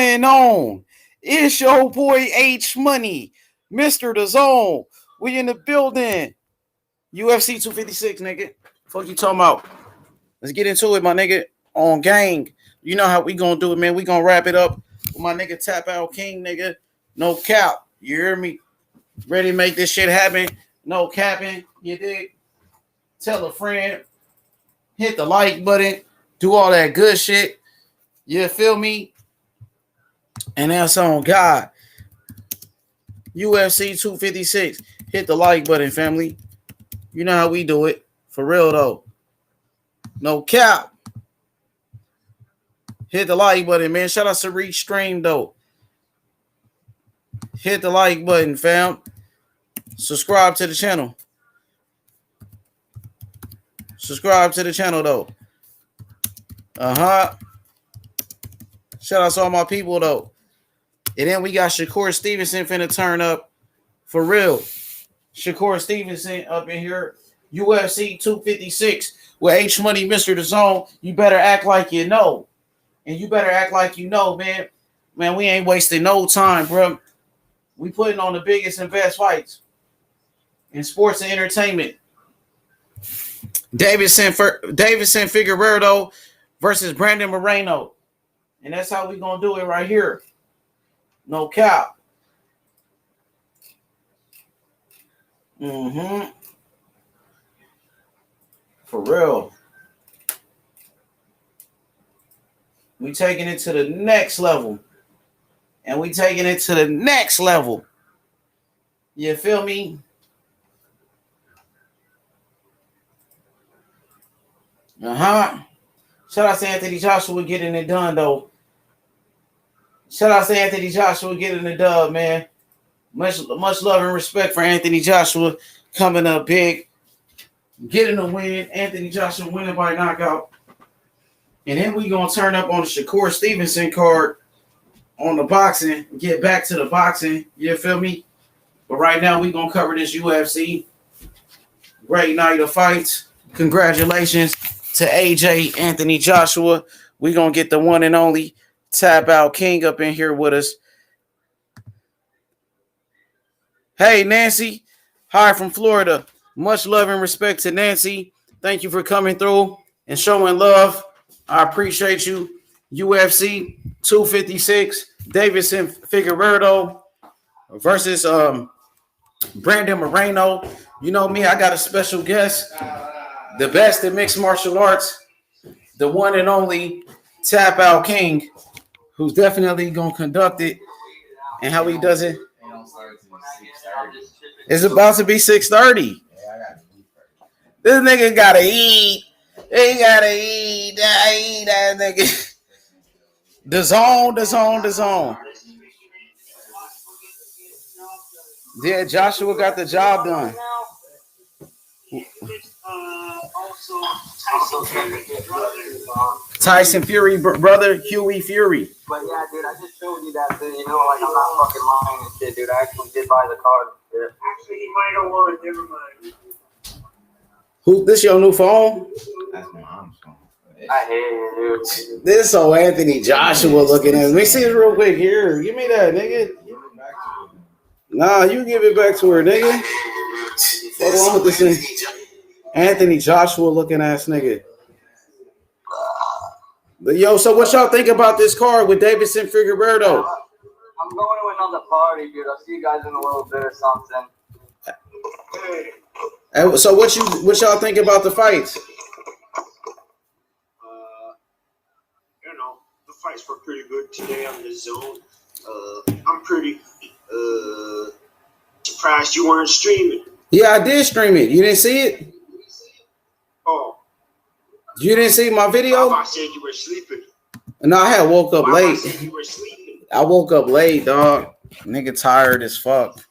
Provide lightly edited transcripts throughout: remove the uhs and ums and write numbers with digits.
On. It's your boy H Money, Mr. The Zone. We in the building. UFC 256, nigga. Fuck you talking about? Let's get into it, my nigga. On gang. You know how we gonna do it, man. We gonna wrap it up with my nigga Tap Out King, nigga. No cap. You hear me? Ready to make this shit happen. No capping. You dig? Tell a friend. Hit the like button. Do all that good shit. You feel me? And that's on God. UFC 256. Hit the like button, family. You know how we do it. For real, though. No cap. Hit the like button, man. Shout out to Reach Stream, though. Hit the like button, fam. Subscribe to the channel. Subscribe to the channel, though. Shout out to all my people, though. And then we got Jacare Stevenson finna turn up. For real. Jacare Stevenson up in here. UFC 256 with H Money, Mr. The Zone. You better act like you know. And you better act like you know, man. Man, we ain't wasting no time, bro. We putting on the biggest and best fights in sports and entertainment. Deiveson Figueiredo versus Brandon Moreno. And that's how we gonna do it right here. No cap. For real. We taking it to the next level. And we taking it to the next level. You feel me? Shout out to Anthony Joshua getting it done, though. Shout out to Anthony Joshua getting the dub, man. Much love and respect for Anthony Joshua coming up big, getting a win. Anthony Joshua winning by knockout. And then we going to turn up on the Jacare Stevenson card on the boxing, get back to the boxing. You feel me? But right now we going to cover this UFC. Great night of fights. Congratulations to AJ Anthony Joshua. We going to get the one and only Tap Out King up in here with us. Hey, Nancy. Hi from Florida. Much love and respect to Nancy. Thank you for coming through and showing love. I appreciate you. UFC 256. Deiveson Figueiredo versus Brandon Moreno. You know me, I got a special guest. The best in mixed martial arts. The one and only Tap Out King, who's definitely gonna conduct it. And how he does it? It's about to be 6:30. This nigga gotta eat. He gotta eat. That nigga. The zone. Yeah, Joshua got the job done. Tyson Fury brother, Huey Fury. But yeah, dude, I just showed you that thing, you know, like I'm not fucking lying and shit, dude. I actually did buy the card. Yeah. Actually, he might have won. Never mind. Who? This your new phone? That's my mom's phone. I hate it, dude. This old Anthony Joshua looking at me. Let me see it real quick here. Give me that, nigga. Nah, you give it back to her, nigga. What's wrong with this thing? Anthony Joshua looking ass nigga. But yo, so what y'all think about this card with Deiveson Figueiredo? I'm going to another party, dude. I'll see you guys in a little bit or something. And so what y'all think about the fights? You know, the fights were pretty good today on the zone. I'm pretty surprised you weren't streaming. Yeah, I did stream it. You didn't see it? Oh. You didn't see my video? I said you were sleeping. No, I had woke up late. I said you were sleeping. I woke up late, dog. Nigga tired as fuck.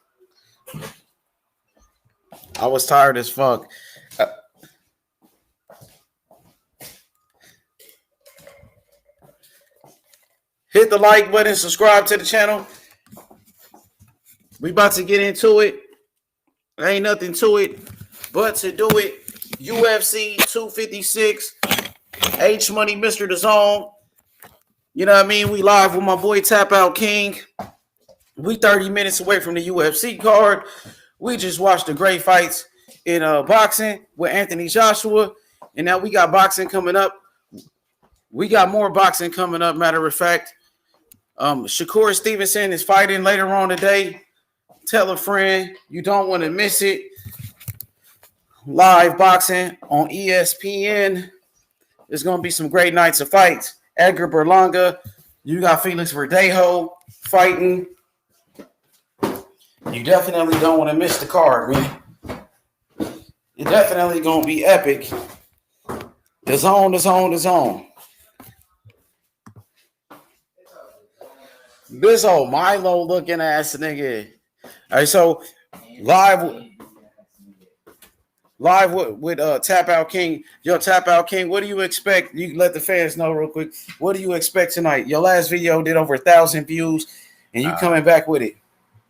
I was tired as fuck. Hit the like button, subscribe to the channel. We about to get into it. There ain't nothing to it but to do it. UFC 256. H Money, Mr. The Zone. You know what I mean? We live with my boy Tap Out King. We 30 minutes away from the UFC card. We just watched the great fights in boxing with Anthony Joshua. And now we got boxing coming up. We got more boxing coming up, matter of fact. Shakur Stevenson is fighting later on today. Tell a friend. You don't want to miss it. Live boxing on ESPN. There's going to be some great nights of fights. Edgar Berlanga. You got Felix Verdejo fighting. You definitely don't want to miss the card, man. It's definitely going to be epic. The zone. This old Milo looking ass nigga. All right, so live with Tap Out King. Yo, Tap Out King, what do you expect? You let the fans know real quick. What do you expect tonight? Your last video did over 1,000 views, and you coming back with it.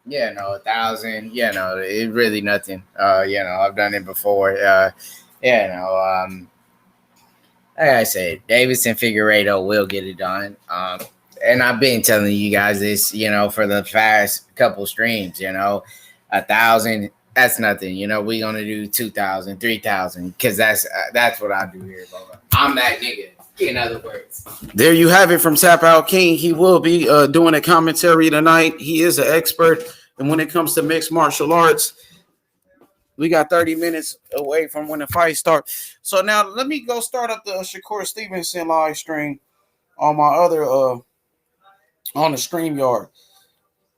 Yeah, no, 1,000. Yeah, no, it's really nothing. I've done it before. Like I said, Deiveson Figueiredo will get it done. And I've been telling you guys this, for the past couple streams, 1,000, that's nothing. We're going to do 2,000, 3,000, because that's what I do here, bro. I'm that nigga, in other words. There you have it from Tap Out King. He will be doing a commentary tonight. He is an expert. And when it comes to mixed martial arts, we got 30 minutes away from when the fight starts. So now let me go start up the Shakur Stevenson live stream on my other on the StreamYard.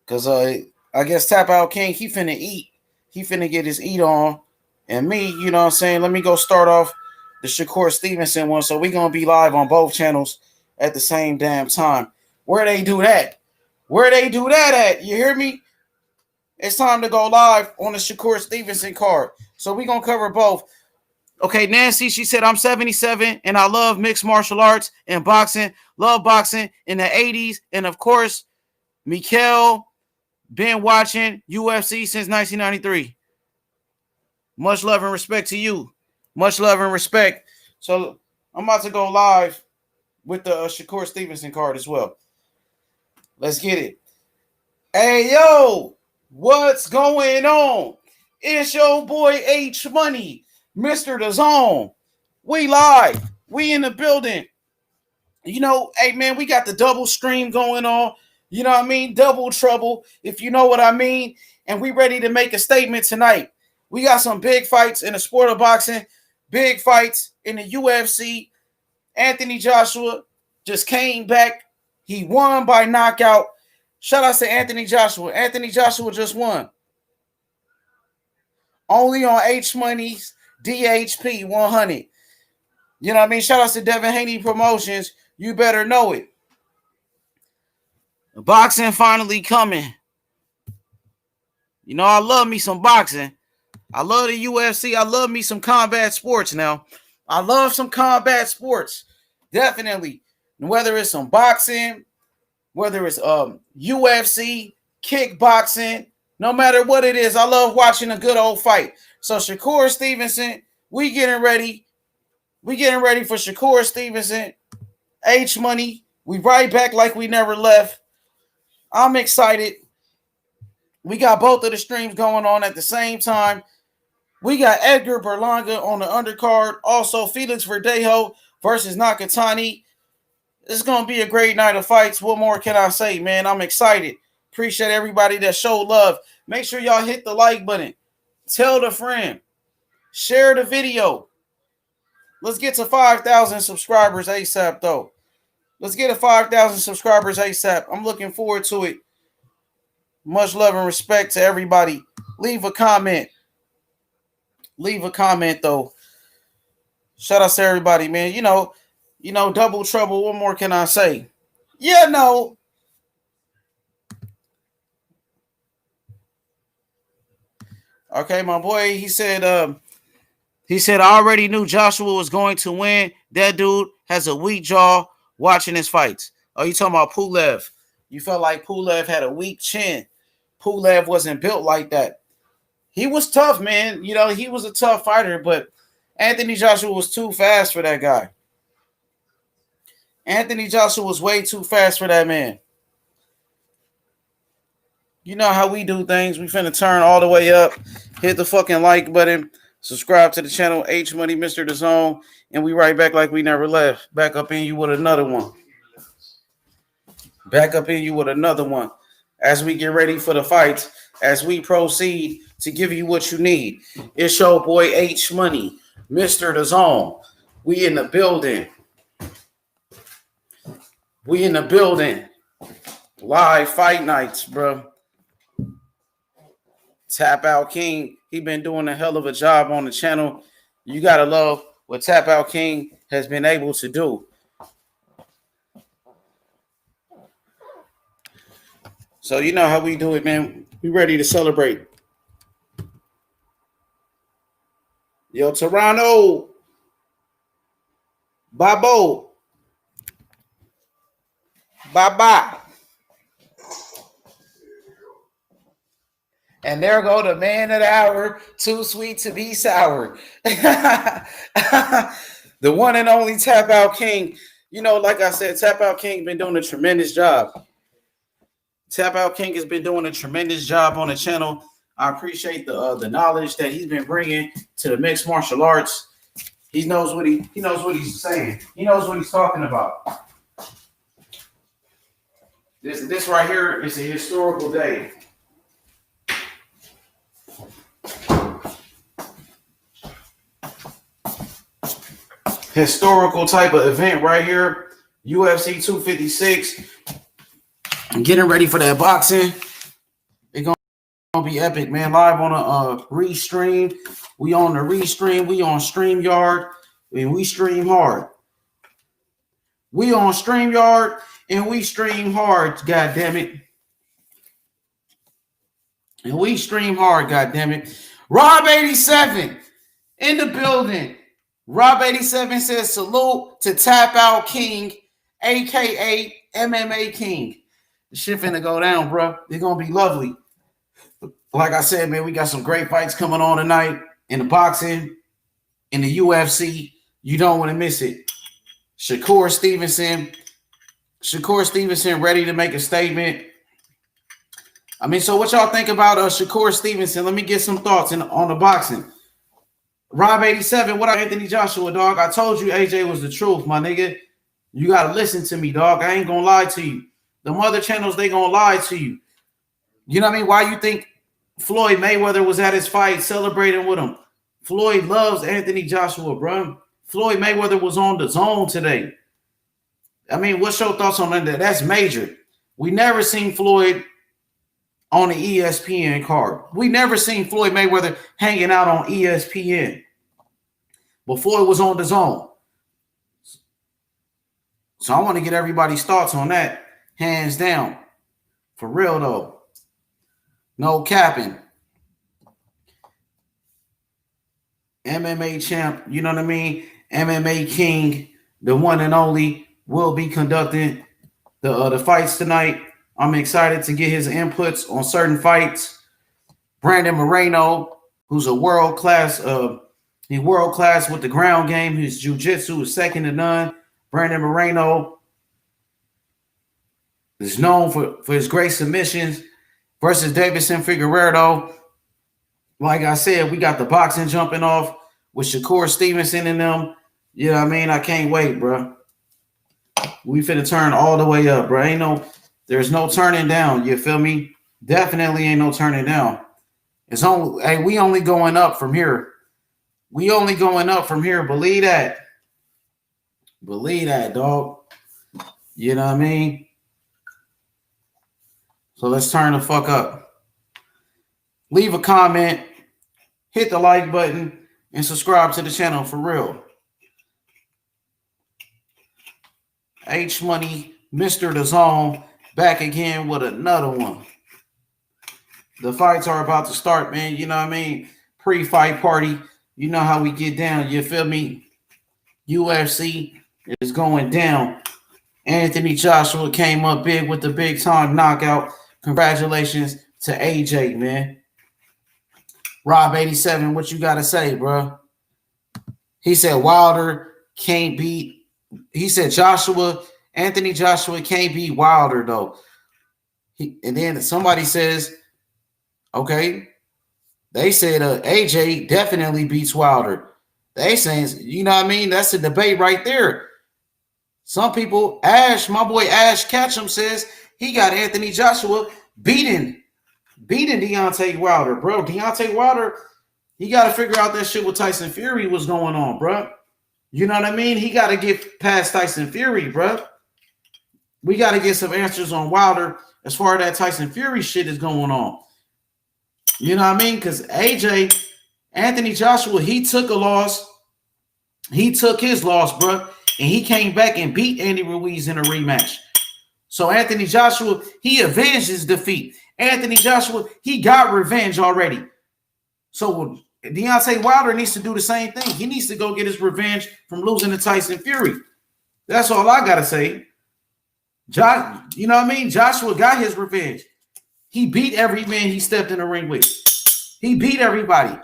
Because I guess Tap Out King, he finna eat. He finna get his eat on. And me, you know what I'm saying? Let me go start off the Shakur Stevenson one. So we're going to be live on both channels at the same damn time. Where they do that? Where they do that at? You hear me? It's time to go live on the Shakur Stevenson card. So we're going to cover both. Okay, Nancy, she said, I'm 77 and I love mixed martial arts and boxing. Love boxing in the 80s. And of course, Mikael, been watching UFC since 1993. Much love and respect to you. Much love and respect. So I'm about to go live with the Shakur Stevenson card as well. Let's get it. Hey, yo, what's going on? It's your boy H Money, Mr. The Zone. We live. We in the building. Hey, man, we got the double stream going on. You know what I mean? Double trouble, if you know what I mean. And we ready to make a statement tonight. We got some big fights in the sport of boxing, big fights in the UFC. Anthony Joshua just came back. He won by knockout. Shout out to Anthony Joshua. Anthony Joshua just won. Only on H Money's DHP 100. You know what I mean? Shout out to Devin Haney Promotions. You better know it. Boxing finally coming. I love me some boxing. I love the UFC. I love me some combat sports now. I love some combat sports. Definitely. Whether it's some boxing, whether it's UFC, kickboxing, no matter what it is, I love watching a good old fight. So Shakur Stevenson, we getting ready. We getting ready for Shakur Stevenson. H Money. We right back like we never left. I'm excited. We got both of the streams going on at the same time. We got Edgar Berlanga on the undercard. Also, Felix Verdejo versus Nakatani. It's going to be a great night of fights. What more can I say, man? I'm excited. Appreciate everybody that showed love. Make sure y'all hit the like button. Tell a friend. Share the video. Let's get to 5,000 subscribers ASAP, though. Let's get to 5,000 subscribers ASAP. I'm looking forward to it. Much love and respect to everybody. Leave a comment. Leave a comment, though. Shout out to everybody, man. Double trouble. What more can I say? Okay, my boy, he said, I already knew Joshua was going to win. That dude has a weak jaw watching his fights. Oh, you talking about Pulev. You felt like Pulev had a weak chin. Pulev wasn't built like that. He was tough, man. He was a tough fighter, but Anthony Joshua was too fast for that guy. Anthony Joshua was way too fast for that man. You know how we do things. We finna turn all the way up. Hit the fucking like button. Subscribe to the channel, H Money, Mr. The Zone. And we right back like we never left. Back up in you with another one. Back up in you with another one. As we get ready for the fights, as we proceed to give you what you need. It's your boy H Money, Mr. The Zone. We in the building. We in the building. Live fight nights, bro. Tap Out King, he been doing a hell of a job on the channel. You gotta love what Tap Out King has been able to do. So you know how we do it, man. We ready to celebrate. Yo, Toronto. Babo. Bye-bye. And there go the man of the hour, too sweet to be sour. The one and only Tap Out King. You know, like I said, Tap Out King been doing a tremendous job. Tap Out King has been doing a tremendous job on the channel. I appreciate the knowledge that he's been bringing to the mixed martial arts. He knows what he's saying. He knows what he's talking about. This right here is a historical day. Historical type of event right here. UFC 256. Getting ready for that boxing. It's gonna be epic, man. Live on a restream. We on the restream. We on StreamYard. And we stream hard. We on StreamYard and we stream hard, god damn it. And we stream hard, god damn it. Rob 87 in the building. Rob 87 says salute to Tap Out King, aka MMA King. The shit finna go down, bro. It's gonna be lovely. Like I said, man, we got some great fights coming on tonight in the boxing, in the UFC. You don't want to miss it. Jacare Stevenson ready to make a statement. I mean, so what y'all think about Jacare Stevenson? Let me get some thoughts on the boxing. Rob 87, what up, Anthony Joshua, dog? I told you AJ was the truth, my nigga. You got to listen to me, dog. I ain't going to lie to you. The other channels, they going to lie to you. You know what I mean? Why you think Floyd Mayweather was at his fight celebrating with him? Floyd loves Anthony Joshua, bro. Floyd Mayweather was on the zone today. I mean, what's your thoughts on that? That's major. We never seen Floyd on the ESPN card. We never seen Floyd Mayweather hanging out on ESPN. But Floyd was on the zone. So I want to get everybody's thoughts on that. Hands down. For real, though. No capping. MMA champ, you know what I mean? MMA King, the one and only, will be conducting the fights tonight. I'm excited to get his inputs on certain fights. Brandon Moreno, who's a world-class, he's world-class with the ground game. His jiu-jitsu is second to none. Brandon Moreno is known for his great submissions versus Deiveson Figueiredo. Like I said, we got the boxing jumping off with Jacare Stevenson in them. You know what I mean? I can't wait, bro. We finna turn all the way up, bro. There's no turning down. You feel me? Definitely ain't no turning down. It's only, hey, we only going up from here. We only going up from here. Believe that. Believe that, dog. You know what I mean? So let's turn the fuck up. Leave a comment, hit the like button, and subscribe to the channel for real. H Money, Mr. The Zone, back again with another one. The fights are about to start, man. You know what I mean? Pre-fight party. You know how we get down. You feel me? UFC is going down. Anthony Joshua came up big with the big-time knockout. Congratulations to AJ, man. Rob 87, what you got to say, bro? He said Wilder can't beat. He said Joshua Anthony Joshua can't beat Wilder, though. And then somebody says, okay, they said AJ definitely beats Wilder. They saying, you know what I mean? That's a debate right there. Some people, my boy Ash Ketchum says he got Anthony Joshua beating Deontay Wilder, bro. Deontay Wilder, he got to figure out that shit with Tyson Fury was going on, bro. You know what I mean? He got to get past Tyson Fury, bro. We got to get some answers on Wilder as far as that Tyson Fury shit is going on. You know what I mean? Because Anthony Joshua, he took a loss. He took his loss, bro. And he came back and beat Andy Ruiz in a rematch. So Anthony Joshua, he avenged his defeat. Anthony Joshua, he got revenge already. So Deontay Wilder needs to do the same thing. He needs to go get his revenge from losing to Tyson Fury. That's all I got to say. You know what I mean? Joshua got his revenge. He beat every man he stepped in the ring with. He beat everybody.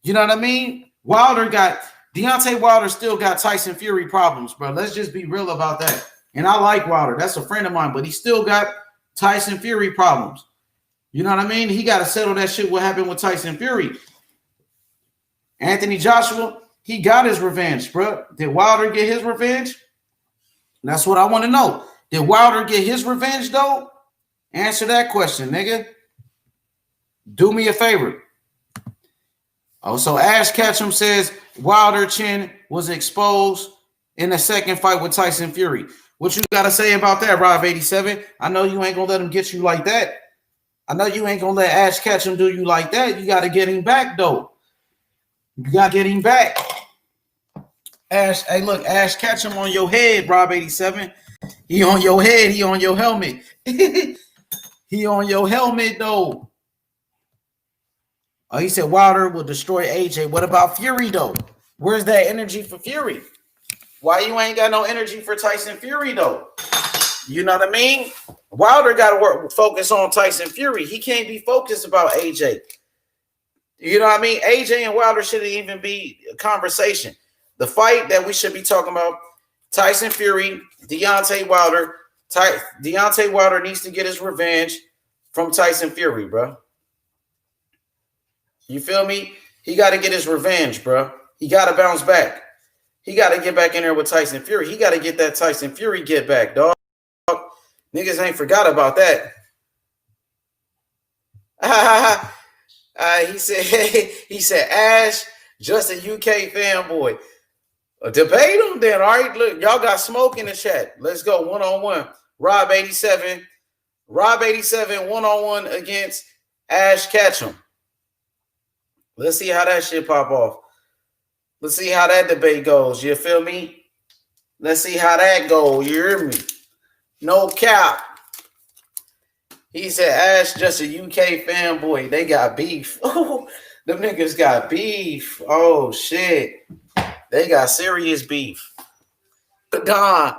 You know what I mean? Deontay Wilder still got Tyson Fury problems, bro. Let's just be real about that. And I like Wilder. That's a friend of mine, but he still got Tyson Fury problems. You know what I mean? He got to settle that shit what happened with Tyson Fury. Anthony Joshua, he got his revenge, bro. Did Wilder get his revenge? That's what I want to know. Did Wilder get his revenge, though? Answer that question, nigga. Do me a favor. Oh, so Ash Ketchum says Wilder chin was exposed in the second fight with Tyson Fury. What you got to say about that, Rob87? I know you ain't going to let him get you like that. I know you ain't going to let Ash Ketchum do you like that. You got to get him back, though. You got to get him back. Hey, look, Ash Ketchum on your head, Rob87. He on your head. He on your helmet. He on your helmet, though. Oh, he said Wilder will destroy AJ. What about Fury, though? Where's that energy for Fury? Why you ain't got no energy for Tyson Fury, though? You know what I mean? Wilder got to focus on Tyson Fury. He can't be focused about AJ. You know what I mean? AJ and Wilder shouldn't even be a conversation. The fight that we should be talking about, Tyson Fury, Deontay Wilder. Deontay Wilder needs to get his revenge from Tyson Fury, bro. You feel me? He got to get his revenge, bro. He got to bounce back. He got to get back in there with Tyson Fury. He got to get that Tyson Fury get back, dog. Niggas ain't forgot about that. He said, Ash, just a UK fanboy. Debate him then, all right? Look, y'all got smoke in the chat. Let's go one-on-one. Rob87 one-on-one against Ash Ketchum. Let's see how that shit pop off. Let's see how that debate goes. You feel me? Let's see how that goes. You hear me? No cap. He said, Ash, just a UK fanboy. They got beef. Oh, them niggas got beef. Oh, shit. They got serious beef. Don,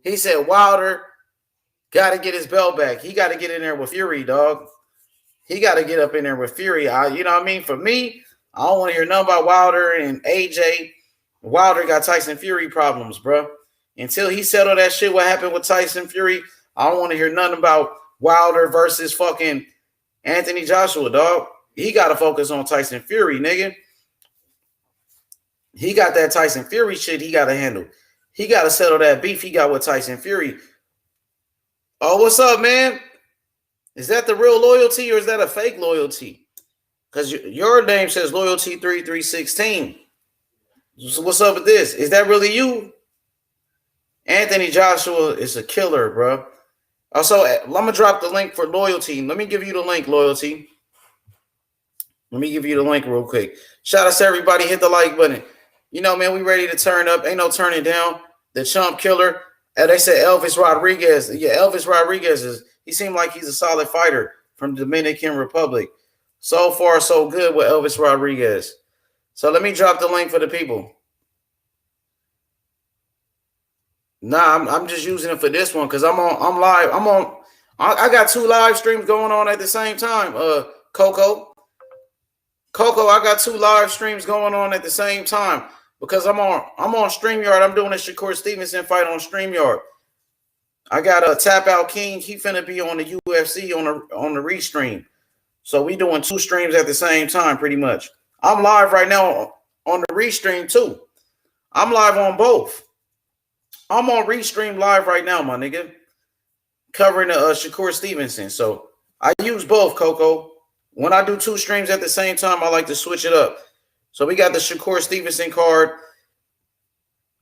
he said Wilder got to get his belt back. He got to get in there with Fury, dog. He got to get up in there with Fury. You know what I mean? For me, I don't want to hear nothing about Wilder and AJ. Wilder got Tyson Fury problems, bro. Until he settled that shit, what happened with Tyson Fury, I don't want to hear nothing about Wilder versus fucking Anthony Joshua, dog. He got to focus on Tyson Fury, nigga. He got that Tyson Fury shit he got to handle. He got to settle that beef he got with Tyson Fury. Oh, what's up, man? Is that the real loyalty or is that a fake loyalty? Because your name says loyalty 3316. So what's up with this? Is that really you? Anthony Joshua is a killer, bro. Also, I'm going to drop the link for loyalty. Let me give you the link, loyalty. Let me give you the link real quick. Shout out to everybody. Hit the like button. You know, man, we ready to turn up. Ain't no turning down. The chump killer. And they said Elvis Rodriguez. Yeah, Elvis Rodriguez he seemed like he's a solid fighter from the Dominican Republic. So far, so good with Elvis Rodriguez. So let me drop the link for the people. Nah, I'm just using it for this one because I'm live. I got 2 live streams going on at the same time. Coco, I got 2 live streams going on at the same time because I'm on StreamYard. I'm doing a Shakur Stevenson fight on StreamYard. I got a Tap Out King. He finna be on the UFC on the restream. So we doing 2 streams at the same time, pretty much. I'm live right now on the restream too. I'm live on both. I'm on restream live right now, my nigga, covering the Shakur Stevenson. So I use both, Coco. When I do 2 streams at the same time, I like to switch it up. So we got the Shakur Stevenson card.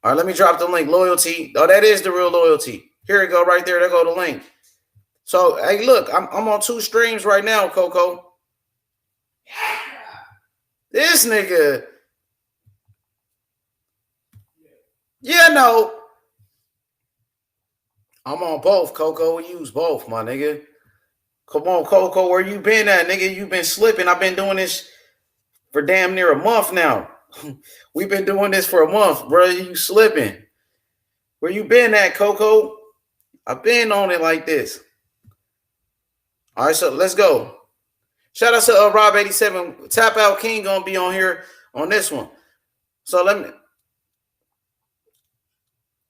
All right, let me drop the link. Loyalty. Oh, that is the real loyalty. Here we go, right there. There go the link. So, hey, look, I'm on 2 streams right now, Coco. This nigga. Yeah, no. I'm on both, Coco. We use both, my nigga. Come on, Coco. Where you been at, nigga? You been slipping. I've been doing this for damn near a month now. We've been doing this for a month, bro. You slipping. Where you been at, Coco? I've been on it like this. All right, so let's go. Shout out to Rob87. Tap Out King gonna be on here on this one. So let me.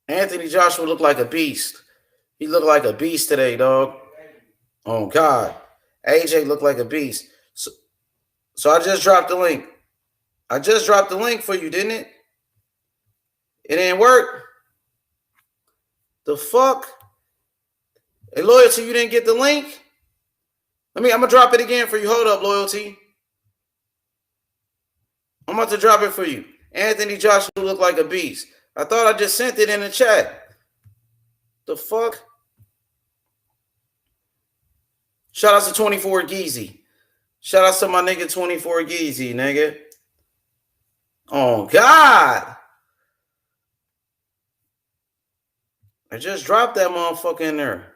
Anthony Joshua looked like a beast. He looked like a beast today, dog. Oh God, AJ looked like a beast. So I just dropped the link. I just dropped the link for you, didn't it? It didn't work. The fuck? Hey, Loyalty, you didn't get the link? I'm gonna drop it again for you. Hold up, Loyalty. I'm about to drop it for you. Anthony Joshua looked like a beast. I thought I just sent it in the chat. The fuck? Shout out to 24 Geezy. Shout out to my nigga 24 Geezy, nigga. Oh, God. I just dropped that motherfucker in there.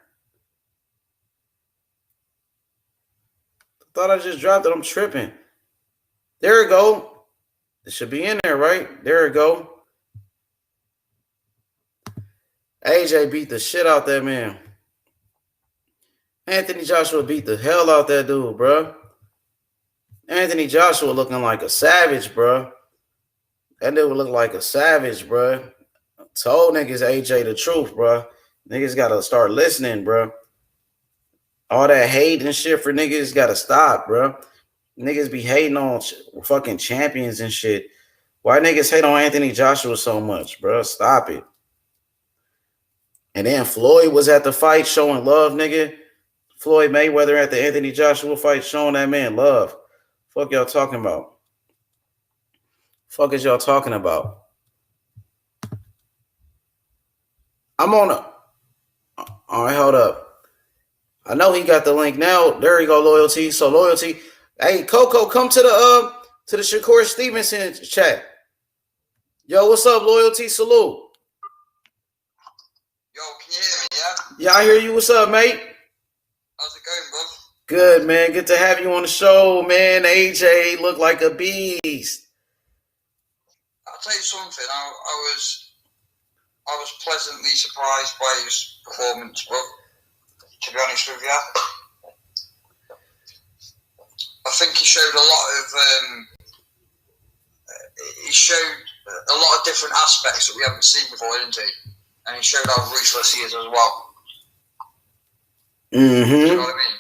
Thought I just dropped it. I'm tripping. There we go. It should be in there, right? There we go. AJ beat the shit out that man. Anthony Joshua beat the hell out that dude, bro. Anthony Joshua looking like a savage, bro. That dude look like a savage, bro. I told niggas AJ the truth, bro. Niggas gotta start listening, bro. All that hate and shit for niggas gotta stop, bro. Niggas be hating on fucking champions and shit. Why niggas hate on Anthony Joshua so much, bro? Stop it. And then Floyd was at the fight showing love, nigga. Floyd Mayweather at the Anthony Joshua fight showing that man love. Fuck y'all talking about? Fuck is y'all talking about? I'm on a... All right, hold up. I know he got the link now. There you go, Loyalty. So Loyalty. Hey, Coco, come to the Shakur Stevenson chat. Yo, what's up, Loyalty? Salute. Yo, can you hear me, yeah? Yeah, I hear you. What's up, mate? How's it going, bro? Good, man. Good to have you on the show, man. AJ looked like a beast. I'll tell you something. I was pleasantly surprised by his performance, bro. To be honest with you, I think he showed a lot of different aspects that we haven't seen before, didn't he? And he showed how ruthless he is as well. Mm-hmm. You know what I mean?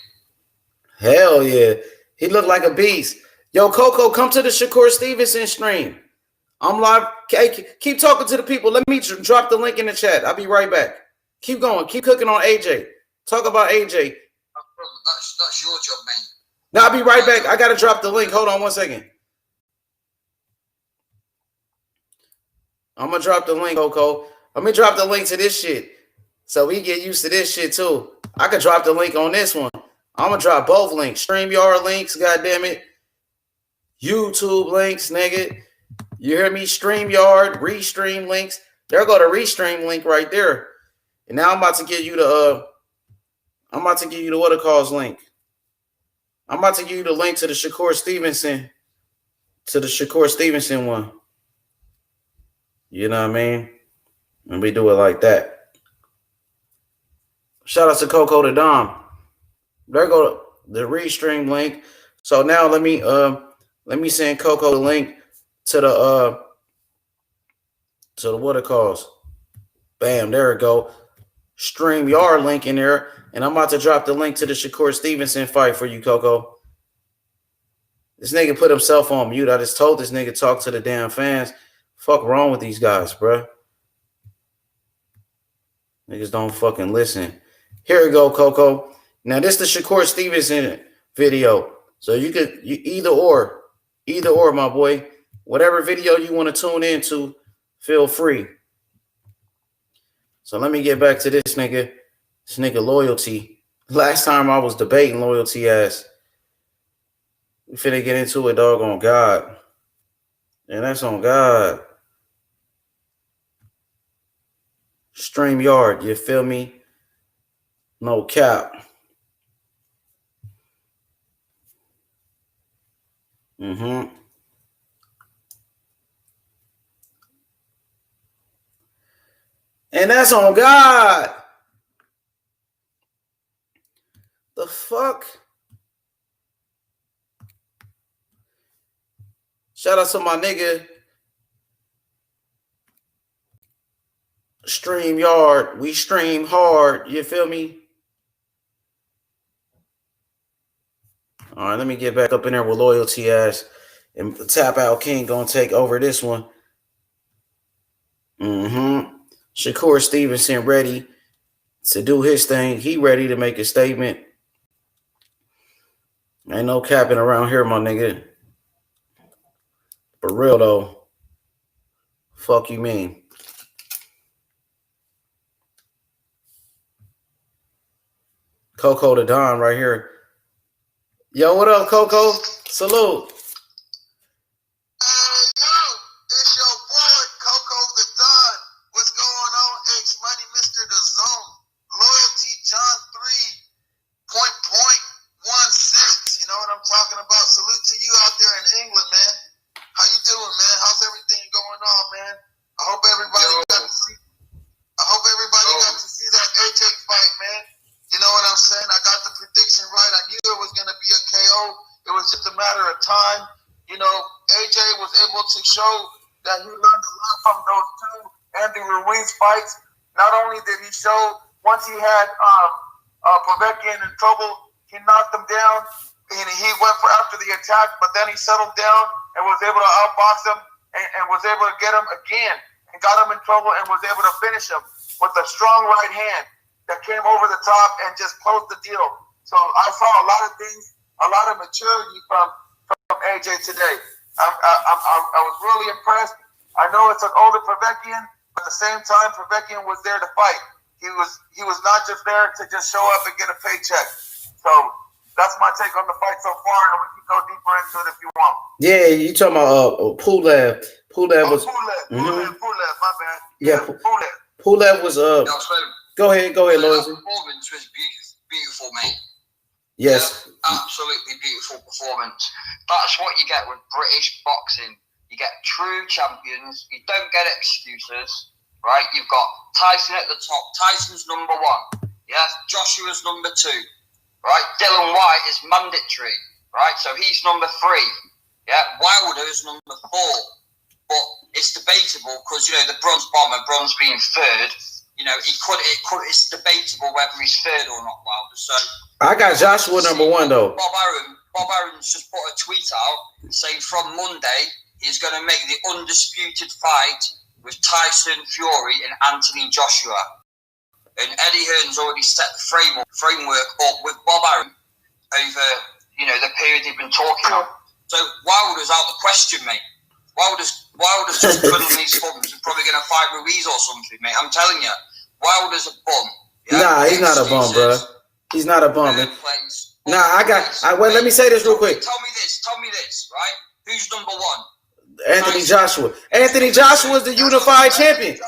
Hell yeah. He looked like a beast. Yo, Coco, come to the Shakur Stevenson stream. I'm live. Okay, keep talking to the people. Let me drop the link in the chat. I'll be right back. Keep going. Keep cooking on AJ. Talk about AJ. That's your job, man. Now I'll be right back. I gotta drop the link. Hold on 1 second. I'm gonna drop the link, Coco. Let me drop the link to this shit so we get used to this shit too. I could drop the link on this one. I'm gonna drop both links. StreamYard links, goddammit. YouTube links, nigga. You hear me? StreamYard, Restream links. There go the Restream link right there. And now I'm about to give you the what it calls link. I'm about to give you the link to the Shakur Stevenson one. You know what I mean? And we do it like that. Shout out to Coco the Dom. There go the Restream link. So now let me send Coco the link to the what it calls. Bam, there it go. StreamYard link in there. And I'm about to drop the link to the Shakur Stevenson fight for you, Coco. This nigga put himself on mute. I just told this nigga talk to the damn fans. Fuck wrong with these guys, bro? Niggas don't fucking listen. Here we go, Coco. Now, this is the Shakur Stevenson video. So you either or, my boy. Whatever video you want to tune into, feel free. So let me get back to this nigga. This nigga Loyalty. Last time I was debating Loyalty ass. We finna get into it, dog, on God. And that's on God. StreamYard, you feel me? No cap. And that's on God. The fuck? Shout out to my nigga StreamYard. We stream hard. You feel me? All right, let me get back up in there with Loyalty ass. And Tap Out King gonna take over this one. Shakur Stevenson ready to do his thing. He ready to make a statement. Ain't no capping around here, my nigga. For real, though. Fuck you mean? Coco the Don right here. Yo, what up, Coco? Salute. It's your boy, Coco the Don. What's going on? X Money, Mr. The Zone. Loyalty, John 3.16. You know what I'm talking about? Salute to you out there in England, man. How you doing, man? How's everything going on, man? I hope everybody got to see. Got to see that AJ fight, man. You know what I'm saying? I got the prediction right. I knew it was going to be a KO. It was just a matter of time. You know, AJ was able to show that he learned a lot from those two Andy Ruiz fights. Not only did he show once he had Povetkin in trouble, he knocked him down and he went for after the attack, but then he settled down and was able to outbox him and was able to get him again and got him in trouble and was able to finish him with a strong right hand that came over the top and just closed the deal. So I saw a lot of things, a lot of maturity from AJ today. I was really impressed. I know it's an older Povetkin, but at the same time, Povetkin was there to fight. He was not just there to just show up and get a paycheck. So that's my take on the fight so far, and we can go deeper into it if you want. Yeah, you talking about Pulev. Pulev was Pulev, my bad. Yeah, Pulev was Go ahead, Loyalty. That performance was beautiful, mate. Yes. Yeah, absolutely beautiful performance. That's what you get with British boxing. You get true champions. You don't get excuses, right? You've got Tyson at the top. Tyson's number 1. Yeah, Joshua's number 2. Right? Dylan White is mandatory. Right? So he's number 3. Yeah, Wilder is number 4. But it's debatable because, you know, the Bronze Bomber, Bronze being 3rd, you know, it's debatable whether he's 3rd or not, Wilder. So I got Joshua number 1 though. Bob Aaron's just put a tweet out saying from Monday he's going to make the undisputed fight with Tyson Fury and Anthony Joshua. And Eddie Hearn's already set the framework up with Bob Aaron over, you know, the period they've been talking about. So Wilder's out of the question, mate. Wilder's just twiddling his thumbs and probably going to fight Ruiz or something, mate. I'm telling you, Wilder's a bum. Yeah? Nah, he's not a bum, bro. He's not a bum, man. Nah, wait, let me say this real quick. Tell me this, right? Who's number 1? Anthony Joshua. Anthony Joshua is the unified champion.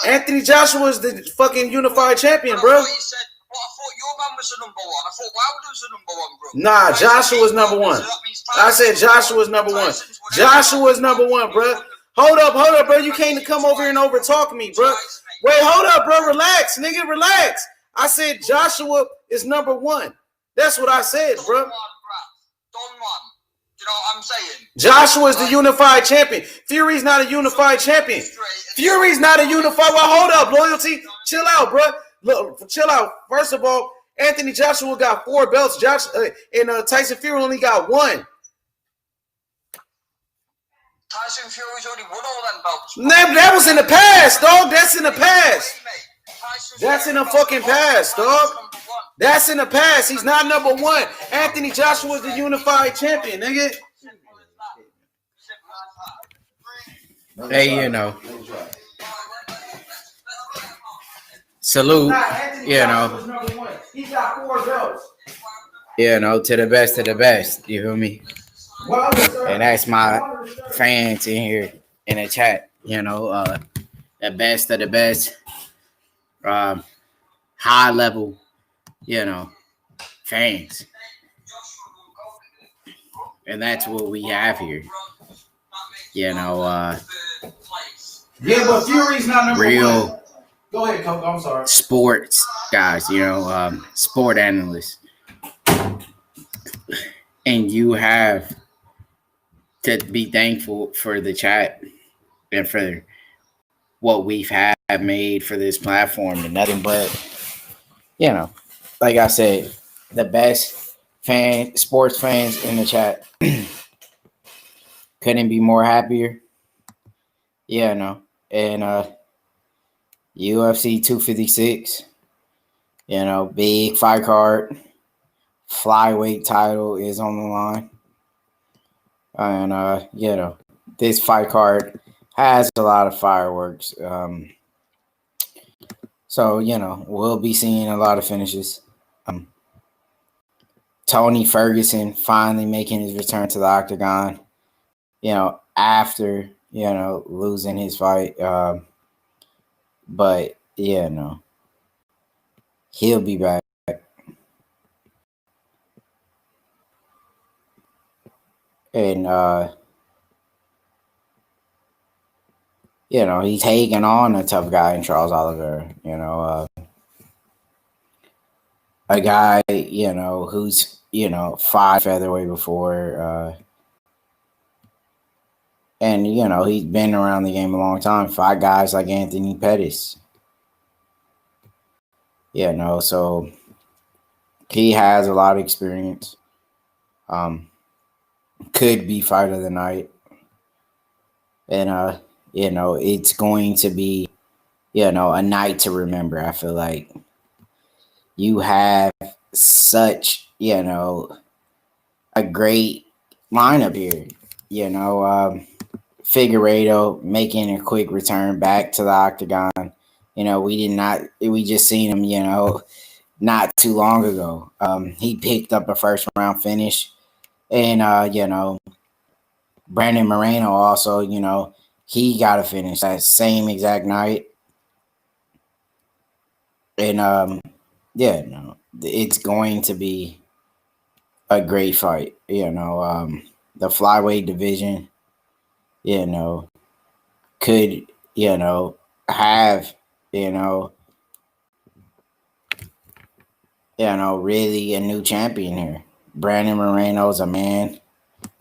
Anthony Joshua is the fucking unified champion, bro. I thought your man was the number 1. I thought Wilder was the number 1, bro. Nah, Joshua's number 1. I said Joshua's number 1. Joshua's number 1, bro. Hold up, bro. You can't come over here and over talk me, bro. Wait, hold up, bro. Relax, nigga, relax. I said Joshua is number 1. That's what I said, bro. Don one. You know what I'm saying? Joshua is the unified champion. Fury's not a unified champion. Fury's not a unified. Well, hold up, Loyalty. Chill out, bro. Look, chill out. First of all, Anthony Joshua got 4 belts. And Tyson Fury only got 1. Tyson Fury's already won all them belts. Nah, that was in the past, dog. That's in the past. That's in the fucking past, dog. That's in the past. He's not number 1. Anthony Joshua is the unified champion, nigga. Hey, salute, He's got 4 belts. To the best of the best. You feel me? And that's my fans in here in the chat. The best of the best. High level, fans. And that's what we have here. Yeah, but Fury's not number real 1. Go ahead, Coco. I'm sorry. Sports guys, sport analysts. And you have to be thankful for the chat and for what we've had made for this platform, and nothing but, like I said, the best sports fans in the chat. Couldn't be more happier. And UFC 256, big fight card. Flyweight title is on the line. And, this fight card has a lot of fireworks. So, we'll be seeing a lot of finishes. Tony Ferguson finally making his return to the octagon, after, losing his fight. But, he'll be back. And, he's taking on a tough guy in Charles Oliveira, a guy, who's, 5 featherweight before, and, he's been around the game a long time. 5 guys like Anthony Pettis, so he has a lot of experience. Could be fight of the night. And, it's going to be, a night to remember. I feel like you have such, a great lineup here. Figueiredo making a quick return back to the octagon. We just seen him, not too long ago. He picked up a first round finish. And, Brandon Moreno also, he got to finish that same exact night. And, it's going to be a great fight. The flyweight division, could, have, really a new champion here. Brandon Moreno's a man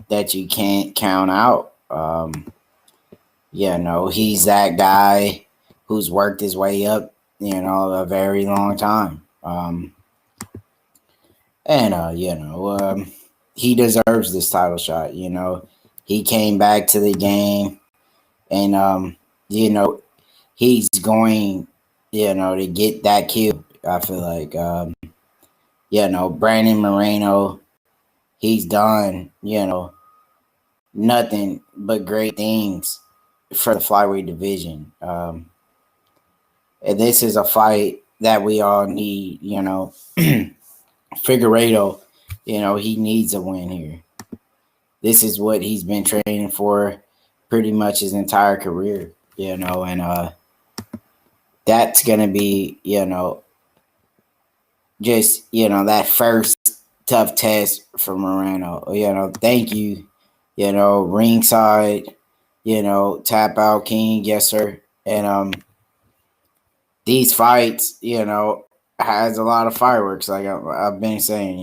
that you can't count out. He's that guy who's worked his way up, a very long time. He deserves this title shot. He came back to the game, and, he's going, to get that kill. I feel like, Brandon Moreno, he's done, nothing but great things for the flyweight division. And this is a fight that we all need, Figueiredo, he needs a win here. This is what he's been training for pretty much his entire career, and that's going to be, just, that first tough test for Moreno. Thank you, ringside, tap out king. Yes, sir. And these fights, has a lot of fireworks. Like I've been saying,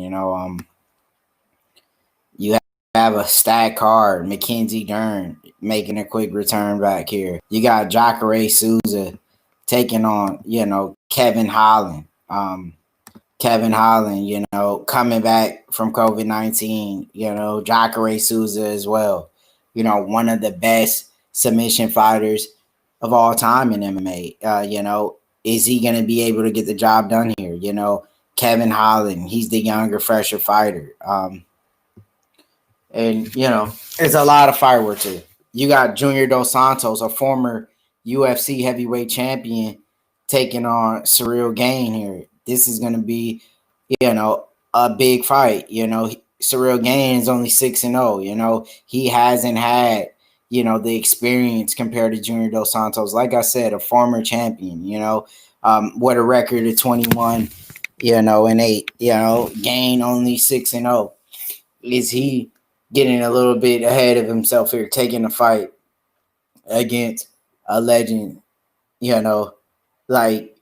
you have a stacked card. Mackenzie Dern making a quick return back here. You got Jacare Souza taking on, Kevin Holland. Kevin Holland, coming back from COVID-19, Jacare Souza as well. One of the best submission fighters of all time in MMA. Is he going to be able to get the job done here? Kevin Holland, he's the younger, fresher fighter. It's a lot of fireworks here. You got Junior Dos Santos, a former UFC heavyweight champion, taking on Cyril Gane here. This is going to be, a big fight. Cyril Gane is only 6-0. He hasn't had, the experience compared to Junior Dos Santos. Like I said, a former champion, with a record of 21, and 8, Gane only 6-0. Is he getting a little bit ahead of himself here, taking a fight against a legend, like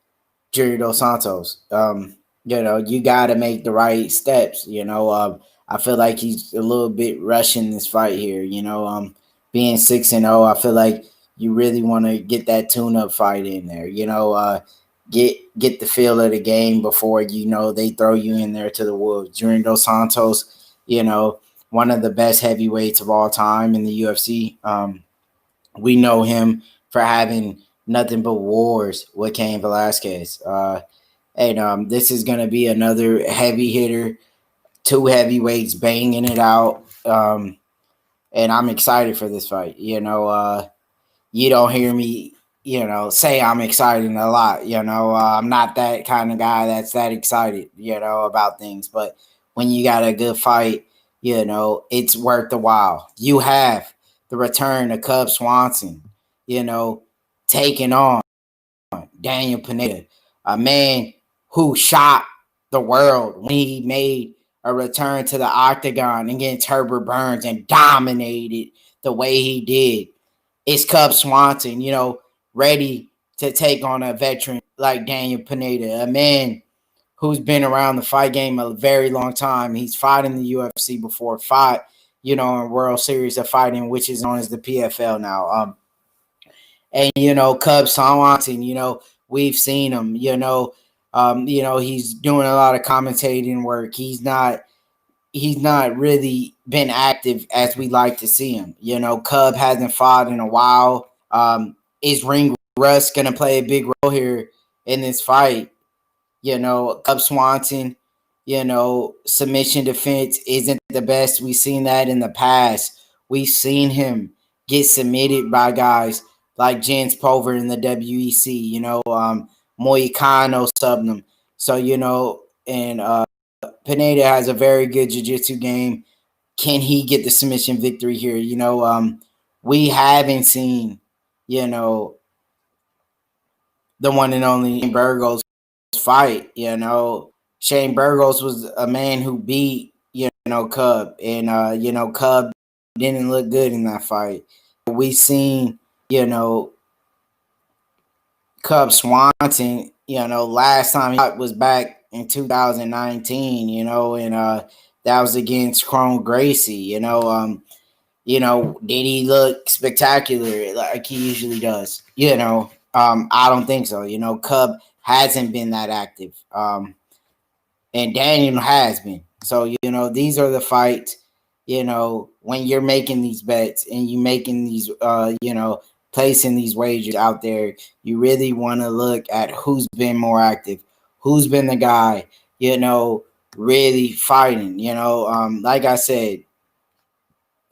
Junior Dos Santos? You got to make the right steps. I feel like he's a little bit rushing this fight here. Being 6-0, I feel like you really want to get that tune-up fight in there. Get the feel of the game before they throw you in there to the wolves. Junior Dos Santos, one of the best heavyweights of all time in the UFC. We know him for having nothing but wars with Cain Velasquez. And this is going to be another heavy hitter, 2 heavyweights banging it out. And I'm excited for this fight. You don't hear me, say I'm excited a lot. I'm not that kind of guy that's that excited, about things. But when you got a good fight, it's worth the while. You have the return of Cub Swanson, taking on Daniel Pineda, a man who shocked the world when he made a return to the octagon against Herbert Burns and dominated the way he did. It's Cub Swanson, ready to take on a veteran like Daniel Pineda, a man who's been around the fight game a very long time. He's fought in the UFC before, fought, in World Series of Fighting, which is known as the PFL now. And Cub Swanson, we've seen him, he's doing a lot of commentating work. He's not really been active as we like to see him. Cub hasn't fought in a while. Is ring rust going to play a big role here in this fight? Cub Swanson, submission defense isn't the best. We've seen that in the past. We've seen him get submitted by guys like Jens Pulver in the WEC, Moicano subbed him. So, and Pineda has a very good jiu-jitsu game. Can he get the submission victory here? We haven't seen, the one and only Burgos fight. Shane Burgos was a man who beat, Cub. And, Cub didn't look good in that fight. We seen, Cub Swanson, last time he was back in 2019, and that was against Chrome Gracie, did he look spectacular like he usually does? I don't think so. Cub hasn't been that active. And Daniel has been. So, these are the fights, when you're making these bets and you making these, placing these wagers out there, you really want to look at who's been more active, who's been the guy, really fighting. Like I said,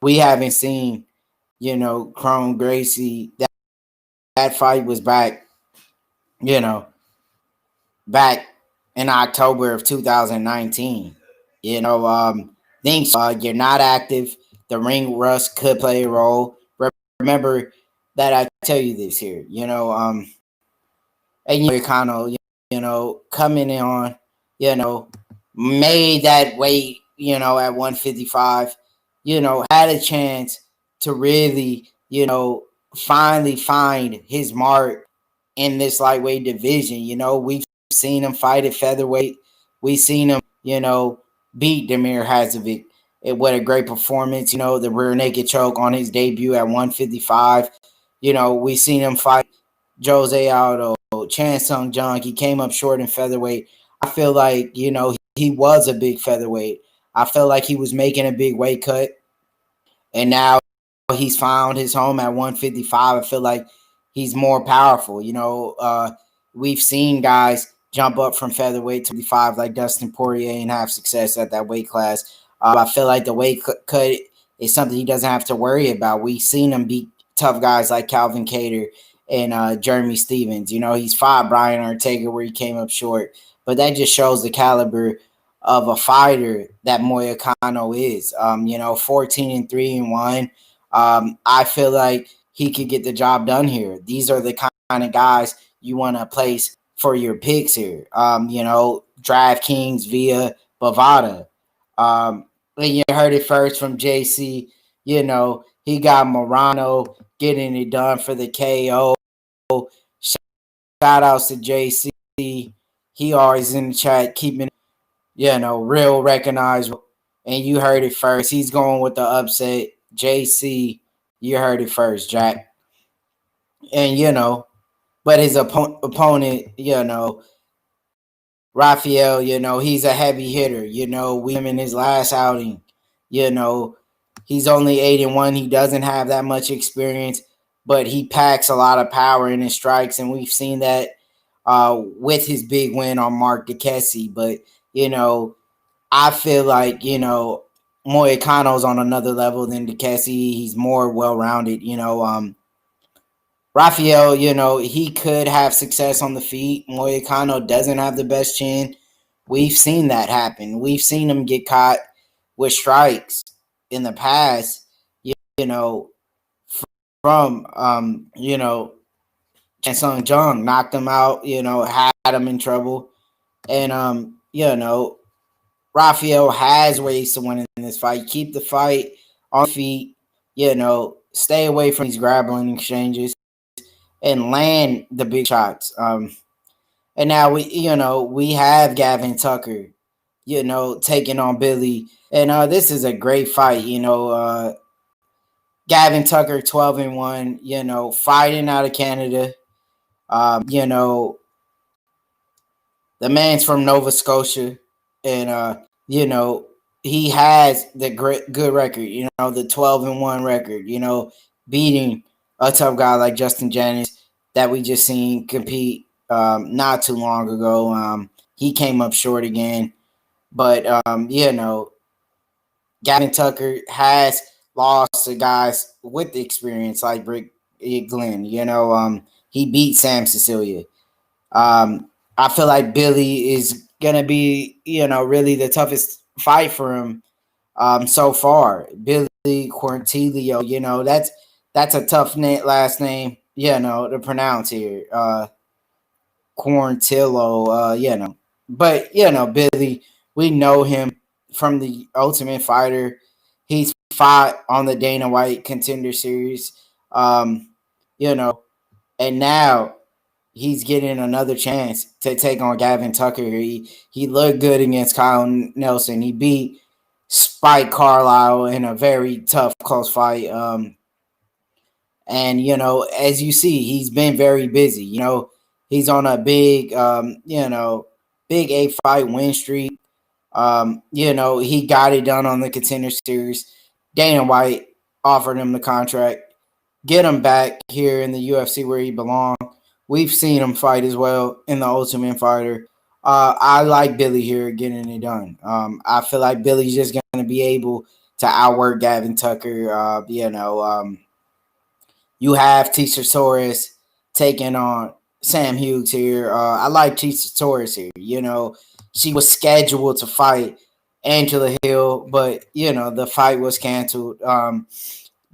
we haven't seen, Chrome Gracie. That fight was back, back in October of 2019. Things you're not active. The ring rust could play a role. Remember that I tell you this here, and Moicano, coming in on, made that weight, at 155, had a chance to really, finally find his mark in this lightweight division. We've seen him fight at featherweight. We've seen him, beat Damir Hadzovic. What a great performance, the rear naked choke on his debut at 155. We've seen him fight Jose Aldo Chan Sung Jung, he came up short in featherweight. I feel like, he was a big featherweight. I felt like he was making a big weight cut, and now he's found his home at 155. I feel like he's more powerful. We've seen guys jump up from featherweight to 55 like Dustin Poirier and have success at that weight class. I feel like the weight cut is something he doesn't have to worry about. We've seen him beat tough guys like Calvin Kattar and Jeremy Stevens. He's fought Brian Ortega where he came up short, but that just shows the caliber of a fighter that Moicano is. 14-3-1. I feel like he could get the job done here. These are the kind of guys you want to place for your picks here. DraftKings via Bovada. And you heard it first from JC. He got Moreno getting it done for the KO. Shout outs to JC. He always in the chat keeping, real recognizable. And you heard it first. He's going with the upset. JC, you heard it first, Jack. And, but his opponent, Rafael, he's a heavy hitter. We him in his last outing. He's only 8-1. He doesn't have that much experience, but he packs a lot of power in his strikes, and we've seen that with his big win on Mark Duquessis. But, I feel like, Moicano's on another level than Duquessis. He's more well-rounded, Rafael, he could have success on the feet. Moicano doesn't have the best chin. We've seen that happen. We've seen him get caught with strikes in the past, from, Chan Sung Jung knocked him out, had him in trouble. And, Rafael has ways to win in this fight. Keep the fight on feet, stay away from these grappling exchanges and land the big shots. And now we have Gavin Tucker, taking on Billy. And this is a great fight, Gavin Tucker 12-1, fighting out of Canada. The man's from Nova Scotia, and he has the good record, the 12-1 record, beating a tough guy like Justin Jennings that we just seen compete not too long ago. He came up short again, but Gavin Tucker has lost to guys with experience like Rick Glenn. He beat Sam Cecilia. I feel like Billy is gonna be, really the toughest fight for him so far. Billy Quarantillo, that's a tough last name, to pronounce here. Quarantillo, But, Billy, we know him from the Ultimate Fighter. He's fought on the Dana White Contender Series, and now he's getting another chance to take on Gavin Tucker. He looked good against Kyle Nelson. He beat Spike Carlisle in a very tough, close fight. And, as you see, he's been very busy. He's on a big, big 8-fight win streak. He got it done on the Contender Series. Dana White offered him the contract. Get him back here in the UFC where he belongs. We've seen him fight as well in the Ultimate Fighter. I like Billy here getting it done. I feel like Billy's just going to be able to outwork Gavin Tucker. You have Tisha Torres taking on Sam Hughes here. I like Tisha Torres here. She was scheduled to fight Angela Hill, but, the fight was canceled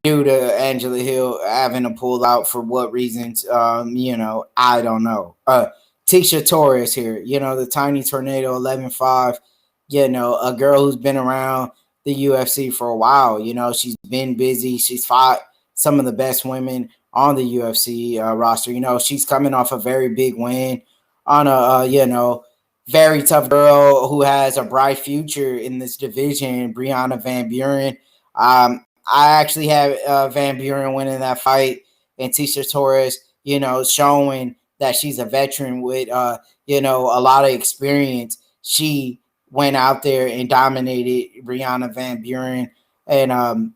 due to Angela Hill having to pull out for what reasons, I don't know. Tisha Torres here, the Tiny Tornado 11-5, a girl who's been around the UFC for a while. She's been busy. She's fought some of the best women on the UFC roster. She's coming off a very big win on a, very tough girl who has a bright future in this division, Brianna Van Buren. I actually have Van Buren winning that fight, and Tisha Torres, showing that she's a veteran with, you know, a lot of experience. She went out there and dominated Brianna Van Buren and,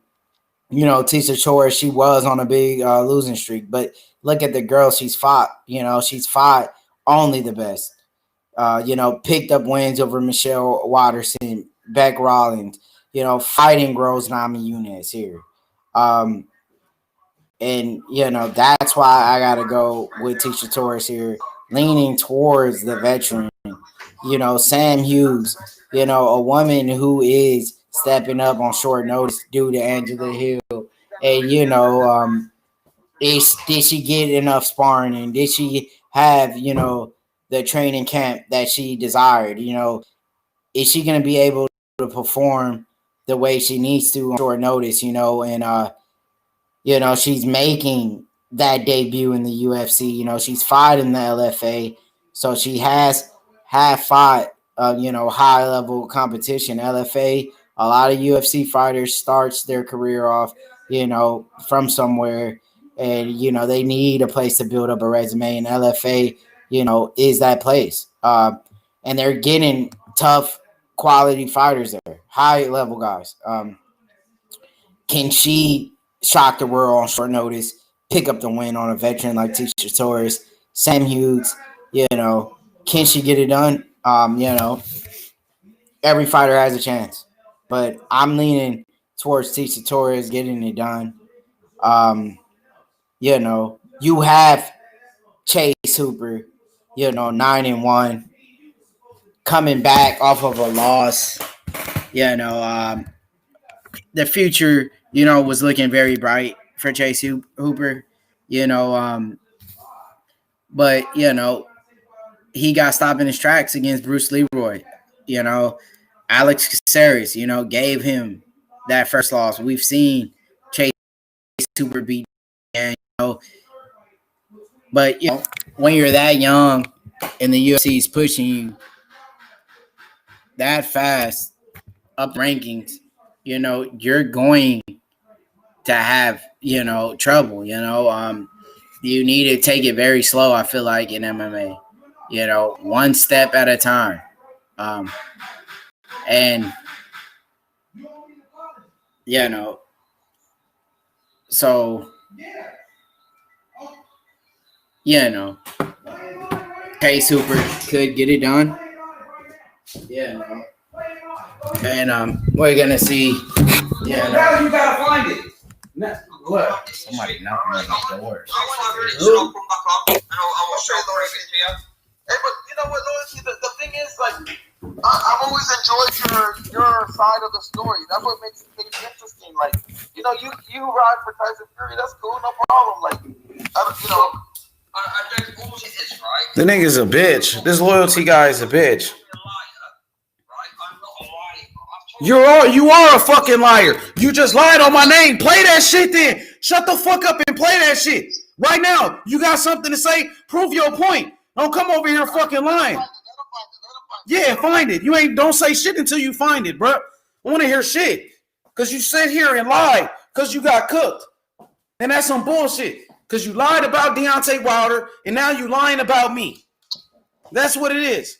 you know, Tisha Torres. She was on a big losing streak, but look at the girl she's fought. You know, she's fought only the best. You know, picked up wins over Michelle Watterson, Beck Rollins, you know, fighting Rose Namajunas here. And, you know, that's why I got to go with Tisha Torres here, leaning towards the veteran. You know, Sam Hughes, you know, a woman who is stepping up on short notice due to Angela Hill. And, you know, did she get enough sparring, and did she have, you know, the training camp that she desired? You know, is she going to be able to perform the way she needs to on short notice, you know? And, you know, she's making that debut in the UFC. You know, she's fought in the LFA, so she had fought, you know, high level competition. LFA, a lot of UFC fighters starts their career off, you know, from somewhere, and, you know, they need a place to build up a resume, and LFA, you know, is that place. And they're getting tough, quality fighters there, high level guys. Can she shock the world on short notice, pick up the win on a veteran like Tisha Torres, Sam Hughes? You know, can she get it done? You know, every fighter has a chance, but I'm leaning towards Tisha Torres getting it done. You know, you have Chase Hooper, you know, 9-1, coming back off of a loss. You know, the future, you know, was looking very bright for Chase Hooper. You know, but, you know, he got stopped in his tracks against Bruce Leroy. You know, Alex Caceres, you know, gave him that first loss. We've seen Chase Hooper beat, and, you know, but, you know, when you're that young and the UFC is pushing you that fast up rankings, you know, you're going to have, you know, trouble. You know, you need to take it very slow, I feel like, in MMA. You know, one step at a time. And, you know, so, you know, Chase Hooper could get it done. Yeah. And we're going to see. Yeah. Now you got to find it. Now, what? Somebody knocking on the door. I want to come back on, and I'll show the rest to you. Hey, but you know what, Loyalty? The thing is, like, I've always enjoyed your side of the story. That's what makes things interesting. Like, you know, you ride for Tyson Fury. That's cool, no problem. Like, you know, I don't know what it is, right? The nigga's a bitch. This Loyalty guy is a bitch. You are a fucking liar. You just lied on my name. Play that shit then. Shut the fuck up and play that shit. Right now. You got something to say? Prove your point. Don't come over here fucking lying. Yeah, find it. Don't say shit until you find it, bro. I want to hear shit. Because you sit here and lie because you got cooked. And that's some bullshit. Because you lied about Deontay Wilder and now you lying about me. That's what it is.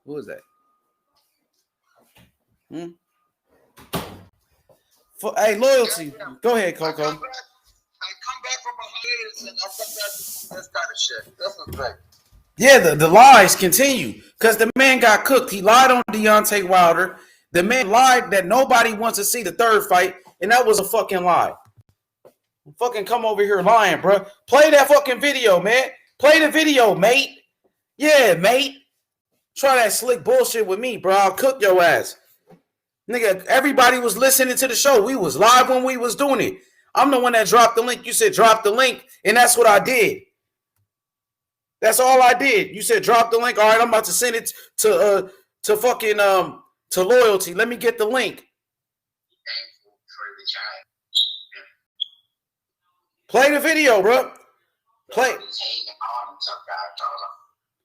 Who is that? Hey, Loyalty. Go ahead, Coco. I come back from a hiatus and I come back to this kind of shit. That's what's great. Yeah, the lies continue because the man got cooked. He lied on Deontay Wilder. The man lied that nobody wants to see the third fight, and that was a fucking lie. Fucking come over here lying, bro. Play that fucking video, man. Play the video, mate. Yeah, mate. Try that slick bullshit with me, bro. I'll cook your ass. Nigga, everybody was listening to the show. We was live when we was doing it. I'm the one that dropped the link. You said drop the link, and that's what I did. That's all I did. You said drop the link. All right, I'm about to send it to fucking to Loyalty. Let me get the link. Play the video, bro. Play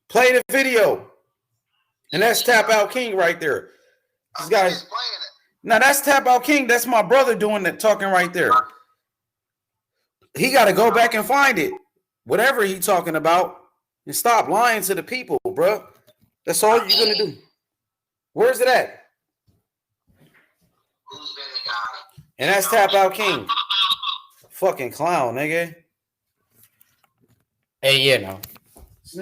the video. And that's Tap Out King right there. This guy's playing it. Now that's Tap Out King. That's my brother doing that talking right there. He got to go back and find it. whatever he talking about and stop lying to the people, bro. That's all you're going to do. Where's it at? Who's been the guy? And that's Tap Out King. Fucking clown, nigga. Hey, you know,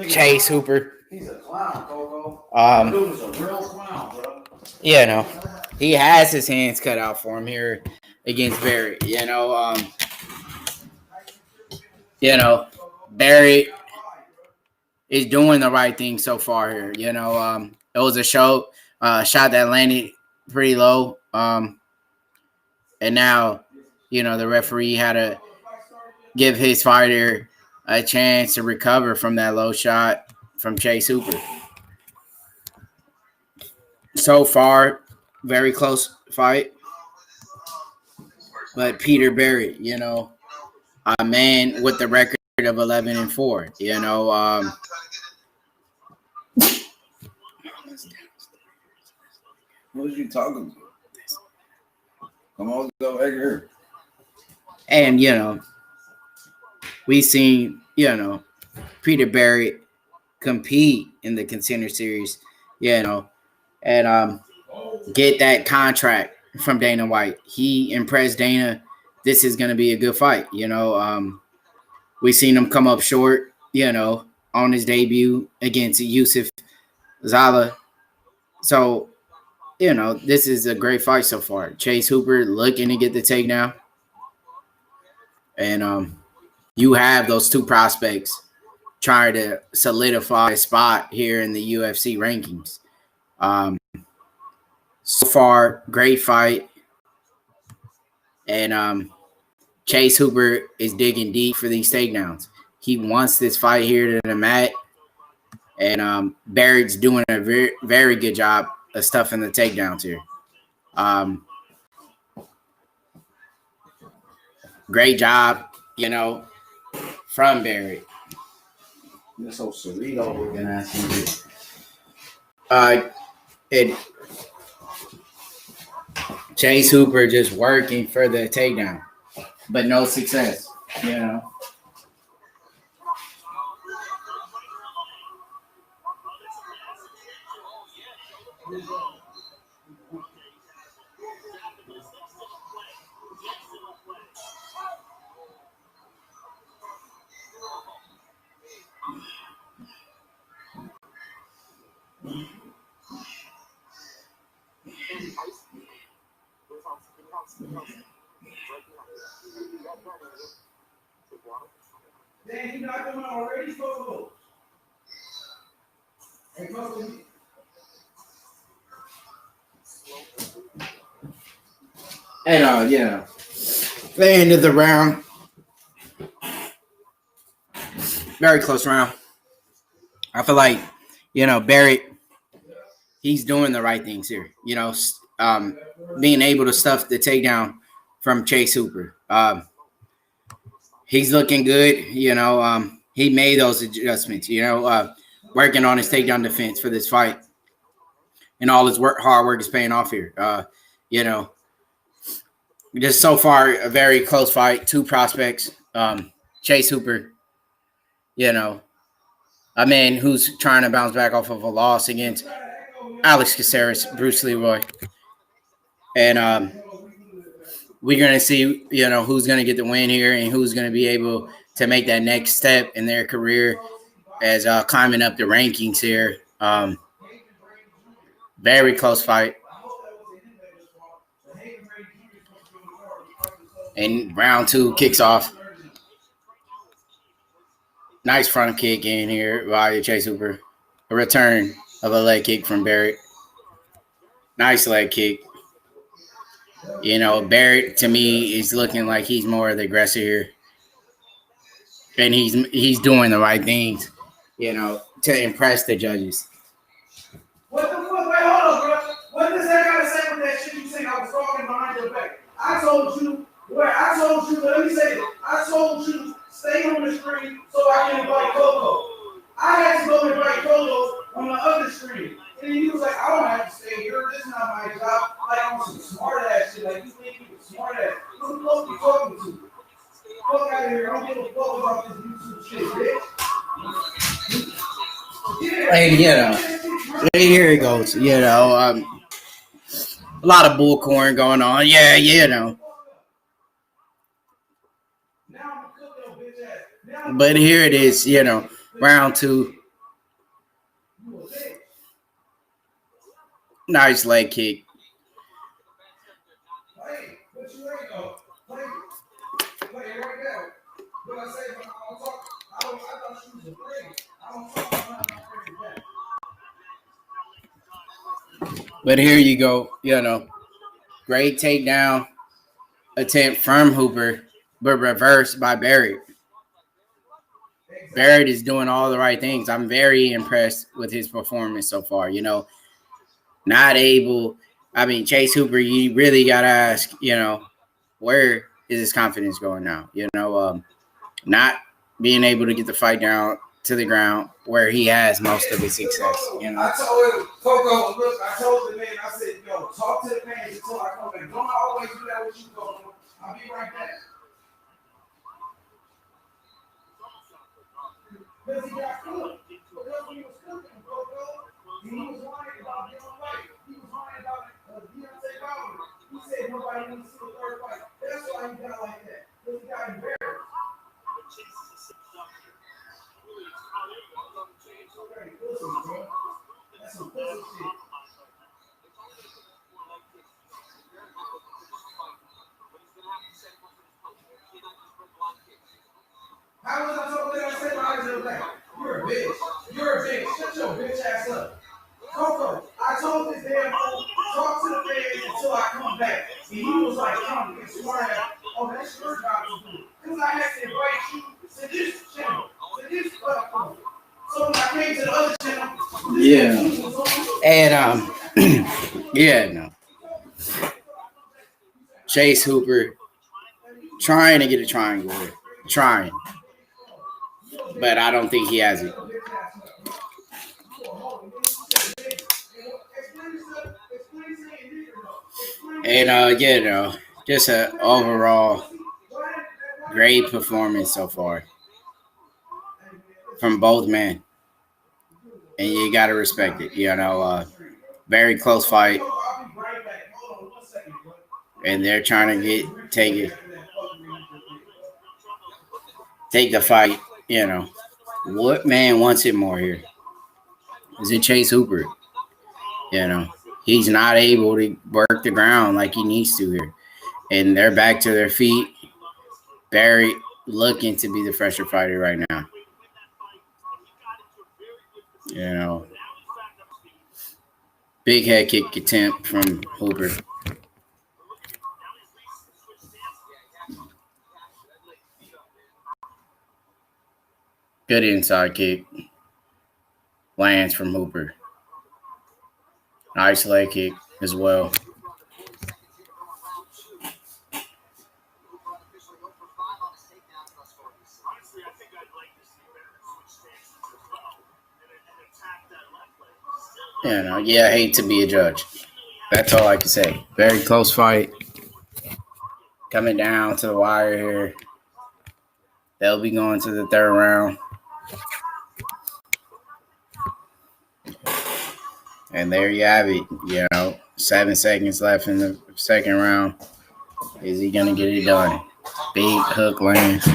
Chase Hooper. He's a clown, Coco. Dude is a real clown, bro. You know, he has his hands cut out for him here against Barrett. Barrett is doing the right thing so far here. It was a shot that landed pretty low. And now, the referee had to give his fighter a chance to recover from that low shot from Chase Hooper. So far, very close fight. But Peter Barrett, a man with the record of 11-4, What was you talking about? Come on, go right here. And, we seen, Peter Barrett compete in the Contender Series, and get that contract from Dana White. He impressed Dana. This is going to be a good fight. We seen him come up short, on his debut against Yusuf Zala. So, this is a great fight so far. Chase Hooper looking to get the takedown. And you have those two prospects trying to solidify a spot here in the UFC rankings. So far, great fight. And Chase Hooper is digging deep for these takedowns. He wants this fight here to the mat. And Barrett's doing a very, very good job of stuffing the takedowns here. Great job, from Barrett. This whole Cerrito looking at And Chase Hooper just working for the takedown, but no success, Damn, he knocked him out already, Coco. Hey, Coco. And the end of the round, very close round. I feel like Barrett, he's doing the right things here. Being able to stuff the takedown from Chase Hooper. He's looking good. He made those adjustments. Working on his takedown defense for this fight, and all his hard work is paying off here. Just so far, a very close fight. Two prospects. Chase Hooper, a man who's trying to bounce back off of a loss against Alex Caceres, Bruce Leroy. And we're going to see, who's going to get the win here and who's going to be able to make that next step in their career as climbing up the rankings here. Very close fight. And round two kicks off. Nice front kick in here by Chase Hooper. A return of a leg kick from Barrett. Nice leg kick. Barrett, to me, is looking like he's more of the aggressor here. And he's doing the right things, to impress the judges. What the fuck? Wait, hold on, bro. What does that got to say with that shit you saying I was talking behind your back? I told you, let me say it. I told you, stay on the screen so I can invite Coco. I had to go invite Coco on the other screen. And he was like, I don't have to stay here. This is not my job. Like, I'm some smart ass shit. Like, you think you smart ass. Who supposed to be talking to? And here it goes. A lot of bullcorn going on. Yeah. But here it is. Round 2. Nice leg kick. But here you go, great takedown attempt from Hooper, but reversed by Barrett. Barrett is doing all the right things. I'm very impressed with his performance so far. Not able. I mean, Chase Hooper, you really got to ask, where is his confidence going now? Not being able to get the fight down to the ground where he has most of his success. I told him, Coco, look, I told the man, I said, yo, talk to the fans until I come back. Don't always do that with you, Coco. I'll be right back. Because he got cooked. Because he was cooking, Coco. He was lying about getting fight. He was lying about Deontay Wilder. He said nobody wants to see the third fight. That's why he got like that. Because he got embarrassed. That's some pussy shit. How was I told that I said my eyes are black? You're a bitch. You're a bitch. Shut your bitch ass up. Coco, I told this damn fool, talk to the fans until I come back. And he was like, come and smart ass. Oh, that's your job to do. Because I had to invite you to this channel, to this platform. So when I came to the other channel, And Chase Hooper trying to get a triangle here. Trying. But I don't think he has it. And just an overall great performance so far from both men. And you got to respect it. Very close fight. And they're trying to take the fight. What man wants it more here? Is it Chase Hooper? He's not able to work the ground like he needs to here. And they're back to their feet. Barry looking to be the fresher fighter right now. Big head kick attempt from Hooper. Good inside kick. Lands from Hooper. Nice leg kick as well. I hate to be a judge. That's all I can say. Very close fight. Coming down to the wire here. They'll be going to the third round. And there you have it. 7 seconds left in the second round. Is he going to get it done? Big hook lands.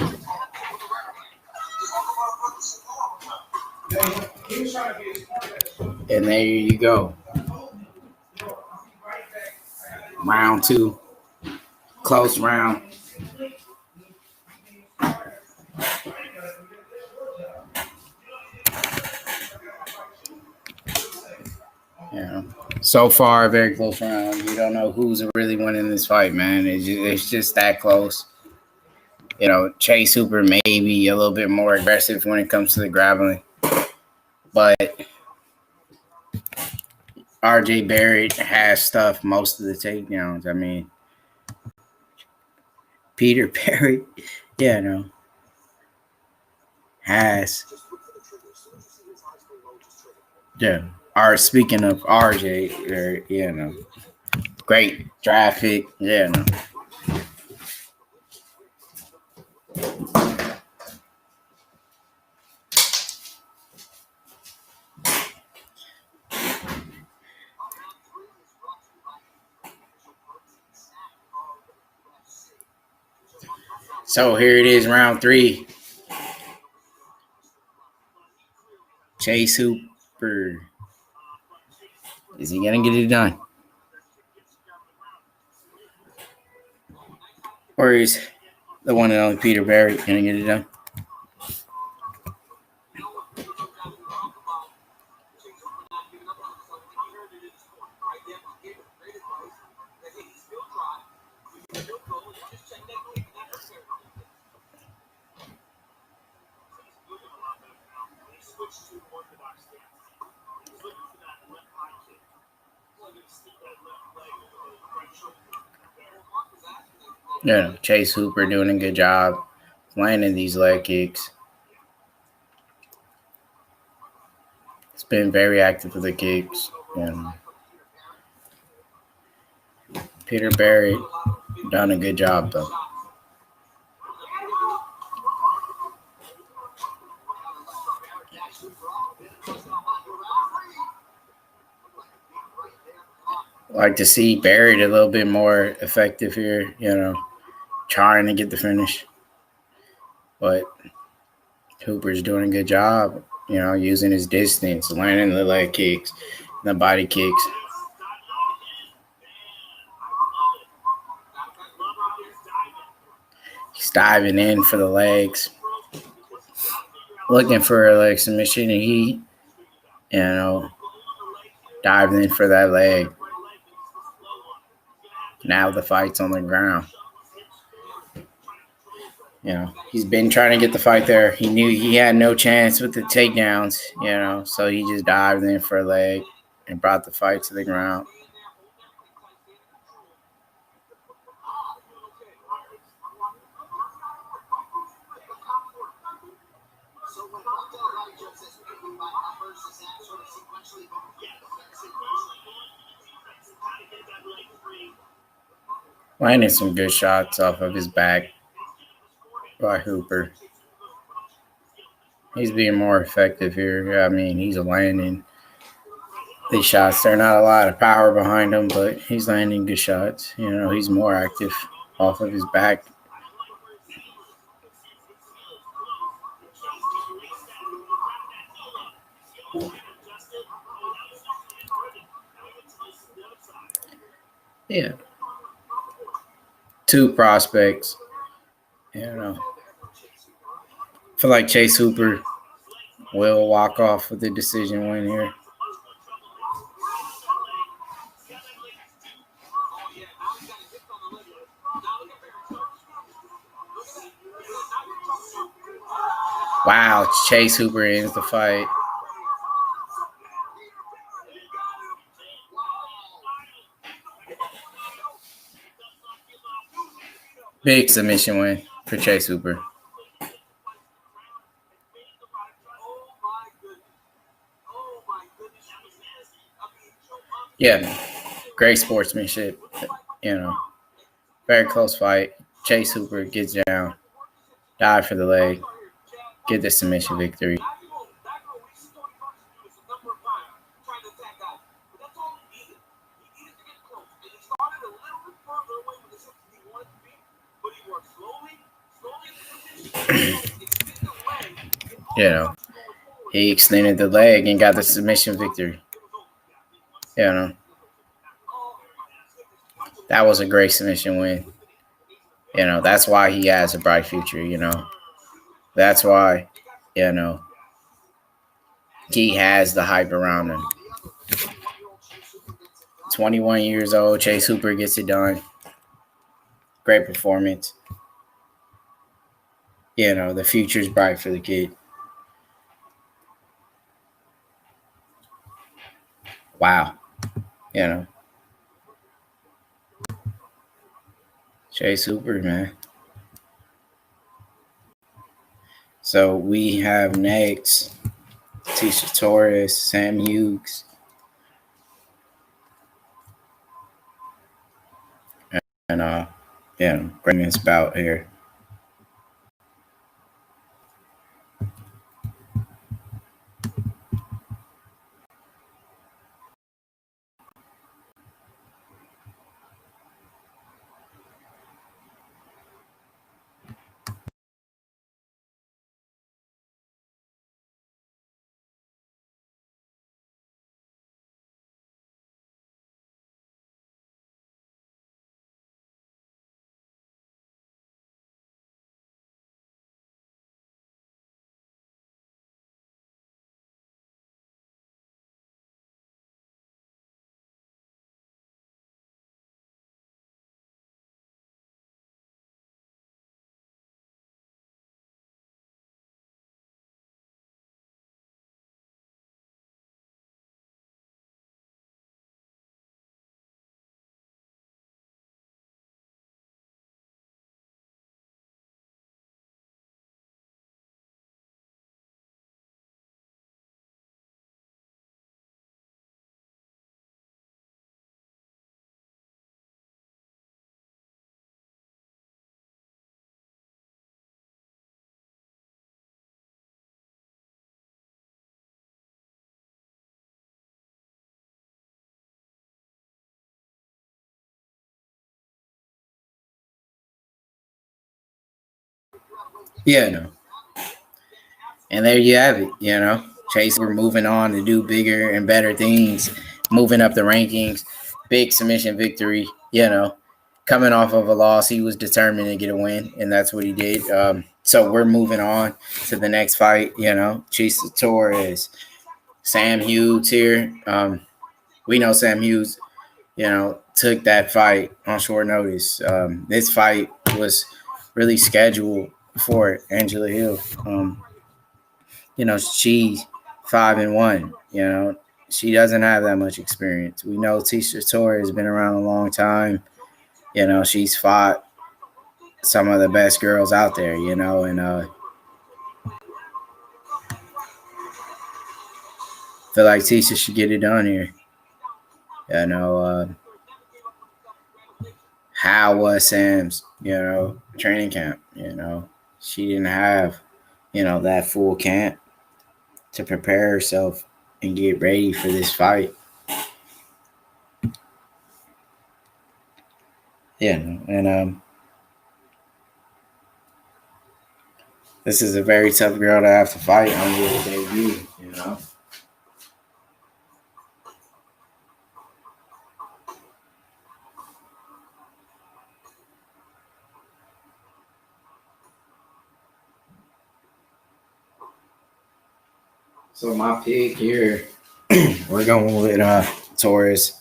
And there you go. Round 2. Close round. So far, very close round. You don't know who's really winning this fight, man. It's just that close. Chase Hooper may be a little bit more aggressive when it comes to the grappling. But RJ Barrett has stuffed most of the takedowns. I mean, Peter Barrett, has. Yeah. Speaking of RJ, great draft pick. So here it is, round 3. Chase Hooper. Is he going to get it done? Or is the one and only Peter Barry going to get it done? Yeah, Chase Hooper doing a good job landing these leg kicks. It's been very active with the kicks. And Peter Barry done a good job, though. Like to see Barry a little bit more effective here, trying to get the finish. But Hooper's doing a good job, using his distance, landing the leg kicks, the body kicks. He's diving in for the legs, looking for a leg submission, and he, diving in for that leg. Now the fight's on the ground. He's been trying to get the fight there. He knew he had no chance with the takedowns, so he just dived in for a leg and brought the fight to the ground. Landing some good shots off of his back by Hooper. He's being more effective here. I mean, he's landing these shots. There's not a lot of power behind him, but he's landing good shots. He's more active off of his back. Yeah. 2 prospects. I feel like Chase Hooper will walk off with the decision win here. Wow, Chase Hooper ends the fight. Big submission win for Chase Hooper. Yeah, great sportsmanship. Very close fight. Chase Hooper gets down, dive for the leg, get the submission victory. He extended the leg and got the submission victory. That was a great submission win. That's why he has a bright future, That's why, he has the hype around him. 21 years old, Chase Hooper gets it done. Great performance. The future's bright for the kid. Wow. Chase Hooper, man. So we have next Tisha Torres, Sam Hughes. And, bringing this bout here. Yeah, no. And there you have it, you know. Chase, we're moving on to do bigger and better things, moving up the rankings, big submission victory, you know. Coming off of a loss, he was determined to get a win, and that's what he did. So we're moving on to the next fight, you know. Chase Torres, Sam Hughes here. We know Sam Hughes, you know, took that fight on short notice. This fight was really scheduled for Angela Hill. You know, she's 5-1. You know, she doesn't have that much experience. We know Tisha Torres has been around a long time. You know, she's fought some of the best girls out there, you know, and feel like Tisha should get it done here. You know, how was Sam's, you know, training camp? You know, she didn't have, you know, that full camp to prepare herself and get ready for this fight. Yeah, and this is a very tough girl to have to fight on your debut, you know. So my pick here, we're going with Torres.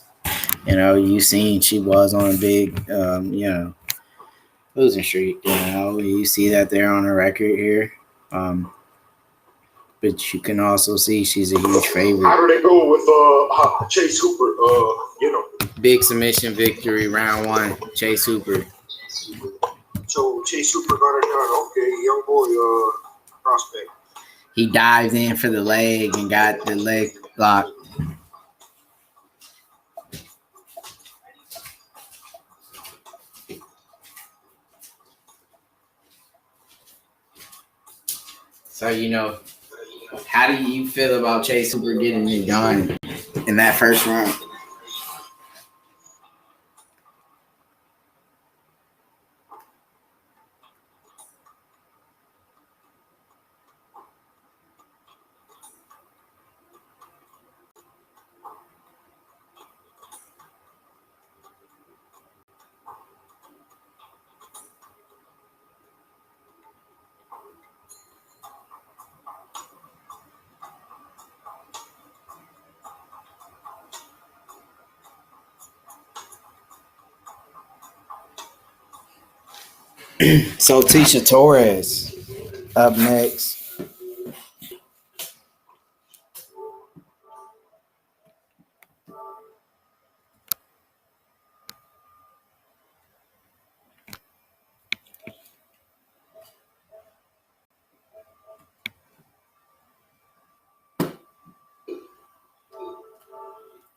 You know, you seen she was on a big, you know, losing streak. You know, you see that they're on a record here. But you can also see she's a huge favorite. How do they go with Chase Hooper? You know. Big submission victory, round 1, Chase Hooper. So Chase Hooper got it done. Okay, young boy, prospect. He dived in for the leg and got the leg lock. So, you know, how do you feel about Chase Hooper getting it done in that first round? So Tisha Torres up next.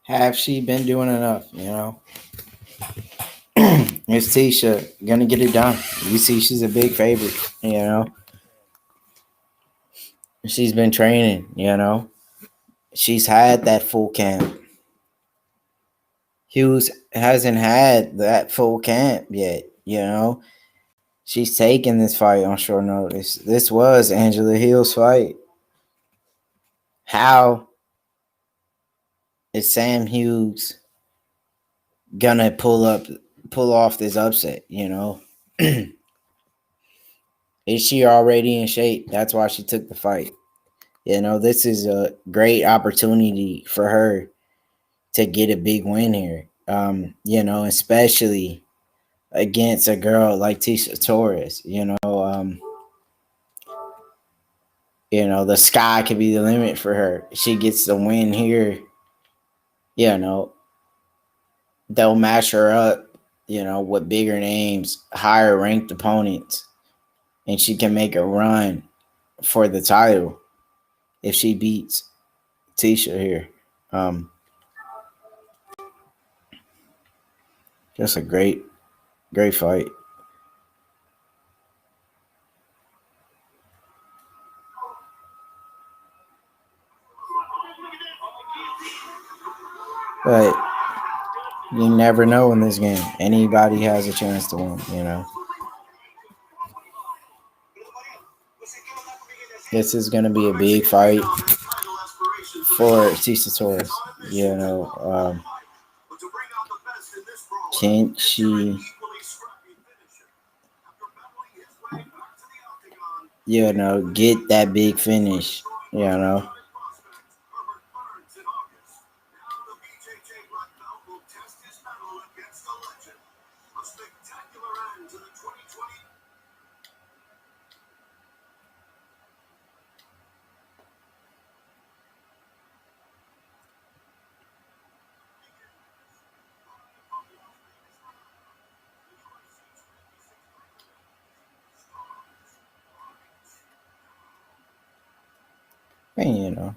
Have she been doing enough, you know? Is Tisha gonna get it done? You see she's a big favorite, you know? She's been training, you know? She's had that full camp. Hughes hasn't had that full camp yet, you know? She's taking this fight on short notice. This was Angela Hill's fight. How is Sam Hughes gonna pull off this upset, you know? Is she already in shape? That's why she took the fight. You know, this is a great opportunity for her to get a big win here. You know, especially against a girl like Tisha Torres, you know, the sky could be the limit for her. She gets the win here, you know, they'll match her up, you know, with bigger names, higher ranked opponents, and she can make a run for the title if she beats Tisha here. Just a great fight. But you never know in this game. Anybody has a chance to win, you know. This is going to be a big fight for Tecia Torres. Can she, get that big finish? And,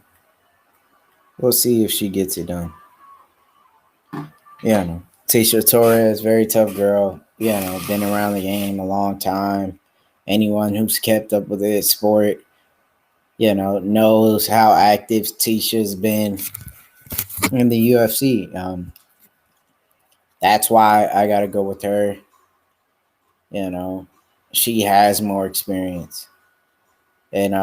we'll see if she gets it done. Tecia Torres, very tough girl. Been around the game a long time. Anyone who's kept up with this sport, knows how active Ticia's been in the UFC. That's why I got to go with her. She has more experience. And,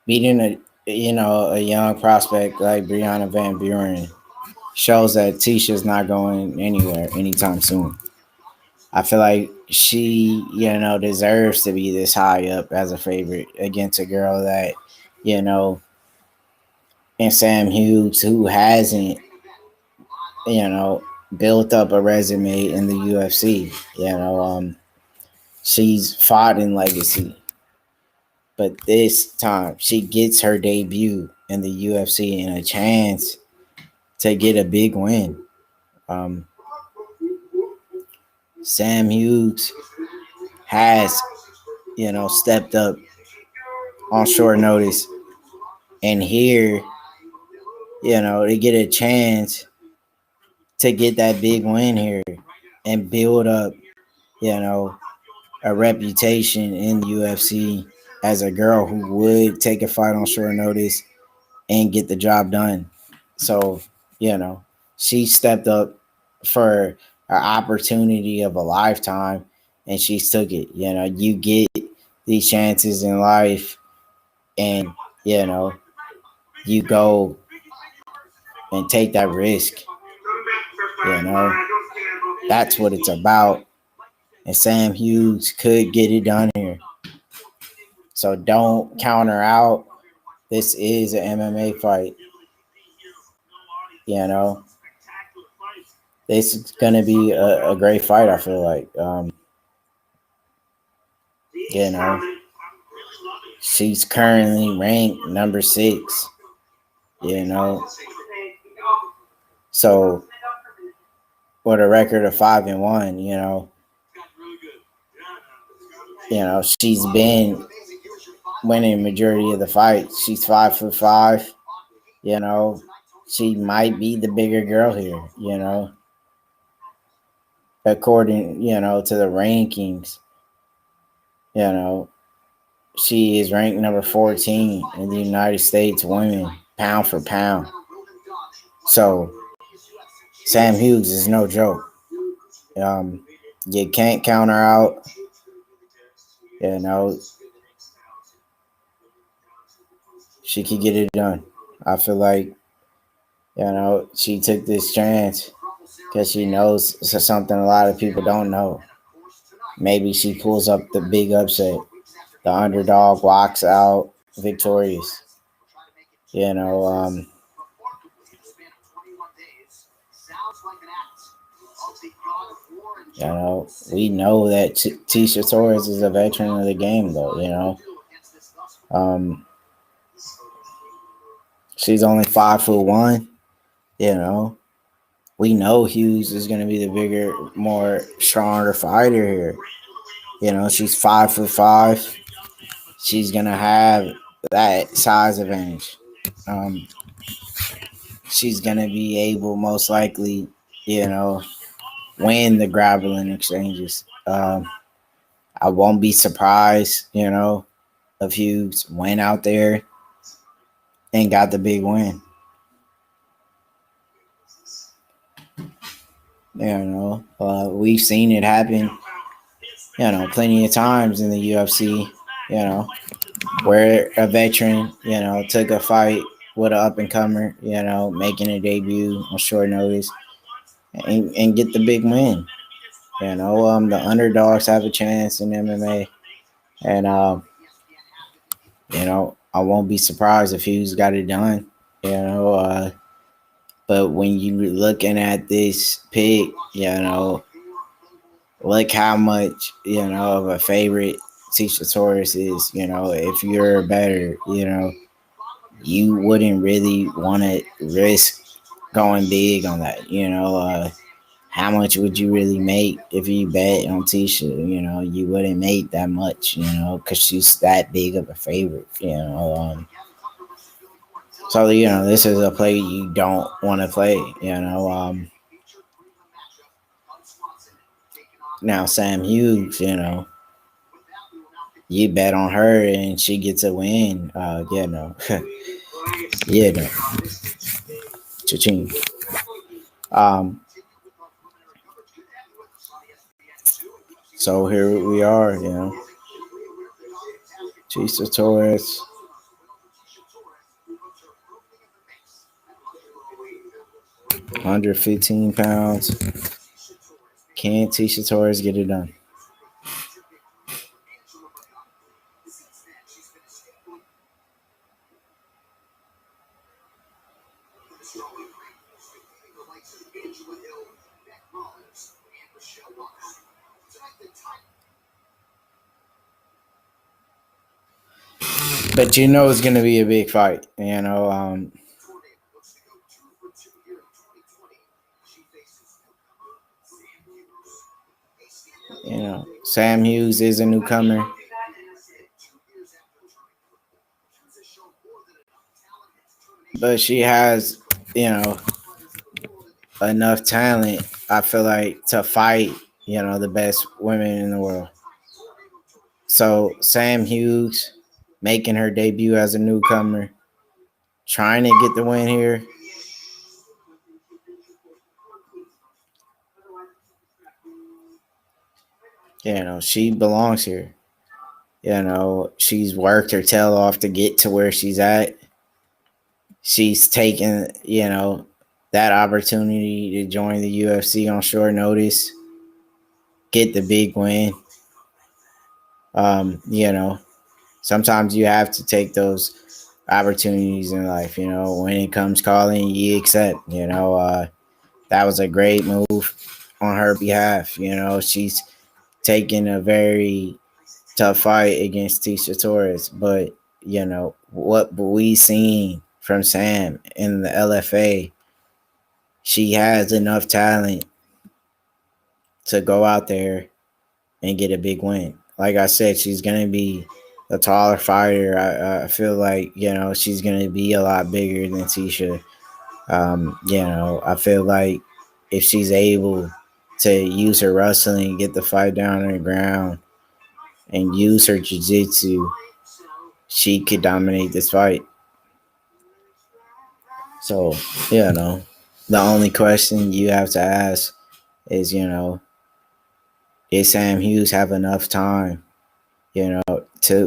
beating a young prospect like Brianna Van Buren shows that Ticia's not going anywhere anytime soon. I feel like she, deserves to be this high up as a favorite against a girl that, and Sam Hughes, who hasn't, built up a resume in the UFC. She's fought in Legacy. But this time, she gets her debut in the UFC and a chance to get a big win. Sam Hughes has, stepped up on short notice. And here, they get a chance to get that big win here and build up, a reputation in the UFC as a girl who would take a fight on short notice and get the job done. So, she stepped up for an opportunity of a lifetime and she took it. You get these chances in life and, you go and take that risk. That's what it's about. And Sam Hughes could get it done here. So don't count her out. This is an MMA fight. This is going to be a great fight, I feel like. She's currently ranked number 6. So with a record of 5-1, she's been winning majority of the fights. She's 5'5". She might be the bigger girl here. According to the rankings. She is ranked number 14 in the United States women, pound for pound. So Sam Hughes is no joke. You can't count her out. She could get it done. I feel like, she took this chance because she knows something a lot of people don't know. Maybe she pulls up the big upset. The underdog walks out victorious. We know that Tecia Torres is a veteran of the game, though. She's only 5'1". We know Hughes is going to be the bigger, more stronger fighter here. She's 5'5". She's going to have that size advantage. She's going to be able, most likely, win the grappling exchanges. I won't be surprised, if Hughes went out there and got the big win. We've seen it happen, plenty of times in the UFC. you know, where a veteran, took a fight with an up and comer, making a debut on short notice and get the big win. The underdogs have a chance in MMA, and I won't be surprised if Hughes got it done. But when you looking at this pick, look how much of a favorite Tisha Torres is. If you're better, you wouldn't really want to risk going big on that. How much would you really make if you bet on Tisha? You wouldn't make that much, because she's that big of a favorite. So this is a play you don't want to play. Now Sam Hughes, you bet on her and she gets a win. Yeah, no. Cha-ching. So here we are, Tisha Torres. Under 15 pounds. Can Tisha Torres get it done? But it's going to be a big fight. Sam Hughes is a newcomer. But she has, enough talent, I feel like, to fight, the best women in the world. So Sam Hughes making her debut as a newcomer, trying to get the win here. She belongs here. She's worked her tail off to get to where she's at. She's taken, that opportunity to join the UFC on short notice, get the big win. Sometimes you have to take those opportunities in life. When it comes calling, you accept. That was a great move on her behalf. She's taking a very tough fight against Tisha Torres, but what we seen from Sam in the LFA, she has enough talent to go out there and get a big win. Like I said, she's gonna be a taller fighter. I feel like she's gonna be a lot bigger than Tisha. I feel like if she's able to use her wrestling, get the fight down on the ground, and use her jiu-jitsu, she could dominate this fight. So, the only question you have to ask is, did Sam Hughes have enough time, to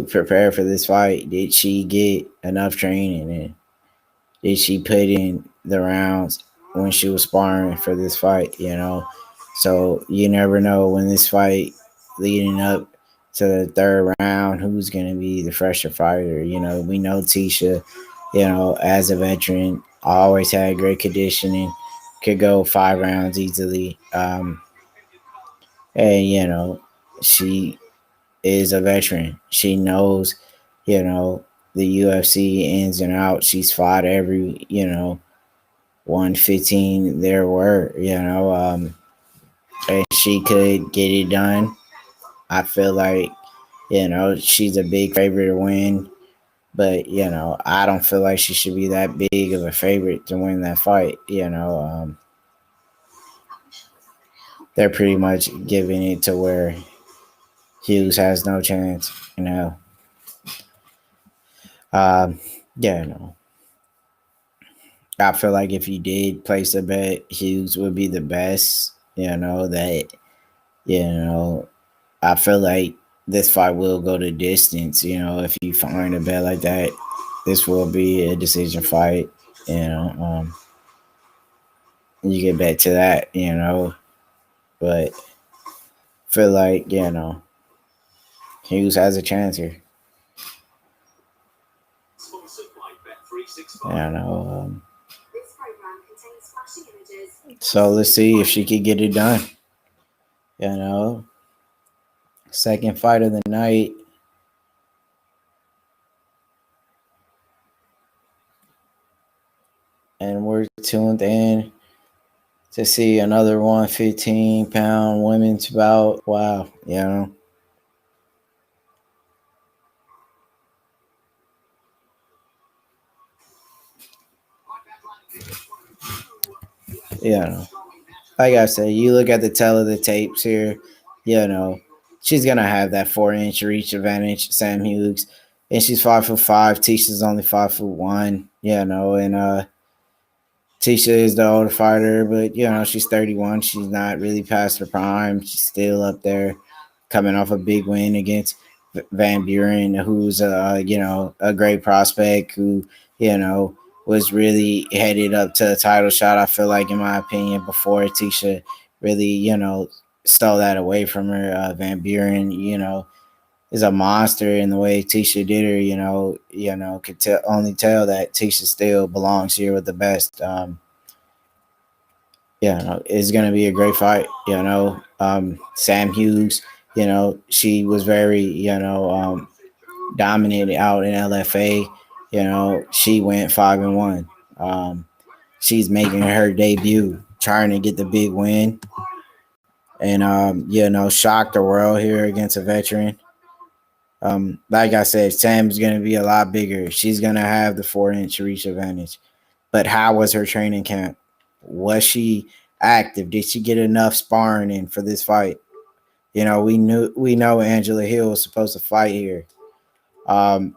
prepare for this fight? Did she get enough training in? Did she put in the rounds when she was sparring for this fight, So you never know when this fight leading up to the third round, who's going to be the fresher fighter. We know Tisha, as a veteran, always had great conditioning, could go 5 rounds easily. And, she is a veteran. She knows, the UFC ins and outs. She's fought every, 115 there were, and she could get it done. I feel like, she's a big favorite to win, but, I don't feel like she should be that big of a favorite to win that fight. They're pretty much giving it to where Hughes has no chance, I feel like if you did place a bet, Hughes would be the best. I feel like this fight will go to distance. If you find a bet like that, this will be a decision fight. You get back to that. But feel like Hughes has a chance here. So let's see if she could get it done. Second fight of the night. And we're tuned in to see another 115-pound women's bout. Wow, Like I said, you look at the tail of the tapes here, she's gonna have that 4-inch reach advantage, Sam Hughes. And she's 5'5". Tisha's only 5'1", and Tisha is the older fighter, but she's 31. She's not really past her prime. She's still up there, coming off a big win against Van Buren, who's a great prospect who was really headed up to a title shot. I feel like, in my opinion, before Tisha really stole that away from her. Van Buren, is a monster in the way Tisha did her. Could only tell that Tisha still belongs here with the best. It's gonna be a great fight. Sam Hughes, she was very dominant out in LFA. She went 5-1. She's making her debut, trying to get the big win, and shock the world here against a veteran. Like I said, Sam's gonna be a lot bigger. She's gonna have the 4-inch reach advantage. But how was her training camp? Was she active? Did she get enough sparring in for this fight? We know Angela Hill was supposed to fight here. And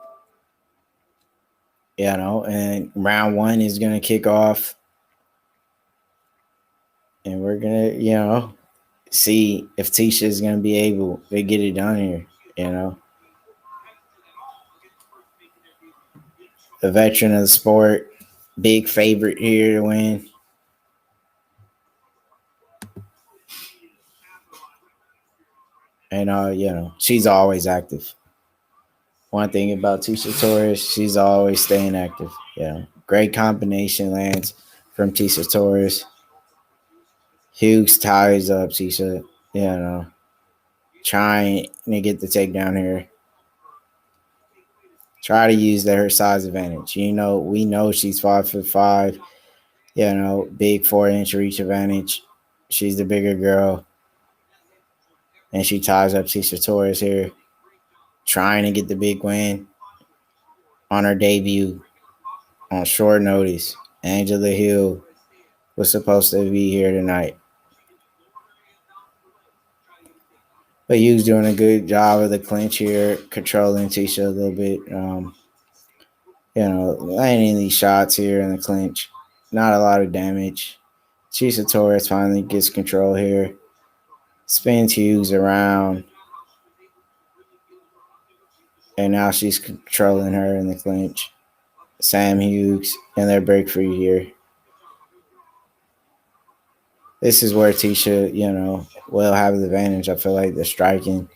round 1 is gonna kick off. And we're gonna, see if Tisha is gonna be able to get it done here, The veteran of the sport, big favorite here to win. And she's always active. One thing about Tisha Torres, she's always staying active. Great combination lands from Tisha Torres. Hughes ties up Tisha, trying to get the takedown here. Try to use her size advantage. We know she's 5'5", big 4-inch reach advantage. She's the bigger girl. And she ties up Tisha Torres here, trying to get the big win on her debut on short notice. Angela Hill was supposed to be here tonight. But Hughes doing a good job of the clinch here, controlling Tisha a little bit. Landing these shots here in the clinch. Not a lot of damage. Tisha Torres finally gets control here. Spins Hughes around. And now she's controlling her in the clinch. Sam Hughes and their break free here. This is where Tisha, will have the advantage. I feel like the striking,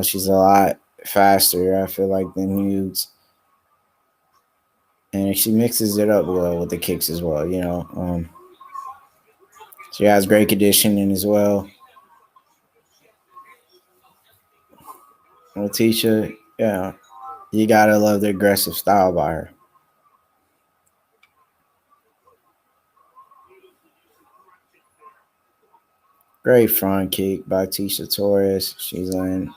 she's a lot faster, I feel like, than Hughes. And she mixes it up well with the kicks as well, She has great conditioning as well. Well, Tisha, you gotta love the aggressive style by her. Great front kick by Tisha Torres. She's in.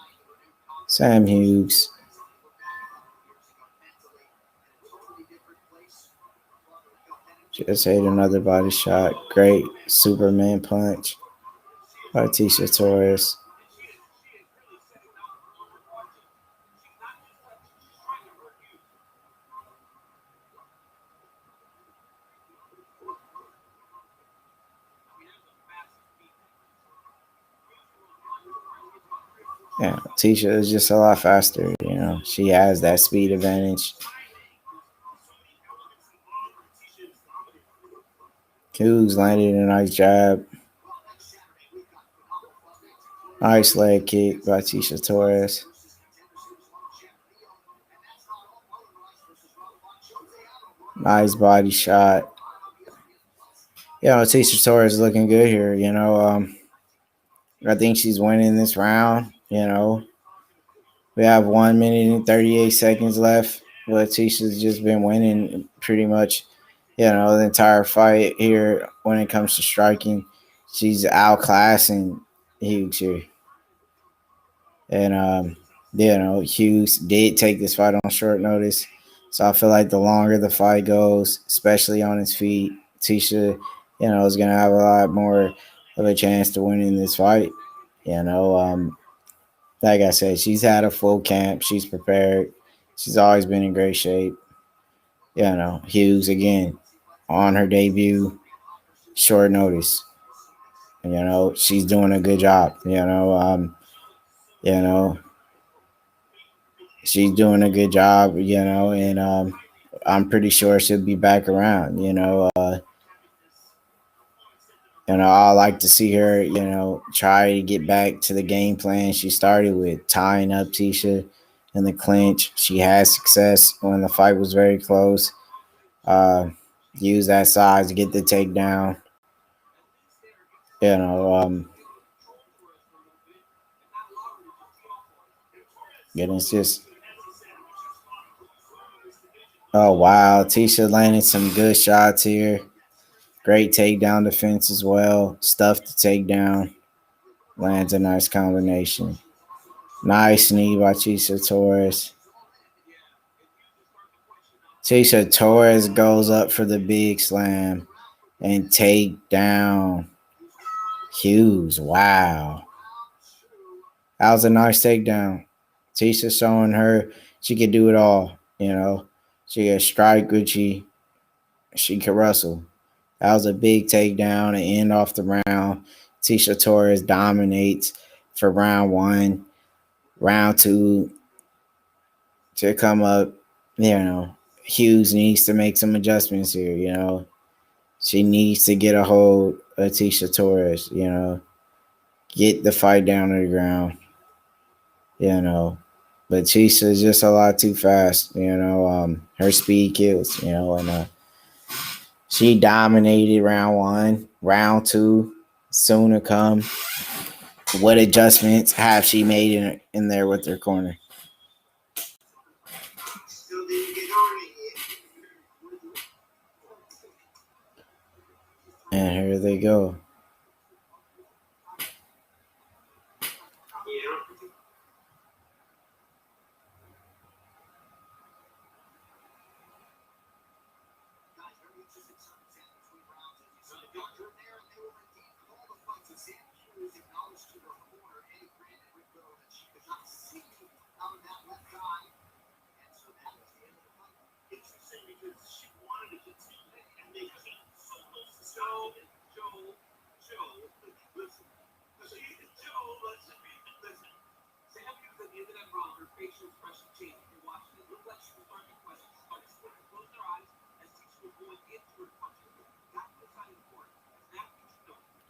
Sam Hughes. Just hit another body shot. Great Superman punch by Tisha Torres. Yeah, Tisha is just a lot faster. She has that speed advantage. Hughes landed a nice jab. Nice leg kick by Tisha Torres. Nice body shot. Tisha Torres is looking good here. I think she's winning this round. We have 1 minute and 38 seconds left. But Tisha's just been winning pretty much, the entire fight here when it comes to striking. She's outclassing Hughes here. And, Hughes did take this fight on short notice. So I feel like the longer the fight goes, especially on his feet, Tisha, is going to have a lot more of a chance to win in this fight. Like I said, she's had a full camp. She's prepared. She's always been in great shape. Hughes, again, on her debut, short notice. She's doing a good job. She's doing a good job, and I'm pretty sure she'll be back around, I like to see her, try to get back to the game plan she started with, tying up Tisha in the clinch. She had success when the fight was very close. Use that size to get the takedown. It's just, oh wow, Tisha landed some good shots here. Great takedown defense as well. Stuff to take down. Lands a nice combination. Nice knee by Tisha Torres. Tisha Torres goes up for the big slam and take down Hughes. Wow. That was a nice takedown. Tisha showing her she could do it all. She could strike Gucci. She could wrestle. That was a big takedown to end off the round. Tisha Torres dominates for round 1. Round 2 to come up, Hughes needs to make some adjustments here, She needs to get a hold of Tisha Torres, get the fight down to the ground, But Tisha is just a lot too fast, her speed kills, and she dominated round 1. Round 2 soon to come. What adjustments have she made in there with her corner? Still didn't get on it yet. And here they go.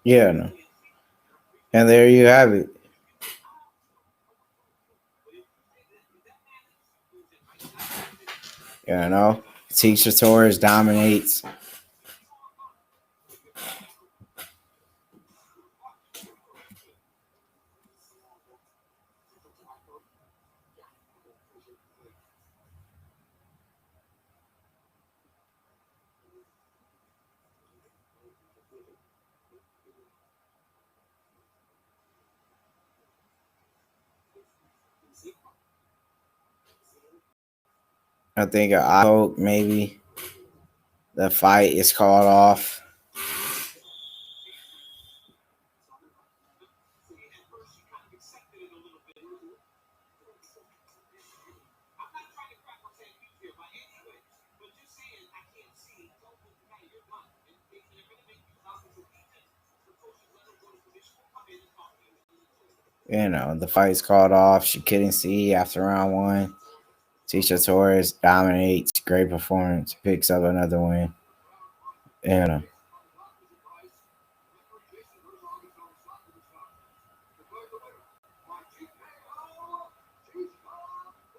Yeah, no. And there you have it. Tisha Torres dominates. I think I hope maybe the fight is called off. The fight's called off. She couldn't see after round 1. Tisha Torres dominates. Great performance. Picks up another win.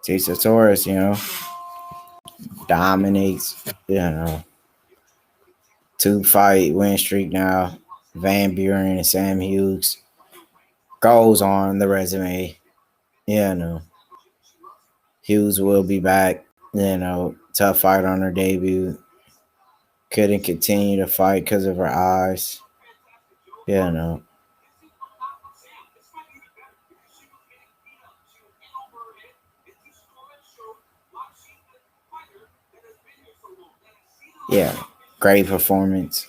Tisha Torres, dominates. 2-fight win streak now. Van Buren and Sam Hughes goes on the resume. Hughes will be back. Tough fight on her debut. Couldn't continue to fight because of her eyes. Yeah, great performance.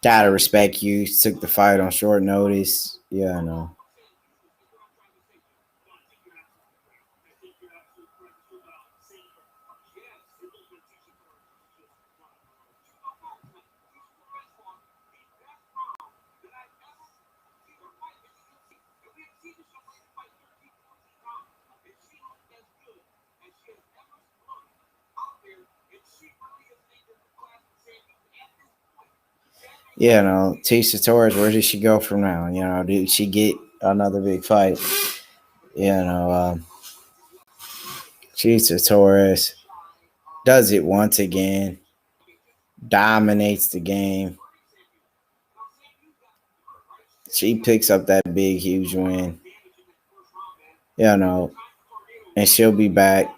Gotta respect you. Took the fight on short notice. Tisha Torres, where does she go from now? Did she get another big fight? Tisha Torres does it once again, dominates the game. She picks up that big, huge win. And she'll be back.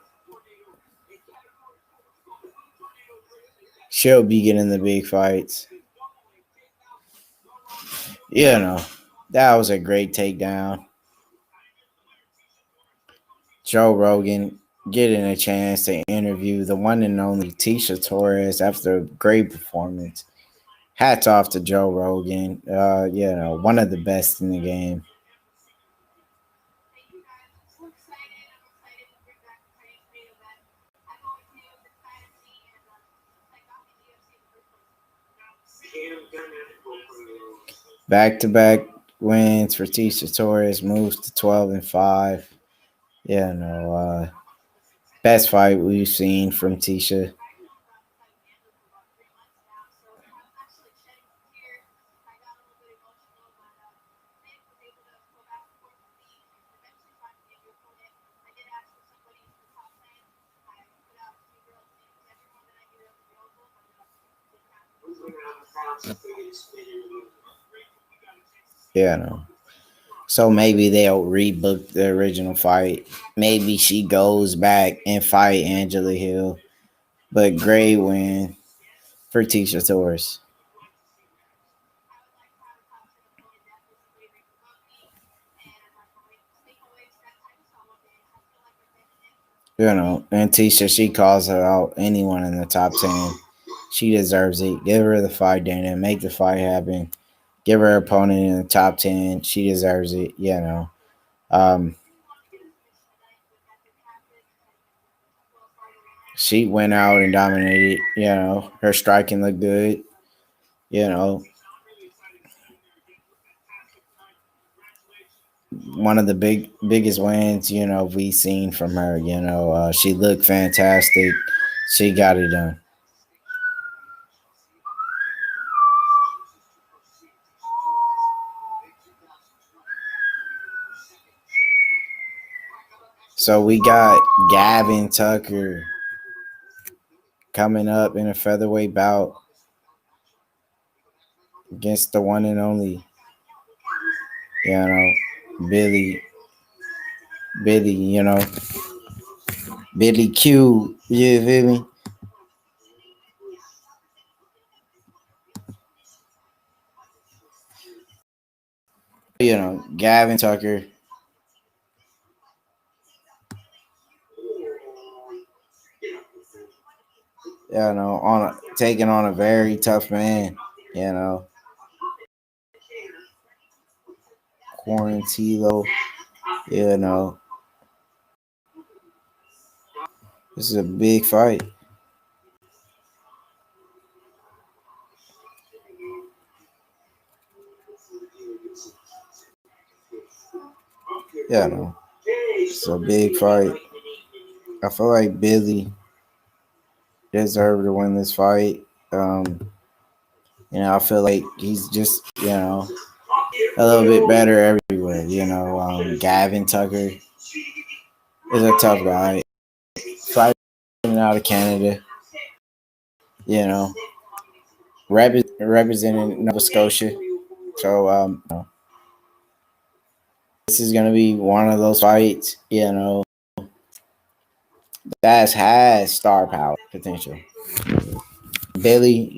She'll be getting the big fights. That was a great takedown. Joe Rogan getting a chance to interview the one and only Tisha Torres after a great performance. Hats off to Joe Rogan. One of the best in the game. Back-to-back wins for Tisha Torres, moves to 12-5. Best fight we've seen from Tisha. So maybe they'll rebook the original fight. Maybe she goes back and fight Angela Hill. But great win for Tisha Torres. And Tisha, she calls her out anyone in the top 10. She deserves it. Give her the fight, Dana. Make the fight happen. Give her opponent in the top 10. She deserves it. She went out and dominated. Her striking looked good. One of the biggest wins, we've seen from her. She looked fantastic. She got it done. So we got Gavin Tucker coming up in a featherweight bout against the one and only, Billy, Billy Q. You feel me? Gavin Tucker. Taking on a very tough man, Quarantilo, this is a big fight. you know, it's a big fight. I feel like Billy deserved to win this fight. I feel like he's just, a little bit better everywhere. Gavin Tucker is a tough guy. Fighting out of Canada, you know, representing Nova Scotia. So, this is going to be one of those fights, that has star power potential. Billy,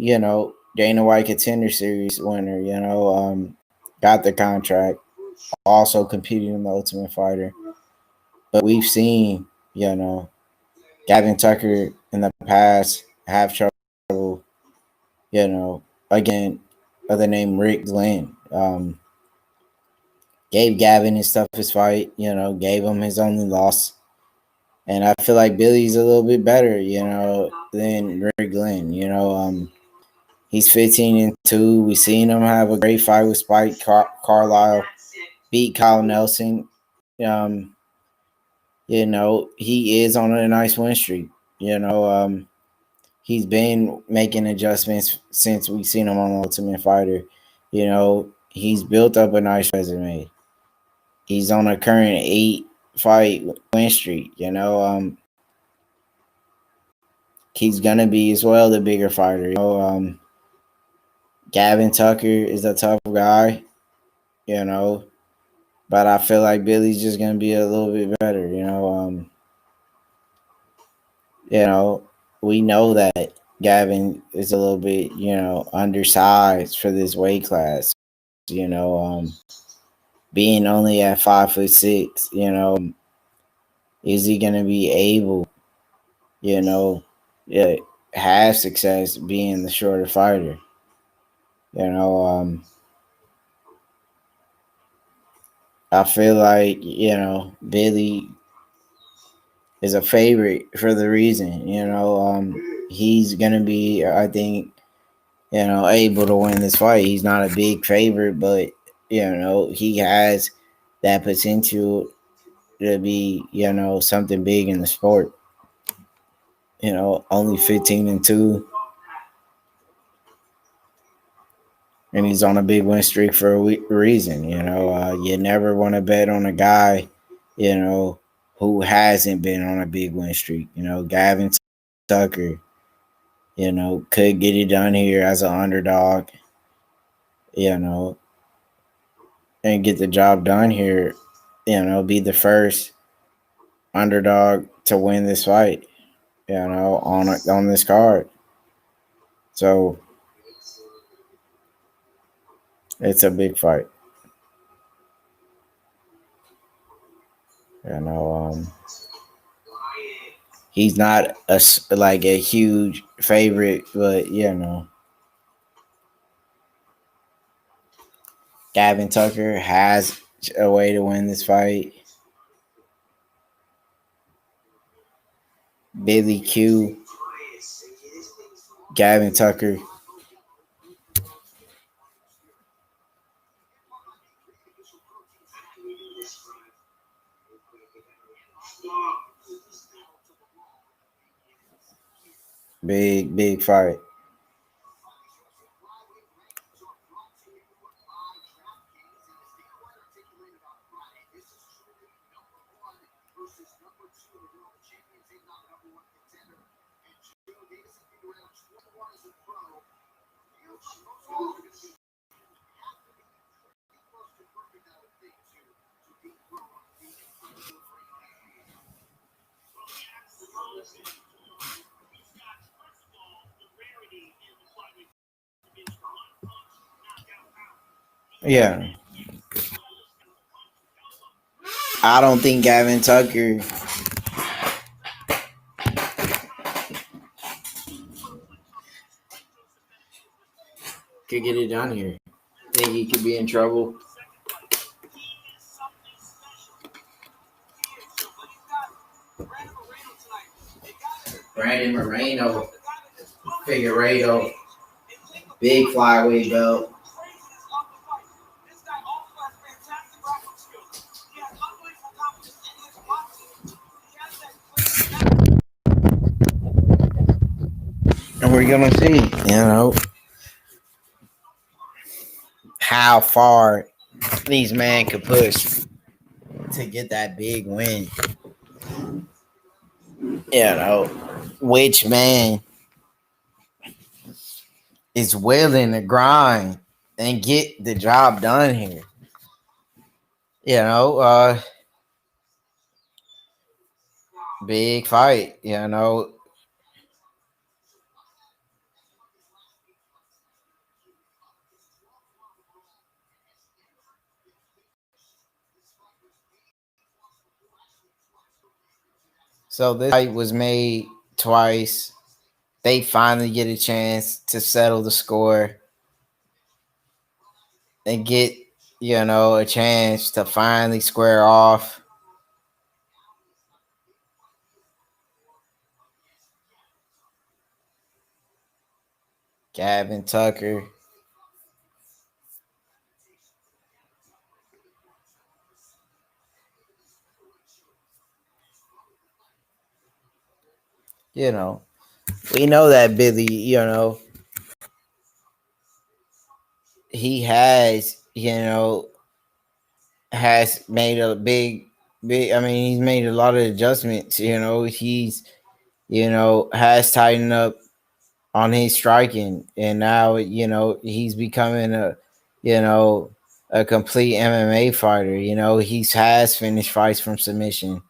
Dana White Contender Series winner, got the contract, also competing in the Ultimate Fighter. But we've seen, Gavin Tucker in the past have trouble, again, other name Rick Glenn. Gave Gavin his toughest fight, gave him his only loss. And I feel like Billy's a little bit better, than Rick Glenn. He's 15-2. We seen him have a great fight with Spike Carlisle, beat Kyle Nelson. He is on a nice win streak. He's been making adjustments since we've seen him on Ultimate Fighter. He's built up a nice resume. He's on a current 8-fight win streak. He's gonna be as well the bigger fighter. Gavin Tucker is a tough guy, but I feel like Billy's just gonna be a little bit better. We know that Gavin is a little bit, undersized for this weight class. Being only at 5'6", is he gonna be able, have success being the shorter fighter? I feel like, Billy is a favorite for the reason, he's going to be, I think, able to win this fight. He's not a big favorite, but, he has that potential to be, something big in the sport. Only 15-2. And he's on a big win streak for a reason. You never want to bet on a guy, who hasn't been on a big win streak. Gavin Tucker, could get it done here as an underdog, and get the job done here, be the first underdog to win this fight, on this card. So it's a big fight. He's not a huge favorite, but Gavin Tucker has a way to win this fight. Billy Q, Gavin Tucker. Big fight. Yeah. I don't think Gavin Tucker could get it done here. I think he could be in trouble. Brandon Moreno, Figueiredo, big flyweight belt. we're gonna see, how far these men could push to get that big win. Which man is willing to grind and get the job done here. Big fight, So this fight was made twice. They finally get a chance to settle the score and get, a chance to finally square off. Gavin Tucker. We know that Billy, he has, has made a big, he's made a lot of adjustments. He's, has tightened up on his striking, and now, he's becoming a complete MMA fighter. He has finished fights from submission.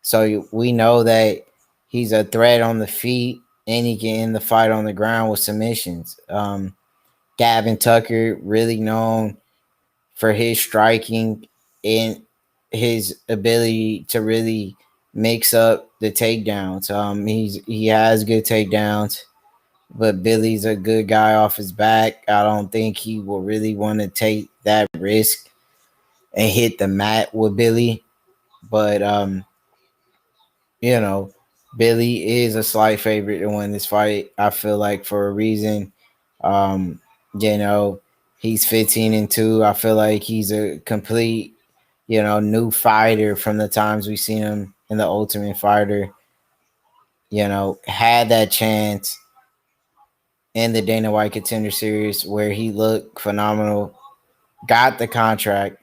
So we know that he's a threat on the feet, and he can end the fight on the ground with submissions. Gavin Tucker, really known for his striking and his ability to really mix up the takedowns. He has good takedowns, but Billy's a good guy off his back. I don't think he will really want to take that risk and hit the mat with Billy. But Billy is a slight favorite to win this fight. I feel like for a reason. He's 15-2. I feel like he's a complete, new fighter from the times we've seen him in the Ultimate Fighter. Had that chance in the Dana White Contender Series where he looked phenomenal, got the contract,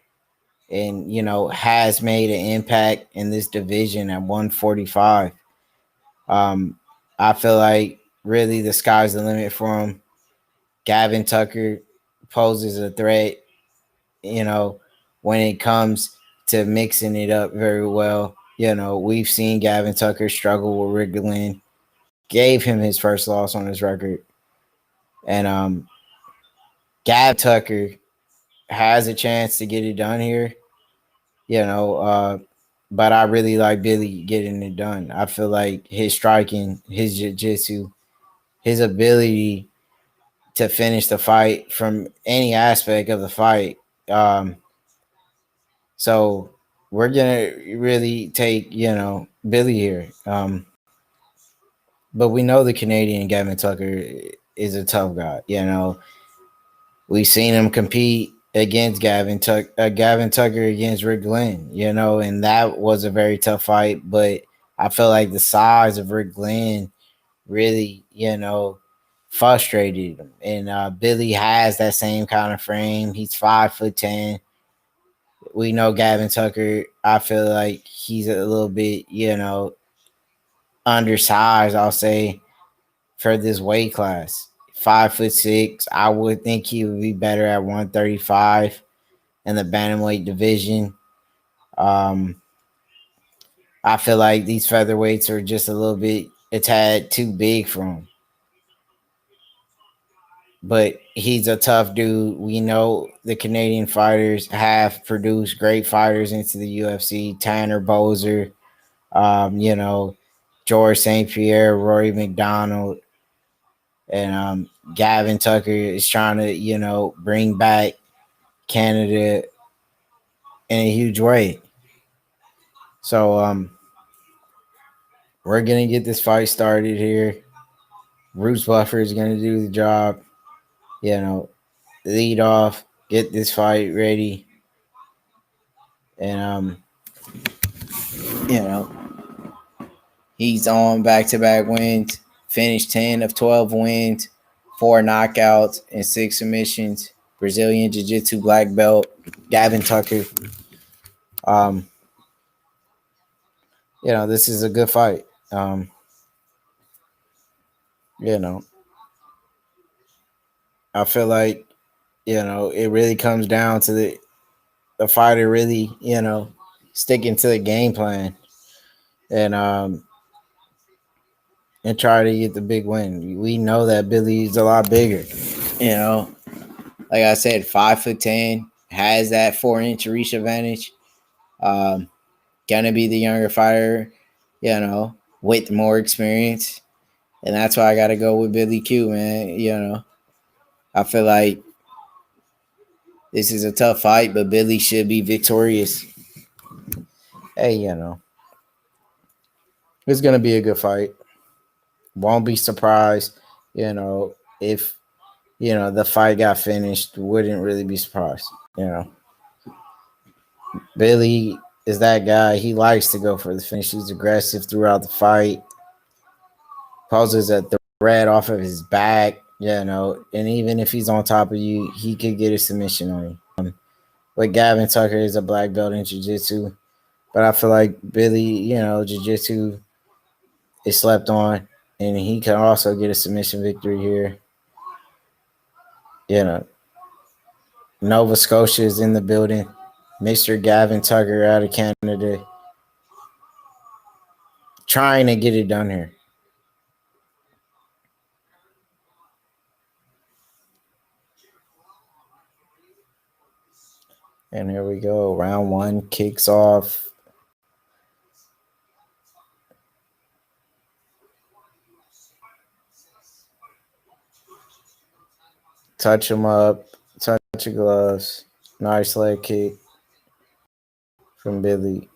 and, has made an impact in this division at 145. I feel like really the sky's the limit for him. Gavin Tucker poses a threat, when it comes to mixing it up very well. We've seen Gavin Tucker struggle with Rick Glenn, gave him his first loss on his record. And Gavin Tucker has a chance to get it done here, but I really like Billy getting it done. I feel like his striking, his jiu-jitsu, his ability to finish the fight from any aspect of the fight. So we're gonna really take, Billy here. But we know the Canadian Gavin Tucker is a tough guy. We've seen him compete against Gavin Tucker against Rick Glenn, and that was a very tough fight. But I feel like the size of Rick Glenn really, frustrated him. And Billy has that same kind of frame. He's 5'10". We know Gavin Tucker. I feel like he's a little bit, undersized, I'll say, for this weight class. 5'6". I would think he would be better at 135 in the bantamweight division. I feel like these featherweights are just a tad too big for him. But he's a tough dude. We know the Canadian fighters have produced great fighters into the UFC. Tanner Boser, George St. Pierre, Rory McDonald, and Gavin Tucker is trying to, bring back Canada in a huge way. So we're gonna get this fight started here. Bruce Buffer is gonna do the job. Lead off, get this fight ready, and he's on back-to-back wins, Finished 10 of 12 wins, 4 knockouts, and 6 submissions. Brazilian Jiu-Jitsu black belt, Gavin Tucker. This is a good fight. I feel like, it really comes down to the fighter really, sticking to the game plan and try to get the big win. We know that Billy's a lot bigger. Like I said, 5'10", has that 4-inch reach advantage. Gonna be the younger fighter, with more experience. And that's why I gotta go with Billy Q, man. I feel like this is a tough fight, but Billy should be victorious. Hey, it's gonna be a good fight. Won't be surprised, if the fight got finished. Wouldn't really be surprised. Billy is that guy. He likes to go for the finish. He's aggressive throughout the fight. Poses a threat off of his back, and even if he's on top of you, he could get a submission on you. But Gavin Tucker is a black belt in jiu-jitsu. But I feel like Billy, jiu-jitsu is slept on, and he can also get a submission victory here. Nova Scotia is in the building. Mr. Gavin Tucker out of Canada. Trying to get it done here. And here we go. Round 1 kicks off. Touch him up. Touch your gloves. Nice leg kick from Billy.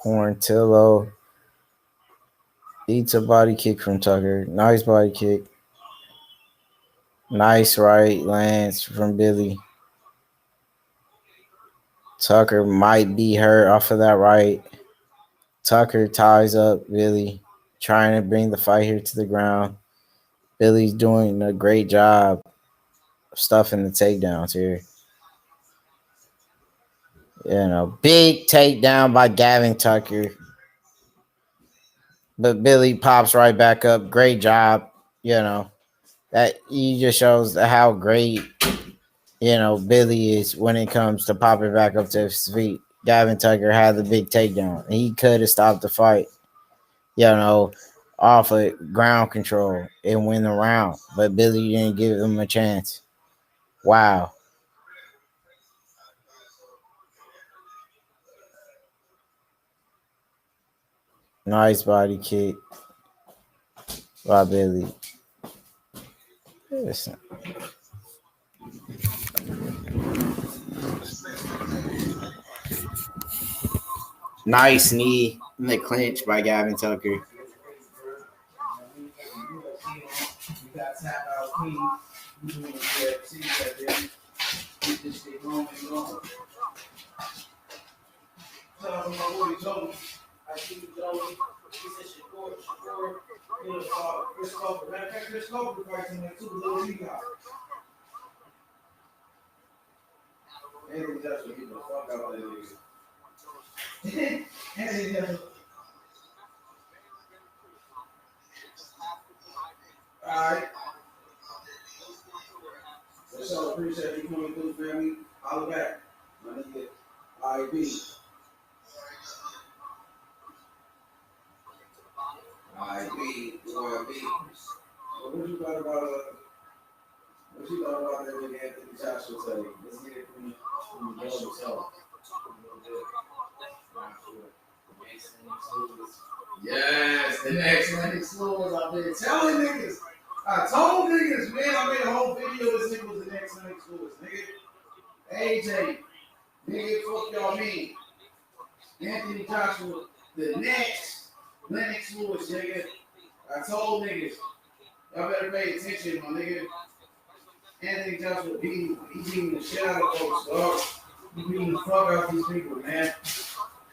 Horntillo eats a body kick from Tucker. Nice body kick. Nice right lance from Billy. Tucker might be hurt off of that right. Tucker ties up Billy, trying to bring the fight here to the ground. Billy's doing a great job of stuffing the takedowns here. Big takedown by Gavin Tucker. But Billy pops right back up. Great job. That he just shows how great, Billy is when it comes to popping back up to his feet. Gavin Tucker had the big takedown. He could have stopped the fight, off of ground control and win the round. But Billy didn't give him a chance. Wow. Nice body kick by Billy. Listen. Nice knee in the clinch by Gavin Tucker. Alright. So appreciate you coming through, family. Holla back. My nigga, IB. IB, OIB. What you thought about that nigga Anthony Joshua today? Let's get it from the game itself. Yes, the next Lennox Lewis. I've been telling niggas. I told niggas, man, I made a whole video. This nigga was the next Lennox Lewis, nigga. AJ, nigga, fuck y'all mean. Anthony Joshua, the next Lennox Lewis, nigga. I told niggas, y'all better pay attention, my nigga. Anthony Joshua beating the shit out of folks, dog. He beating the fuck out these people, man.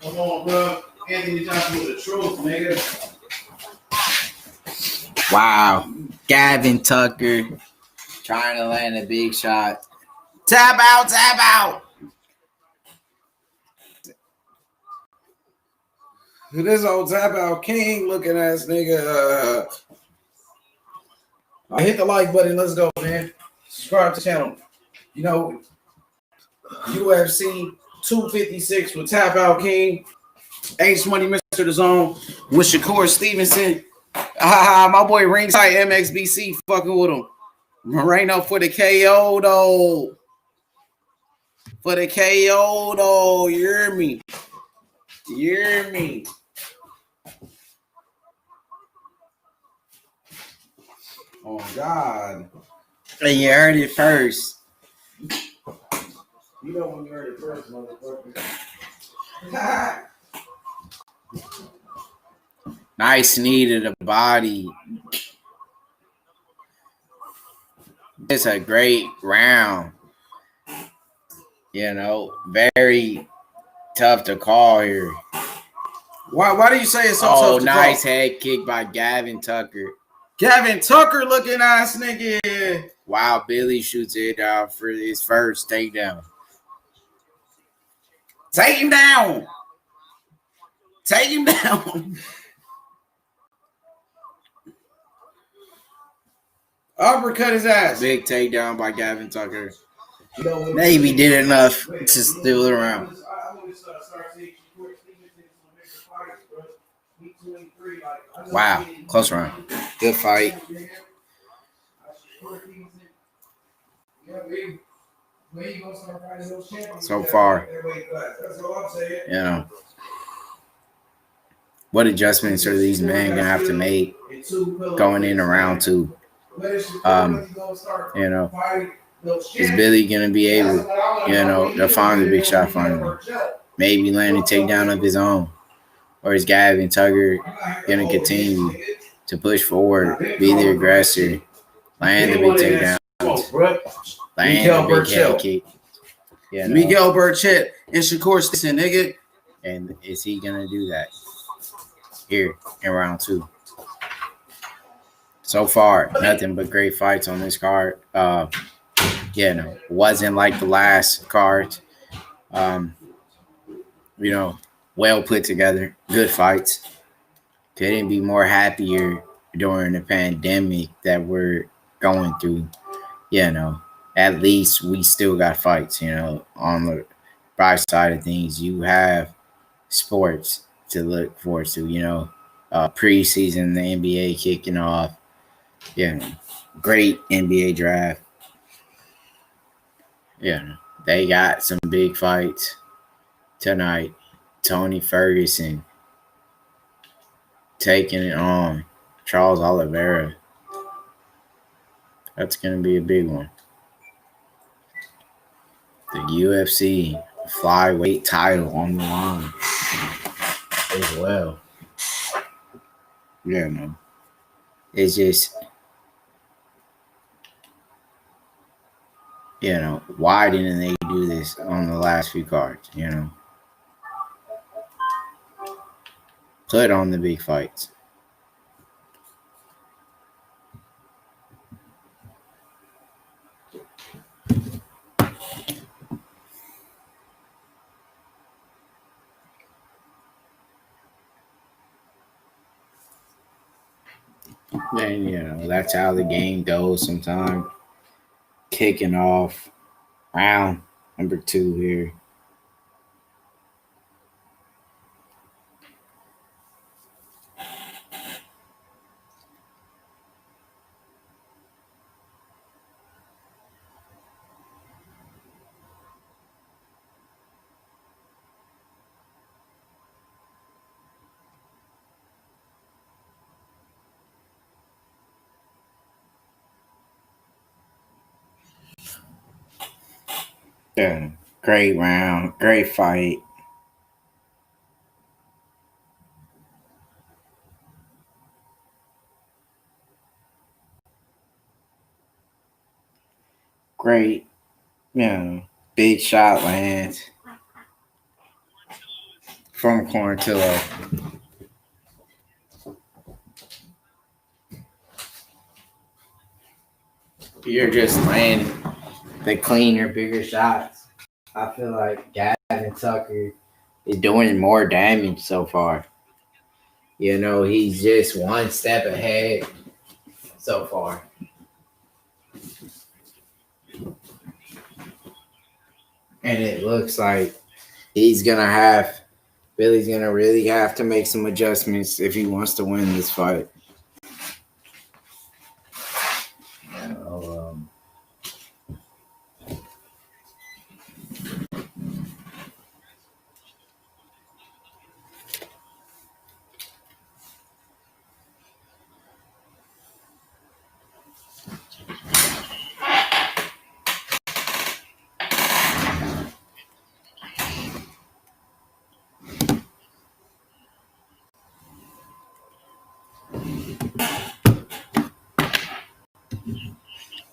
Come on, bro. Anthony Joshua the truth, nigga. Wow. Gavin Tucker trying to land a big shot. Tap out, tap out. This old tap out king looking ass nigga. Hit the like button. Let's go, man. Subscribe to the channel. You know, UFC 256 with Tap Out King. Ace Money, Mr. The Zone with Jacare Stevenson. My boy Ringside MXBC fucking with him. Moreno for the KO though. For the KO though. You hear me? You hear me? Oh God. And you heard it first. You know when you heard it first, motherfucker. Nice knee to the body. It's a great round. You know, very tough to call here. Why do you say it's so Oh, tough to nice call? head kick by Gavin Tucker. Gavin Tucker looking ass nigga. Wow, Billy shoots it out for his first takedown. Take him down. Take him down. Uppercut his ass. Big takedown by Gavin Tucker. Maybe did enough to steal it around. Wow, close round. Good fight. So far, you know, what adjustments are these men gonna have to make going in round two? You know, is Billy gonna be able, you know, to find the big shot finally? Maybe land a takedown of his own, or is Gavin Tucker gonna continue to push forward, be the aggressor, land the big takedowns, land the big head kick? You know? Miguel Burchett and Jacare Stevenson, nigga. And is he gonna do that here in round two? So far, nothing but great fights on this card. You know, wasn't like the last card. You know, well put together, good fights. Couldn't be more happier during the pandemic that we're going through. You know, at least we still got fights. You know, on the bright side of things, you have sports to look forward to. You know, preseason, the NBA kicking off. Yeah, great NBA draft. Yeah, they got some big fights tonight. Tony Ferguson taking it on Charles Oliveira. That's going to be a big one. The UFC flyweight title on the line as well. Yeah, no. It's just, you know, why didn't they do this on the last few cards, you know? Put on the big fights. And, you know, that's how the game goes sometimes. Kicking off round number 2 here. Yeah, great round, great fight. Great, big shot lands from Quarantillo. You're just landing the cleaner, bigger shots. I feel like Gavin Tucker is doing more damage so far. He's just one step ahead so far. And it looks like Billy's gonna really have to make some adjustments if he wants to win this fight.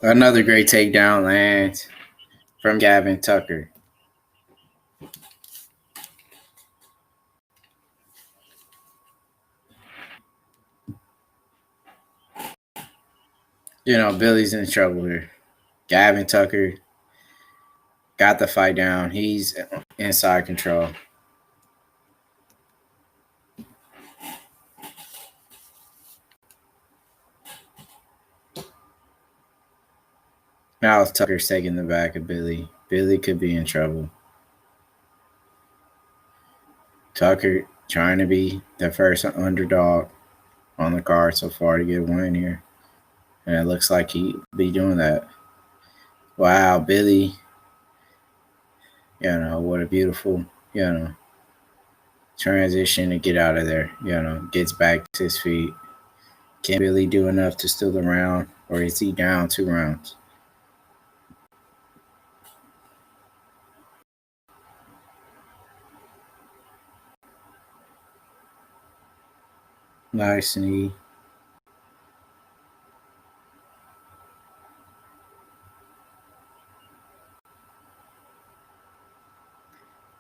Another great takedown lands from Gavin Tucker. Billy's in trouble here. Gavin Tucker got the fight down. He's inside control. Now Tucker's taking the back of Billy. Billy could be in trouble. Tucker trying to be the first underdog on the card so far to get a win here. And it looks like he'll be doing that. Wow, Billy. What a beautiful, transition to get out of there. Gets back to his feet. Can Billy do enough to steal the round, or is he down 2 rounds? Nice knee.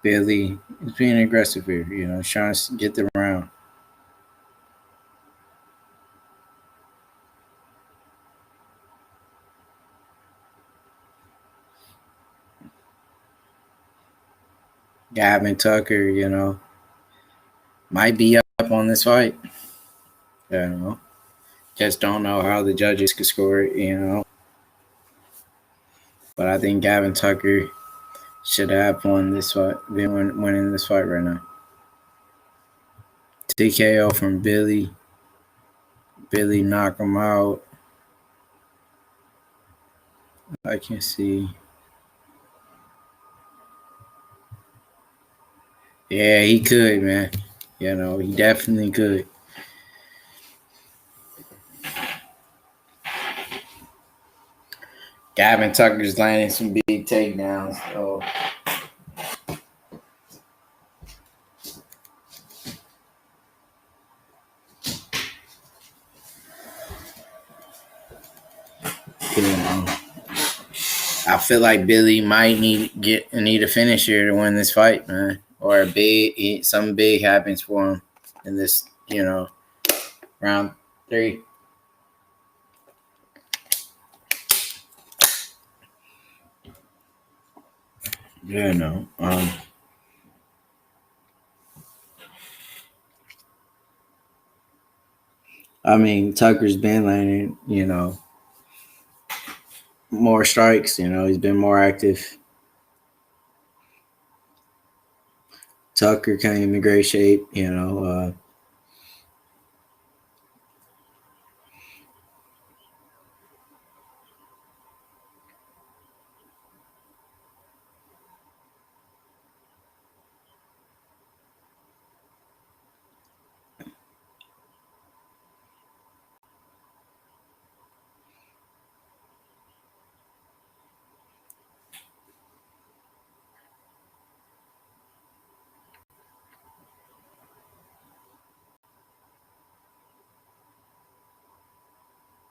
Billy is being aggressive here, trying to get the round. Gavin Tucker, might be up on this fight. Just don't know how the judges could score it, But I think Gavin Tucker should have won this fight, been winning this fight right now. TKO from Billy. Billy knock him out. I can see. Yeah, he could, man. He definitely could. Gavin Tucker's landing some big takedowns. So. I feel like Billy might need a finish here to win this fight, man. Or something big happens for him in this, round 3. Tucker's been landing, more strikes. He's been more active. Tucker came in great shape.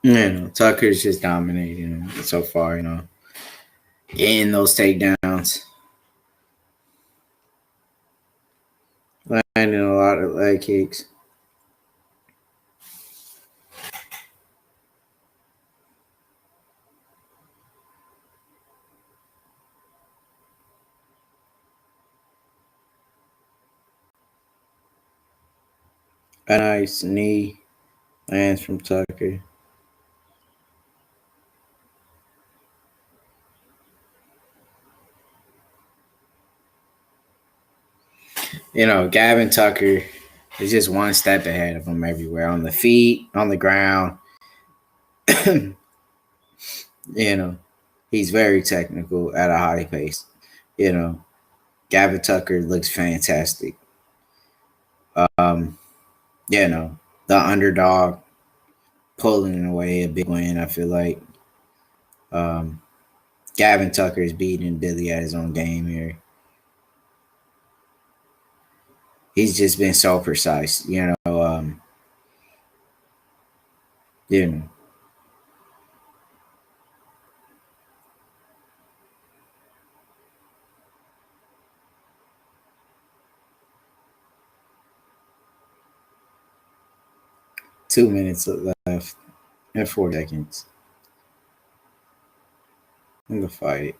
Tucker's just dominating so far, getting those takedowns, landing a lot of leg kicks. A nice knee lands from Tucker. Gavin Tucker is just one step ahead of him everywhere, on the feet, on the ground. He's very technical at a high pace. Gavin Tucker looks fantastic. The underdog pulling away a big win, I feel like. Gavin Tucker is beating Billy at his own game here. He's just been so precise, 2 minutes left and 4 seconds in the fight.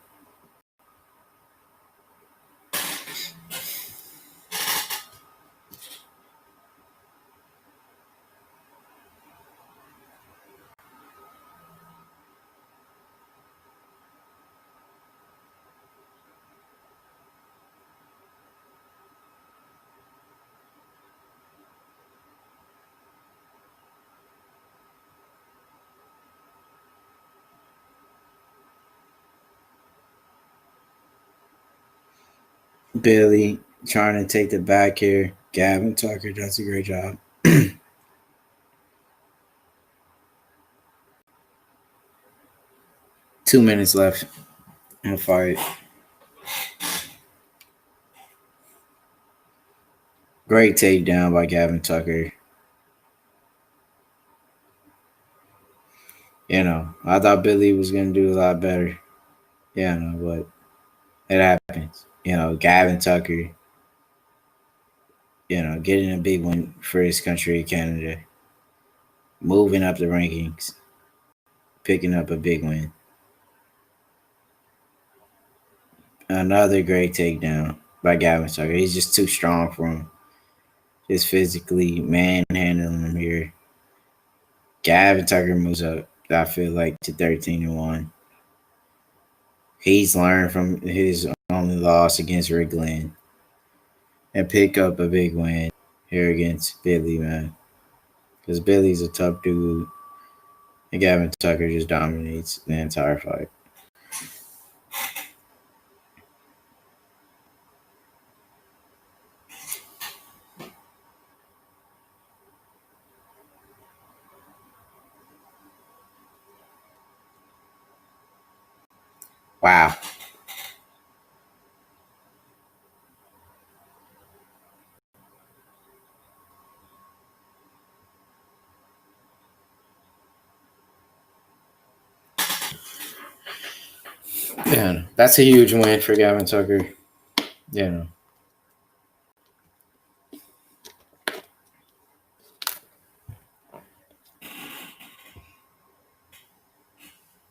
Billy trying to take the back here. Gavin Tucker does a great job. 2 minutes left in the fight. Great takedown by Gavin Tucker. I thought Billy was going to do a lot better. But it happens. Gavin Tucker, getting a big win for his country, Canada. Moving up the rankings. Picking up a big win. Another great takedown by Gavin Tucker. He's just too strong for him. Just physically manhandling him here. Gavin Tucker moves up, I feel like, to 13-1. He's learned from his only loss against Rick Glenn and pick up a big win here against Billy, man. Because Billy's a tough dude. And Gavin Tucker just dominates the entire fight. Wow. Yeah, that's a huge win for Gavin Tucker.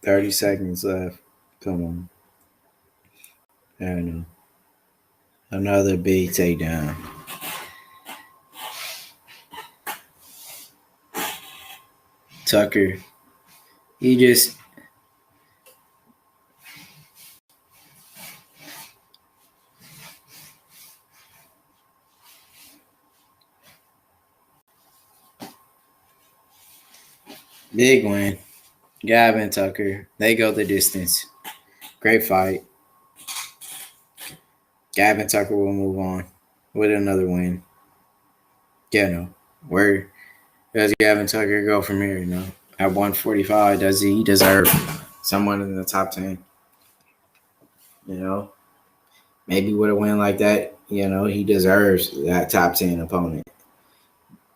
30 seconds left. Come on. Another big takedown. Tucker, he just big win. Gavin Tucker, they go the distance. Great fight. Gavin Tucker will move on with another win. Where does Gavin Tucker go from here? At 145, does he deserve someone in the top 10? Maybe with a win like that, he deserves that top 10 opponent.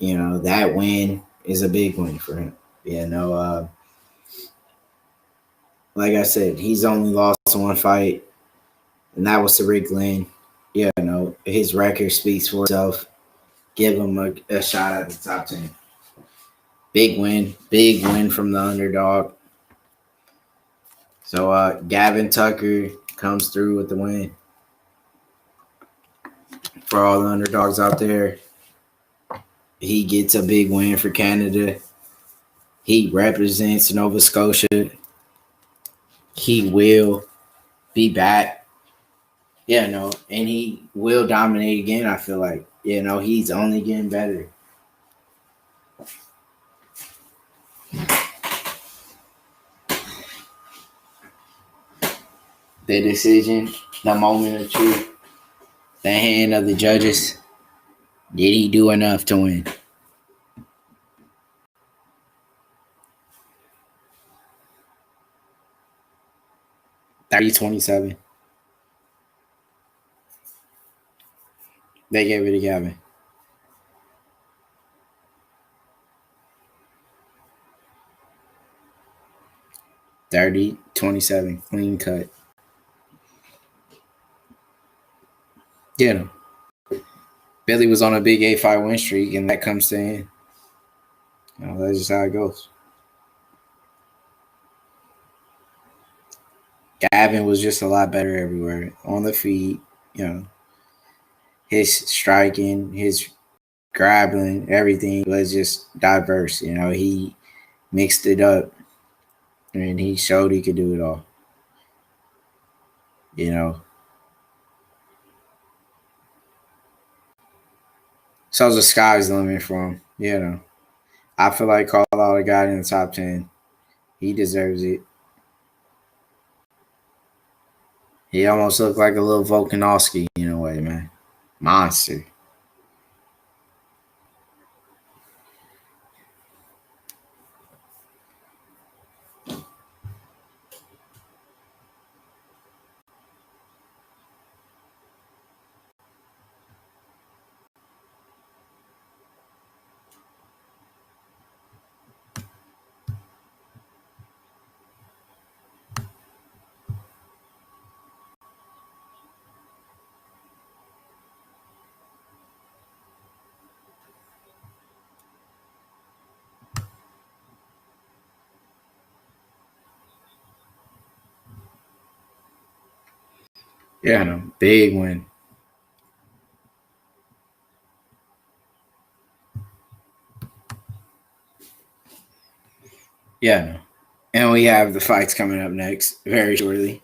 That win is a big win for him. like I said, he's only lost one fight, and that was to Rick Glenn. Yeah, his record speaks for itself. Give him a shot at the top 10. Big win from the underdog. So Gavin Tucker comes through with the win. For all the underdogs out there, he gets a big win for Canada. He represents Nova Scotia. He will be back. And he will dominate again, I feel like. He's only getting better. The decision, the moment of truth, the hand of the judges. Did he do enough to win? $30-27. They gave it to Gavin. $30-27. Clean cut. Billy was on a big 8-5 win streak, and that comes to end. That's just how it goes. Gavin was just a lot better everywhere. On the feet, his striking, his grappling, everything was just diverse. He mixed it up, and he showed he could do it all. So the sky's the limit for him. I feel like call out a guy in the top 10. He deserves it. He almost looked like a little Volkanovski in a way, man. Monster. Big win. And we have the fights coming up next very shortly.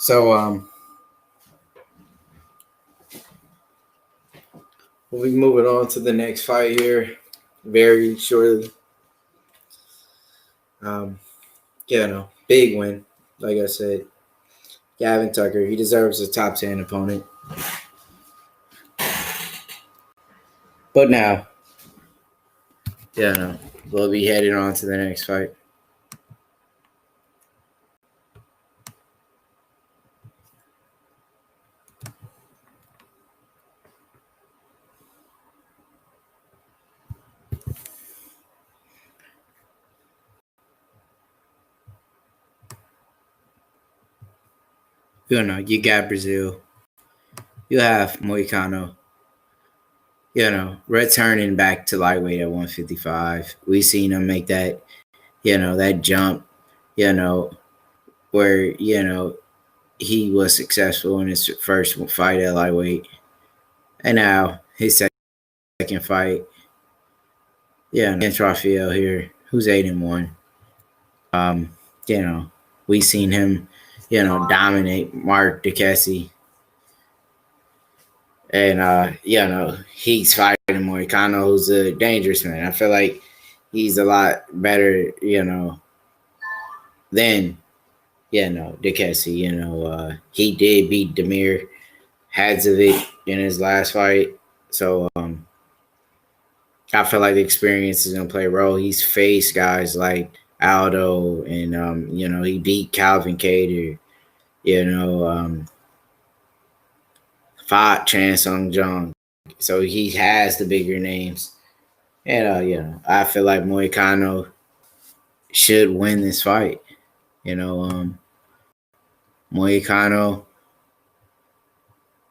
So We'll be moving on to the next fight here very shortly. Big win. Like I said, Gavin Tucker, he deserves a top 10 opponent. But now, we'll be heading on to the next fight. You got Brazil. You have Moicano. Returning back to lightweight at 155. We seen him make that, that jump, where, he was successful in his first fight at lightweight. And now his second fight, against Rafael here, who's 8-1. We seen him, dominate Mark DeCasey. And, he's fighting Moicano, who's a dangerous man. I feel like he's a lot better, than, DeCasey. He did beat Damir Hadzovic in his last fight. So, I feel like the experience is going to play a role. He's faced guys like Aldo and, he beat Calvin Kattar, fought Chan Sung Jung. So he has the bigger names. And, I feel like Moicano should win this fight. Moicano,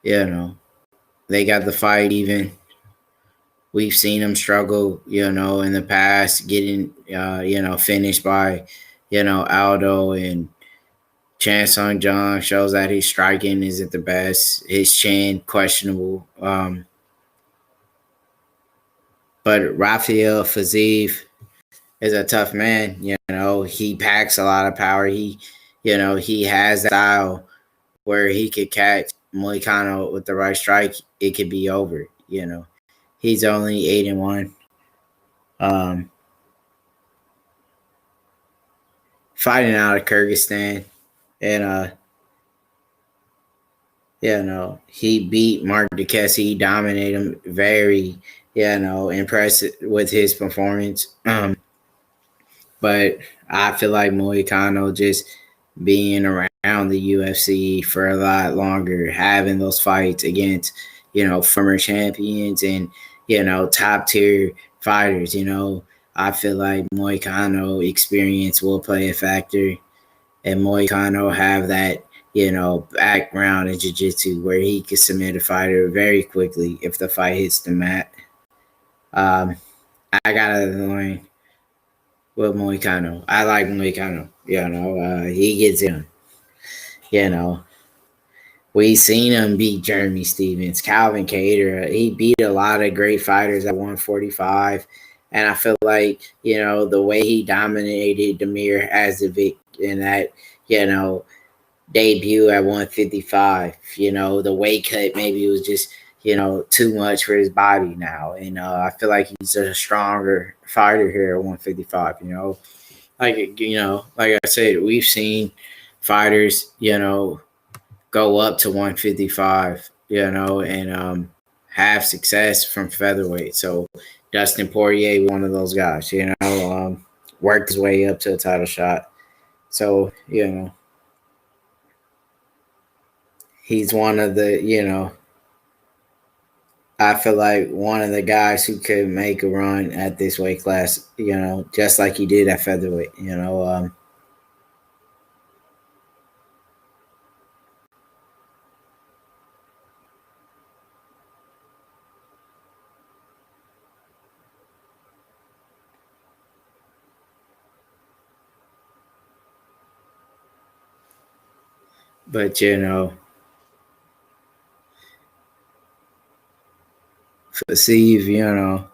they got the fight even. We've seen him struggle, in the past, getting, finished by, Aldo, and Chan Sung Jung shows that his striking isn't the best. His chin, questionable. But Rafael Fiziev is a tough man. He packs a lot of power. He has that style where he could catch Moicano with the right strike. It could be over, He's only 8-1. Fighting out of Kyrgyzstan. And, he beat Mark DeCasey. He dominated him. Very, impressive with his performance. But I feel like Moicano just being around the UFC for a lot longer, having those fights against, former champions and, top tier fighters, I feel like Moicano experience will play a factor. And Moicano have that, background in jiu-jitsu where he could submit a fighter very quickly if the fight hits the mat. I got a line with Moicano. I like Moicano. He gets in. We seen him beat Jeremy Stevens, Calvin Kattar. He beat a lot of great fighters at 145. And I feel like, the way he dominated Damir Hadzovic in that, debut at 155, the weight cut maybe was just, too much for his body now. And I feel like he's a stronger fighter here at 155, like I said, we've seen fighters, go up to 155, and have success from featherweight. So Dustin Poirier, one of those guys, worked his way up to a title shot. So, he's one of the, I feel like one of the guys who could make a run at this weight class, just like he did at featherweight, But, Fiziev,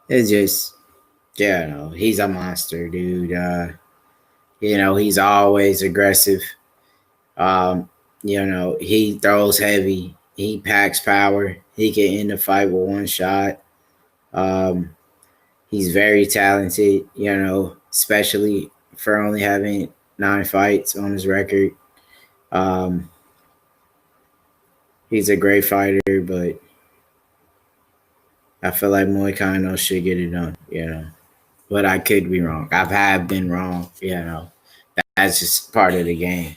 it's just, he's a monster, dude. He's always aggressive. He throws heavy. He packs power. He can end the fight with one shot. Um, he's very talented, especially for only having 9 fights on his record. Um, he's a great fighter, but I feel like Moicano should get it done. But I could be wrong. I've been wrong. That's just part of the game.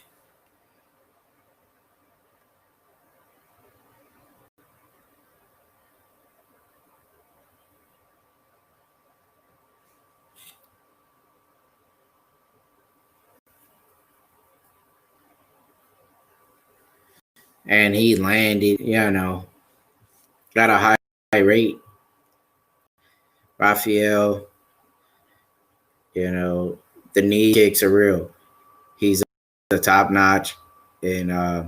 And he landed, got a high rate. Rafael, the knee kicks are real. He's the top notch. And, I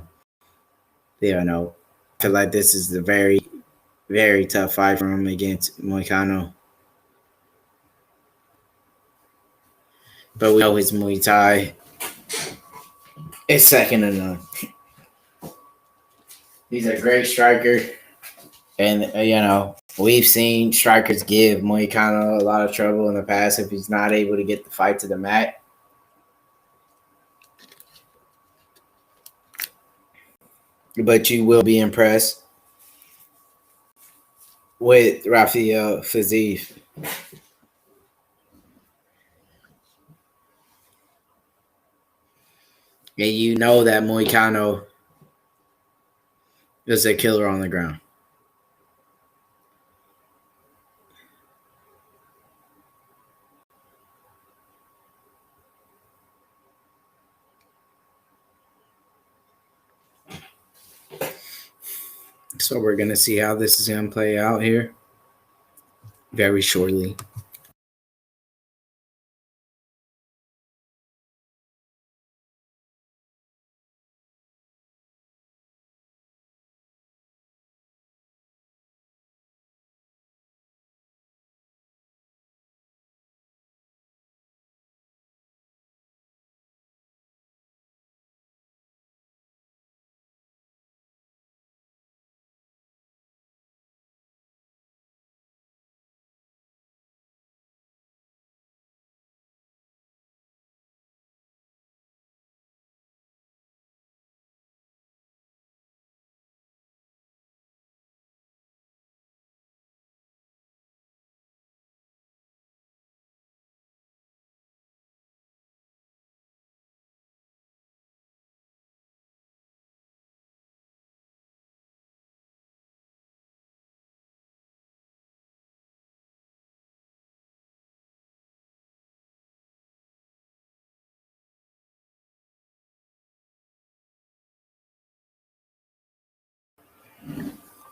feel like this is a very, very tough fight for him against Moicano. But we know his Muay Thai is second to none. He's a great striker. And, we've seen strikers give Moicano a lot of trouble in the past if he's not able to get the fight to the mat. But you will be impressed with Rafael Fiziev. And you know that Moicano is a killer on the ground. So we're going to see how this is going to play out here very shortly.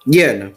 Yeah, no.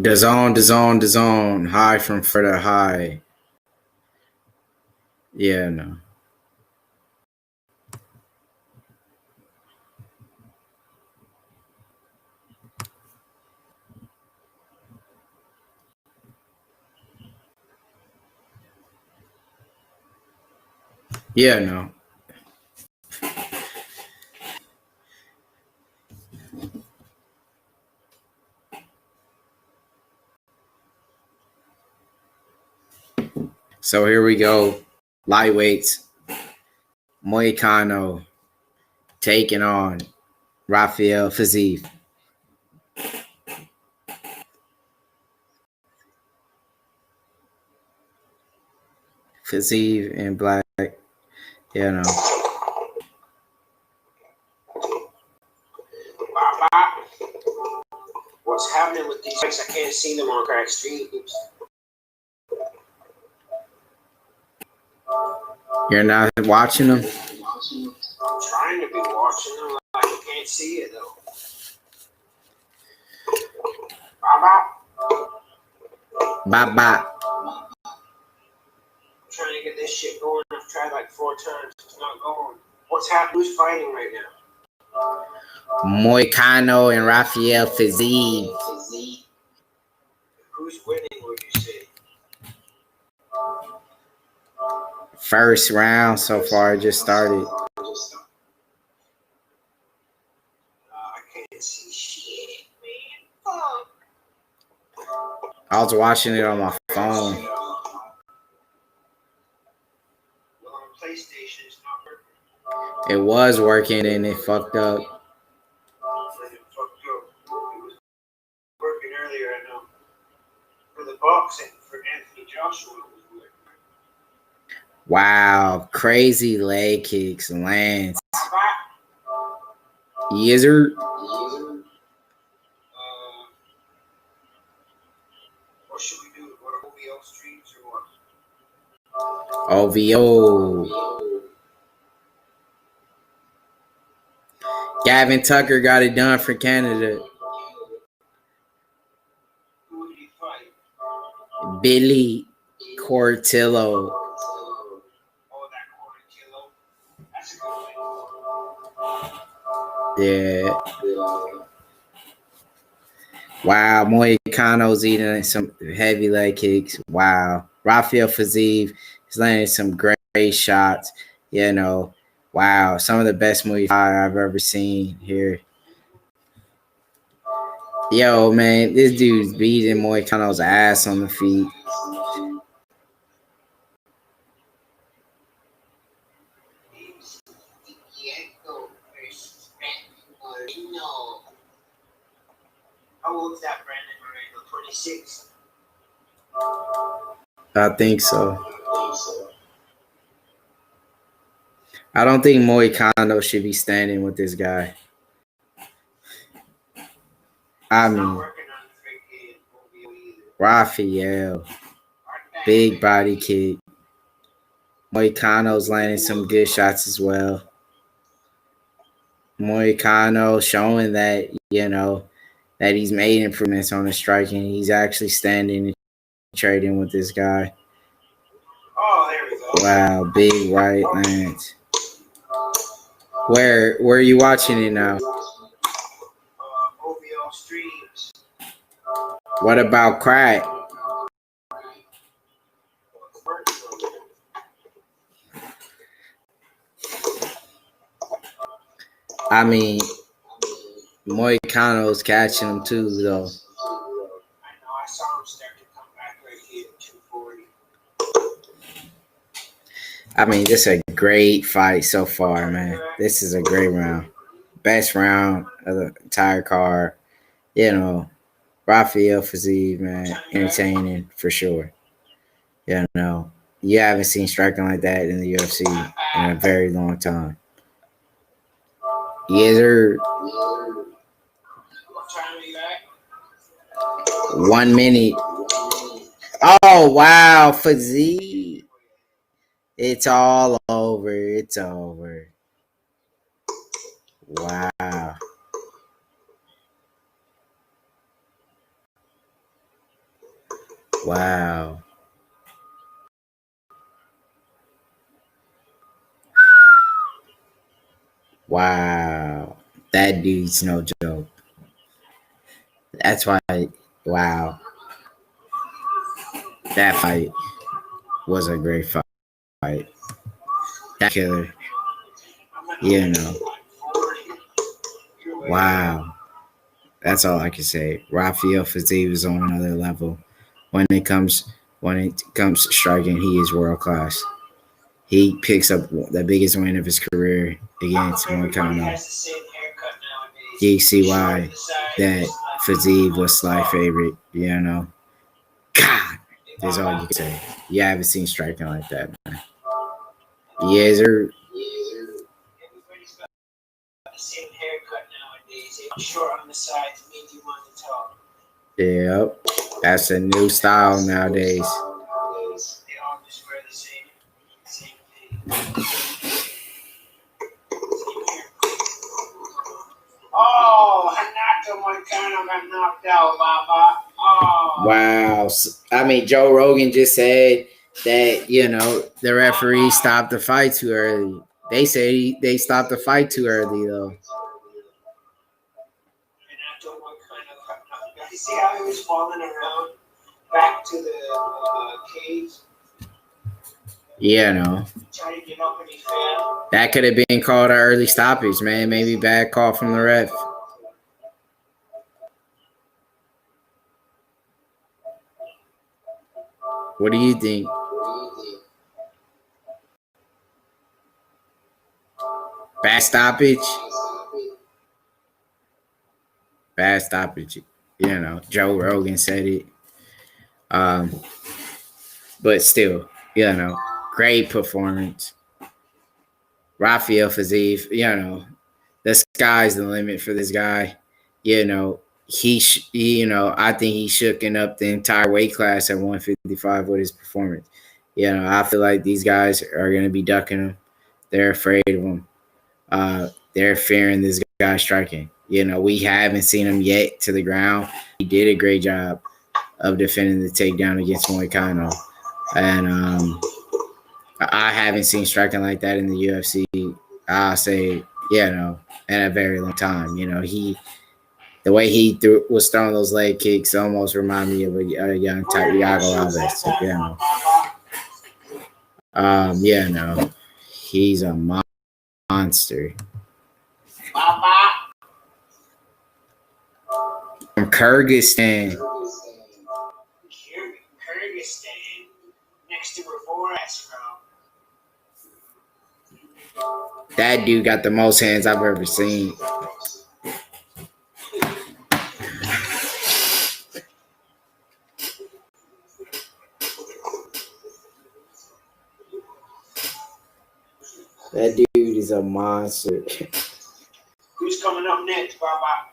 DAZN, high from further high. Yeah, no. Yeah, no. So here we go. Lightweights. Moicano taking on Rafael Fiziev. Fiziev in black. You know. What's happening with these fights? I can't see them on crack streams. You're not watching them? I'm trying to be watching them. I can't see it though. Bye bye. I'm trying to get this shit going. I've tried like 4 times. It's not going. What's happening? Who's fighting right now? Moicano and Rafael Fiziev. Who's winning, would you say? First round so far, just started. I can't see shit, man. Fuck. I was watching it on my phone. Well, on PlayStation, it's not working. It was working and it fucked up. It fucked up. It was working earlier, I know. For the boxing, for Anthony Joshua, it was working. Wow, crazy leg kicks, Lance. Yizard. What should we do? What OVO streams or what? OVO. Gavin Tucker got it done for Canada. Who did he fight? Billy Cortillo. Oh, that Cortillo. That's a good fight. Yeah. Wow, Moicano's eating some heavy leg kicks. Wow. Rafael Fiziev is landing some great shots. You know, wow. Some of the best Muay Thai I've ever seen here. Yo, man, this dude's beating Moicano's ass on the feet. How old is that Brandon Moreno? 26? I think so. I don't think Moicano should be standing with this guy. I mean, Rafael, big body kick. Moicano's landing some good shots as well. Moicano showing that, you know, that he's made improvements on his striking. He's actually standing and trading with this guy. Oh, there we go. Wow, big right lands. Where are you watching it now? OVO streams. What about crack? I mean, Moicano's catching him too, though. I know. I saw him start to come back right here at 240. I mean, this is a great fight so far, man. This is a great round. Best round of the entire card. You know, Rafael Fiziev, man, entertaining for sure. You know, you haven't seen striking like that in the UFC in a very long time. Yes, sir. What time are you at? 1 minute. Oh, wow, Fiziev. It's all over. It's over. Wow. Wow. Wow. That dude's no joke. That's why, wow. That fight was a great fight. That killer. You know. Wow. That's all I can say. Rafael Fiziev is on another level. When it comes to striking, he is world class. He picks up the biggest win of his career against Moreno. You see why that Fiziev was slight favorite, you know. God, that's all you can say. You haven't seen striking like that, man. Yes, sir. Everybody's got the same haircut nowadays. Short on the sides, medium on the top. Yep. That's a new style nowadays. They all just wear the same thing. Oh, Hanato Moicano got knocked out, Baba. Oh. Wow. I mean, Joe Rogan just said that, you know, the referee stopped the fight too early. They say they stopped the fight too early, though. Hanato Moicano got knocked out. You see how he was falling around back to the cage? Yeah, no. Trying to get up and he fell. That could have been called an early stoppage, man. Maybe bad call from the ref. What do you think? Bad stoppage? Bad stoppage. You know, Joe Rogan said it. But still, you know, great performance. Rafael Fiziev, you know, the sky's the limit for this guy. You know, I think he's shooken up the entire weight class at 155 with his performance. You know, I feel like these guys are going to be ducking him. They're afraid of him. They're fearing this guy striking. You know, we haven't seen him yet to the ground. He did a great job of defending the takedown against Moicano. And I haven't seen striking like that in the UFC. I'll say, you know, in a very long time. You know, the way he was throwing those leg kicks almost remind me of a young type Iago Alves. You know. Yeah, no, he's a monster. From Kyrgyzstan. Kyrgyzstan, next to where Borat's from. That dude got the most hands I've ever seen. That dude is a monster. Who's coming up next, Baba?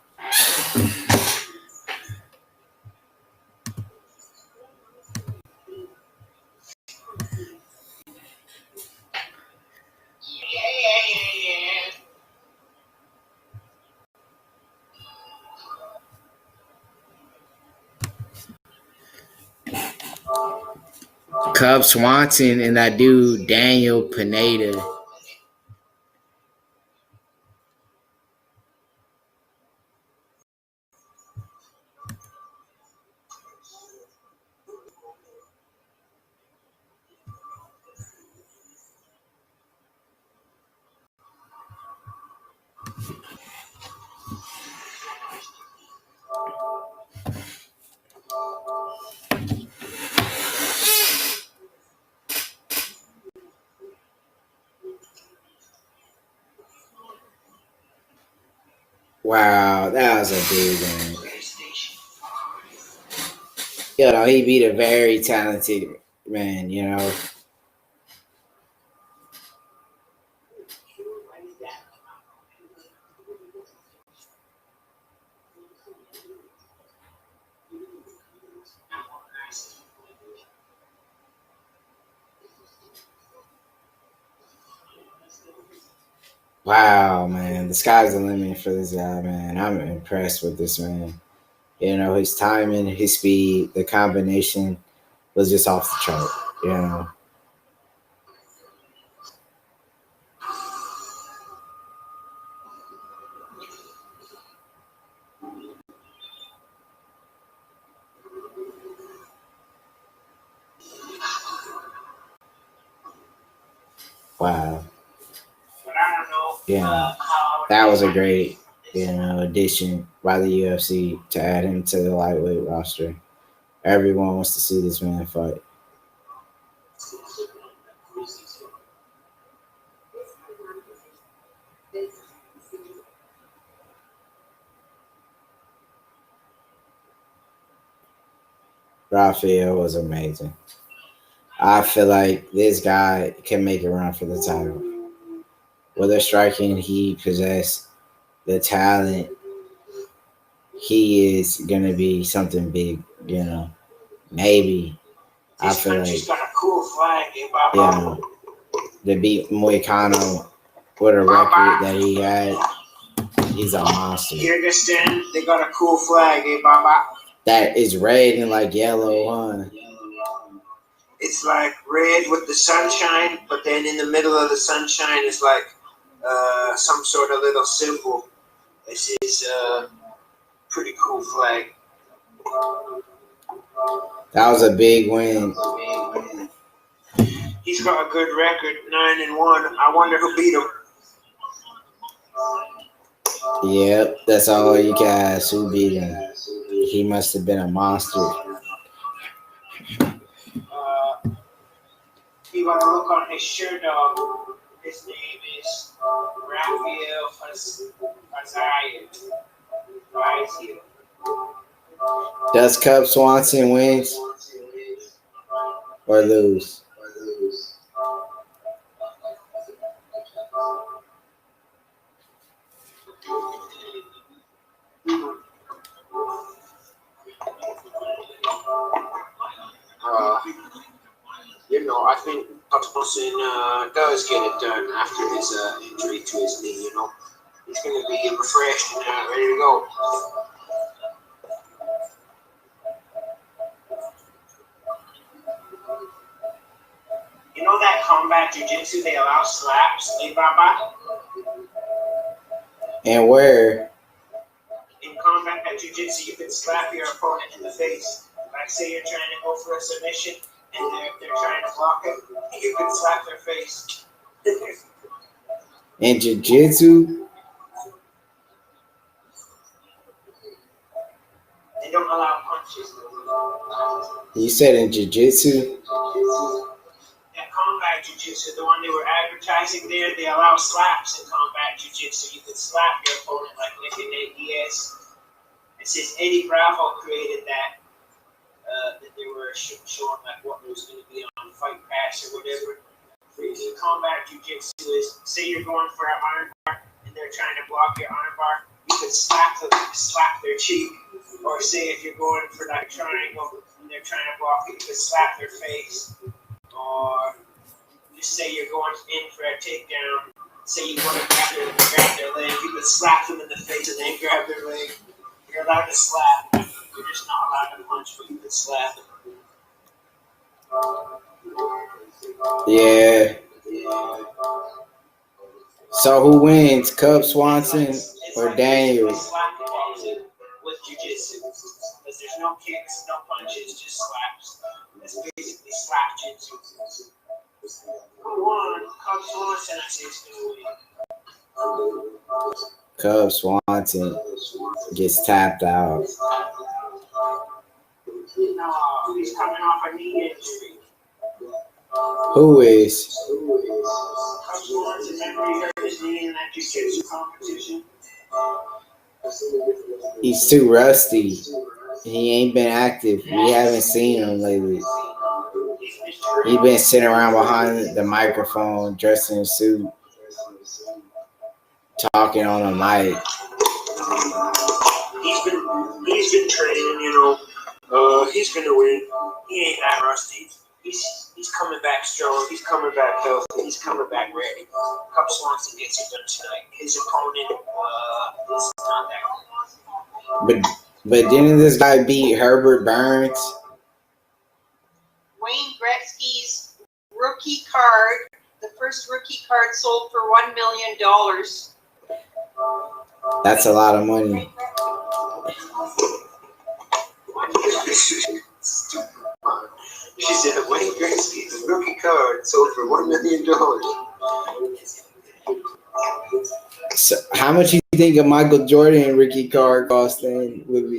Cub Swanson and that dude Daniel Pineda. Wow, that was a big one. You know, he beat a very talented man, you know. Wow, man. The sky's the limit for this guy, man. I'm impressed with this man. You know, his timing, his speed, the combination was just off the chart, you know. Wow. you know, that was a great, addition by the UFC to add him to the lightweight roster. Everyone wants to see this man fight. Rafael was amazing. I feel like this guy can make a run for the title. With the striking he possessed, the talent, he is gonna be something big. Maybe I This feel country's like got a cool flag, Baba. to beat Moicano with a record that he had, he's a monster. Kyrgyzstan, they got a cool flag, Baba. That is red and like yellow, huh? It's like red with the sunshine, but then in the middle of the sunshine is like some sort of little symbol. This is a pretty cool flag. That was a big win. He's got a good record, 9-1. I wonder who beat him. Yep, that's all you can ask. Who beat him? He must have been a monster. You gotta look on his shirt, dog. His name is Rafael Fiziev. Does Cub Swanson win or lose? I think Cub Swanson does get it done after his injury to his knee. He's going to be refreshed and ready to go. That combat jiu-jitsu, they allow slaps, Baba? And where? In combat jiu-jitsu, you can slap your opponent in the face. Like, say you're trying to go for a submission, and they're trying to block it, and you can slap their face. In jiu-jitsu? They don't allow punches. You said in jiu-jitsu? Combat jiu-jitsu, the one they were advertising there, they allow slaps in combat jiu-jitsu. You can slap your opponent like Nate Diaz. It says Eddie Bravo created that they were showing like what was going to be on Fight Pass or whatever. In combat jiu-jitsu is, say you're going for an arm bar and they're trying to block your arm bar, you could slap their cheek. Or say if you're going for that triangle and they're trying to block it, you could slap their face. Or just say you're going in for a takedown. Say you want to grab their leg, you could slap them in the face and then grab their leg. You're allowed to slap. You're just not allowed to punch, but you could slap them. Yeah. So who wins, Cub Swanson or Daniel? With jiu-jitsu, because there's no kicks, no punches, just slaps. It's basically slap jiu-jitsu. Who won? Cub Swanson, I say it's going to win. Cub Swanson gets tapped out. No, he's coming off a knee injury. Who is? Cub Swanson, remember he hurt his knee in that jiu-jitsu competition? He's too rusty. He ain't been active. We haven't seen him lately. He's been sitting around behind the microphone, dressed in a suit, talking on a mic. He's been training, he's gonna win. He ain't that rusty. He's coming back strong. He's coming back healthy. He's coming back ready. Cub Swanson gets it done tonight. His opponent is not that good. But didn't this guy beat Herbert Burns? Wayne Gretzky's rookie card, the first rookie card sold for $1 million. That's a lot of money. She said Wayne Gretzky's rookie card sold for $1 million. So how much you think a Michael Jordan rookie card costing would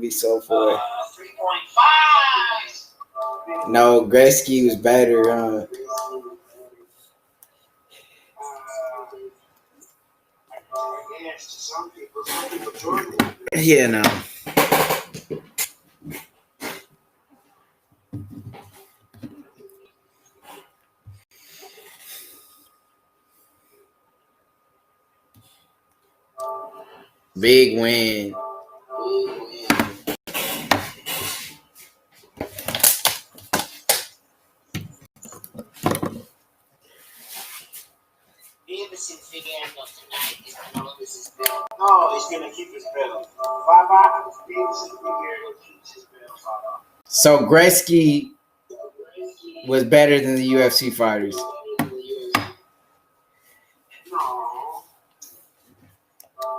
be sold for? 3.5. No, Gretzky was better, huh? Yes, to some people Jordan. Yeah, no. Big win. Deiveson Figueiredo tonight is going to lose his belt. No, he's going to keep his belt. Deiveson Figueiredo keeps his belt. So Gretzky was better than the UFC fighters. No.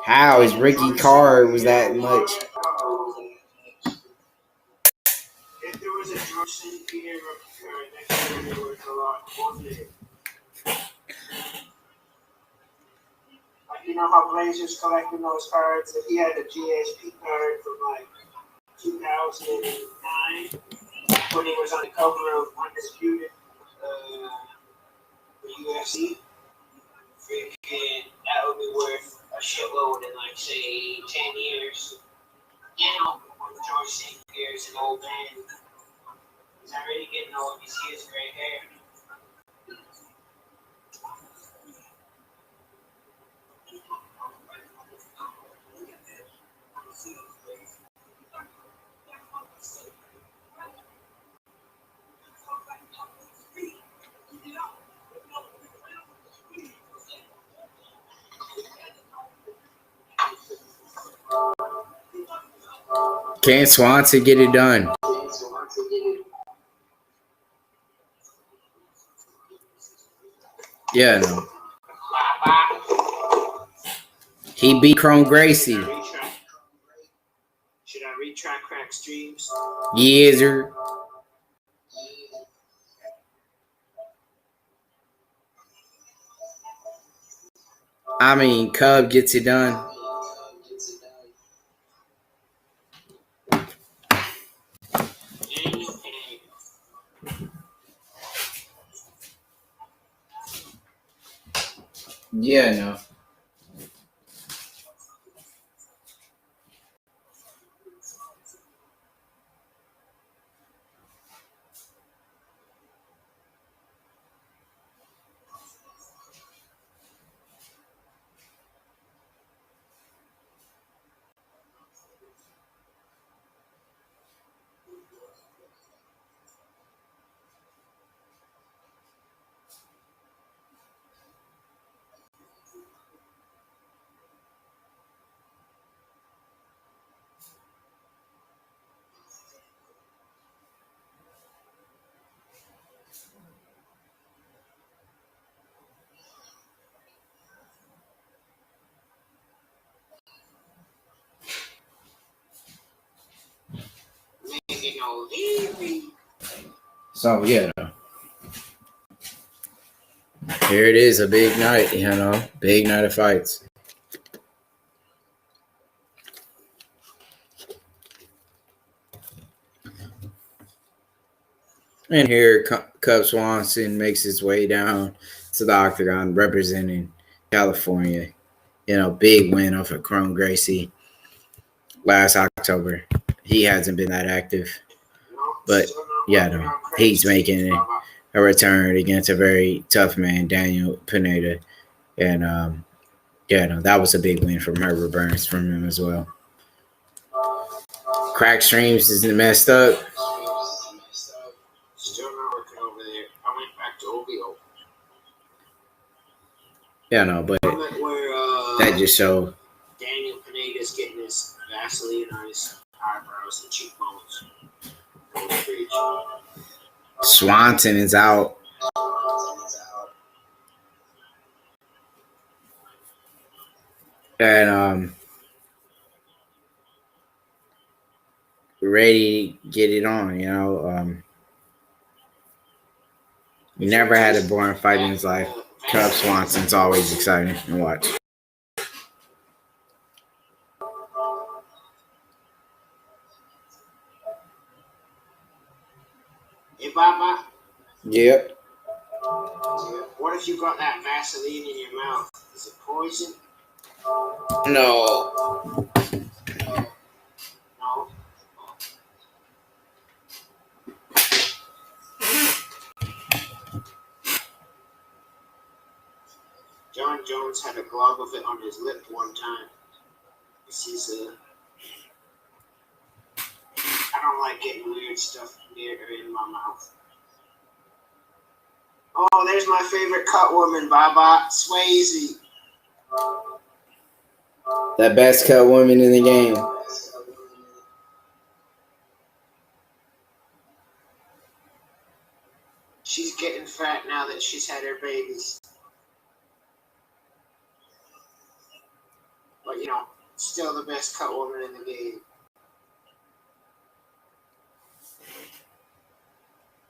How his rookie card was that much? If there was a Deiveson Figueiredo card, that could be worth a lot more. Like, you know how Blazers collecting those cards? If he had a GSP card from like 2009 when he was on the cover of Undisputed for UFC, freaking that would be worth a shitload in like say 10 years. Now, George St. Pierre's an old man. He's already getting old. He has gray hair. Can Swanson get it done? Yeah, no. He beat Chrome Gracie. Should I retrack crack streams? Yes, sir. I mean, Cub gets it done. Yeah, no. So, yeah. Here it is, a big night, you know. Big night of fights. And here, Cub Swanson makes his way down to the octagon, representing California. You know, big win over Chrome Gracie last October. He hasn't been that active. But, yeah, no, he's making a return against a very tough man, Daniel Pineda. And, yeah, no, that was a big win from Herbert Burns from him as well. Crack streams is messed up. Still not working over there. I went back to OVO. Yeah, no, but that just showed. Daniel Pineda's getting his Vaseline on his eyebrows and cheekbones. Swanson is out. And ready to get it on, you know. He never had a boring fight in his life. Cub Swanson's always exciting to watch. Hey, Baba. Yep. What if you got that Vaseline in your mouth? Is it poison? No. No. John Jones had a glove of it on his lip one time. He's I don't like getting weird stuff near in my mouth. Oh, there's my favorite cut woman, Baba Swayze. The best cut woman in the game. She's getting fat now that she's had her babies. But, still the best cut woman in the game.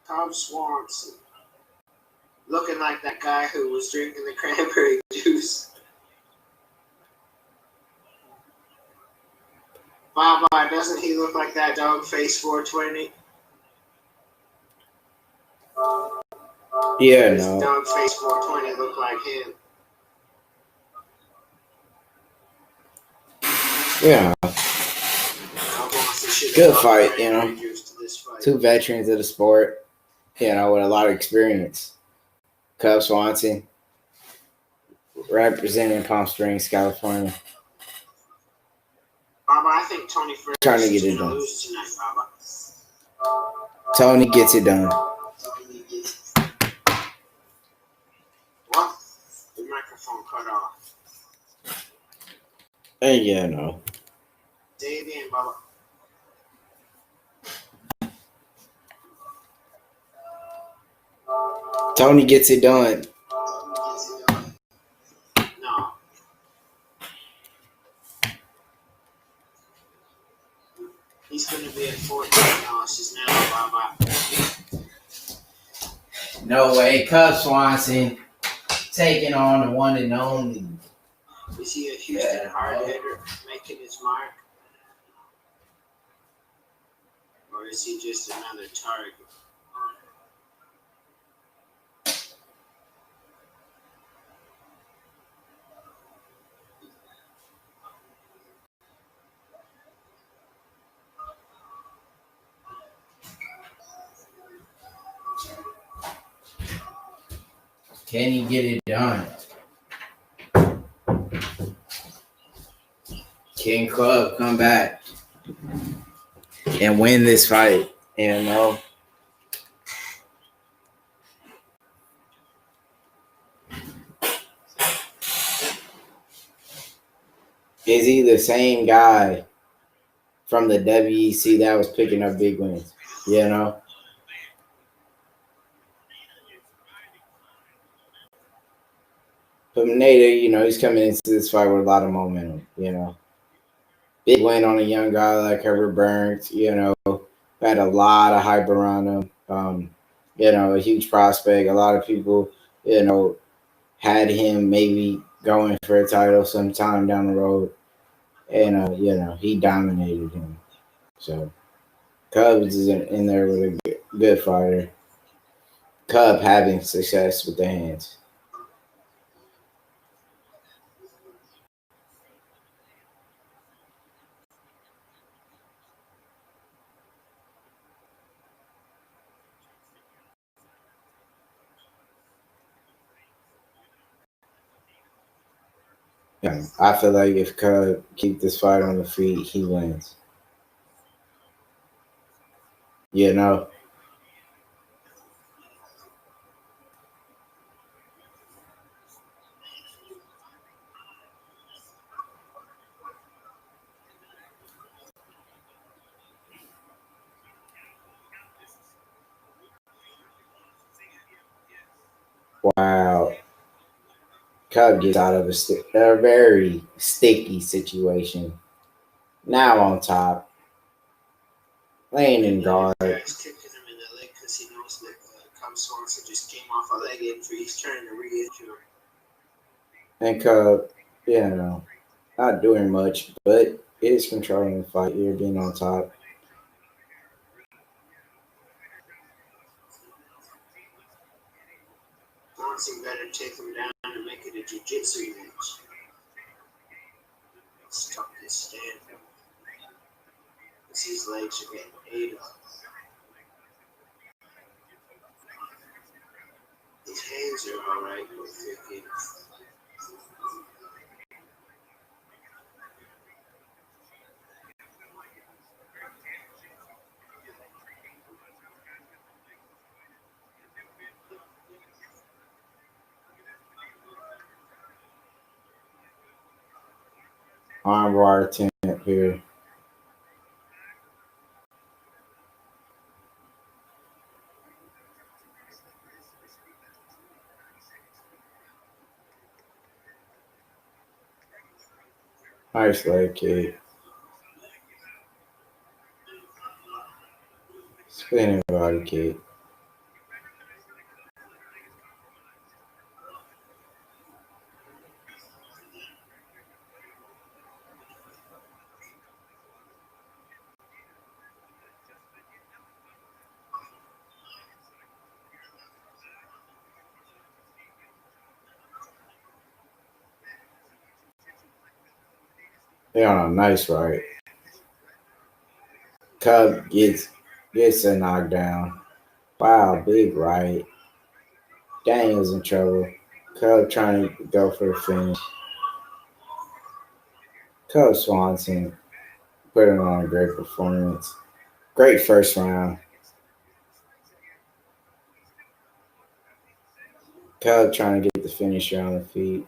Cub Swanson. Looking like that guy who was drinking the cranberry juice. Baba, doesn't he look like that dog face 420? Yeah, Does no. dog face 420 look like him? Yeah. Good fight, Two veterans of the sport, with a lot of experience. Cub Swanson, representing Palm Springs, California. Baba, I think Tony Ferguson Trying to get it is going done. to lose tonight, Baba. Tony gets it done. What? The microphone cut off. Yeah, no. Say it again, Baba. Tony gets it done. No. He's going to be at 14 ounces now, Baba. No way. Cub Swanson taking on the one and only. Is he a Houston hard hitter making his mark? Or is he just another target? Can he get it done? Can Club come back and win this fight? Is he the same guy from the WEC that was picking up big wins? But Pineda, he's coming into this fight with a lot of momentum, Big win on a young guy like Herbert Burns, had a lot of hype around him. A huge prospect. A lot of people, had him maybe going for a title sometime down the road. And, he dominated him. So, Cubs is in there with a good fighter. Cub having success with the hands. Yeah, I feel like if Cub keep this fight on the feet, he wins. Wow. Cub gets out of a very sticky situation. Now on top. Laying in guard. Kicking him in the leg because he knows that Cub Swanson just came off a leg injury. He's trying to re-injure. And Cub, not doing much, but is controlling the fight here, being on top. Swanson better take him down and make it a jiu-jitsu match. Stop this stand. Because his legs are getting ate up. His hands are alright, but freaking. Armbar attempt here. Nice leg kick. Spinning body kick. Yeah, nice right. Cub gets a knockdown. Wow, big right. Daniel's in trouble. Cub trying to go for the finish. Cub Swanson putting on a great performance. Great first round. Cub trying to get the finisher on the feet.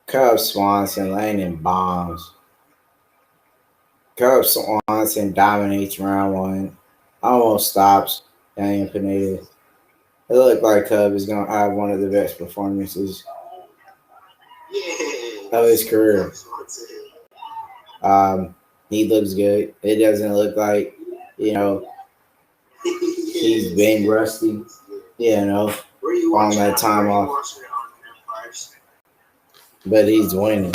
Cub Swanson landing bombs. Cub Swanson dominates round one. Almost stops Daniel Pineda. It looked like Cub is going to have one of the best performances of his career. He looks good. It doesn't look like, he's been rusty, on that time off. But he's winning,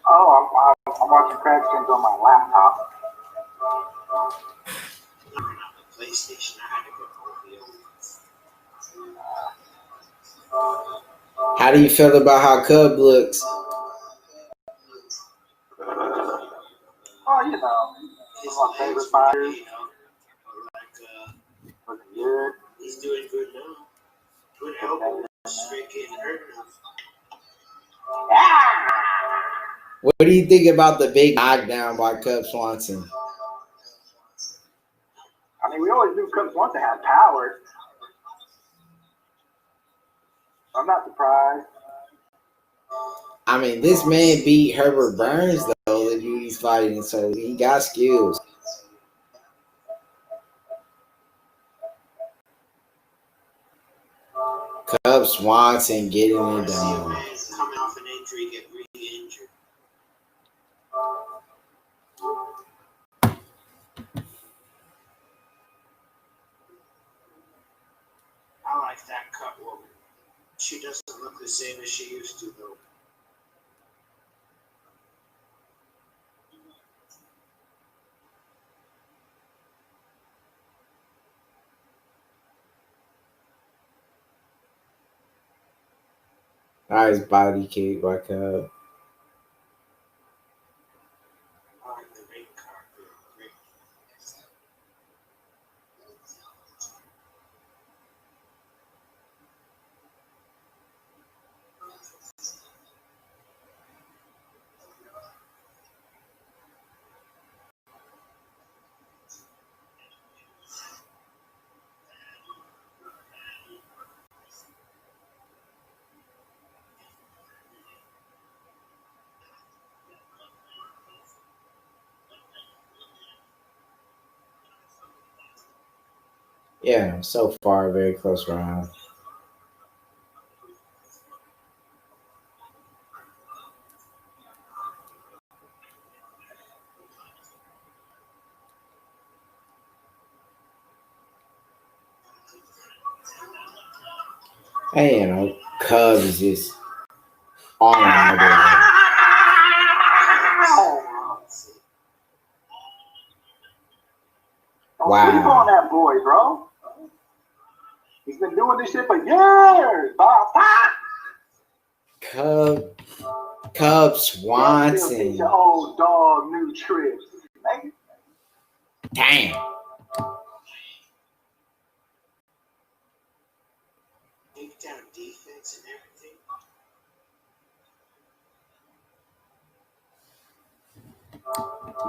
Oh, I'm watching Craig Games on my laptop. PlayStation. I had to go home. How do you feel about how Cub looks? Oh, he's my favorite fighter. Looking good. He's doing good now. Good elbow. Freaking hurt him. What do you think about the big knockdown by Cub Swanson? I mean, we always knew Cub Swanson had power. I'm not surprised. I mean, this man beat Herbert Burns, though, that he's fighting, so he got skills. Cub Swanson getting it done. Coming off an injury, get re-injured. I like that cut woman. She doesn't look the same as she used to, though. Nice body kick by Cub. I like the ring card. Great. Yeah, so far, very close round. Hey, Cubs is just on another level. Don't sleep on that boy, bro. He's been doing this shit for years. Cub Swanson. Teach your old dog new tricks. Damn. Take down defense and everything.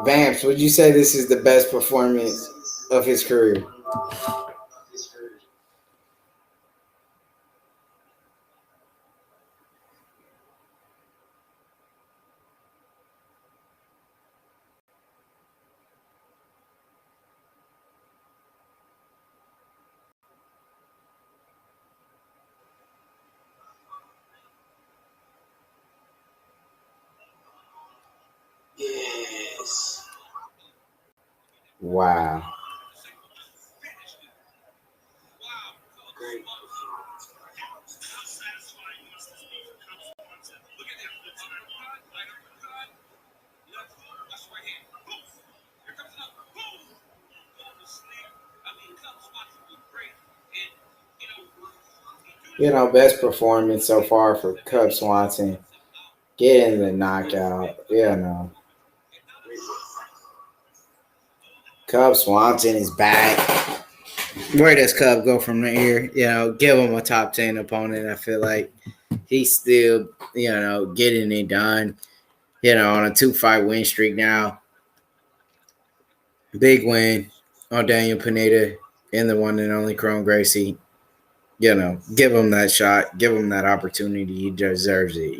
Vamps, would you say this is the best performance of his career? Yes. Wow. Great. Best performance so far for Cub Swanson. Getting the knockout. Cub Swanson is back. Where does Cub go from here? Give him a top 10 opponent. I feel like he's still, getting it done. On a 2-fight win streak now. Big win on Daniel Pineda and the one and only Chrome Gracie. Give him that shot. Give him that opportunity. He deserves it,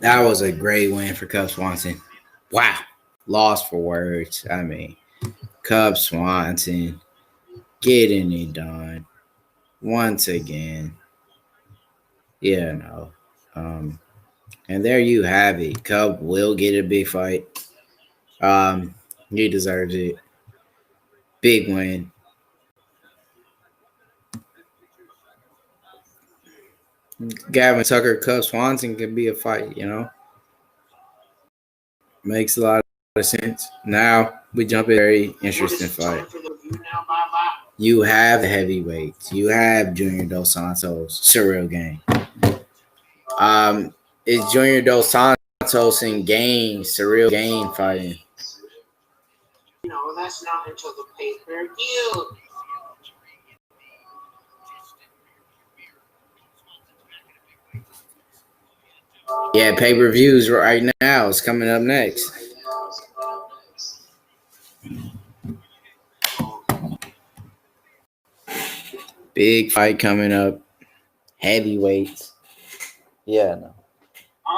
That was a great win for Cub Swanson. Wow. Lost for words. I mean, Cub Swanson getting it done once again. And there you have it. Cub will get a big fight. He deserves it. Big win. Gavin Tucker, Cub Swanson could be a fight, Makes a lot of sense. Now we jump in a very interesting fight. You have the heavyweights. You have Junior Dos Santos, surreal game. Is Junior Dos Santos and surreal game fighting? No, that's not until the pay-per-view. Yeah, pay-per-views right now. It's coming up next. Big fight coming up. Heavyweights. I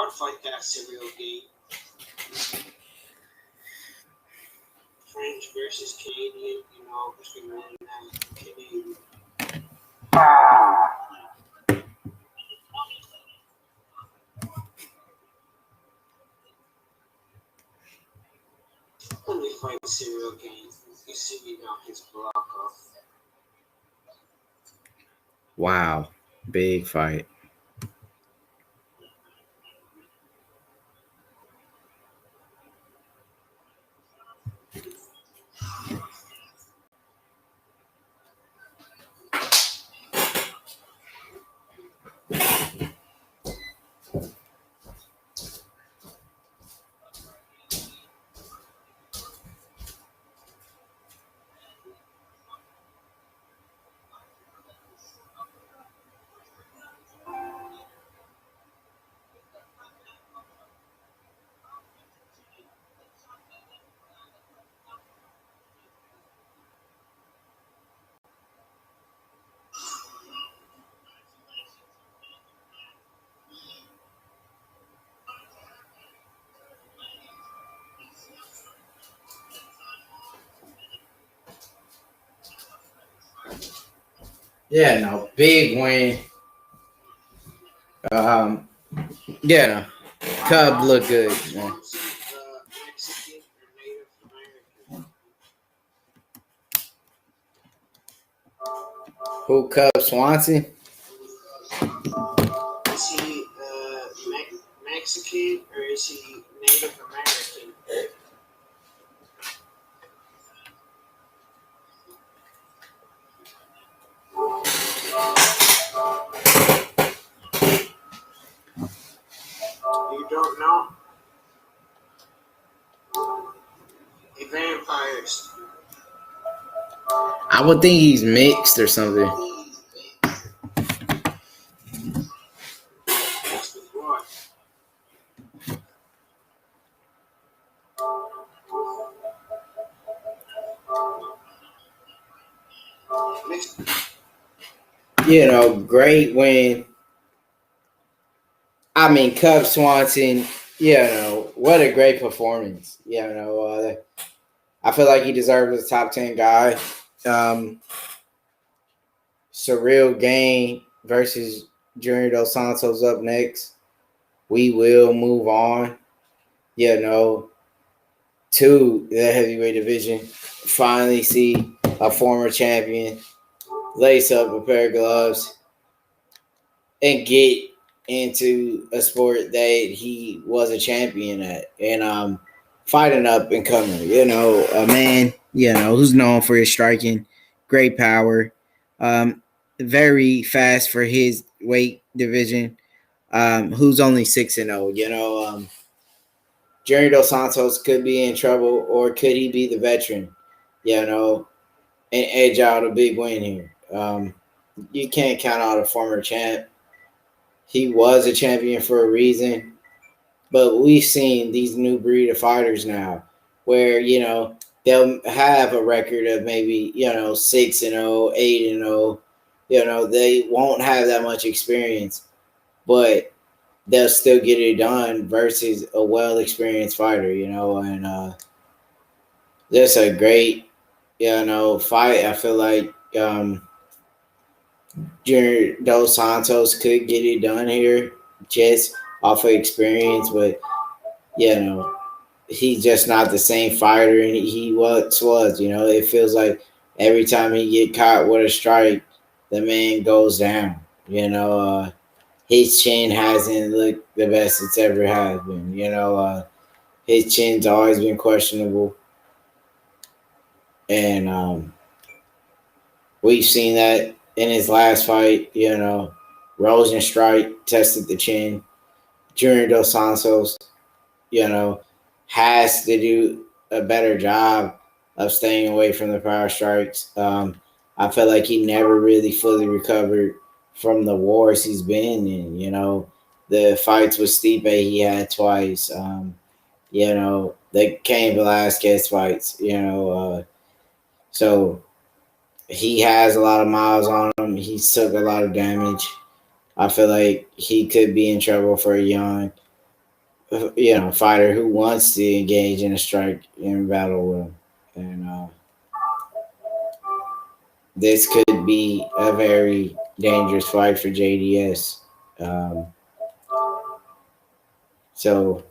would fight that serial game. French versus Canadian, between Moreno and Canadian. When we fight serial games, you see me now his block off. Wow. Big fight. Yeah, no, big win. Yeah, no, Cub look good, man. Mexican or Native American? Who Cub Swanson? Is he Mexican or is he Native American? You don't know? The vampires. I would think he's mixed or something. Mixed with what? Mixed. You know, great win. I mean, Cub Swanson. You know, what a great performance. You know, I feel like he deserves a top 10 guy. Surreal game versus Junior Dos Santos up next. We will move on, you know, to the heavyweight division. Finally see a former champion lace up a pair of gloves and get into a sport that he was a champion at, and fighting up and coming. You know, a man, you know, who's known for his striking, great power, very fast for his weight division. Who's only 6-0. You know, Jerry Dos Santos could be in trouble, or could he be the veteran? You know, and edge out a big win here. You can't count out a former champ. He was a champion for a reason, but we've seen these new breed of fighters now, where you know they'll have a record of maybe 6-0, 8-0. You know, they won't have that much experience, but they'll still get it done versus a well experienced fighter. You know, and that's a great fight. I feel like Junior Dos Santos could get it done here just off of experience, but you know, he's just not the same fighter and he once was. You know, it feels like every time he get caught with a strike, the man goes down. You know, his chin hasn't looked the best it's ever has been. You know, his chin's always been questionable, and we've seen that in his last fight. You know, Rosenstrike tested the chin. Junior Dos Santos, you know, has to do a better job of staying away from the power strikes. I feel like he never really fully recovered from the wars he's been in. You know, the fights with Stipe he had twice. You know, the Cain Velasquez fights. You know, so he has a lot of miles on him. He's took a lot of damage. I feel like he could be in trouble for a young fighter who wants to engage in a strike in battle with him. And this could be a very dangerous fight for JDS. So,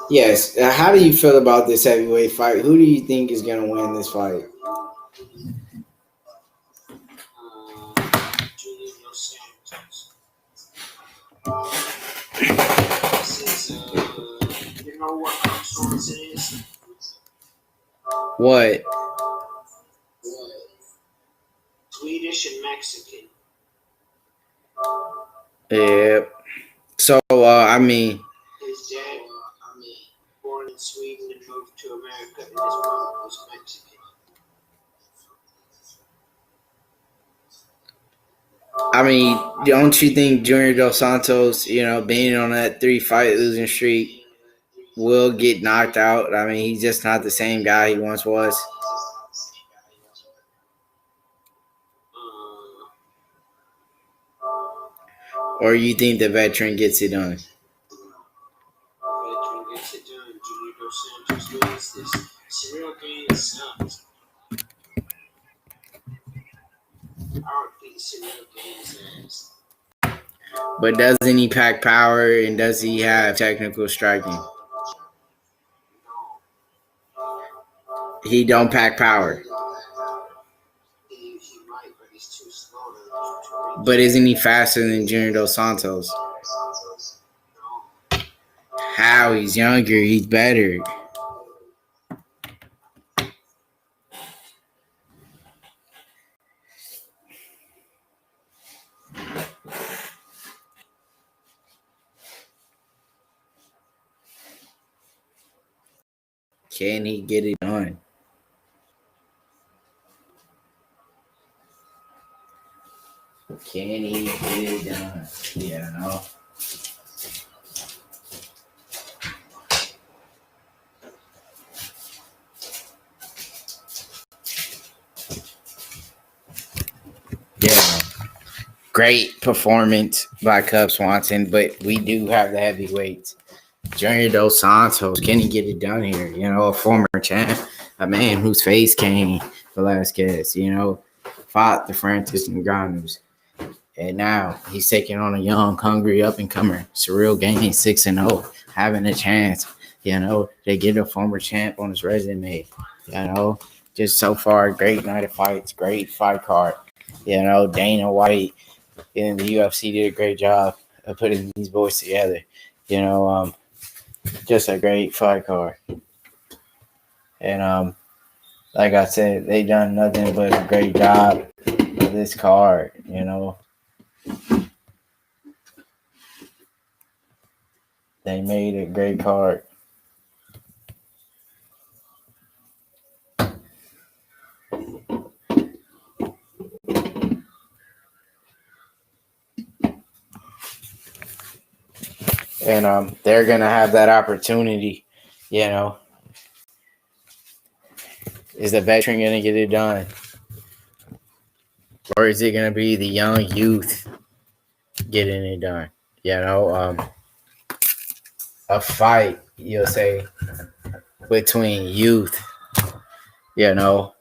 yes. How do you feel about this heavyweight fight? Who do you think is going to win this fight? Junior Dos Santos. You know what Cub Swanson is? What? Swedish and Mexican. Yeah. So, I mean, His dad, born in Sweden and moved to America, and his mom was Mexican. I mean, don't you think Junior Dos Santos, being on that 3-fight losing streak, will get knocked out? I mean, he's just not the same guy he once was. Or you think the veteran gets it done? Veteran gets it done. Junior Dos Santos wins this. Surreal game sucks. don't think Cyril games. But doesn't he pack power and does he have technical striking? He don't pack power. He might, but he's too slow to But isn't he faster than Junior Dos Santos? No. How? He's younger. He's better. Can he get it done? Can he get it done? Yeah, no. Yeah. Great performance by Cub Swanson, but we do have the heavyweights. Junior Dos Santos, can he get it done here? You know, a former champ, a man whose face came Velasquez, you know, fought the Francis Ngannous. And now he's taking on a young, hungry up-and-comer. Cyril Gane, 6-0, having a chance, you know, to get a former champ on his resume. You know, just so far, great night of fights, great fight card. You know, Dana White and the UFC did a great job of putting these boys together. You know, just a great fight card. And like I said, they done nothing but a great job with this card, you know. They made a great card. And they're going to have that opportunity, you know. Is the veteran going to get it done? Or is it going to be the young youth getting it done? You know, a fight, you'll say, between youth, you know,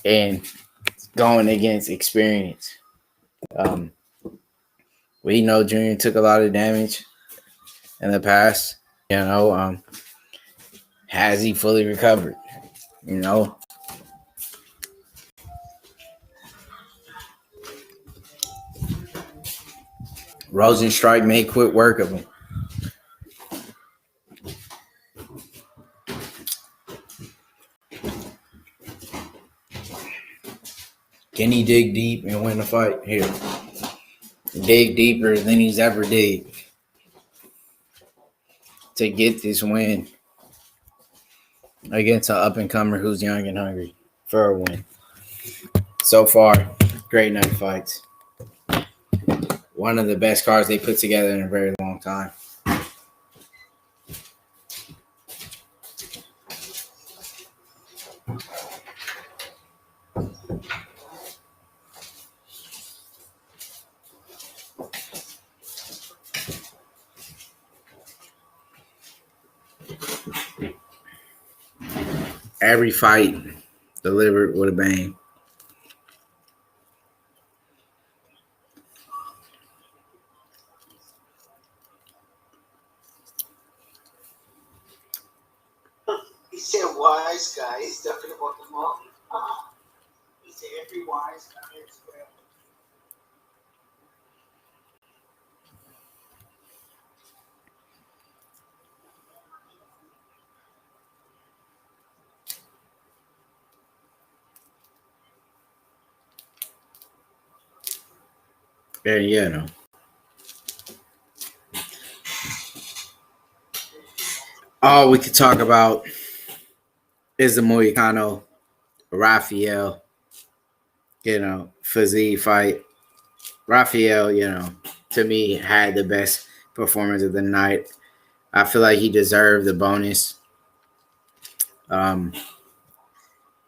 and going against experience. We know Junior took a lot of damage in the past, you know. Has he fully recovered? You know, Rosenstrike may quit work of him. Can he dig deep and win the fight here? Dig deeper than he's ever dig to get this win against an up-and-comer who's young and hungry for a win. So far, great night fights. One of the best cards they put together in a very long time. Every fight delivered with a bang. He said wise guy. He's talking about the monkey. He said every wise guy as well. Yeah, no. All we could talk about is the Moicano Rafael, Fiziev fight. Rafael, to me, had the best performance of the night. I feel like he deserved the bonus. And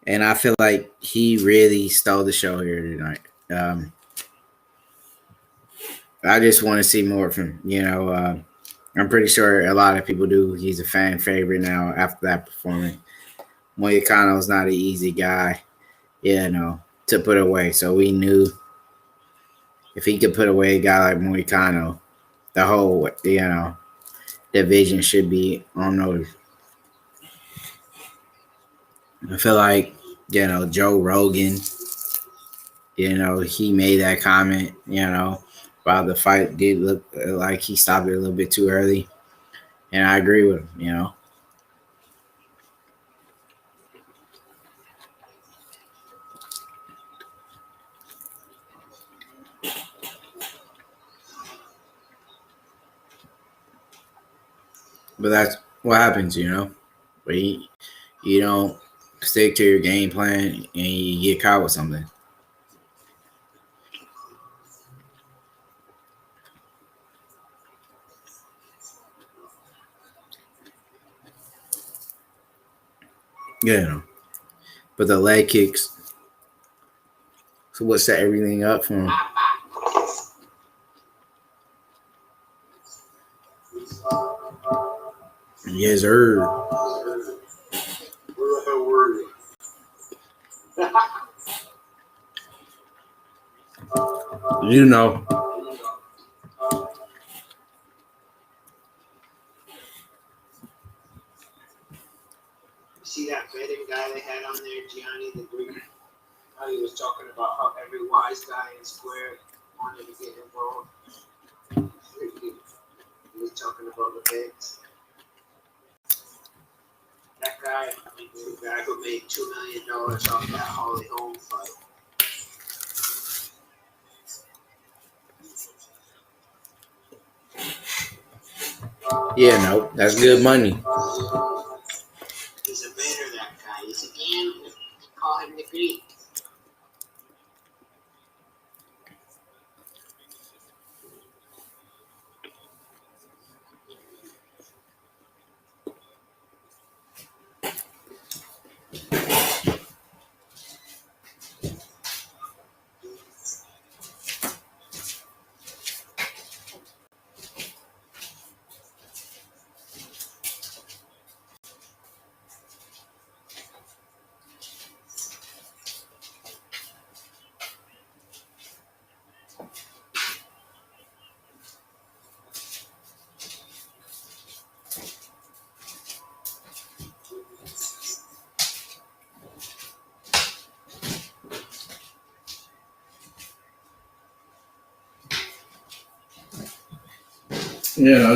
I feel like he really stole the show here tonight. I just want to see more from him. I'm pretty sure a lot of people do. He's a fan favorite now after that performance. Moicano's not an easy guy. to put away. So we knew if he could put away a guy like Moicano, the whole, division should be on notice. I feel like, Joe Rogan, he made that comment, while the fight did look like he stopped it a little bit too early. And I agree with him, But that's what happens, But you don't stick to your game plan and you get caught with something. But the leg kicks, so what set everything up for him? Yes, sir. Where the hell were you? You know. See that betting guy they had on there, Gianni the Greek? How he was talking about how every wise guy in Square wanted to get involved. He was talking about the bets. That guy, the guy who made $2 million off that Holly Holm fight. Yeah, no, that's good money. He's a better, that guy. He's a gambler. They call him the Greek.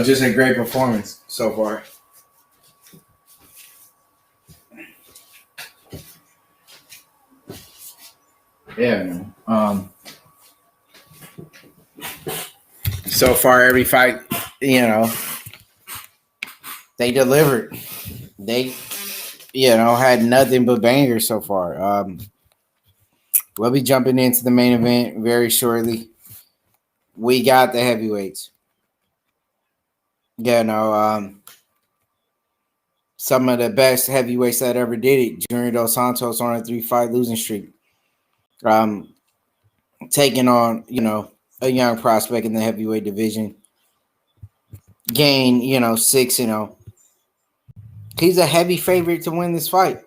Just a great performance so far. So far every fight, they delivered. They, had nothing but bangers so far. We'll be jumping into the main event very shortly. We got the heavyweights. Some of the best heavyweights that ever did it. Junior Dos Santos on a 3-fight losing streak. Taking on, a young prospect in the heavyweight division. Gained, 6-0. He's a heavy favorite to win this fight,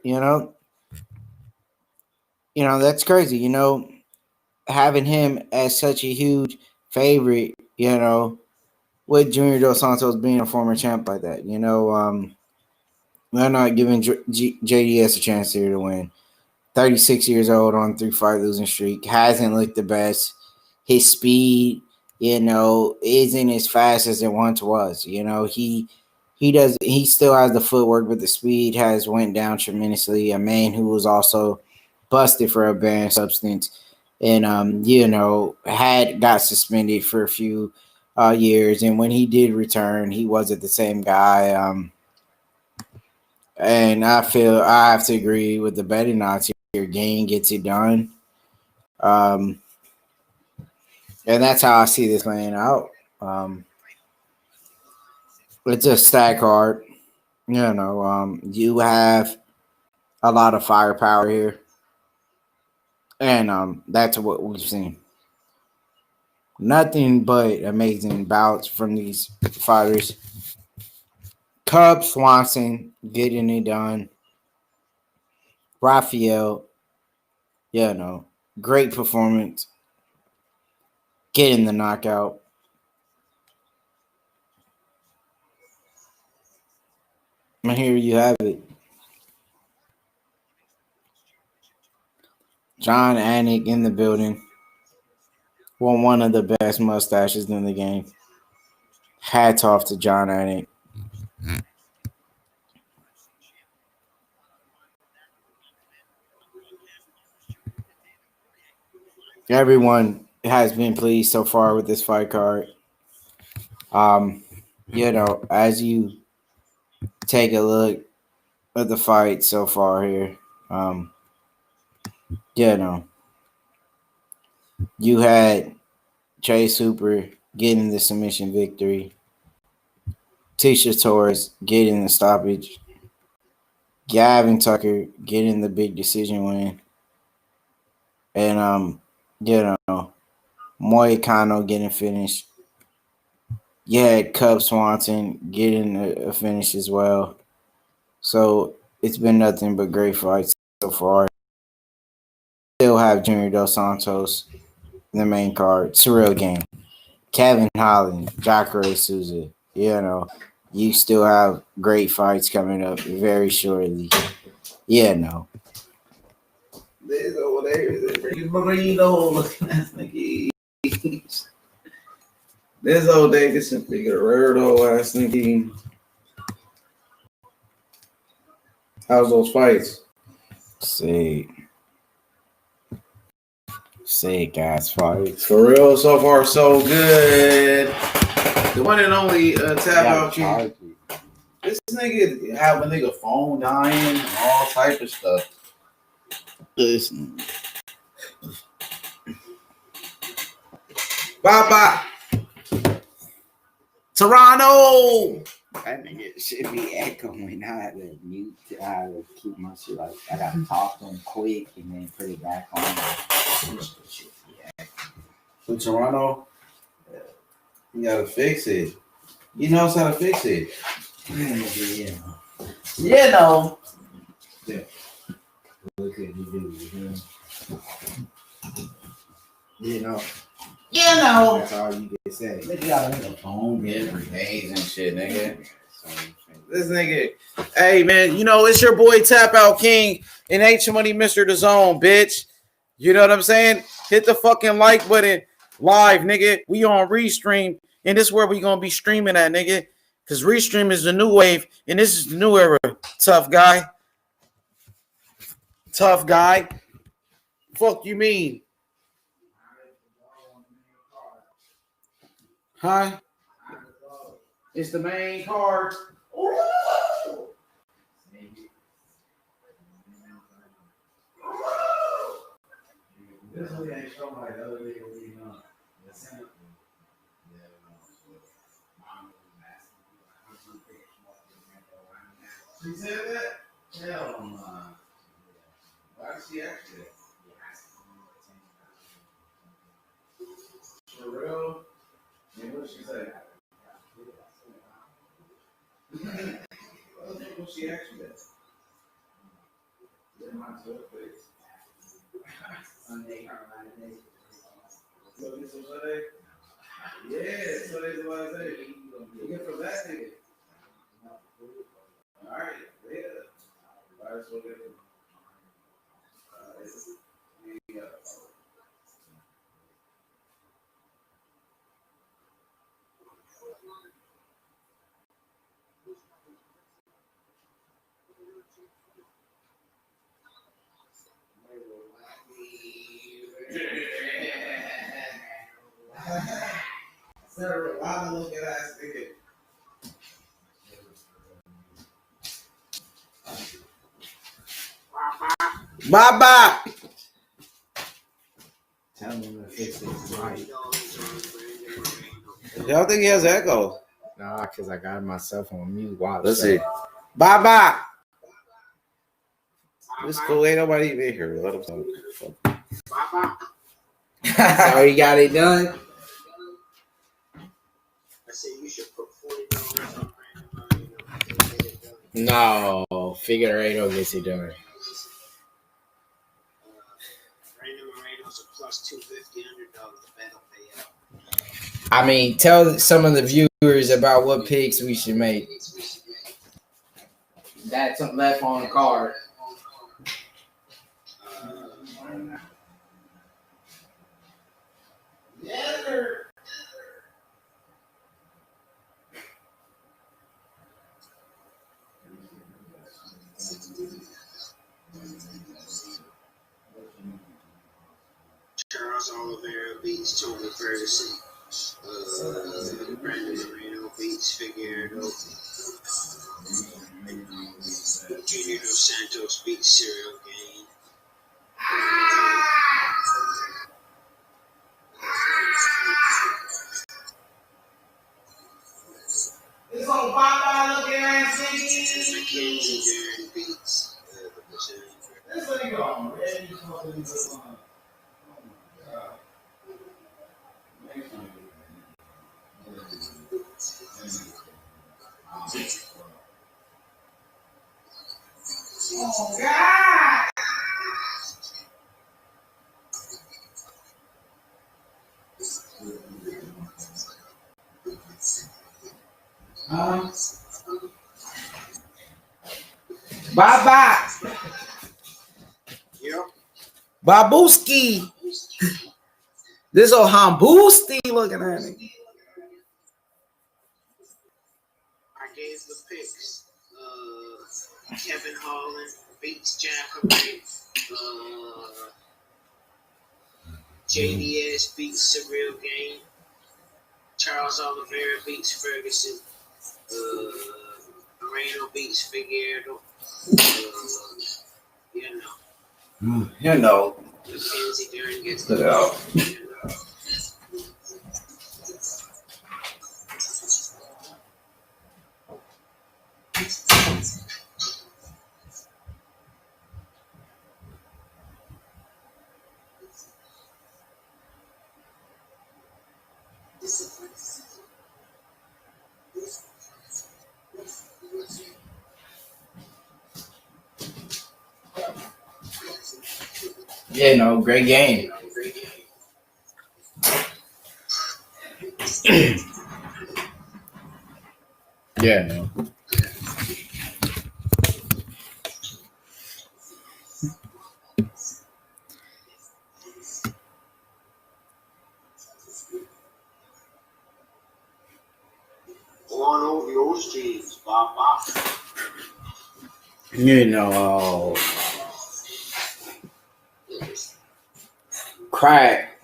that's crazy, having him as such a huge favorite, with Junior Dos Santos being a former champ like that, they're not giving JDS a chance here to win. 36 years old on 3-fight losing streak, hasn't looked the best. His speed, isn't as fast as it once was. He still has the footwork, but the speed has went down tremendously. A man who was also busted for a banned substance and had got suspended for a few years. And when he did return, he wasn't the same guy. And I feel I have to agree with the betting odds here. Gain gets it done. And that's how I see this playing out. It's a stack card. You have a lot of firepower here. And that's what we've seen. Nothing but amazing bouts from these fighters. Cub Swanson getting it done. Rafael, Great performance. Getting the knockout. And here you have it. John Anik in the building. One of the best mustaches in the game. Hats off to John Anik. Everyone has been pleased so far with this fight card. As you take a look at the fight so far here, you had Chase Hooper getting the submission victory, Tisha Torres getting the stoppage, Gavin Tucker getting the big decision win, and Moicano getting finished. You had Cub Swanson getting a finish as well. So it's been nothing but great fights so far. Still have Junior Dos Santos in the main card. Surreal game. Kevin Holland, Jacare Souza. You still have great fights coming up very shortly. There's over there. Moreno looking at nigga. There's old Deiveson, Figueiredo ass nigga. How's those fights? Say guys, fights. For real, so far so good. The one and only tap out king. This nigga have a nigga phone dying and all type of stuff. Listen. Bye. Toronto! That nigga should be echoing. I had to mute. I had to keep my shit like I gotta talk to him quick and then put it back on. So Toronto, you gotta fix it. You knows how to fix it. Yeah. What could you do? That's all you can say. Nigga gotta make a phone every day and shit, nigga. This nigga, hey man, it's your boy Tap Out King and H Money Mr. The Zone, bitch. You know what I'm saying? Hit the fucking like button live, nigga. We on Restream, and this is where we gonna be streaming at, nigga. Cause Restream is the new wave, and this is the new era. Tough guy. Fuck you mean? Huh? It's the main card. This one ain't showing like the other video we done. She said that? Hell no. Why did she actually? For real? And what did she say? What she actually did? Sunday. So this was Sunday? Yeah, Sunday's Wednesday. You get from that nigga. All right, yeah. All right, so good. Yeah. Sarah, why look at ass nigga? Bye. Tell me to fix it right. Y'all think he has echo? Nah, because I got myself on mute. Wow. Let's see. Bye. It's cool. Ain't nobody even here. Let him talk. So you got it done? I said you should put $40 on it. No, Figueiredo gets it done. plus 250 $100 the bet will pay out. I mean, tell some of the viewers about what picks we should make. That's something left on the card. Charles Oliveira beats Tony Ferguson. Brandon Moreno beats Figueiredo. Junior Dos Santos beats Cyril Gain. It's on $5 looking ass Mackenzie Darren beats the Brazilian. This nigga already fucking good. Oh God! Bye bye. Yep. Babuski. This old Hambusti looking at me. I gave the picks. Kevin Holland beats Jacare. JDS beats Cyril Gain. Charles Oliveira beats Ferguson. Moreno beats Figueiredo. You know. Mackenzie Darren gets Look the out. Yeah, no, great game. Yeah, no. On over those teams, Bob. You know, crack.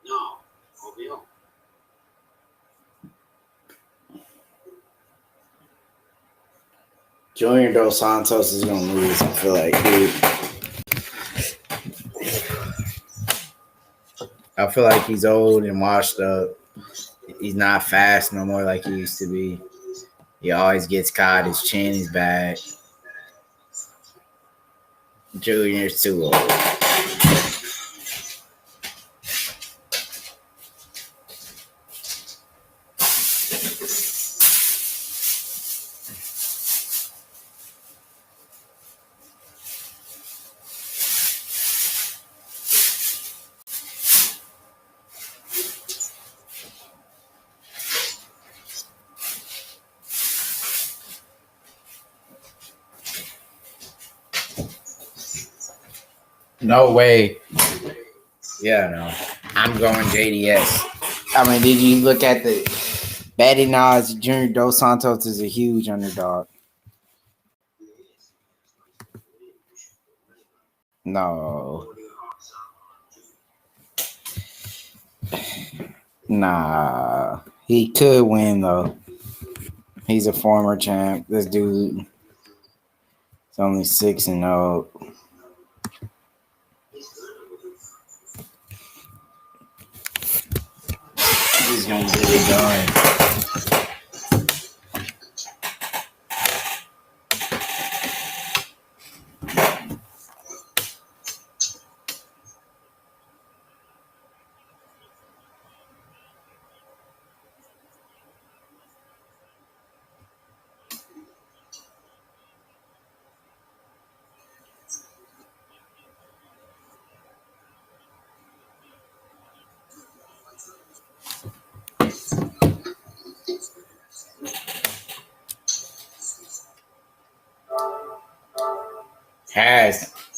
No, OVO. Junior Dos Santos is gonna lose. I feel like, dude. I feel like he's old and washed up. He's not fast no more like he used to be. He always gets caught. His chin is bad. Junior's too old. No way. Yeah, no. I'm going JDS. I mean, did you look at the betting odds? Junior Dos Santos is a huge underdog. No. Nah. He could win, though. He's a former champ. This dude is only 6-0. He's gonna get it done.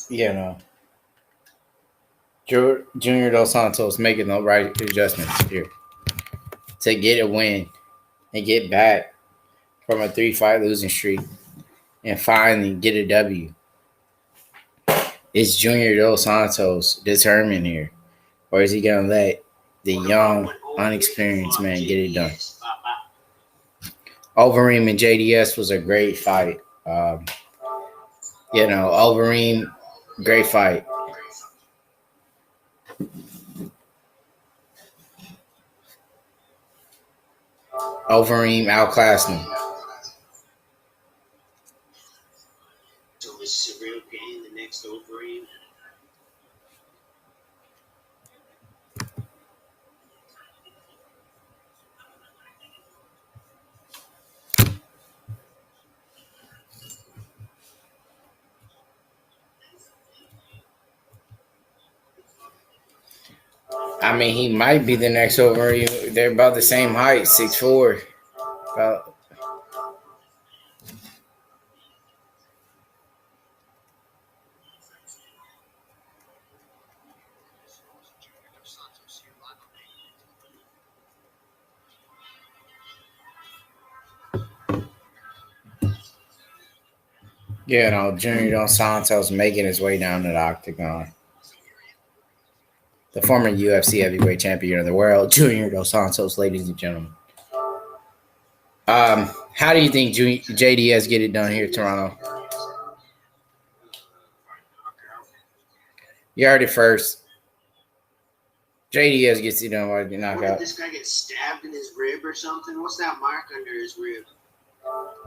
you know, Junior Dos Santos making the right adjustments here to get a win and get back from a 3-fight losing streak and finally get a W. Is Junior Dos Santos determined here? Or is he going to let the young, unexperienced man get it done? Overeem and JDS was a great fight. Overeem, great fight. Overeem outclassed him. So is Surreal Game the next Overeem? I mean, he might be the next Overeem. They're about the same height, 6'4". About Junior Dos Santos making his way down to the octagon. The former UFC heavyweight champion of the world, Junior Dos Santos, ladies and gentlemen. How do you think JDS get it done here, Toronto? You heard it first. JDS gets it done by the knockout. Did this guy get stabbed in his rib or something? What's that mark under his rib?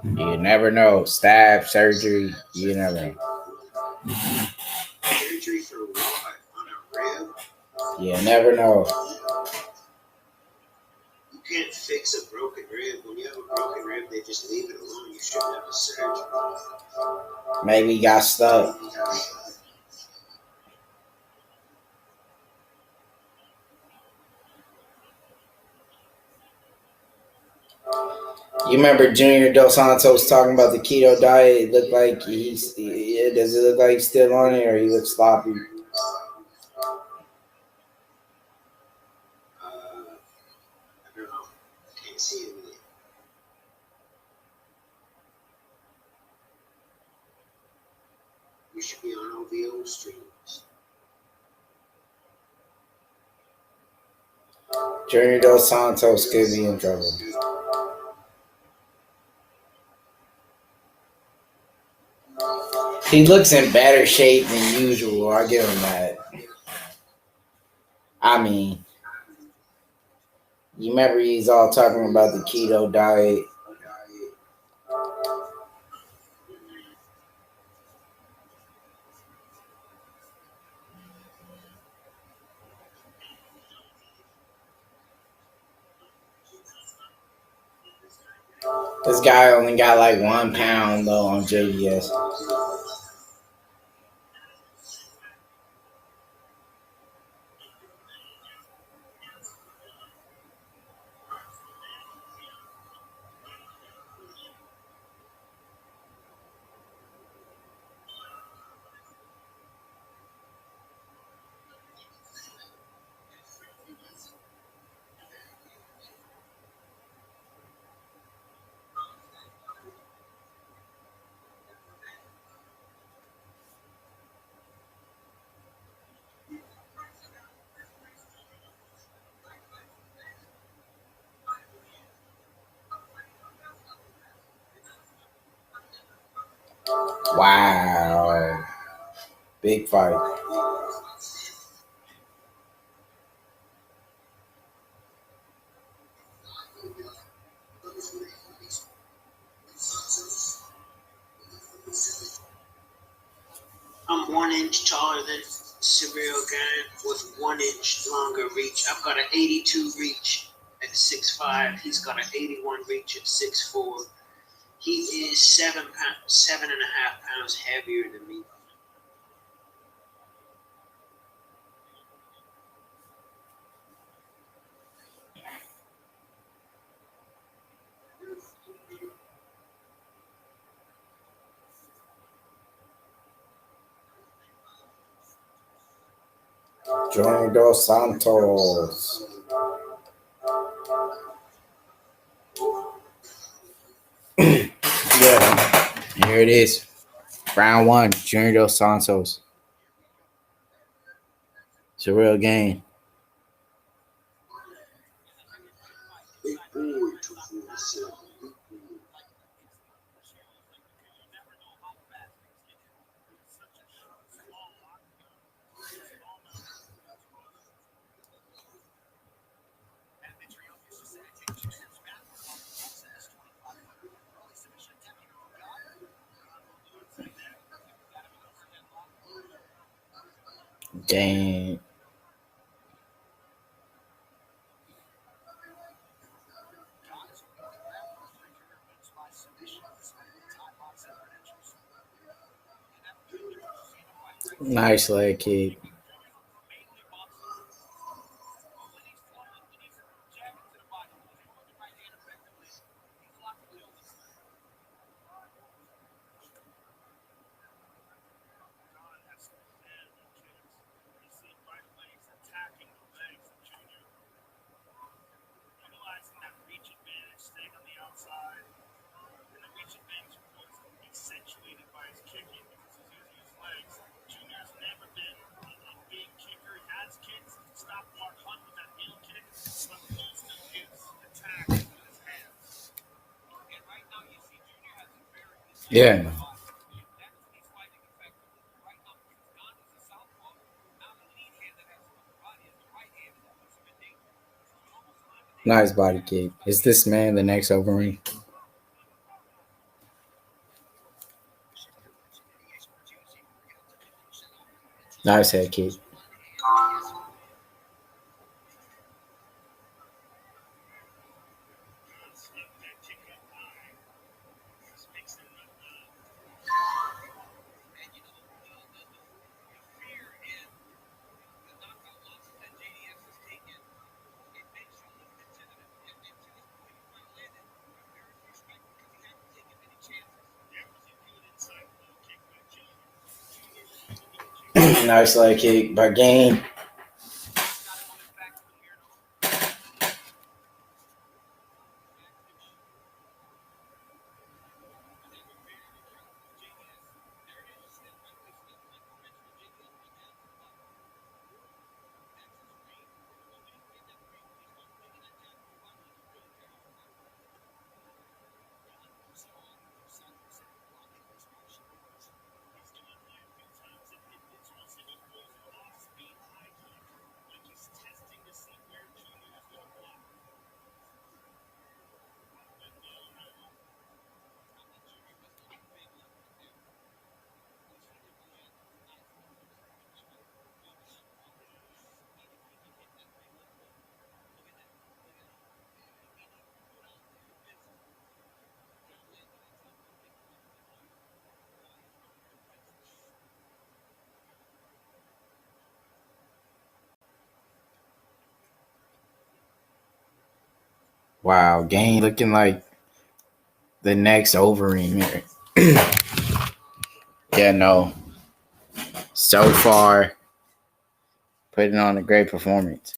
You never know. Stab, surgery, you never know. Surgery for what? On a rib? You never know. You can't fix a broken rib. When you have a broken rib, they just leave it alone. You shouldn't have a surgery. Maybe he got stuck. You remember Junior Dos Santos talking about the keto diet? It looked like does it look like he's still on it, or he looks sloppy? I don't know. Can't see him yet. You should be on OVO streams. Junior Dos Santos could be in trouble. He looks in better shape than usual. I give him that. I mean, you remember he's all talking about the keto diet. This guy only got like 1 pound though on JDS. Wow. Big fight. I'm 1 inch taller than Surreal Gang with 1 inch longer reach. I've got an 82 reach at 6'5". He's got an 81 reach at 6'4". He is 7.5 pounds heavier than me. Junior Dos Santos. Yeah, here it is. Round 1, Junior Dos Santos. It's a real game. Game. Nice leg kick. Yeah. Nice body kick. Is this man the next Overeem? Nice head kick. Nice leg kick by Game. Wow, Game looking like the next Overeem here. Yeah, no. So far, putting on a great performance.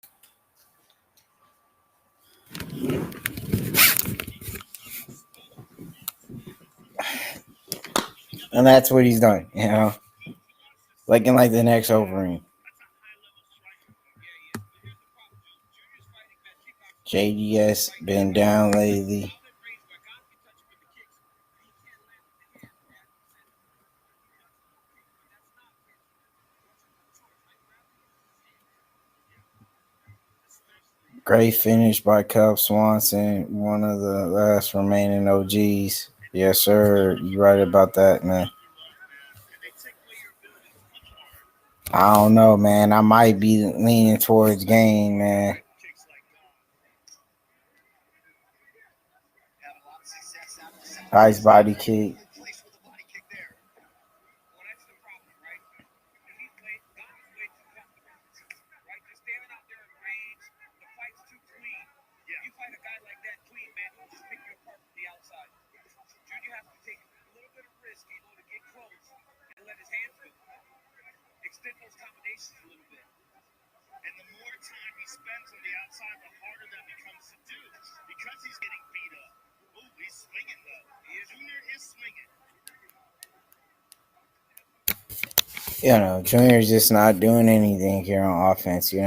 And that's what he's done, you know. Looking like the next Overeem. JDS been down lately. Great finish by Cub Swanson, one of the last remaining OGs. Yes, sir. You're right about that, man. I don't know, man. I might be leaning towards Game, man. Nice body kick. Junior's just not doing anything here on offense. He's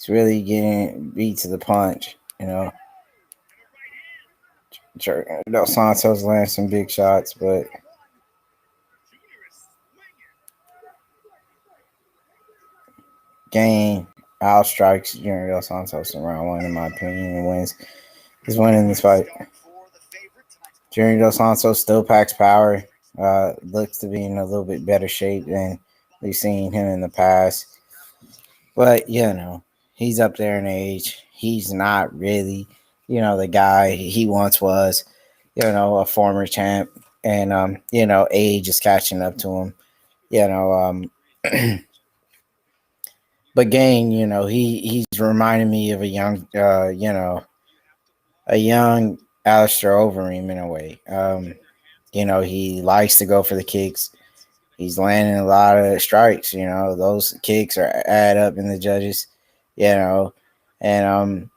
really getting beat to the punch. Dos Santos landed some big shots, but Gain outstrikes Junior Dos Santos in round 1, in my opinion, and is winning this fight. Junior Dos Santos still packs power. Looks to be in a little bit better shape than we've seen him in the past. But, he's up there in age. He's not really, the guy he once was, a former champ. And, age is catching up to him. But Gain, he's reminding me of a young, a young Alistair Overeem in a way. He likes to go for the kicks. He's landing a lot of strikes. Those kicks add up in the judges. And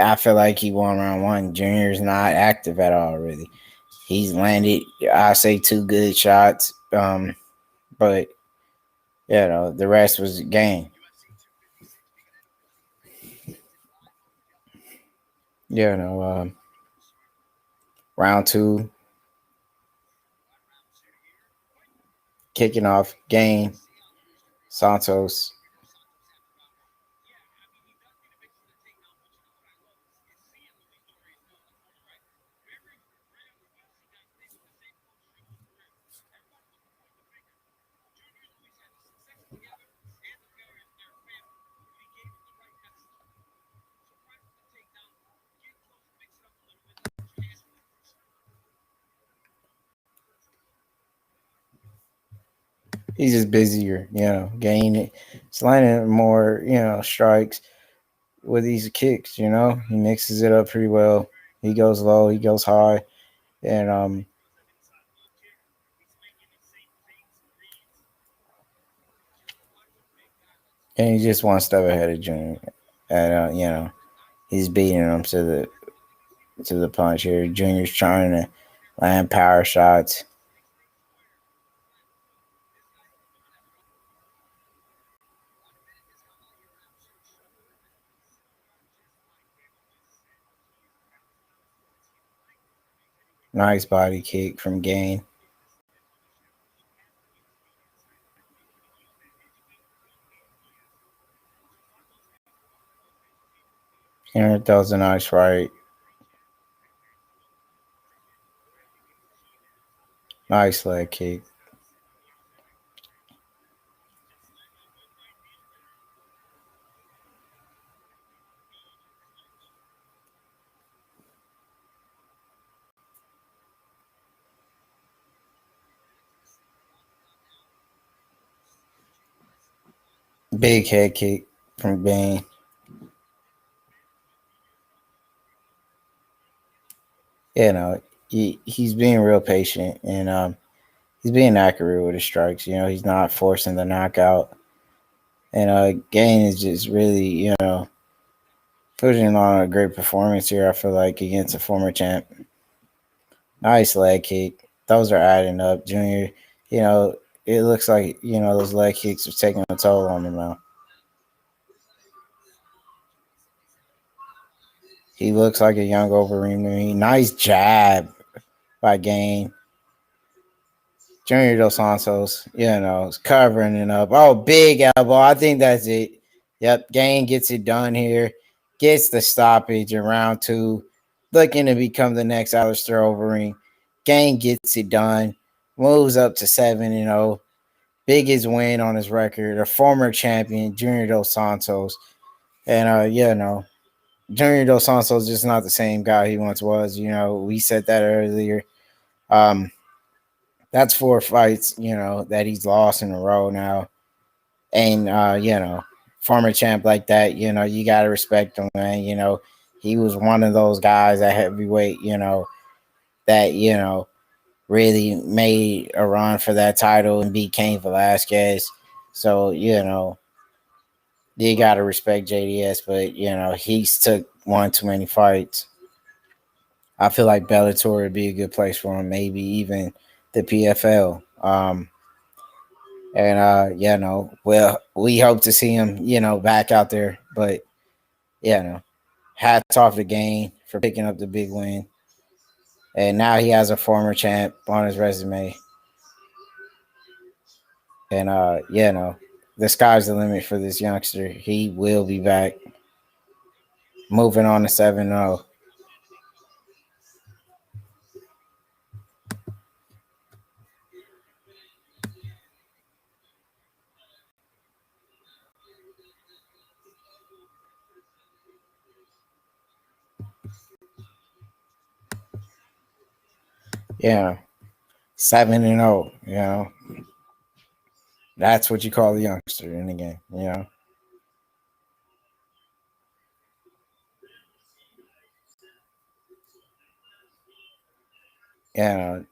I feel like he won round 1. Junior's not active at all, really. He's landed, I say, 2 good shots. But the rest was Gain. Round 2, kicking off, Gain, Santos. He's just busier, Gain. He's landing more, strikes with these kicks, He mixes it up pretty well. He goes low, he goes high. And he just one step ahead of Junior. And he's beating him to the punch here. Junior's trying to land power shots. Nice body kick from Gain. That was a nice right. Nice leg kick. Big head kick from Gain. He's being real patient, and he's being accurate with his strikes. He's not forcing the knockout. And Gain is just really, putting on a great performance here, I feel like, against a former champ. Nice leg kick. Those are adding up. Junior, it looks like, those leg kicks are taking a toll on him now. He looks like a young Overeem to me. Nice jab by Gain. Junior Dos Santos, is covering it up. Oh, big elbow. I think that's it. Yep, Gain gets it done here. Gets the stoppage in round 2. Looking to become the next Alistair Overeem. Gain gets it done. Moves up to 7-0. Biggest win on his record. A former champion, Junior Dos Santos. And, Junior Dos Santos is just not the same guy he once was. We said that earlier. That's 4 fights, that he's lost in a row now. And, former champ like that, you got to respect him, man. He was one of those guys at heavyweight, that, really made a run for that title and beat Cain Velasquez. So, You got to respect JDS, but, he's took one too many fights. I feel like Bellator would be a good place for him, maybe even the PFL. Well, we hope to see him, back out there. But, hats off the game for picking up the big win. And now he has a former champ on his resume. And, the sky's the limit for this youngster. He will be back. Moving on to 7-0. Yeah, 7-0. That's what you call the youngster in the game.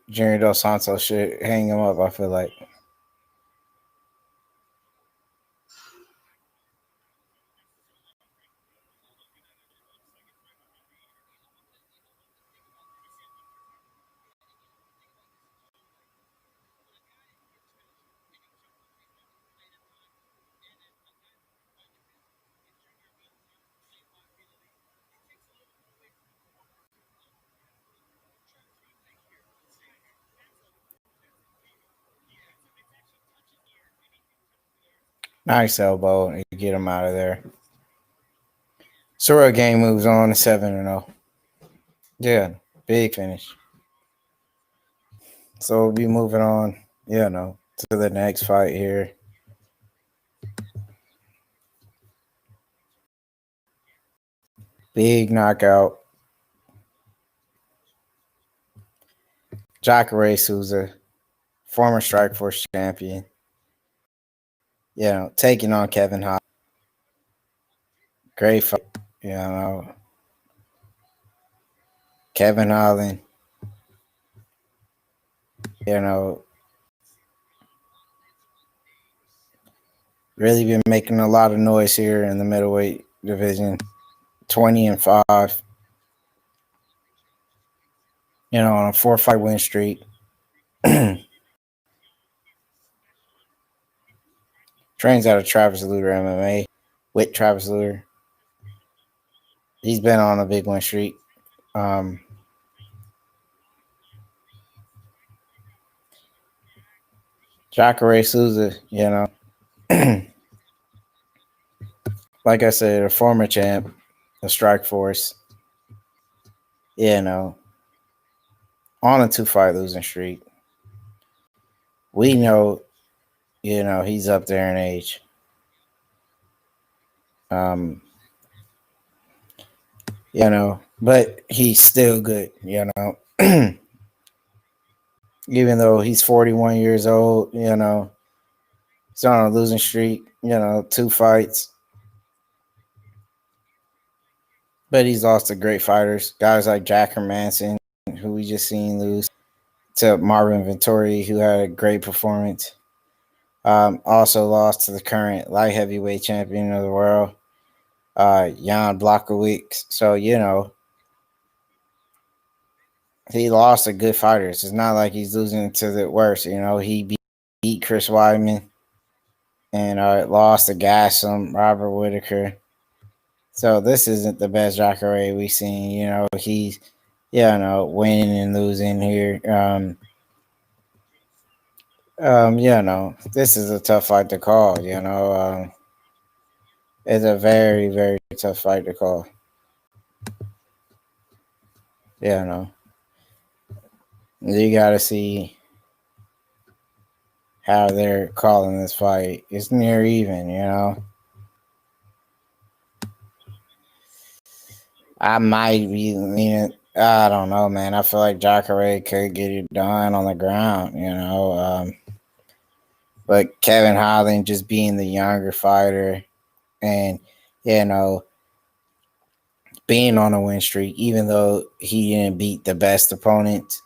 Junior Dos Santos should hang him up, I feel like. Nice elbow to get him out of there. Sorrel game moves on to 7-0. Yeah, big finish. So we'll be moving on, to the next fight here. Big knockout. Jacare Souza, former Strikeforce champion. Taking on Kevin Holland. Great fight. Kevin Holland. Really been making a lot of noise here in the middleweight division. 20-5. On a 4-fight win streak. Trains out of Travis Luter MMA with Travis Luter. He's been on a big win streak. Jacare Souza, like I said, a former champ, a Strikeforce. On a 2-fight losing streak. We know, he's up there in age. But he's still good, Even though he's 41 years old, he's on a losing streak, 2 fights. But he's lost to great fighters, guys like Jack Hermanson, who we just seen lose, to Marvin Vettori, who had a great performance. Also lost to the current light heavyweight champion of the world, Jan Blachowicz. So, he lost to good fighters. It's not like he's losing to the worst. He beat Chris Weidman and lost to Gaslam, Robert Whitaker. So this isn't the best Jacare we've seen. He's, winning and losing here. This is a tough fight to call. It's a very, very tough fight to call. You got to see how they're calling this fight. It's near even, I might be leaning. I don't know, man. I feel like Jacare could get it done on the ground, But Kevin Holland just being the younger fighter and, being on a win streak, even though he didn't beat the best opponent,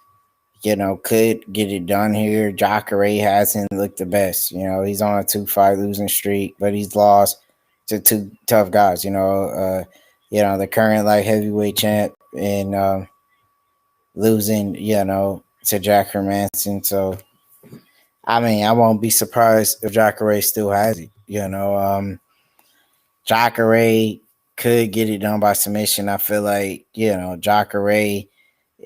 could get it done here. Jacare hasn't looked the best. He's on a 2-fight losing streak, but he's lost to two tough guys. The current light heavyweight champ and losing, to Jacare Manson. So I mean, I won't be surprised if Jacare still has it. Jacare could get it done by submission. I feel like, Jacare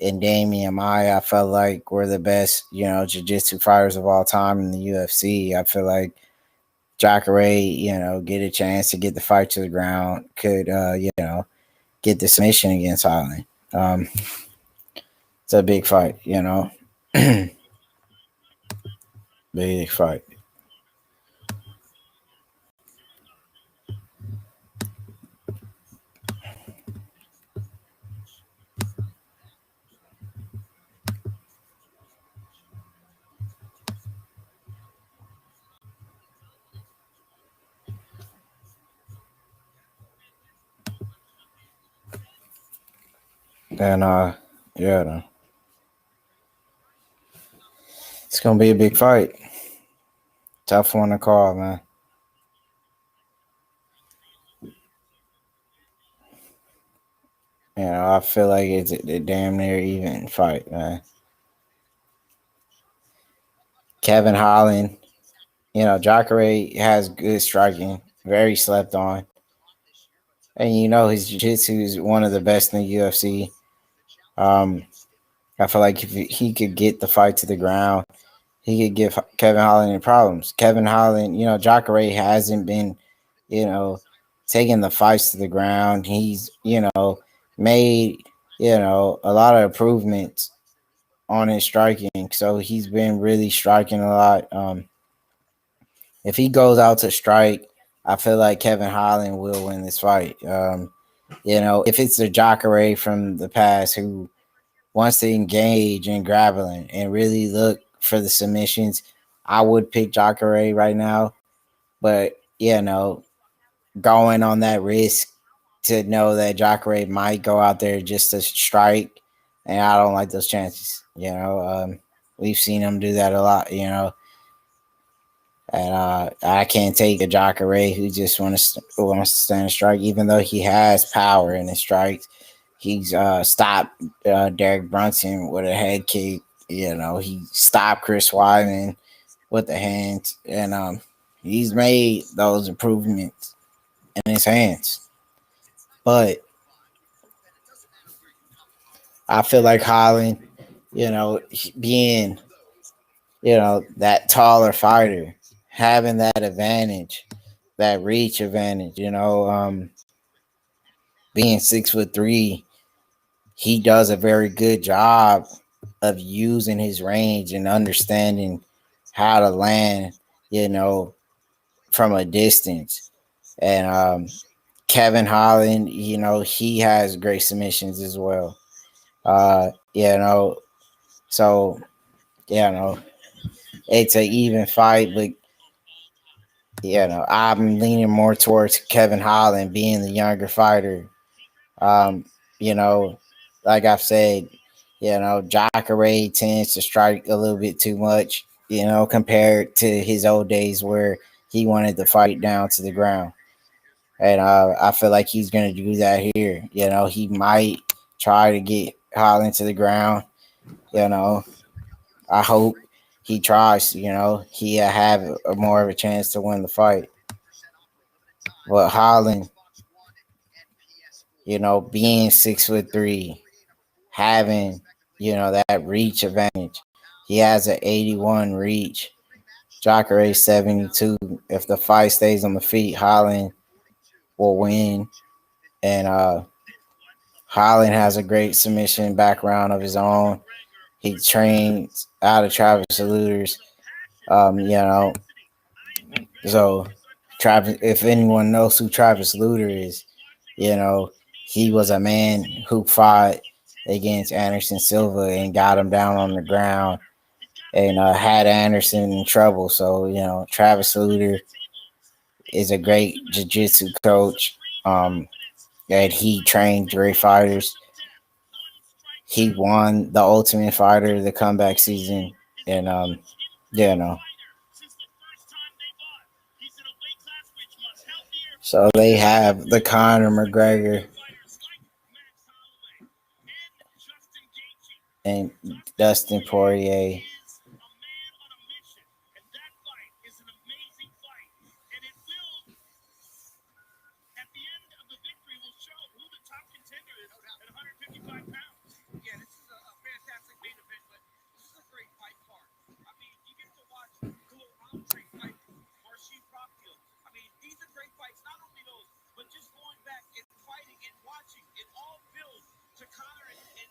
and Damian Maia, I felt like were the best, jiu-jitsu fighters of all time in the UFC. I feel like Jacare, get a chance to get the fight to the ground, could, get the submission against Holland. It's a big fight, big fight. And it's gonna be a big fight. Tough one to call, man. I feel like it's a damn near even fight, man. Kevin Holland, Jacare has good striking, very slept on. And his jiu-jitsu is one of the best in the UFC. I feel like if he could get the fight to the ground, he could give Kevin Holland any problems. Kevin Holland, Jacare hasn't been, taking the fights to the ground. He's, made, a lot of improvements on his striking. So he's been really striking a lot. If he goes out to strike, I feel like Kevin Holland will win this fight. If it's the Jacare from the past who wants to engage in grappling and really look for the submissions, I would pick Jacare right now. But, going on that risk to know that Jacare might go out there just to strike, and I don't like those chances. We've seen him do that a lot, and I can't take a Jacare who just wants to stand and strike, even though he has power in his strikes. He's stopped Derek Brunson with a head kick. He stopped Chris Weidman with the hands, and he's made those improvements in his hands. But I feel like Holland, being, that taller fighter, having that advantage, that reach advantage, being 6'3", he does a very good job of using his range and understanding how to land, from a distance. And Kevin Holland, he has great submissions as well. So, it's an even fight, but, I'm leaning more towards Kevin Holland being the younger fighter. Like I've said, Jacare tends to strike a little bit too much, compared to his old days where he wanted the fight down to the ground. And I feel like he's going to do that here. He might try to get Holland to the ground. I hope he tries. He have more of a chance to win the fight. But Holland, being 6'3", having, that reach advantage. He has an 81 reach. Jacare 72. If the fight stays on the feet, Holland will win. And Holland has a great submission background of his own. He trains out of Travis Saluters. So Travis, if anyone knows who Travis Luter is, he was a man who fought against Anderson Silva and got him down on the ground and had Anderson in trouble. So, Travis Luter is a great jiu-jitsu coach that he trained great fighters. He won the Ultimate Fighter, the comeback season. And, So they have the Conor McGregor and Dustin Poirier.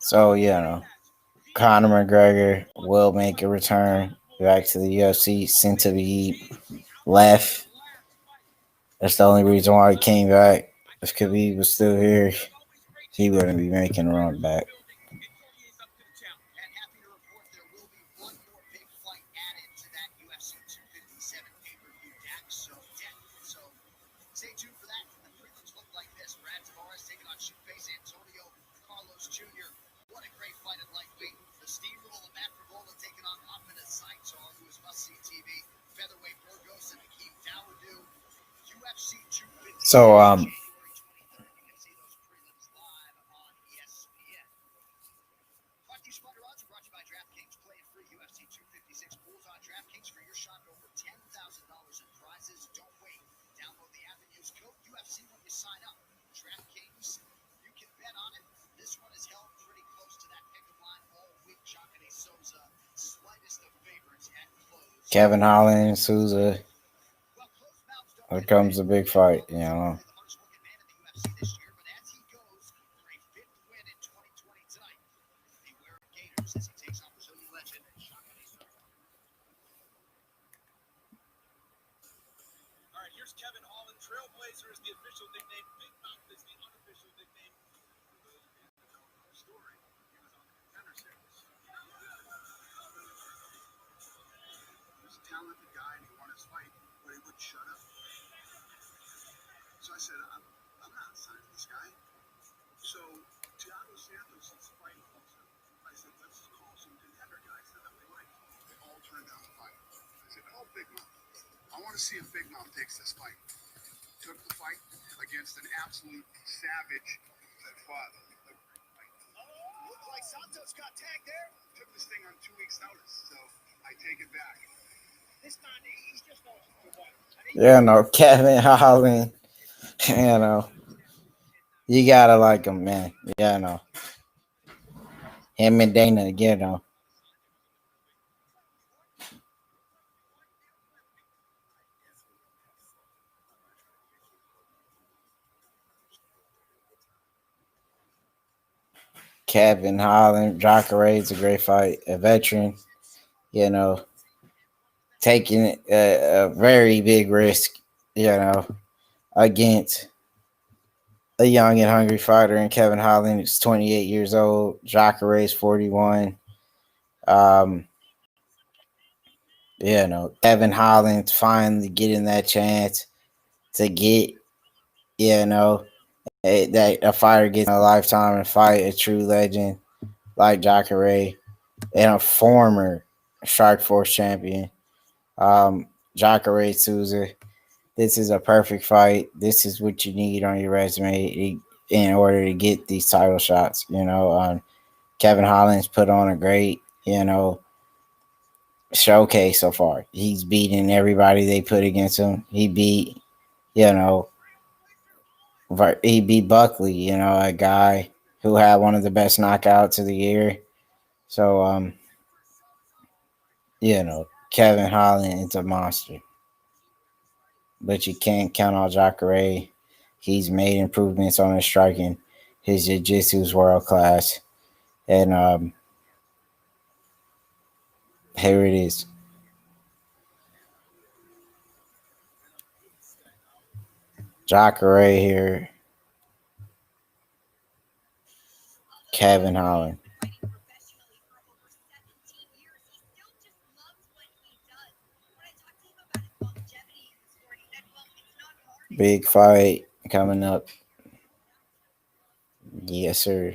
So, Conor McGregor will make a return back to the UFC. Sent to be left. That's the only reason why he came back. If Khabib was still here, he wouldn't be making a run back. So, Kevin Holland and Souza. Here comes the big fight, So I said, I'm not signing this guy. So Thiago Santos is fighting also. I said, let's call some contender guys that we like. They all turned down the fight. I said, call Big Mouth. I want to see if Big Mouth takes this fight. Took the fight against an absolute savage that fought. Looked like Santos got tagged there. Took this thing on 2 weeks' notice, so I take it back. This time he's just going to what? Kevin Holland. You gotta like him, man. Him and Dana, Kevin Holland, Jacare is a great fight. A veteran, taking a very big risk, against a young and hungry fighter in Kevin Holland. He's 28 years old. Jacare is 41. Kevin Holland finally getting that chance to get, that a fighter gets a lifetime and fight a true legend like Jacare and a former Strike Force champion. Jacare Souza. This is a perfect fight. This is what you need on your resume in order to get these title shots. Kevin Holland's put on a great, showcase so far. He's beating everybody they put against him. He beat, Buckley, a guy who had one of the best knockouts of the year. So, Kevin Holland is a monster. But you can't count on Jacare. He's made improvements on his striking. His jiu-jitsu is world class. And here it is. Jacare here. Kevin Holland. Big fight coming up. Yes, sir.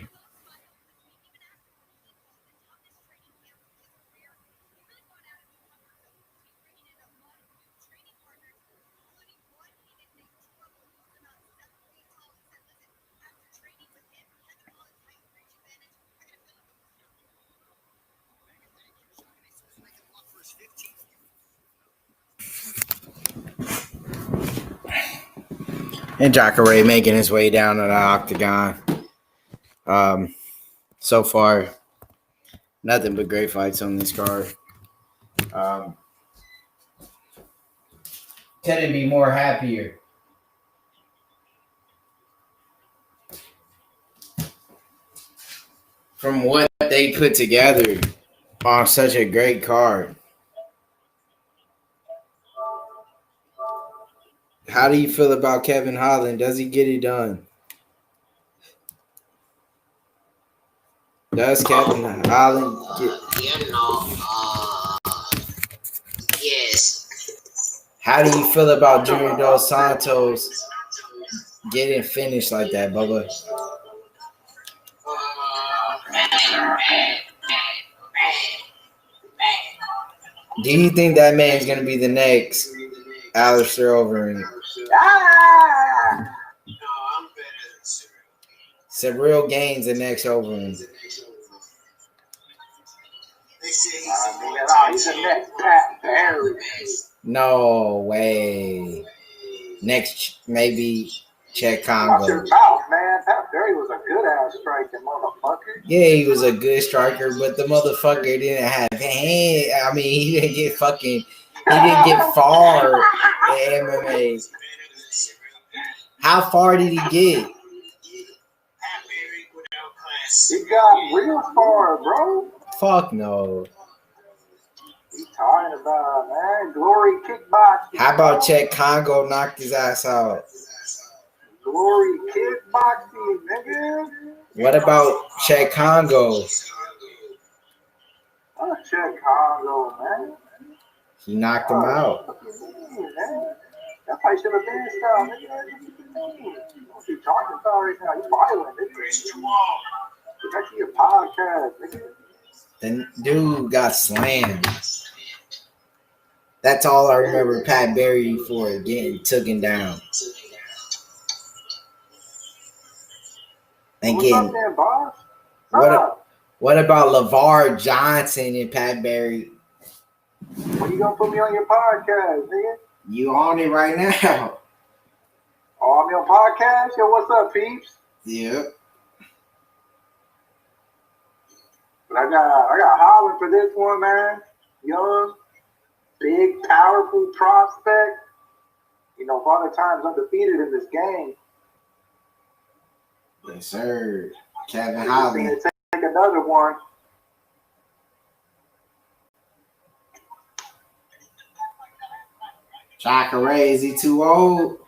And Jacare making his way down to the octagon. So far, nothing but great fights on this card. Couldn't be more happier. From what they put together on such a great card. How do you feel about Kevin Holland? Does he get it done? Does Kevin Holland get? Yes. How do you feel about Junior Dos Santos getting finished like that, Bubba? Do you think that man's gonna be the next Alistair Overeem? Cyril Gaines the next Overeem. He's the next Pat Barry. No way. Next, maybe Czech Watch your Congo. mouth, man. Pat Barry was a good ass striker, motherfucker. Yeah, he was a good striker, but the motherfucker didn't have hand. I mean, he didn't get far in MMA. How far did he get? He got real far, bro. Fuck no. He talking about, man, glory kickboxing. How about Czech Congo knocked his ass out? Glory kickboxing, nigga. What about Czech Congo? Oh, Czech Congo, man. He knocked him out. What you mean, man? That fight should have been style, nigga. What you talking about right now? You violent, nigga. Get back to your podcast, nigga. The dude got slammed. That's all I remember Pat Barry for, getting taken down. And What's up getting there, boss? what about LeVar Johnson and Pat Barry? When you gonna put me on your podcast, nigga? You on it right now. Oh, I'm on podcast? Yo, what's up, peeps? Yep. But I got Holland for this one, man. Young, big, powerful prospect. You know, Father Time's undefeated in this game. Yes, sir. Kevin He's Holland. gonna take another one. Jacare, is he too old?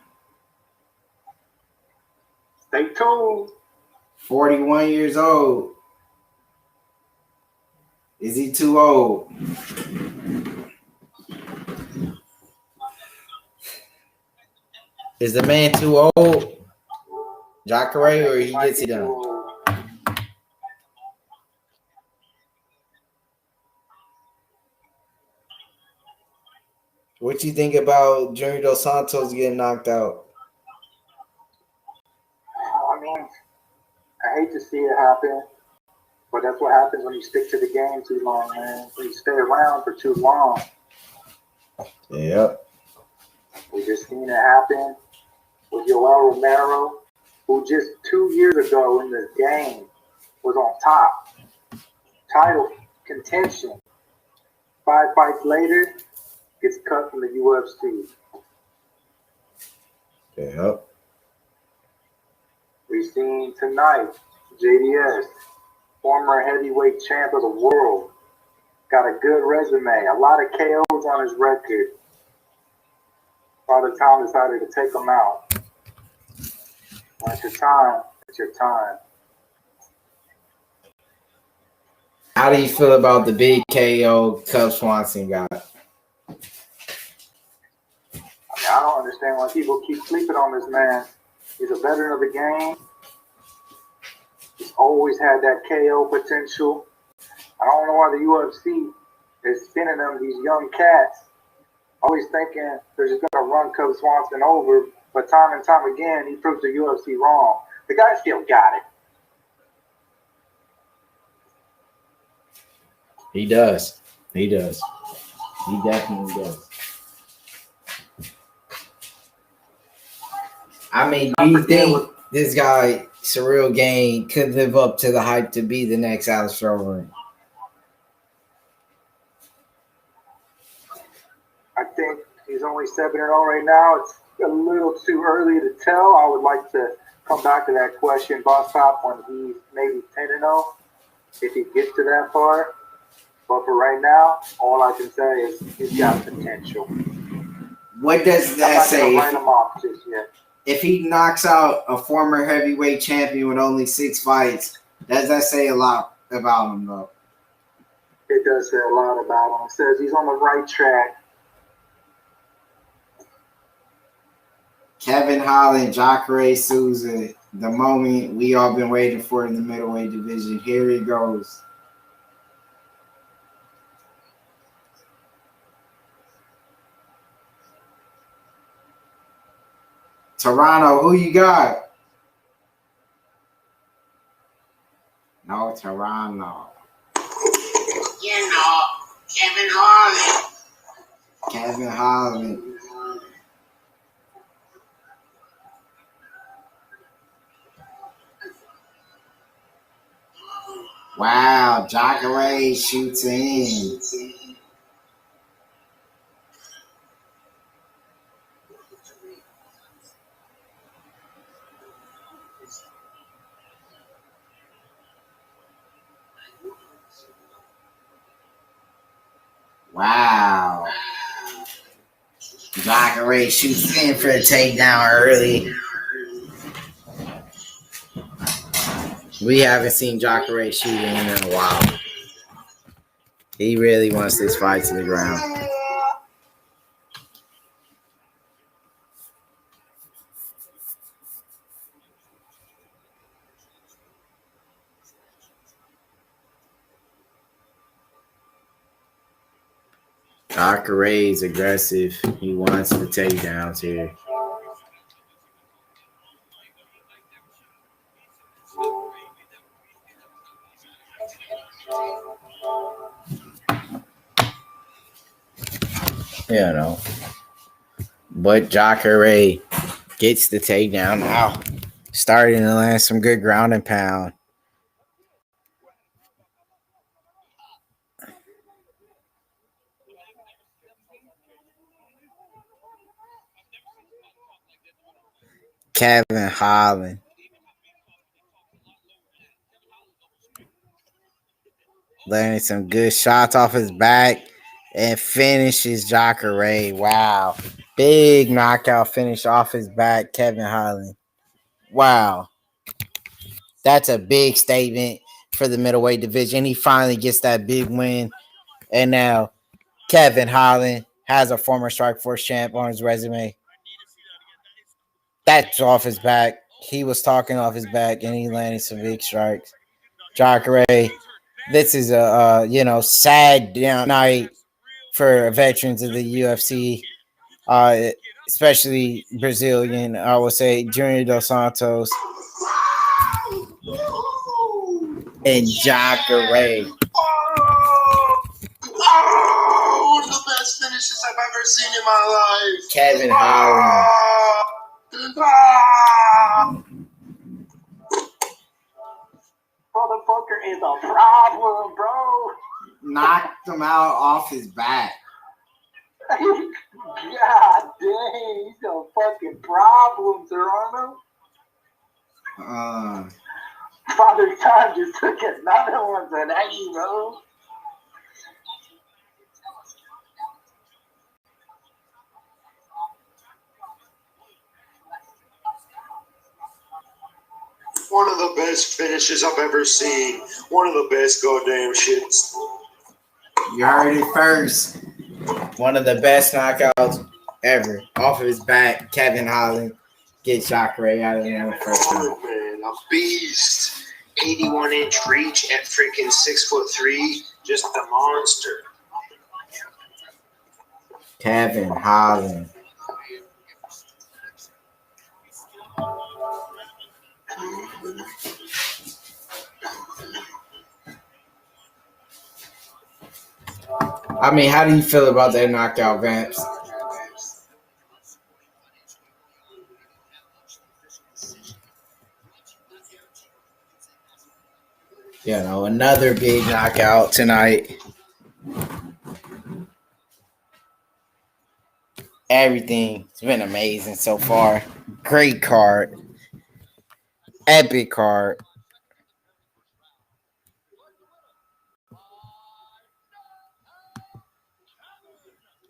Stay tuned. 41 years old. Is he too old? Is the man too old? Jacare, or he gets it done? What you think about Junior Dos Santos getting knocked out? I mean, I hate to see it happen, but that's what happens when you stick to the game too long, man. When you stay around for too long. Yep. We just seen it happen with Yoel Romero, who just 2 years ago in this game was on top. Title contention. 5 fights later, gets cut from the UFC. Yep. We've seen tonight, JDS, former heavyweight champ of the world, got a good resume, a lot of KOs on his record. Father Time decided to take him out. When it's your time, it's your time. How do you feel about the big KO Cub Swanson got? I don't understand why people keep sleeping on this man. He's a veteran of the game. He's always had that KO potential. I don't know why the UFC is sending them these young cats, always thinking they're just going to run Cub Swanson over. But time and time again, he proves the UFC wrong. The guy still got it. He does. He does. He definitely does. I mean, do you think this guy, Cyril Gain, could live up to the hype to be the next Alex Rover? I think he's only 7-0 right now. It's a little too early to tell. I would like to come back to that question, Boss Top, when he's maybe 10-0, if he gets to that far. But for right now, all I can say is he's got potential. What does that say? I'm not going to write him off just yet. If he knocks out a former heavyweight champion with only 6 fights, does that say a lot about him, though? It does say a lot about him. It says he's on the right track. Kevin Holland, Jacare, Souza, the moment we all been waiting for in the middleweight division. Here it goes. Toronto, who you got? No, Toronto. You know, Kevin Holland. Kevin Holland. Wow, Jacare shoots in. Wow. Jacare shoots in for a takedown early. We haven't seen Jacare shoot in a while. He really wants this fight to the ground. Jacare is aggressive. He wants the takedowns here. You know. But Jacare gets the takedown now. Starting to land some good ground and pound. Kevin Holland. Landing some good shots off his back and finishes Jacare. Wow. Big knockout finish off his back, Kevin Holland. Wow. That's a big statement for the middleweight division. He finally gets that big win. And now Kevin Holland has a former Strikeforce champ on his resume. That's off his back. He was talking off his back, and he landed some big strikes. Jacare, this is a sad night for veterans of the UFC, especially Brazilian. I would say Junior Dos Santos and Jacare. Oh, one of the best finishes I've ever seen in my life. Kevin Holland. Motherfucker is a problem, bro. Knocked him out off his back. God dang, he's a fucking problem, Toronto. Father Time just took another one tonight, bro. One of the best finishes I've ever seen. One of the best goddamn shits. You heard it first. One of the best knockouts ever. Off of his back, Kevin Holland gets Jacare out of there in the first round. Oh, man, a beast. 81-inch reach at freaking 6'3". Just a monster. Kevin Holland. I mean, how do you feel about that knockout, Vance? You know, another big knockout tonight. Everything's been amazing so far. Great card. Epic card.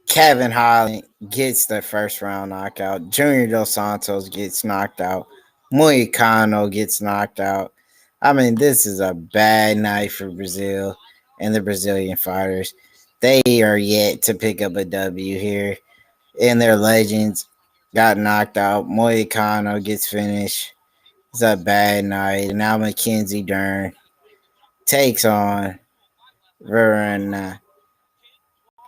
Kevin Holland gets the first round knockout. Junior Dos Santos gets knocked out. Moicano gets knocked out. I mean, this is a bad night for Brazil and the Brazilian fighters. They are yet to pick up a W here. And their legends got knocked out. Moicano gets finished. It's a bad night. And now Mackenzie Dern takes on Verona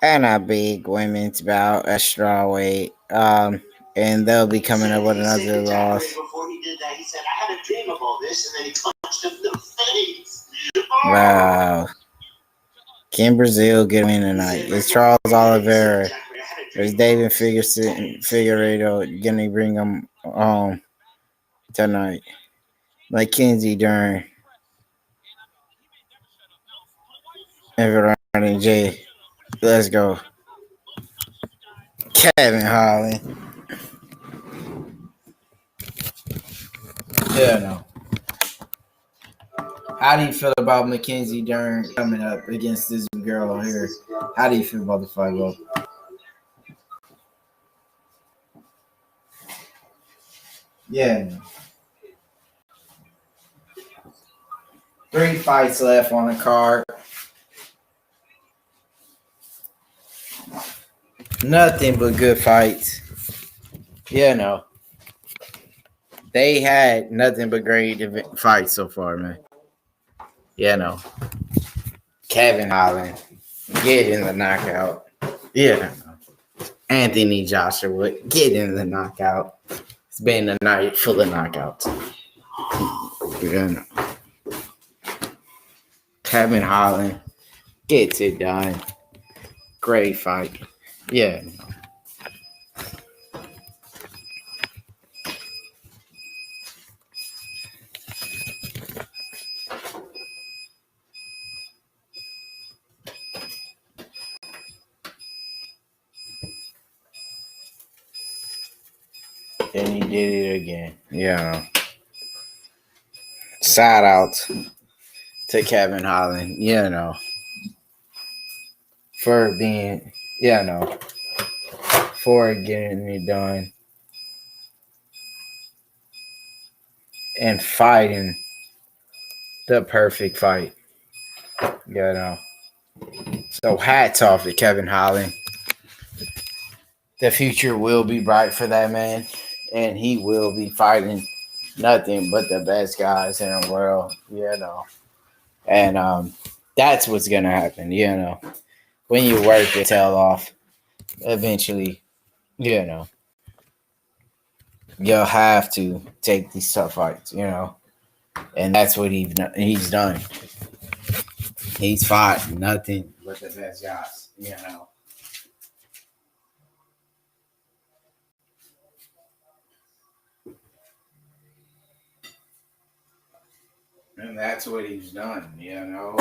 and a big women's bout at strawweight. And they'll be coming up with another loss. Before he did that, he said, I had a dream of all this, and then he punched him in the face. Wow. Can Brazil get a win tonight? It's Charles Oliveira. There's David Figueiredo going to bring them home tonight. Mackenzie Dern. And Verona J. Let's go. Kevin Holland. Yeah, no. How do you feel about Mackenzie Dern coming up against this girl here? How do you feel about the fight, bro? Yeah. 3 fights left on the card. Nothing but good fights. Yeah, no. They had nothing but great fights so far, man. Yeah, no. Kevin Holland getting the knockout. Yeah, no. Anthony Joshua getting the knockout. It's been a night full of knockouts. Yeah, no. Kevin Holland gets it done. Great fight. Yeah, no. And he did it again. Yeah. Shout out to Kevin Holland, you know, for being, you know, for getting it done and fighting the perfect fight. You know. So hats off to Kevin Holland. The future will be bright for that man, and he will be fighting nothing but the best guys in the world, you know. And that's what's gonna happen, you know. When you work your tail off, eventually, you know, you'll have to take these tough fights, you know. And that's what he's done. He's fought nothing but the best guys, you know. And that's what he's done, you know.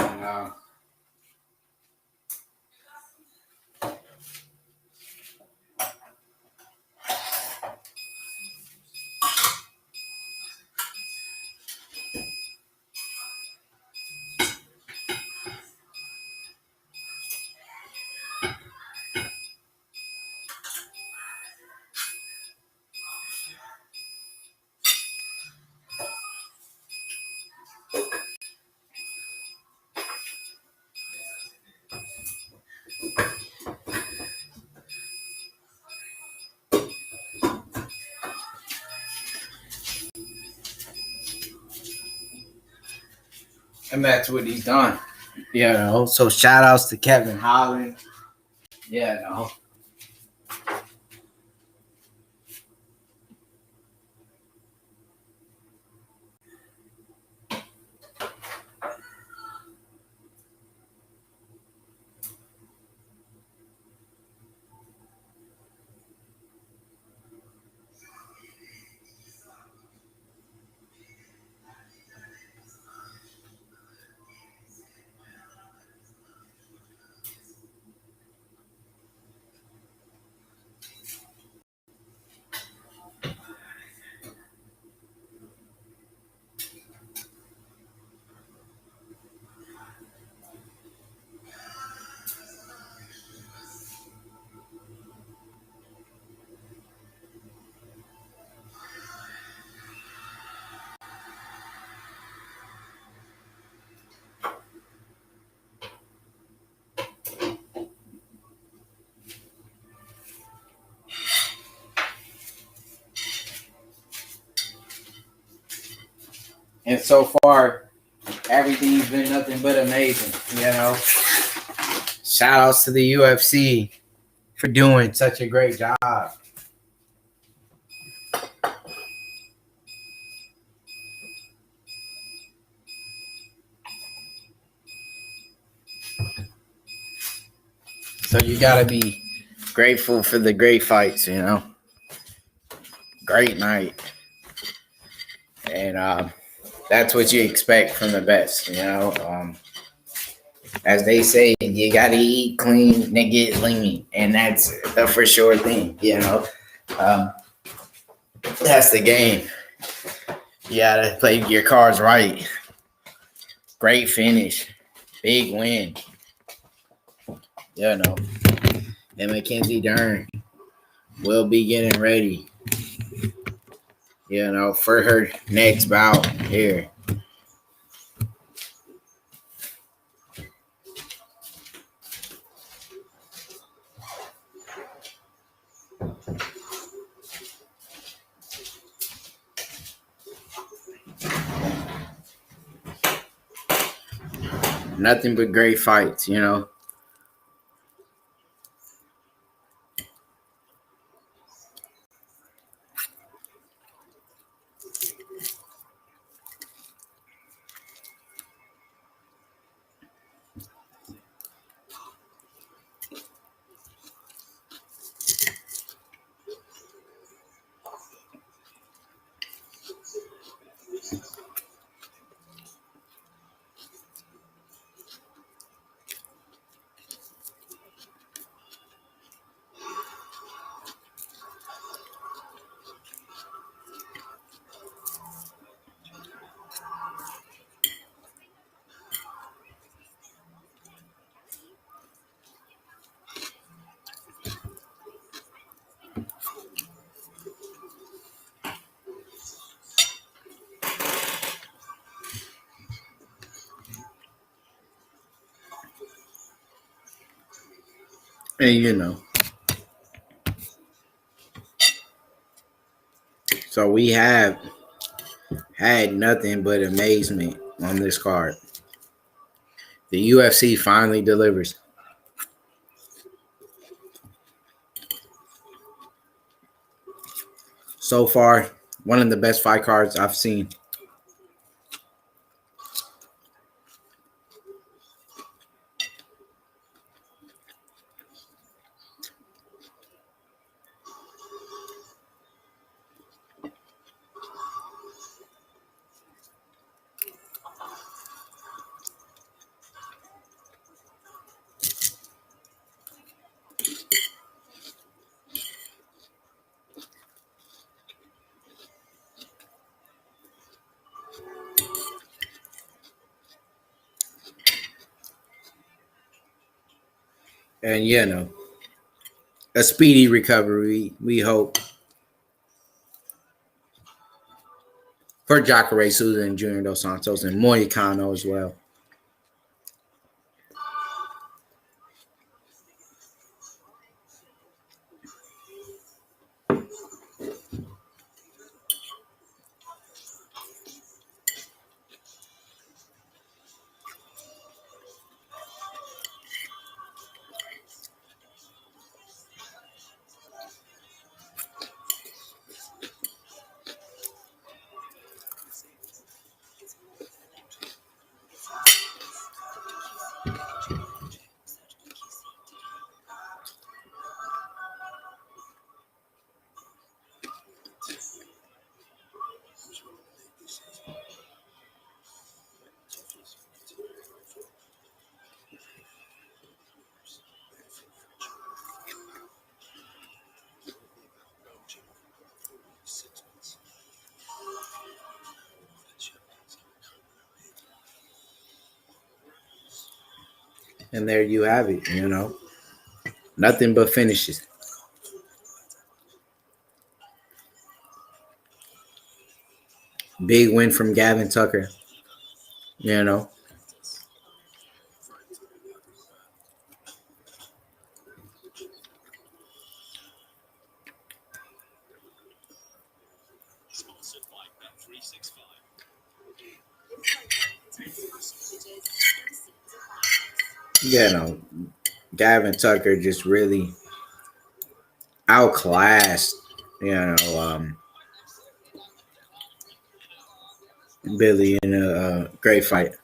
And that's what he's done. You know, so shout outs to Kevin Holland. Yeah, no. And so far, everything's been nothing but amazing, you know. Shout outs to the UFC for doing such a great job. So you gotta be grateful for the great fights, you know. Great night. And that's what you expect from the best, you know. As they say, you gotta eat clean and get lean, and that's the for sure thing, you know. That's the game. You gotta play your cards right. Great finish, big win, you know. And Mackenzie Dern will be getting ready, you know, for her next bout here. Nothing but great fights, you know. And you know, so we have had nothing but amazement on this card. The UFC finally delivers. So far, one of the best fight cards I've seen. And you know, a speedy recovery, we hope, for Jacare, Souza, and Junior Dos Santos, and Moicano as well. And there you have it, you know. Nothing but finishes. Big win from Gavin Tucker, you know. You know, Gavin Tucker just really outclassed, you know, Billy in a great fight.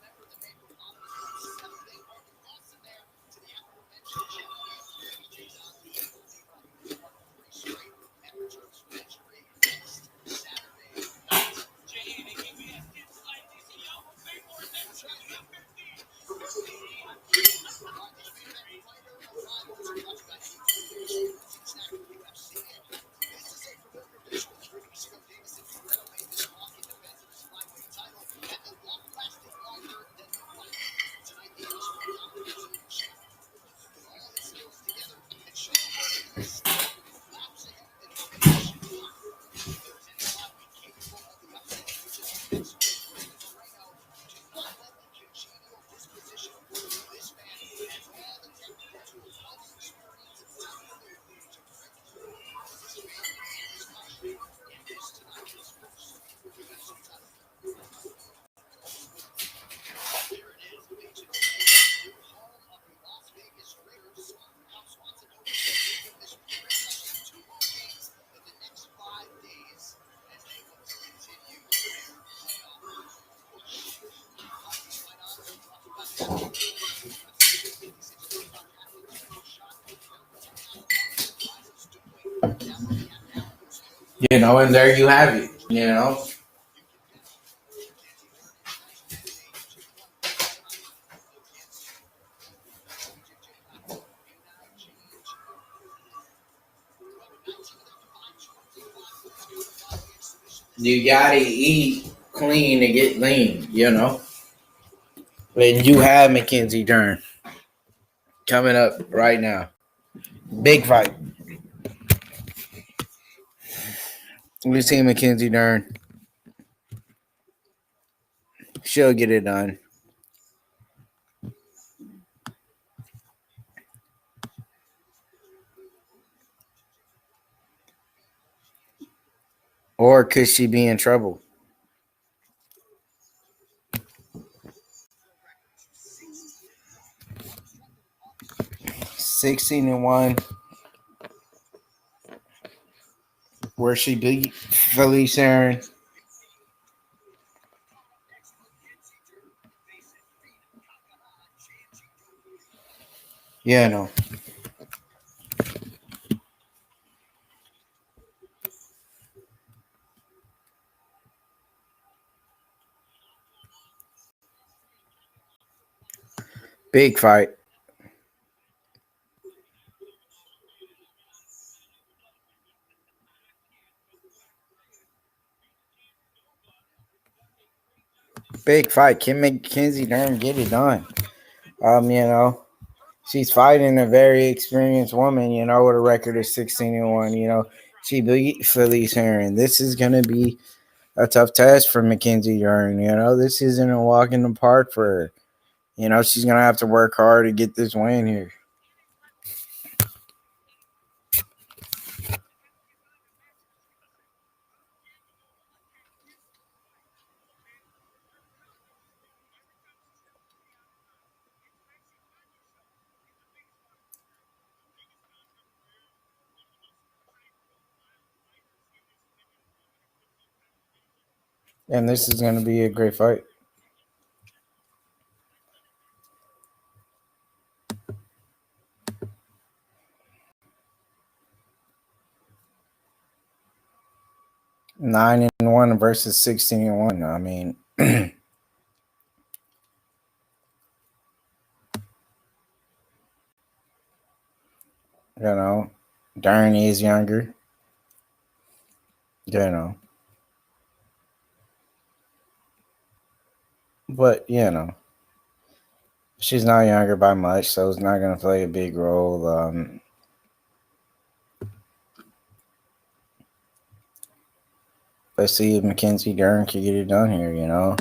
You know, and there you have it, you know. You gotta eat clean to get lean, you know. And you have Mackenzie Dern coming up right now. Big fight. We see Mackenzie Dern. She'll get it done. Or could she be in trouble? $16-1. Where she beat Felice Aaron. Yeah, no. Big fight. Big fight. Can Mackenzie Dern get it done? You know, she's fighting a very experienced woman, you know, with a record of 16-1. You know, she beat Felice Aaron. This is gonna be a tough test for Mackenzie Dern. You know, this isn't a walk in the park for her. You know, she's gonna have to work hard to get this win here. And this is gonna be a great fight. Nine and 1 versus 16-1. I mean, you know, Dern is younger. You know, but you know, she's not younger by much, so it's not gonna play a big role. Let's see if Mackenzie Dern can get it done here. You know,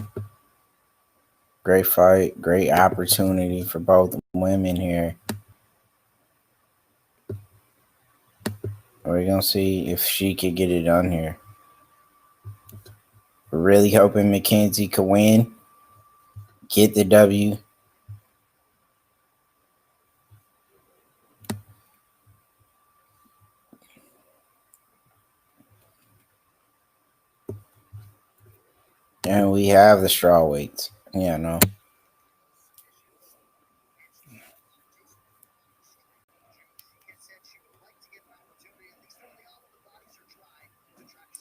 great fight, great opportunity for both women here. We're gonna see if she could get it done here. We're really hoping Mackenzie could win, get the W. And we have the straw weights. Yeah, no.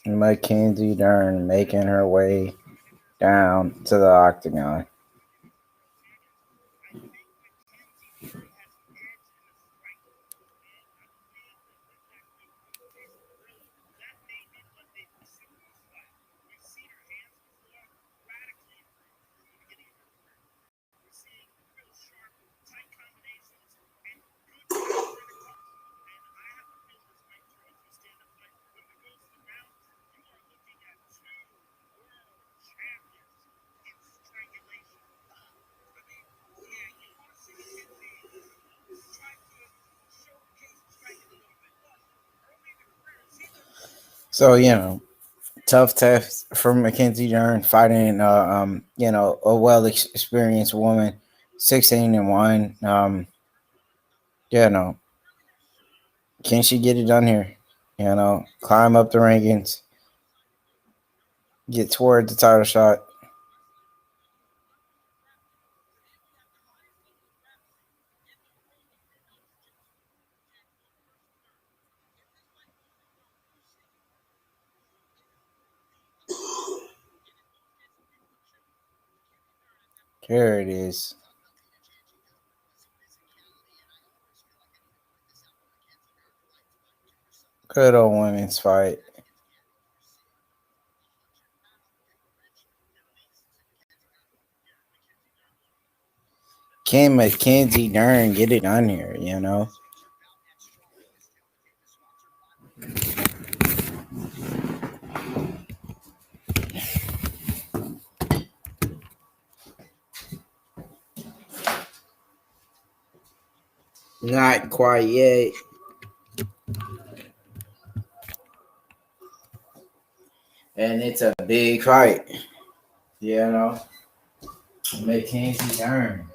Mackenzie Dern making her way down to the octagon. So, tough test for Mackenzie Dern fighting, a well experienced woman, 16-1. Can she get it done here? Climb up the rankings, get toward the title shot. Here it is. Good old women's fight. Can Mackenzie Dern get it done here, Not quite yet. And it's a big fight. Mackenzie Dern.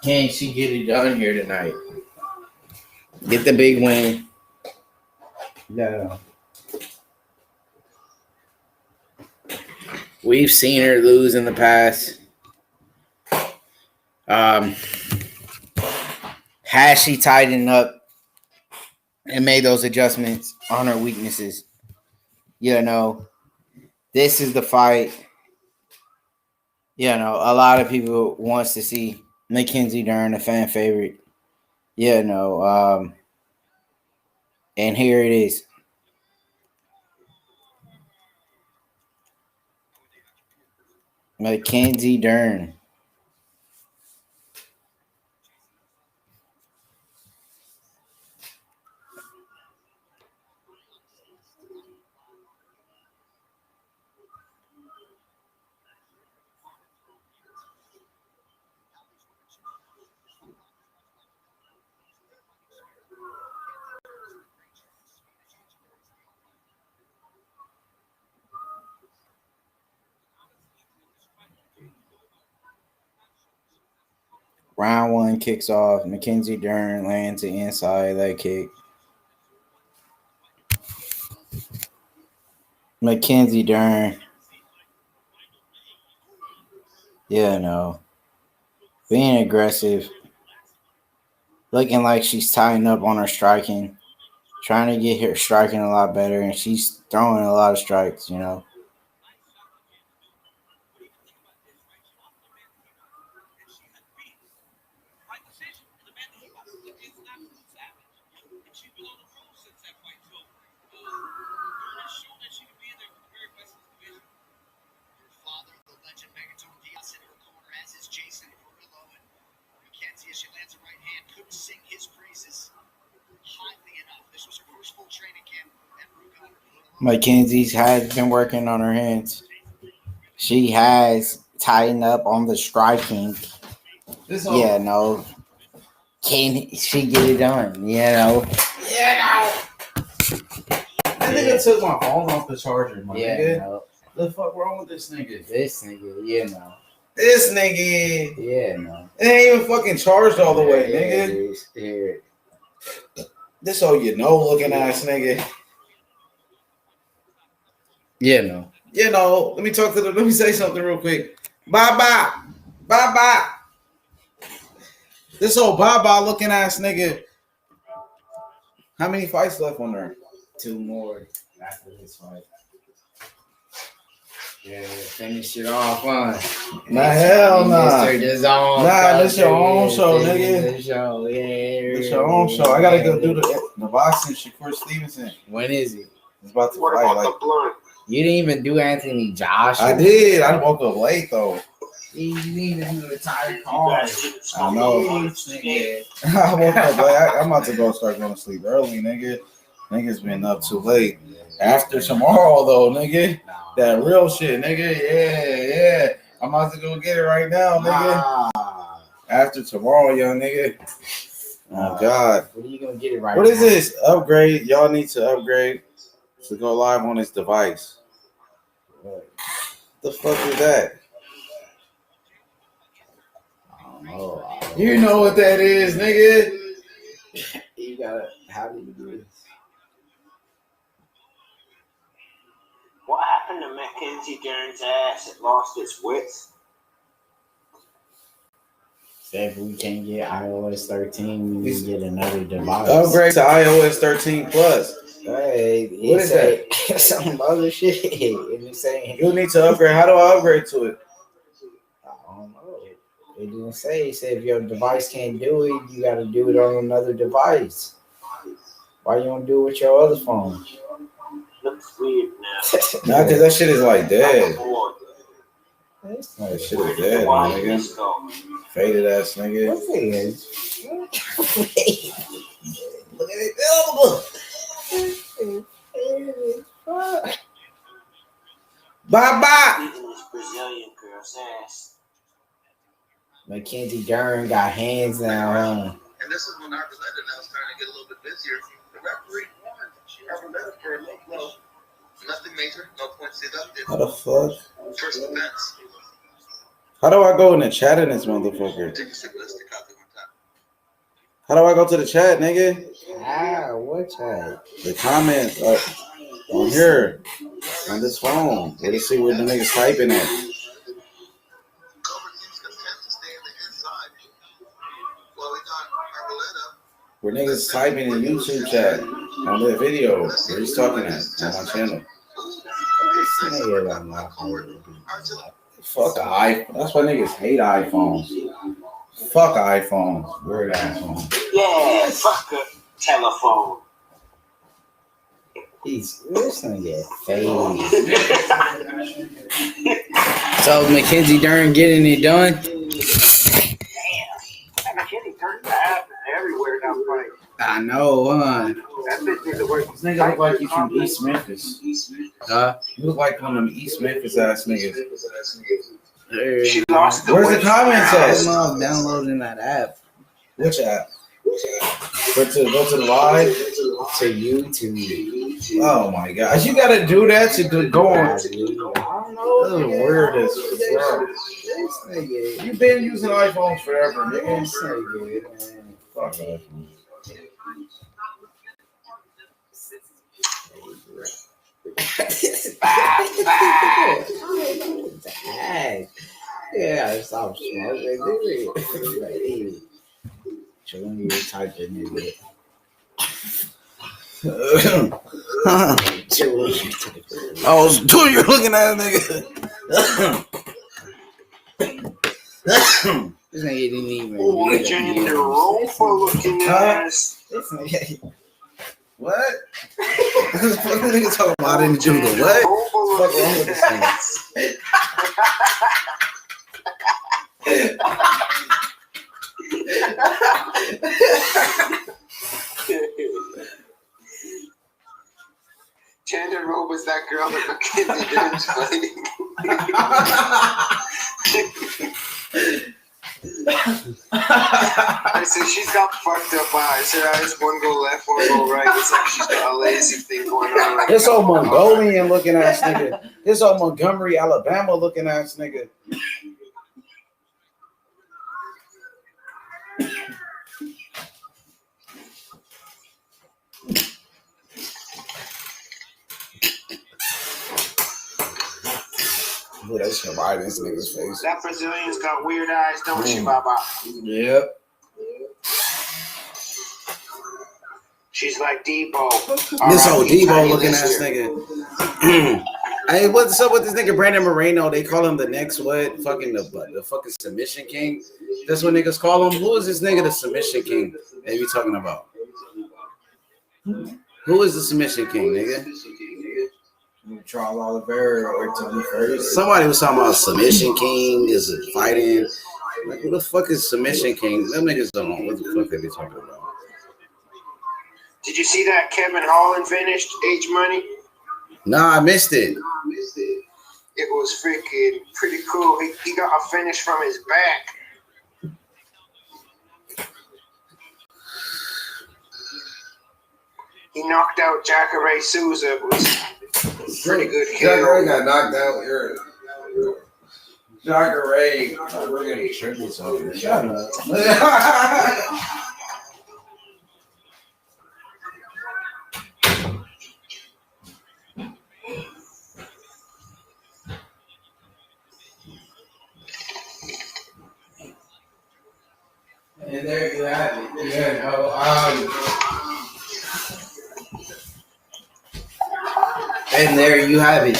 Can she get it done here tonight? Get the big win. No. We've seen her lose in the past. Has she tightened up and made those adjustments on her weaknesses? This is the fight. A lot of people wants to see Mackenzie Dern, a fan favorite. And here it is. Mackenzie Dern. Round one kicks off. Mackenzie Dern lands the inside leg kick. Mackenzie Dern. Being aggressive. Looking like she's tying up on her striking. Trying to get her striking a lot better. And she's throwing a lot of strikes, Mackenzie's has been working on her hands. She has tightened up on the striking. Can she get it done? That nigga took my phone off the charger, my nigga. No. The fuck wrong with this nigga? This nigga, This nigga. no. It ain't even fucking charged all the way, Here nigga. it is. Here. This old looking ass nigga. You know. Let me say something real quick. Bye. This old bye looking ass nigga. How many fights left on there? 2 more after this fight. Yeah, finish it off, huh? Nah, hell nah. This your own show, nigga. This show, yeah. It's your own show. I gotta go do the boxing. Shakur Stevenson. When is it? It's about to What fight. about Like, the blunt? You didn't even do Anthony Joshua. I did. I woke up late though. You didn't even do the tired card. I know. Yeah. I woke up late. I'm about to go start going to sleep early, nigga. Niggas been up too late. After tomorrow, though, nigga. That real shit, nigga. Yeah. I'm about to go get it right now, nigga. After tomorrow, young nigga. Oh, God. What are you going to get it right now? What is this? Upgrade. Y'all need to upgrade to go live on this device. What the fuck is that? Oh, You know what that is, nigga. You gotta. How do you do this? What happened to Mackenzie Dern's ass? It lost its width. If we can't get iOS 13, we need to get another device. Upgrade to iOS 13 Plus. Hey, what is that? Some other shit. And it's saying You need to upgrade. How do I upgrade to it? I don't know. It didn't say. It said if your device can't do it, you got to do it on another device. Why you don't do it with your other phone? Looks weird now. Nah, because that shit is like dead. That shit is dead, nigga. Faded ass nigga. What's it? Look at it. Bye. Beating this Brazilian girl's ass. Mackenzie Dern got hands now, huh? And this is when Arboleda now is starting to get a little bit busier. The referee warned Arboleda for a low blow. Nothing major, no points deducted. How the fuck? First offense. How do I go in the chat in this motherfucker? How do I go to the chat, nigga? What chat? The comments on here, on this phone. Let's see where the niggas typing at. Where niggas typing in YouTube chat on their video. Where he's talking at on my channel. Fuck the iPhone. That's why niggas hate iPhones. Fuck iPhones. Weird iPhones. Yeah, fuck a telephone. This nigga faded. So Mackenzie Dern getting it done? Damn. McKinney turned bad everywhere now fight. I know, huh? That bitch needs to work. This nigga look like he's from East Memphis. You look like one of them East Memphis ass niggas. She lost the Where's the comments at? I'm downloading that app. Which app? Go to the live? To YouTube. Oh my gosh. You gotta do that to go on. This is weird as fuck. You've been using iPhones forever, nigga. Fuck iPhone. Yeah, stop smoking. Showing you type in it. I was doing your looking at nigga. This nigga didn't even. Holy Junior, the roll for looking ass. What? What the nigga talking about? I didn't do the what? What's wrong with this thing? Chandler Rowe was that girl that Mackenzie Dern's fighting. I said she's got fucked up eyes. Her eyes one go left, one go right. It's like she's got a lazy thing going on. Like This old Mongolian looking ass nigga. This old Montgomery, Alabama looking ass nigga. Boy, that shit right in this nigga's face. That Brazilian's got weird eyes, don't she, Baba? Yep. She's like Debo. This old Debo looking ass nigga. Hey, what's up with this nigga Brandon Moreno? They call him the next what? Fucking the fucking submission king. That's what niggas call him. Who is this nigga, the submission king? That you talking about? Who is the submission king, nigga? Charles Oliveira or Tony Ferguson. Somebody was talking about submission king is fighting. Like, who the fuck is submission king? Them niggas don't know what the fuck they be talking about. Did you see that Kevin Holland finished H Money? Nah, I missed it. It was freaking pretty cool. He got a finish from his back. He knocked out Jacare Souza. It was pretty good kill. Jacare got knocked out here. Jacare. We're gonna get tricky something. Shut up. And there you have it. Yeah, no, and there you have it.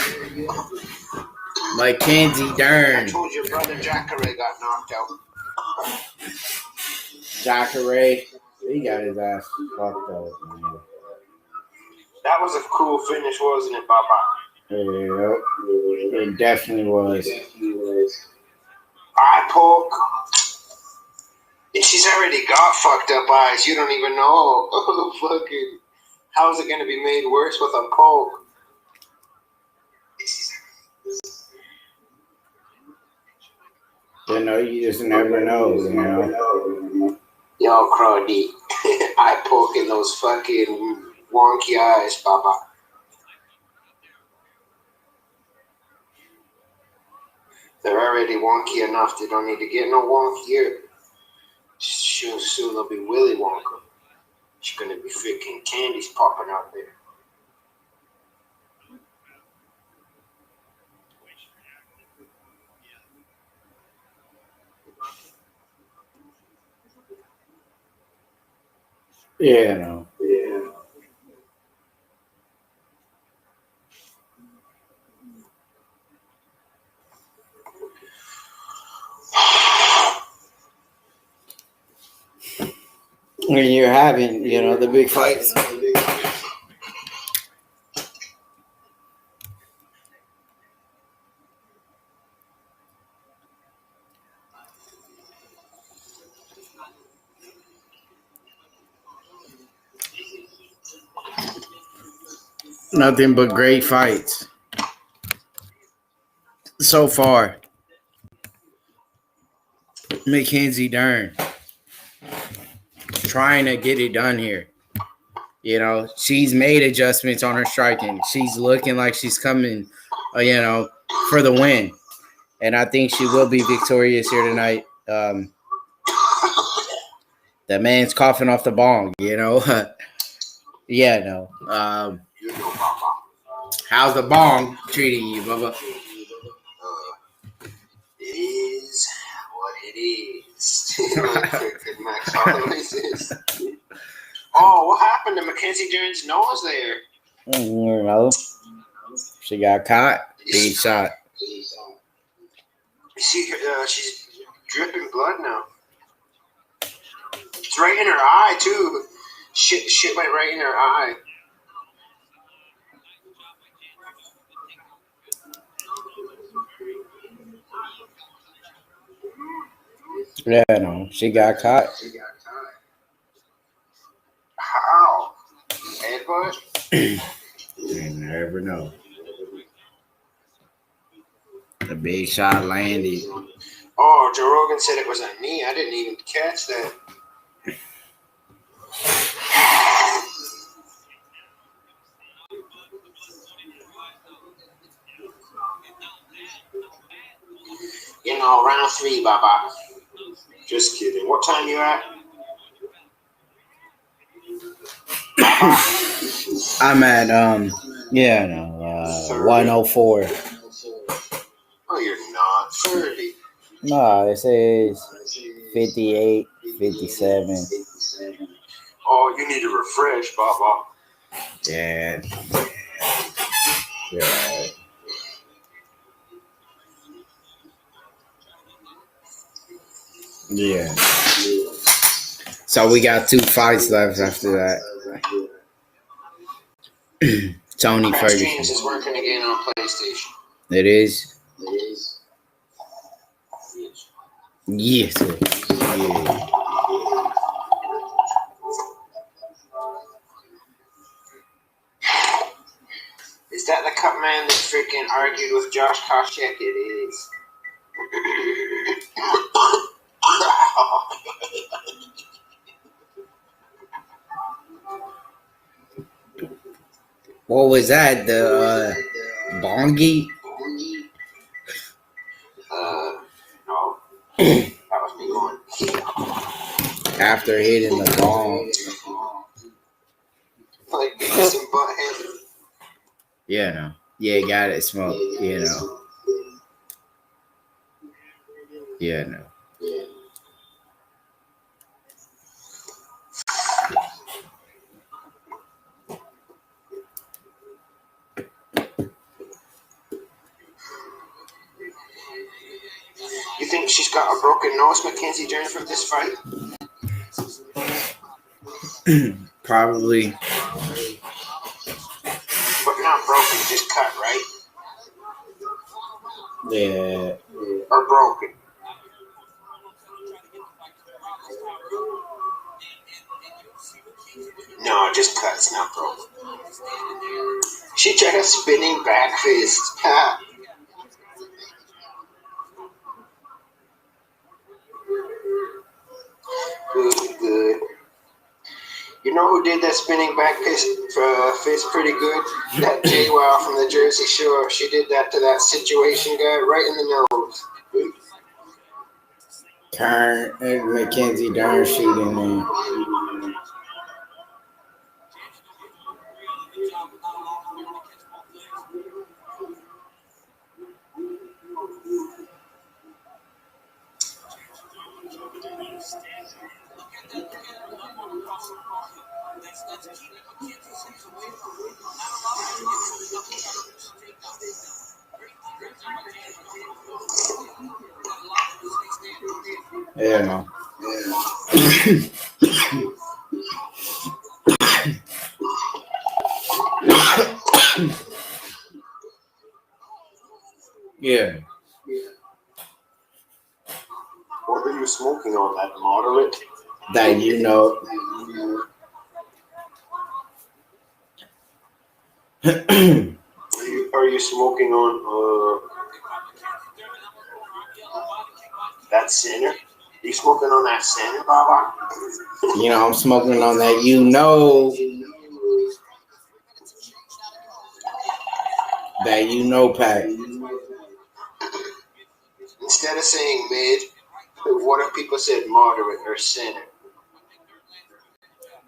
Mackenzie Dern. I told your brother Jacare got knocked out. Jacare, he got his ass fucked up, man. That was a cool finish, wasn't it, Baba? Yeah, it definitely was. Eye poke. And she's already got fucked up eyes. You don't even know. Oh, fucking. How is it going to be made worse with a poke? You know, you just never know, you know. Yo, Crowdy. Eye poking those fucking wonky eyes, Baba. They're already wonky enough. They don't need to get no wonkier. Soon they'll be Willy Wonka. She's gonna be freaking candies popping out there. Yeah, no. Yeah. When you're having, you know, the big fights. Nothing but great fights so far. Mackenzie Dern trying to get it done here. You know, she's made adjustments on her striking. She's looking like she's coming, you know, for the win. And I think she will be victorious here tonight. The man's coughing off the bong, you know. Yeah, no. How's the bong treating you, Bubba? It is what it is. Max always is. Oh, what happened to Mackenzie Dern's nose there? You know, she got caught. Big shot. You see, she's dripping blood now. It's right in her eye too. Shit went right in her eye. Yeah, no, she got caught. How? Headbutt? You never know. The big shot landed. Oh, Joe Rogan said it was a knee. I didn't even catch that. You know, round 3, Baba. Just kidding. What time you at? I'm at 104. Oh, No, it says 58, 57. Oh, you need to refresh, Baba. Yeah. Yeah. Yeah. So we got 2 fights left after that. Tony Crash Games Ferguson. is working again on PlayStation. It is. Yes. Yeah. Is that the cup man that freaking argued with Josh Koscheck? It is. What was that? The bongi? No. That was me going. After hitting the bong. Like Beavis and Butthead. Yeah, no. Yeah, got it smoked. You know. Yeah, no. You think she's got a broken nose, Mackenzie Dern, from this fight? Probably. But not broken, just cut, right? Yeah. Or broken. No, just cut, it's not broken. She tried a spinning back fist. Ha! Good. You know who did that spinning back fist pretty good? That JWoww from the Jersey Shore. She did that to that situation guy right in the nose. Turn Mackenzie Dern shooting in. Yeah, no. Yeah. What are you smoking on, that moderate? That you know. Are you smoking on that center? You smoking on that center, Baba? You know, I'm smoking on that you know. That you know pack. Instead of saying mid, what if people said moderate or center?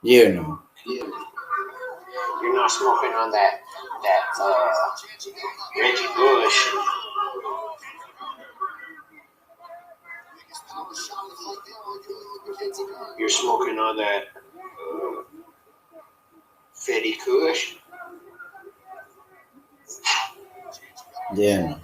You know. You're not smoking on that Reggie Bush. You're smoking on that Fetty Kush. Yeah.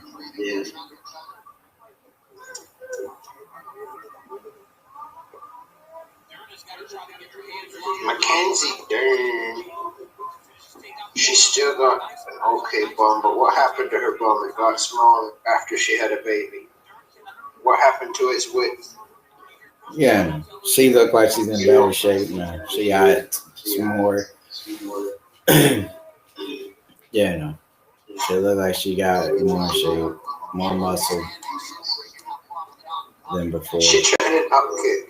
Mackenzie Dern. She still got an okay bum, but what happened to her bum? It got smaller after she had a baby. What happened to its width? Yeah. She looked like she's in better shape now. She got some more. Yeah, no. She looked like she got more shape, more muscle than before. She tried an up kick.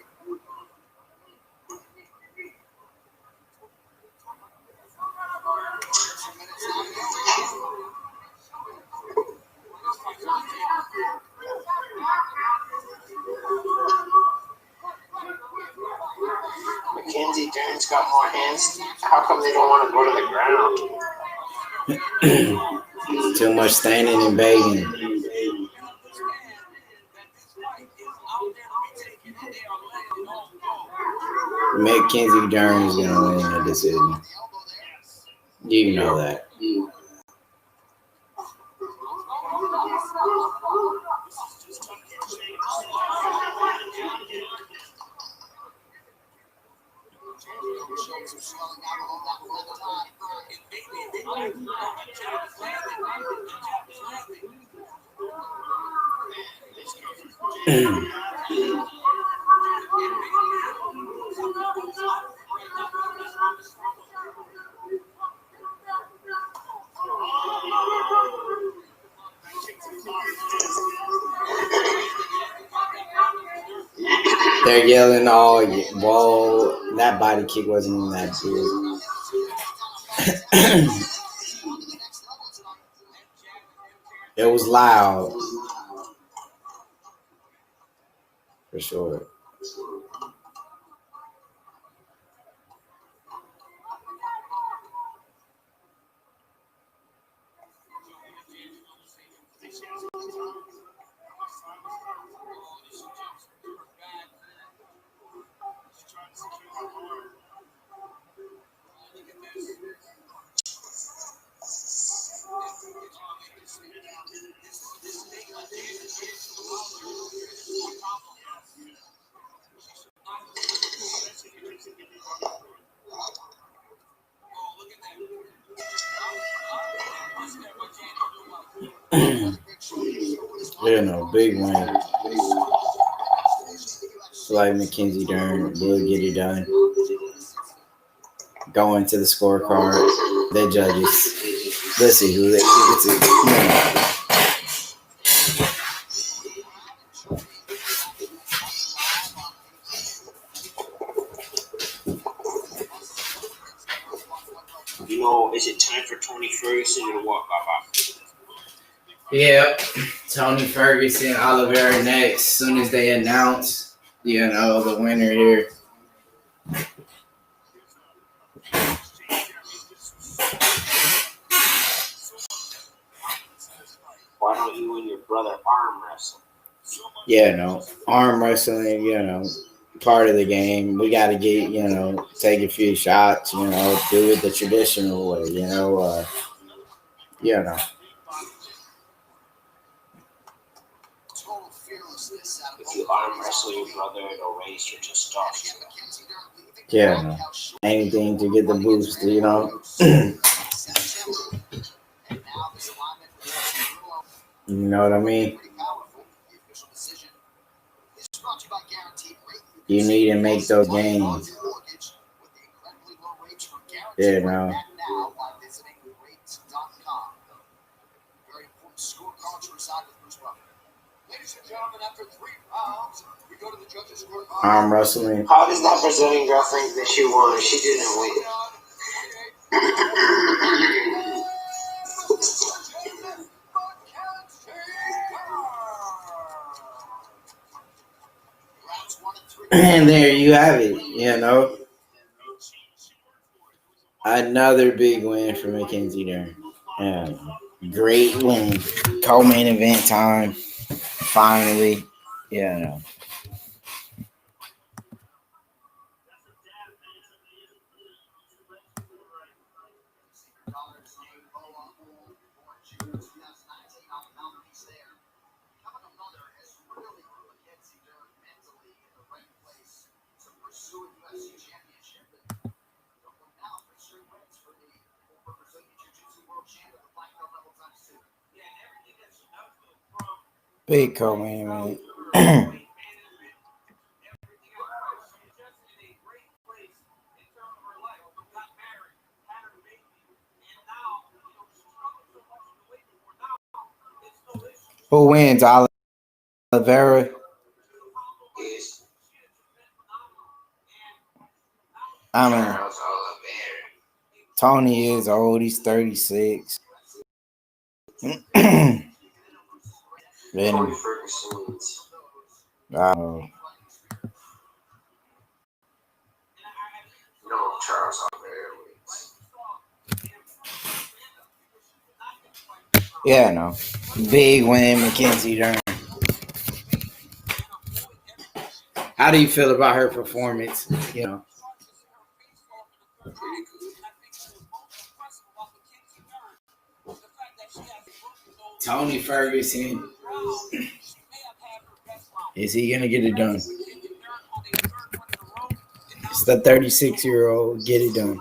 Mackenzie Dern's got more hands. How come they don't want to go to the ground? Too much standing and begging. Mackenzie Dern is going to win the decision. You know that. They're yelling all, whoa, that body kick wasn't even that big. It was loud. For sure. You know, big win. It's like Mackenzie Dern will get it done. Going to the scorecard, the judges. Let's see who they give it to. You know, is it time for Tony Ferguson to walk off? Yeah, Tony Ferguson, Oliveira next. Soon as they announce, you know, the winner here. Why don't you and your brother arm wrestle? Yeah, no, arm wrestling, you know, part of the game. We got to get, you know, take a few shots, you know, do it the traditional way, you know. You know. If you arm wrestle your brother, it'll raise your testosterone. Yeah, no. Anything to get the boost, you know. You know what I mean? You need to make those gains. Yeah, no. Arm wrestling. How does that presenting girl think that she won? She didn't win. And there you have it, you know. Another big win for Mackenzie Dern. Yeah, great win. Co-main event time. Finally. Yeah, no. Big co-main event. Who wins? Oliveira? I mean, Tony is old. He's 36. Tony Ferguson wins. No, No, Charles Oliveira wins. yeah, no. Big win, Mackenzie Dern. How do you feel about her performance? You know, Pretty good. Tony Ferguson. Is he gonna get it done? It's the 36-year-old. Get it done.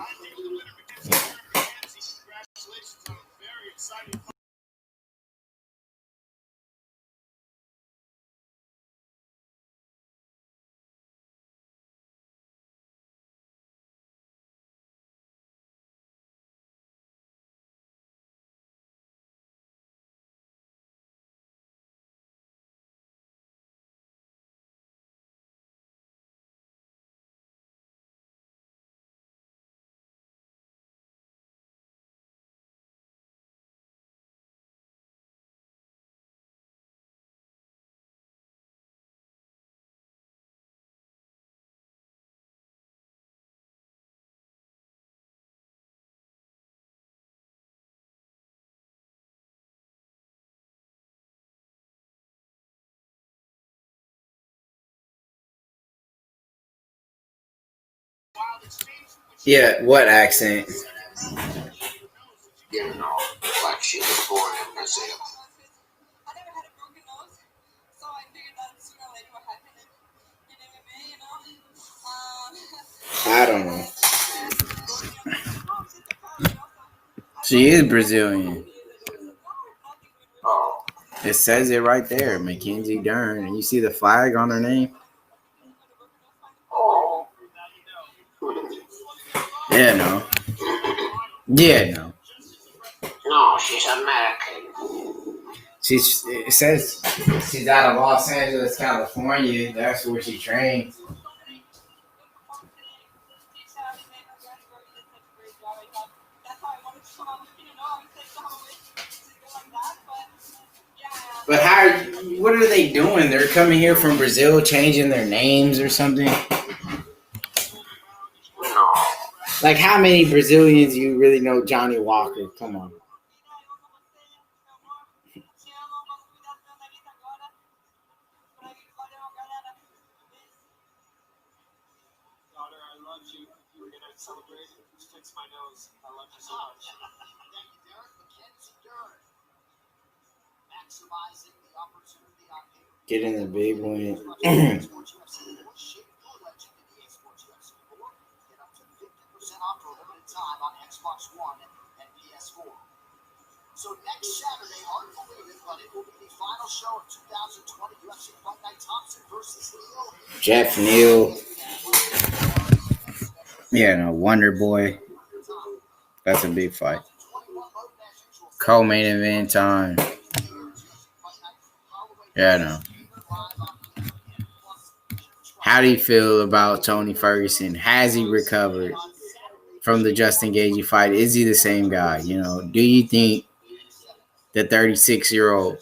Yeah, what accent? You know, like she was born in Brazil. I don't know. She is Brazilian. Oh, It says it right there, Mackenzie Dern. And you see the flag on her name? oh. Yeah, no. Yeah, no. No, she's American. It says she's out of Los Angeles, California. That's where she trains. But what are they doing? They're coming here from Brazil, changing their names or something? No. Like, how many Brazilians you really know Johnny Walker? Come on. Daughter, I love you. We're gonna celebrate. Just fix my nose. I love you so much. Thank you, Derek. Mackenzie Dern. Maximizing the opportunity on pay-per-view. Get in the big win. Sports UFC 4. Shape your legend in EA Sports UFC 4. Get up to 50% off for a limited time on Xbox One and PS4. So next Saturday, hard to believe it, but it will be the final show of 2020 UFC Fight Night. Thompson versus Neal. Jeff Neal. Yeah, no, Wonder Boy. That's a big fight. Co-main event time. Yeah, no. How do you feel about Tony Ferguson? Has he recovered from the Justin Gaethje fight? Is he the same guy? You know, do you think the 36-year-old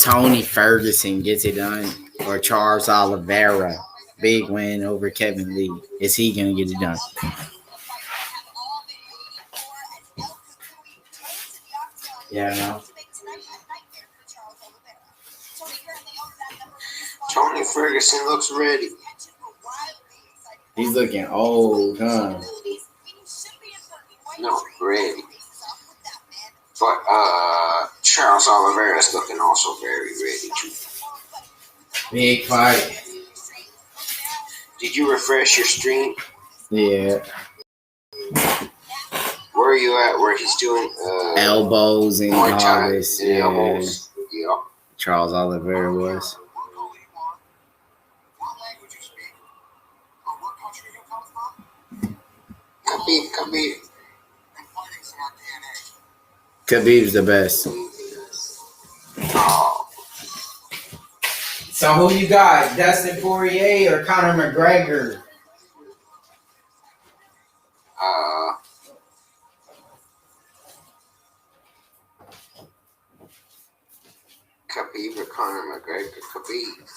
Tony Ferguson gets it done, or Charles Oliveira, big win over Kevin Lee? Is he gonna get it done? Yeah, no. Tony Ferguson looks ready. He's looking old, huh? No, ready. But Charles Oliveira's looking also very ready too. Big fight. Did you refresh your stream? Yeah. Where are you at? Where he's doing Elbows and Muay Thai August. and Yeah. elbows. Yeah. Charles Oliveira was. Khabib. Khabib's the best. Oh, So who you got? Dustin Poirier or Conor McGregor? Khabib or Conor McGregor? Khabib.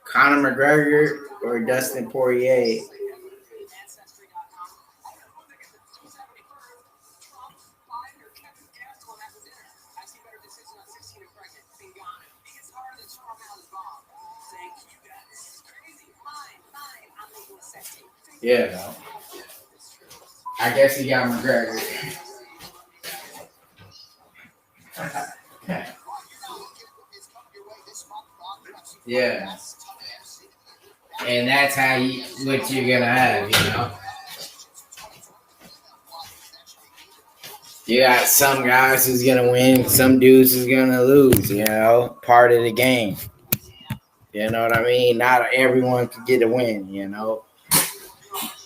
Conor McGregor or Dustin Poirier? Yeah, no. I guess he got McGregor. Yeah. And that's what you're gonna have, you know. You got some guys who's gonna win, some dudes who's gonna lose, you know, part of the game. You know what I mean? Not everyone could get a win, you know.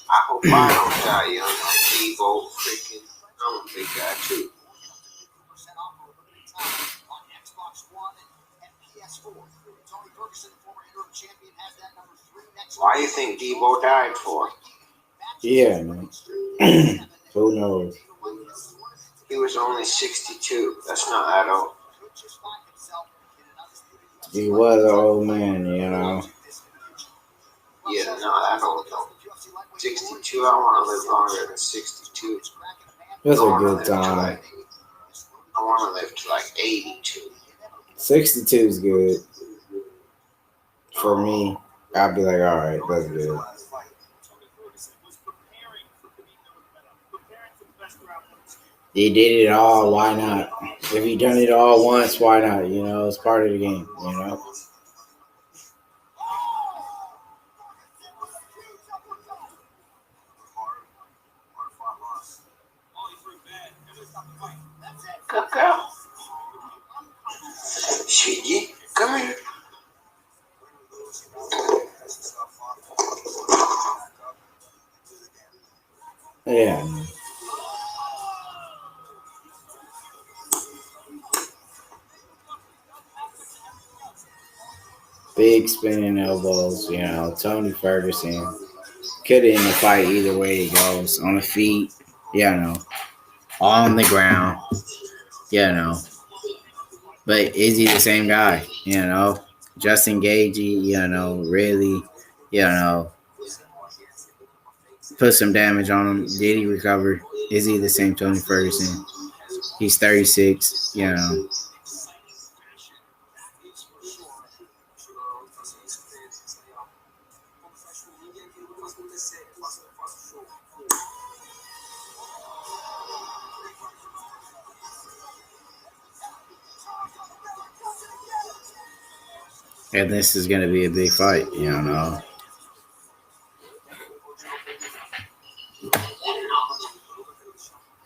I hope I don't die young like Debo freaking. I'm a big guy too. Why do you think Debo died for? Yeah, man. Who knows? He was only 62. That's not that old. He was an old man, you know. Yeah, not that old though. 62, I want to live longer than 62. That's a good time. I want to live to like 82. 62 is good. For me, I'd be like, all right, that's good. He did it all, why not? If he done it all once, why not? You know, it's part of the game, you know. Good girl. Shiggy, come here. Yeah. Big spinning elbows, you know. Tony Ferguson could have in the fight either way it goes. On the feet, you know. On the ground, you know. But is he the same guy, you know? Justin Gagey, you know, really, you know, put some damage on him. Did he recover? Is he the same Tony Ferguson? He's 36, you know. And this is going to be a big fight, you know.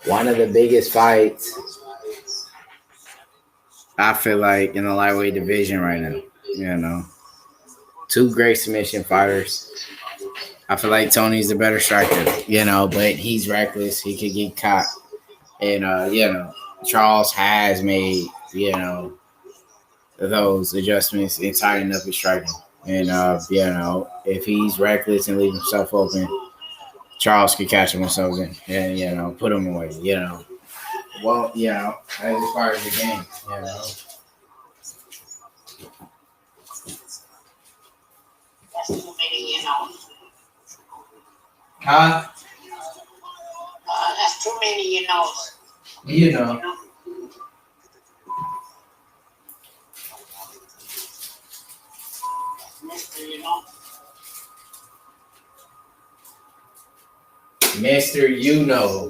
One of the biggest fights, I feel like, in the lightweight division right now, you know. Two great submission fighters. I feel like Tony's the better striker, you know, but he's reckless. He could get caught. And, you know, Charles has made, you know, those adjustments and tighten up his striking. And, you know, if he's reckless and leave himself open, Charles could catch him or something and, you know, put him away, you know. Well, you know, that's part of the game, you know. That's too many, you know. Huh? That's too many, you know. You know. Mr. You know.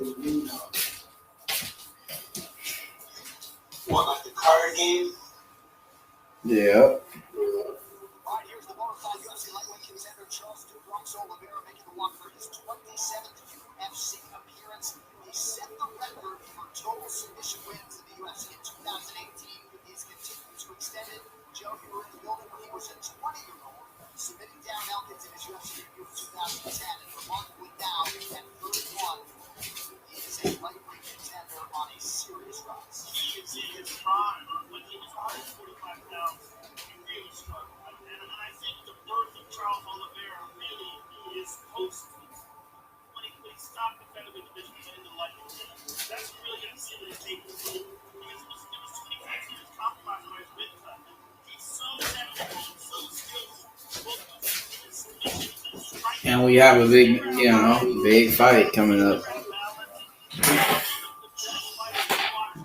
What, like the card game? Yeah. Here's the modified UFC lightweight contender Charles Oliveira making the walk for his 27th UFC appearance. He set the record for total submission wins in the UFC in 2018. He's continued to extend it. Joe, you were in the building when he was a 20-year-old, submitting down Elkins in his UFC debut in 2010, and remarkably now, at 31, he is a lightweight contender on a serious rise. He is in his prime. When he was 145 pounds, he really struggled. And I think the birth of Charles Oliveira really is post when he stopped the featherweight division and in the lightweight division. That's really going to see what it takes because it was too many times he was compromised by his weight cut. He's so technical, so skillful. And we have a big, you know, big fight coming up.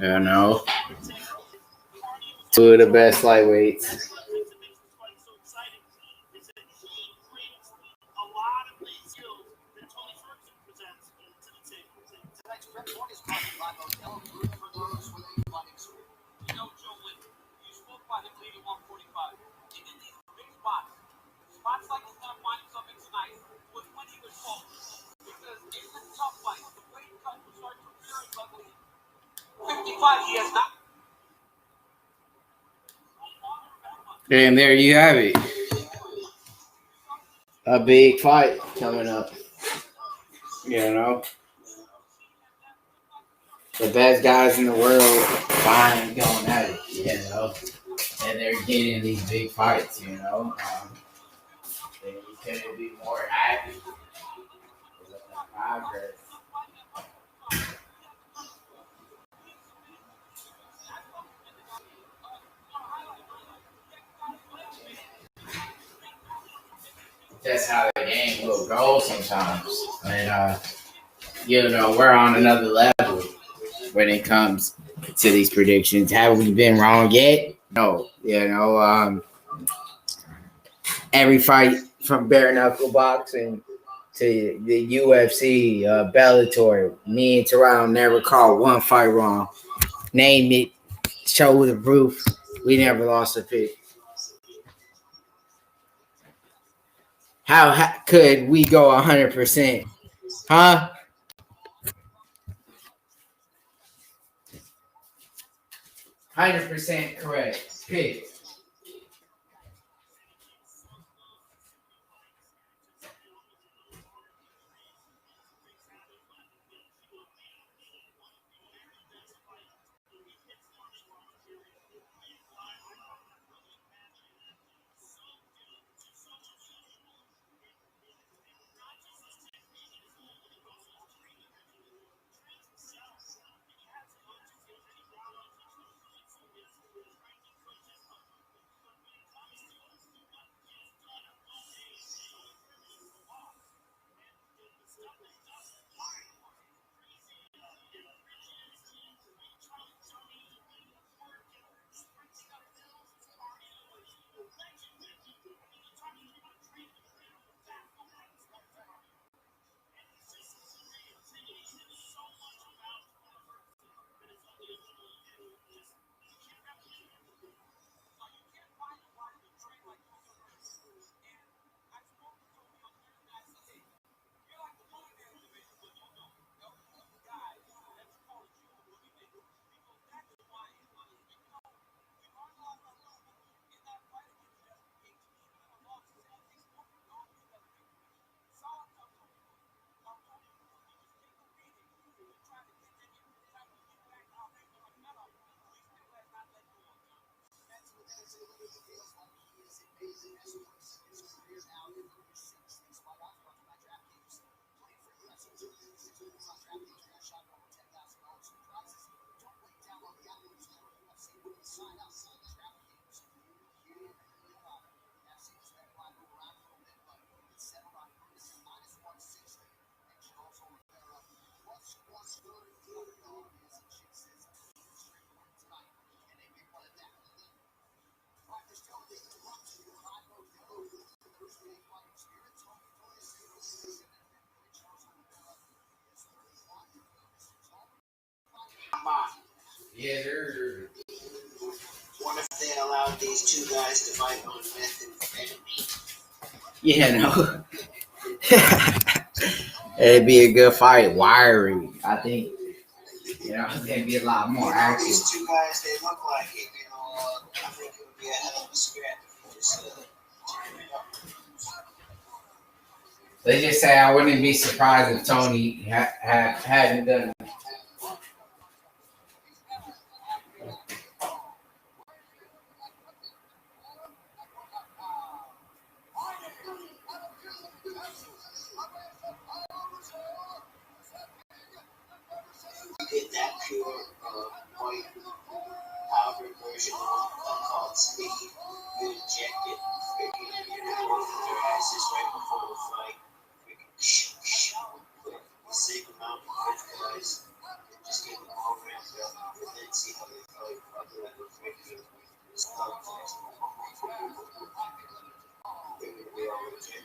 You know. Two of the best lightweights. fight he has not. And there you have it. A big fight coming up. You know, the best guys in the world finally going at it. You know, and they're getting these big fights. You know, and you couldn't be more happy with the progress. That's how the game will go sometimes. And you know, we're on another level when it comes to these predictions. Have we been wrong yet? No. You know, every fight from bare knuckle boxing to the UFC, Bellator, me and Toronto never called one fight wrong. Name it, show the proof. We never lost a pick. How could we go 100%? Huh? 100% correct. Pick. Yes, sir. What if they allowed these two guys to fight on methamphetamine? Yeah, no. It'd be a good fight. Wiry, I think. You know, there'd be a lot more action. These two guys, they look like it. You know, I think it would be a hell of a scrap if you just turn it up. Let's just say I wouldn't be surprised if Tony hadn't done it. You get that pure white powder version called speed. You inject it, freaking both of their asses right before the fight. Freaking the same amount of good guys. Just get them all ramped up and then see how they fight. Other than the freaking spellcast. They would be all legit.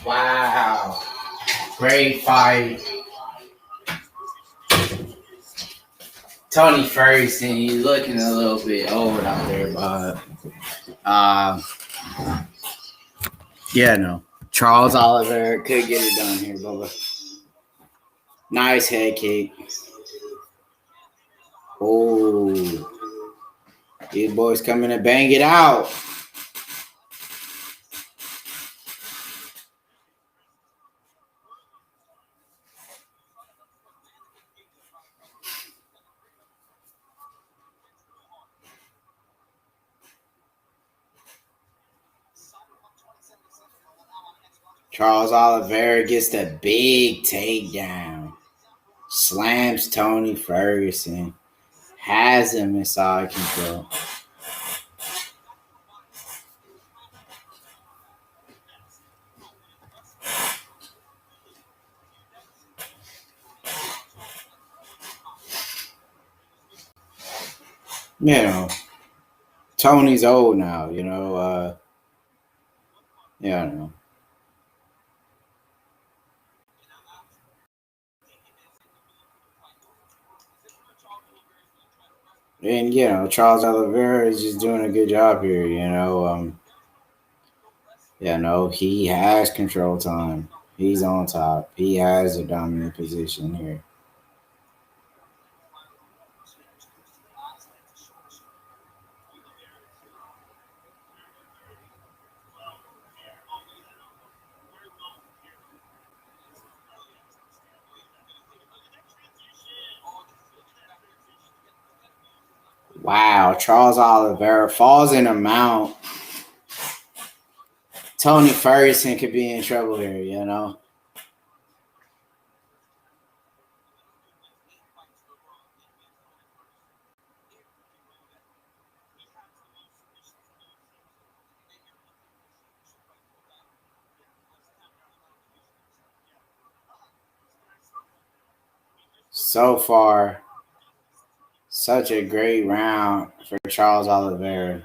Wow. Great fight. Tony Ferguson, he's looking a little bit old out there, but yeah, no. Charles Oliveira could get it done here, Bubba. Nice head kick. Oh, these boys coming to bang it out. Charles Oliveira gets the big takedown. Slams Tony Ferguson. Has him inside control. You know, Tony's old now, you know. Yeah, I don't know. And, you know, Charles Oliveira is just doing a good job here, you know. You know, he has control time. He's on top. He has a dominant position here. Wow, Charles Oliveira falls in a mount. Tony Ferguson could be in trouble here, you know. So far, such a great round for Charles Oliveira.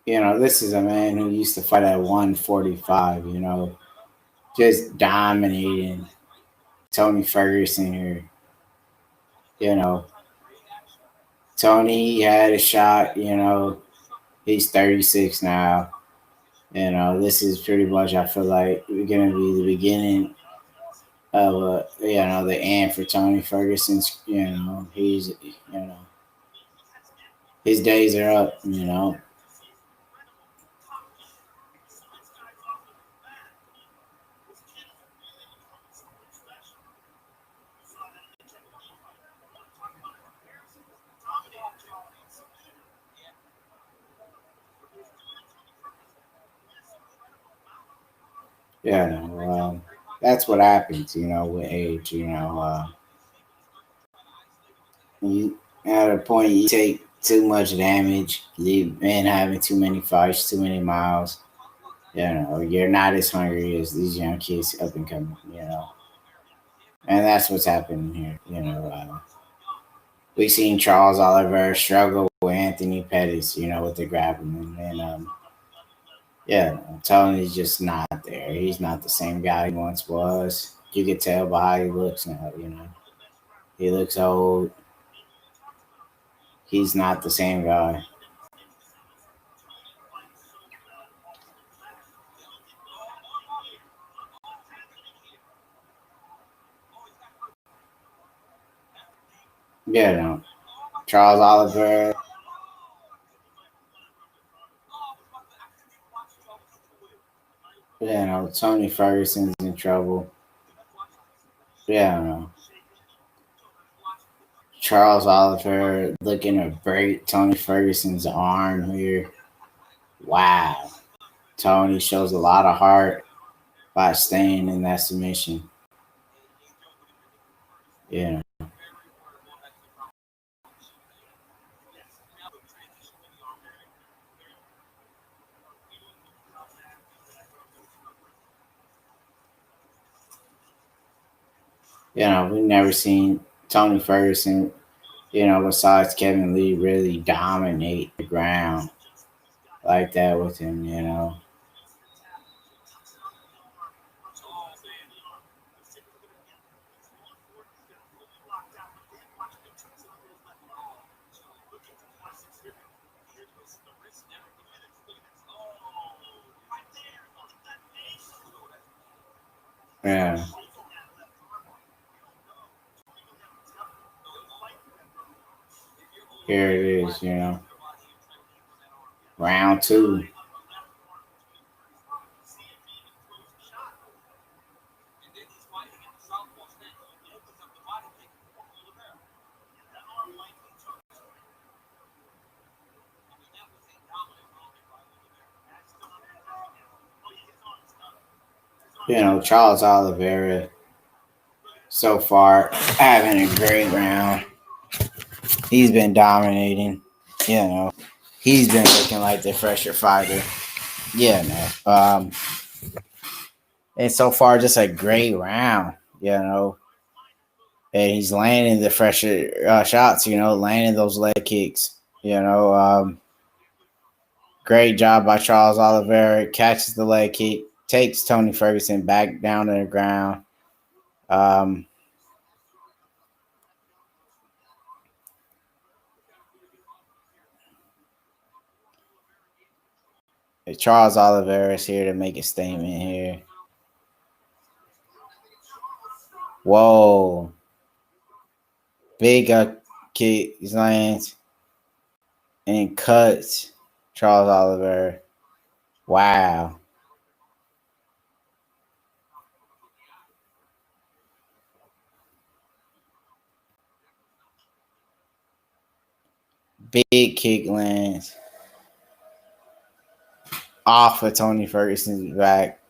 You know, this is a man who used to fight at 145, you know, just dominating Tony Ferguson here. You know, Tony had a shot, you know, he's 36 now. You know, this is pretty much, I feel like, we're going to be the beginning of, you know, the end for Tony Ferguson's, you know, he's, you know, his days are up, you know. Yeah, no, that's what happens, you know, with age. You know, you at a point you take too much damage. You've been having too many fights, too many miles. You know, you're not as hungry as these young kids up and coming. You know, and that's what's happening here. You know, we've seen Charles Oliveira struggle with Anthony Pettis. You know, with the grappling, and yeah, Tony's just not there. He's not the same guy he once was. You could tell by how he looks now, you know. He looks old. He's not the same guy. Yeah, no. Charles Oliveira. Yeah, no. Tony Ferguson's in trouble. Yeah, no. Charles Oliveira looking to break Tony Ferguson's arm here. Wow. Tony shows a lot of heart by staying in that submission. Yeah. We've never seen Tony Ferguson, besides Kevin Lee, really dominate the ground like that with him. Yeah. Here it is. Round 2. Charles Oliveira so far having a great round. He's been dominating. He's been looking like the fresher fighter. And so far, just a great round. And he's landing the fresher shots. Landing those leg kicks. Great job by Charles Oliveira. Catches the leg kick, takes Tony Ferguson back down to the ground. Charles Oliveira is here to make a statement here. Whoa. Big kick lands and cuts Charles Oliveira. Wow. Big kick lands off of Tony Ferguson's back.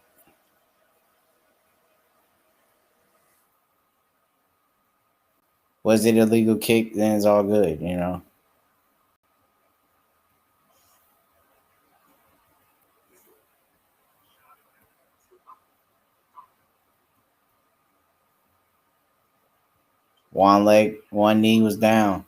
Was it a legal kick? Then it's all good, One leg, one knee was down.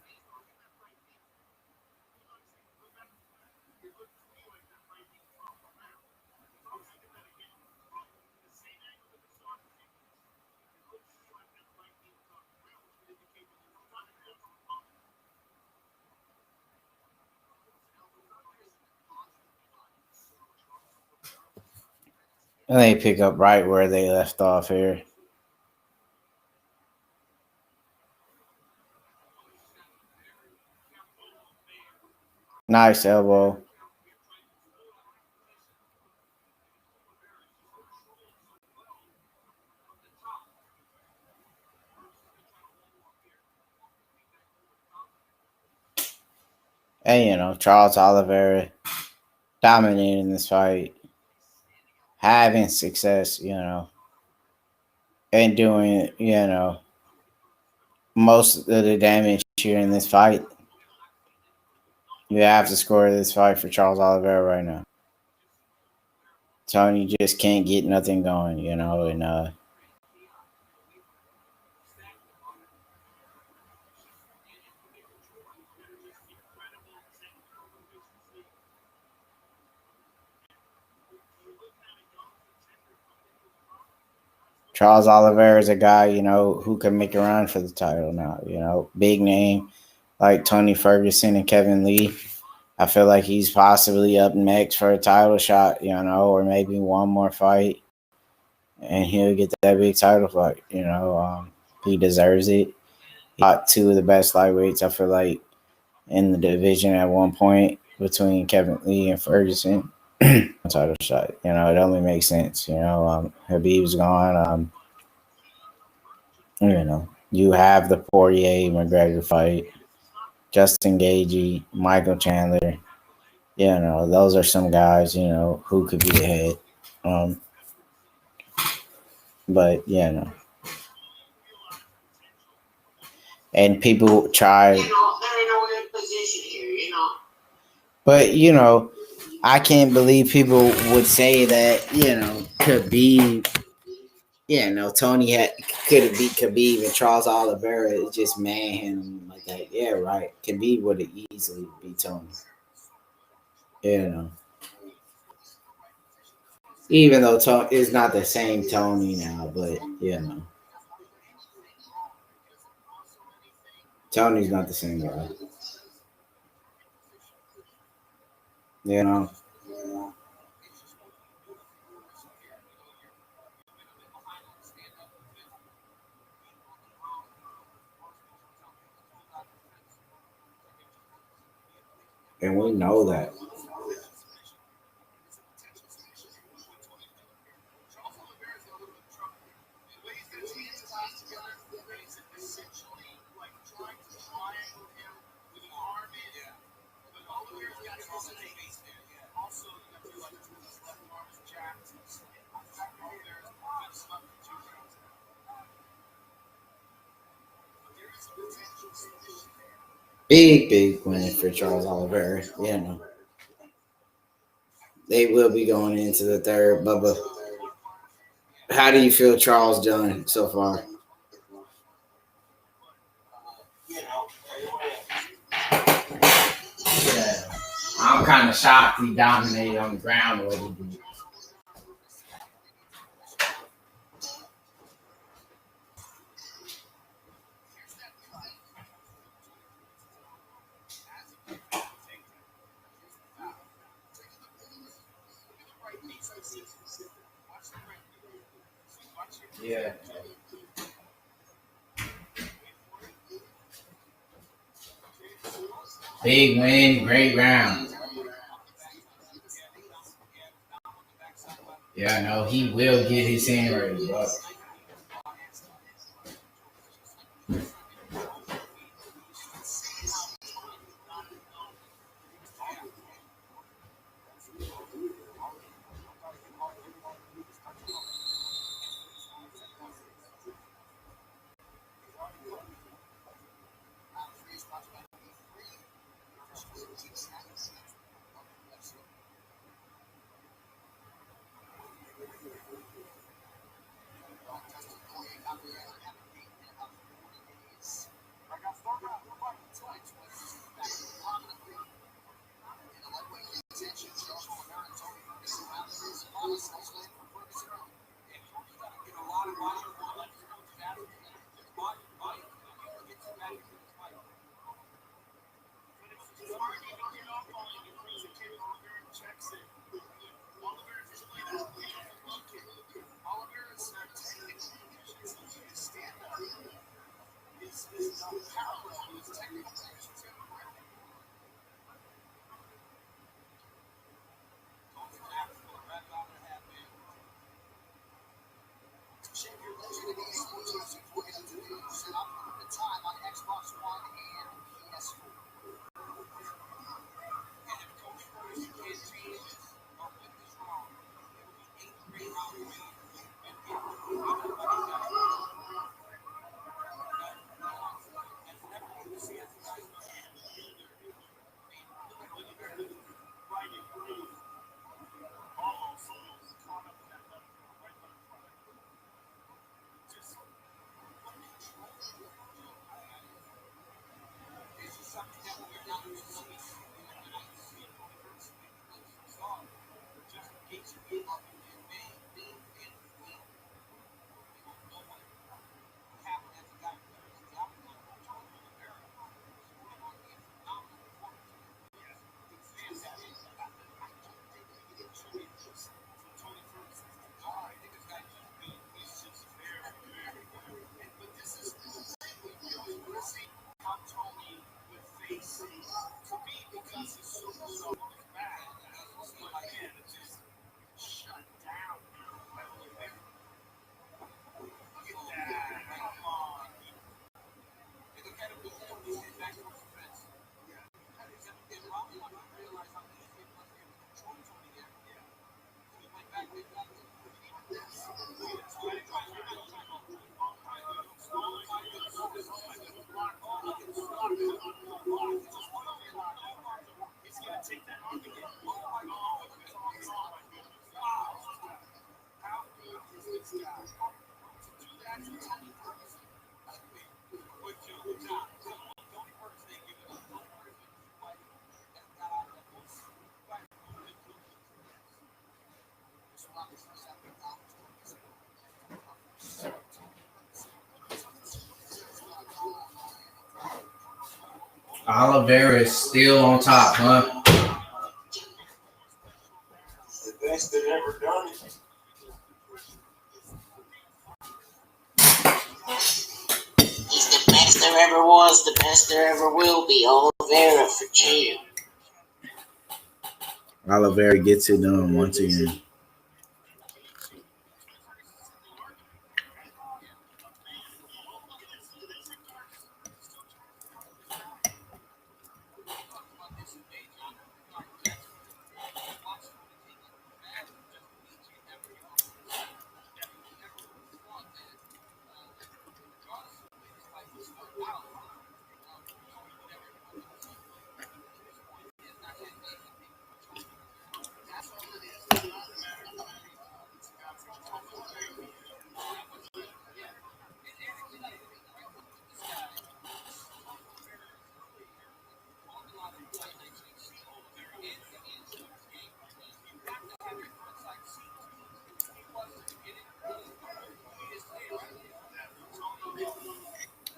And they pick up right where they left off here. Nice elbow. And, Charles Oliveira dominating this fight. Having success, and doing, most of the damage here in this fight. You have to score this fight for Charles Oliveira right now. Tony just can't get nothing going, and Charles Oliveira is a guy, who can make a run for the title now, big name like Tony Ferguson and Kevin Lee. I feel like he's possibly up next for a title shot, or maybe one more fight, and he'll get that big title fight. He deserves it. He fought 2 of the best lightweights, I feel like, in the division at one point between Kevin Lee and Ferguson. Title shot, it only makes sense. Habib's gone. You have the Poirier McGregor fight, Justin Gaethje, Michael Chandler. Those are some guys, who could be ahead. But and people try. They're in a good position here, But I can't believe people would say that Khabib Yeah, no, Tony could have beat Khabib and Charles Oliveira just manhandled him like that. Yeah, right. Khabib would have easily beat Tony. Yeah, no. Even though Tony is not the same Tony now, but yeah, no. Tony's not the same guy. You know. And we know that. Big win for Charles Oliveira. Yeah, no. They will be going into the third. Bubba, how do you feel Charles done so far? Yeah, I'm kind of shocked he dominated on the ground the way he did. Yeah. Big win, great round. Yeah, no, he will get his hand raised up. Oliveira is still on top, huh? The best that ever done it. He's the best there ever was, the best there ever will be. Oliveira for champ. Oliveira gets it done once again.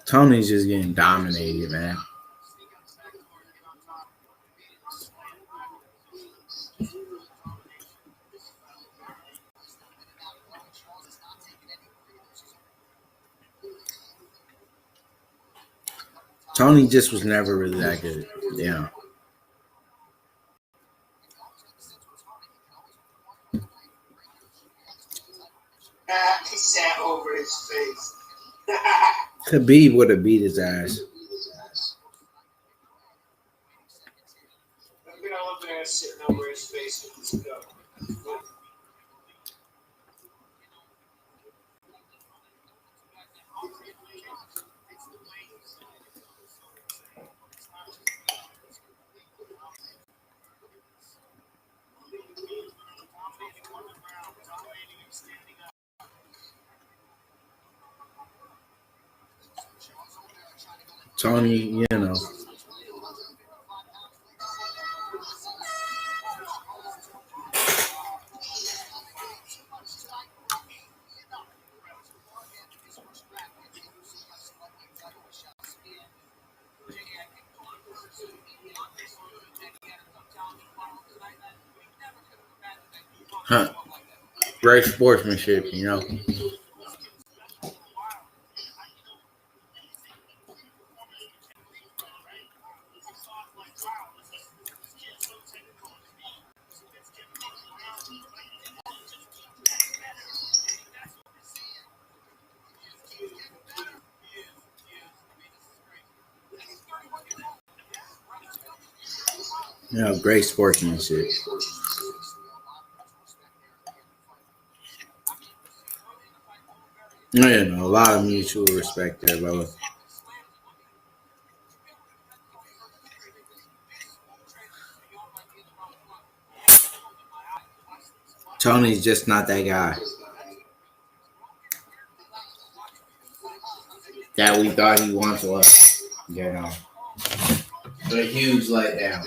Tony's just getting dominated, man. Tony just was never really that good. Yeah. He sat over his face. Khabib would have beat his ass. Look at Oliveira sitting over his face with his cup. Tony, you know. Huh. Great sportsmanship, you know. Yeah, great sportsmanship. You know, a lot of mutual respect there, brother. Tony's just not that guy that we thought he once was. You know, a huge letdown.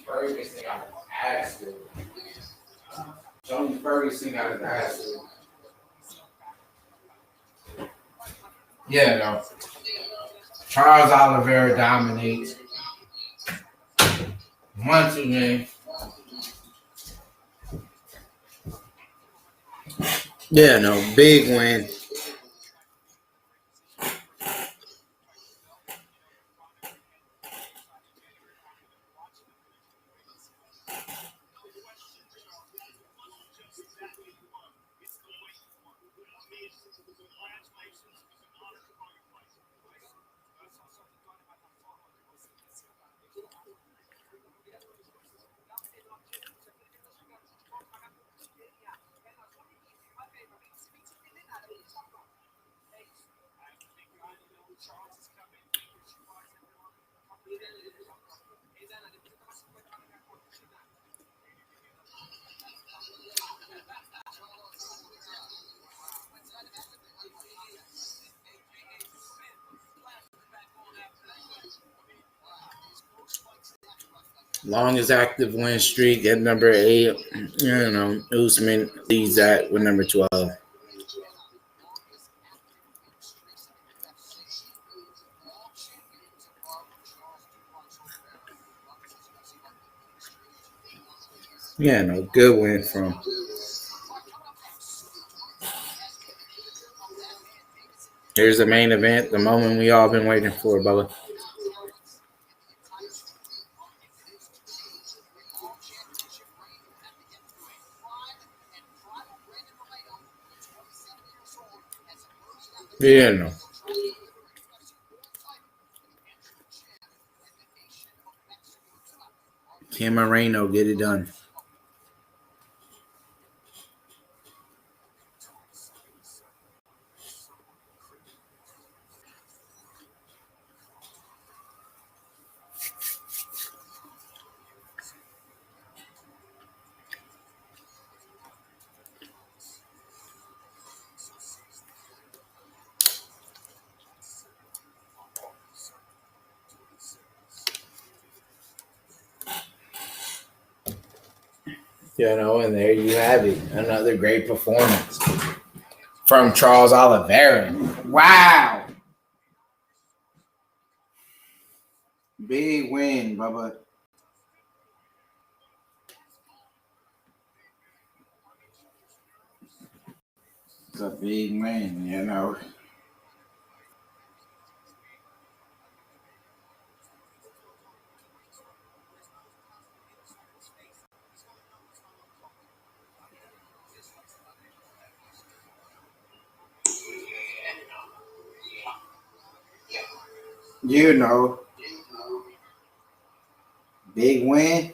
Ferguson got his ass whooped. Ferguson got his ass whooped. Yeah, no. Charles Oliveira dominates. 1-2 man. Yeah, no. Big win. Longest active win streak at number 8. You know, Usman leads that with number 12. Yeah, no, good win from. Here's the main event, the moment we all been waiting for, Bubba. Yeah, no. Can Moreno get it done? You know, and there you have it. Another great performance from Charles Oliveira. Wow. Big win, Bubba. It's a big win, you know. You know. Big win.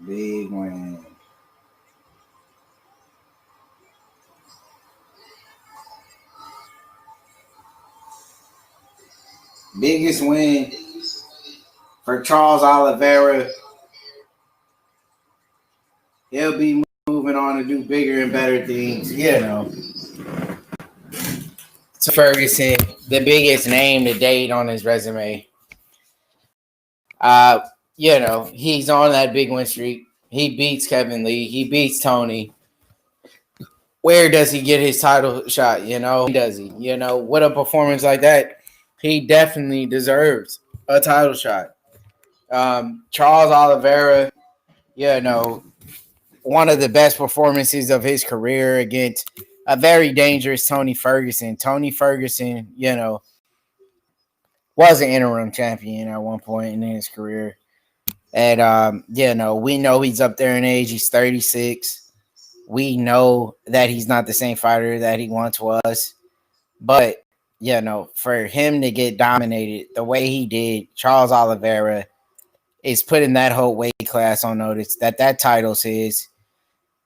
Big win. Biggest win for Charles Oliveira. He'll be moving on to do bigger and better things, you know. So Ferguson, the biggest name to date on his resume. You know, he's on that big win streak. He beats Kevin Lee. He beats Tony. Where does he get his title shot? You know, does he? You know, with a performance like that, he definitely deserves a title shot. Charles Oliveira, you know, one of the best performances of his career against a very dangerous Tony Ferguson. Tony Ferguson, you know, was an interim champion at one point in his career. And, you know, we know he's up there in age. He's 36. We know that he's not the same fighter that he once was. But, you know, for him to get dominated the way he did, Charles Oliveira is putting that whole weight class on notice that title's his.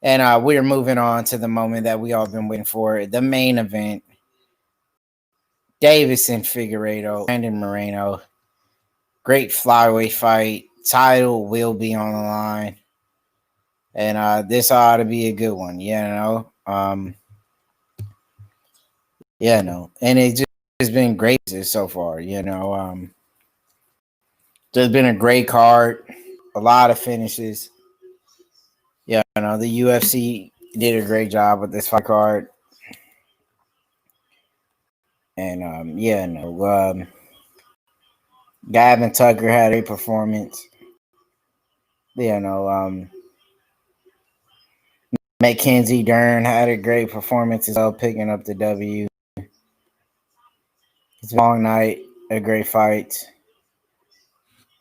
And we're moving on to the moment that we all been waiting for, the main event. Deiveson Figueiredo, Brandon Moreno. Great flyweight fight. Title will be on the line. And this ought to be a good one, you know. Yeah, no. And it just has been great so far, you know. There's been a great card, a lot of finishes. Yeah, you know, the UFC did a great job with this fight card. And yeah, no. Gavin Tucker had a performance. You know, Mackenzie Dern had a great performance as well, picking up the W. It's a long night, a great fight.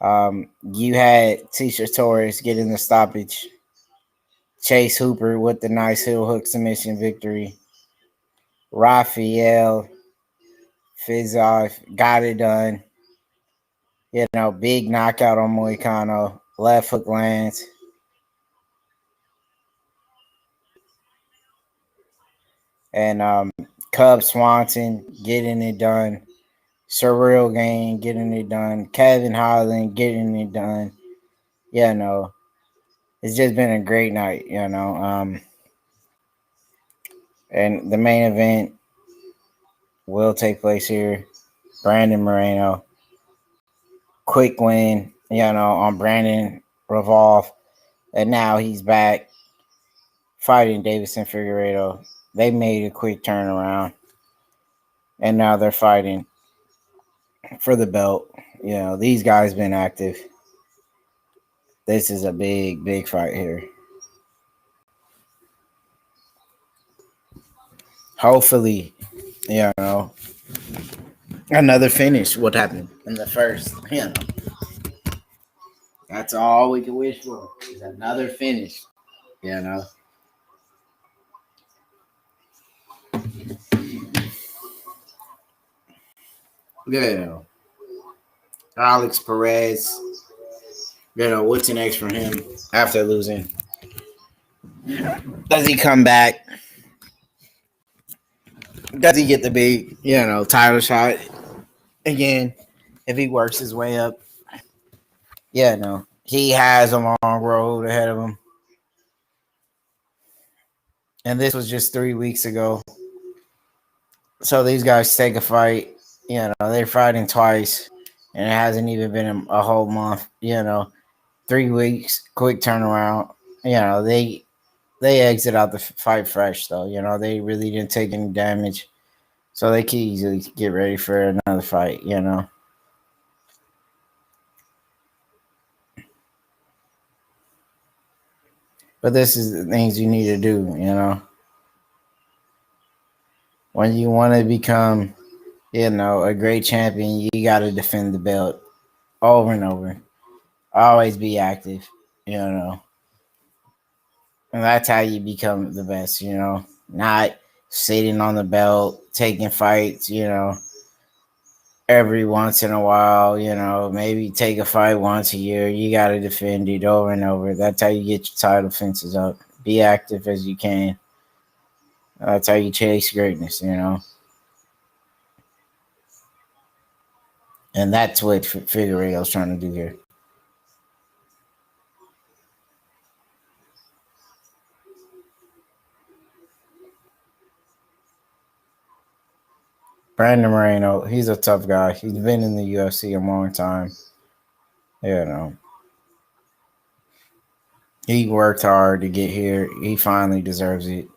You had Tisha Torres getting the stoppage. Chase Hooper with the nice heel hook submission victory. Rafael Fiziev got it done. You know, big knockout on Moicano. Left hook lands. And Cub Swanson getting it done. Surreal Game getting it done. Kevin Holland getting it done. You know, it's just been a great night, you know. And the main event will take place here. Brandon Moreno. Quick win, you know, on Brandon Revolve. And now he's back fighting Deiveson Figueiredo. They made a quick turnaround. And now they're fighting for the belt. You know, these guys been active. This is a big, big fight here. Hopefully, you know, another finish would happen in the first, you know. That's all we can wish for is another finish, you know. Yeah. Alex Perez, you know, what's next for him after losing? Does he come back? Does he get the big, you know, title shot again if he works his way up? Yeah, no. He has a long road ahead of him. And this was just 3 weeks ago. So these guys take a fight. You know, they're fighting twice. And it hasn't even been a whole month. You know, 3 weeks, quick turnaround. You know, they exit out the fight fresh, though. You know, they really didn't take any damage. So they can easily get ready for another fight, you know. But this is the things you need to do, you know. When you want to become, you know, a great champion, you got to defend the belt over and over. Always be active, you know. And that's how you become the best, you know. Not sitting on the belt, taking fights, you know. every once in a while, maybe take a fight once a year. You got to defend it over and over. That's how you get your title fences up. Be active as you can. That's how you chase greatness. And that's what Figueiredo's trying to do here. Brandon Moreno, he's a tough guy. He's been in the UFC a long time. He worked hard to get here. He finally deserves it.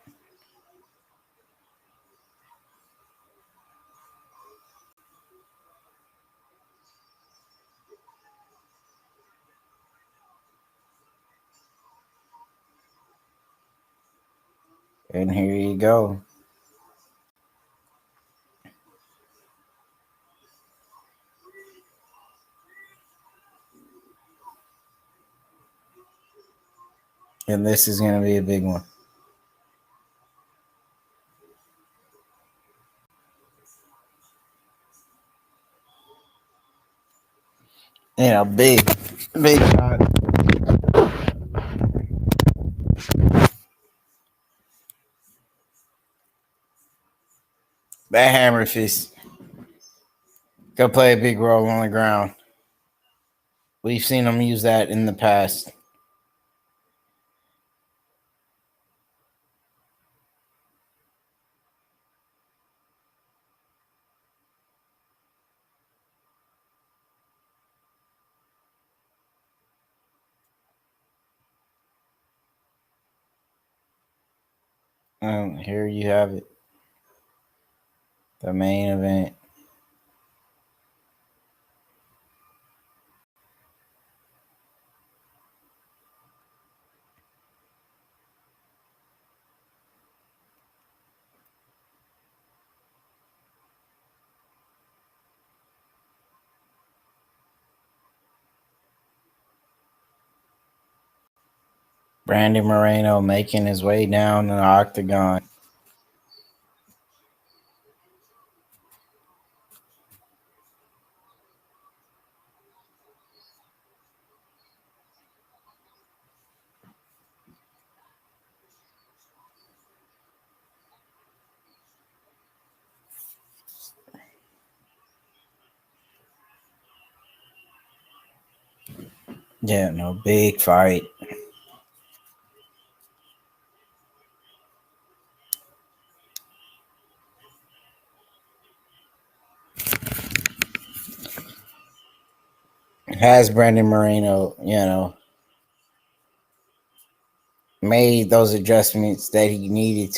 And here you go. And this is going to be a big one. Big shot. That hammer fist could play a big role on the ground. We've seen him use that in the past. And here you have it. The main event. Brandon Moreno making his way down the octagon. Big fight. Has Brandon Moreno, made those adjustments that he needed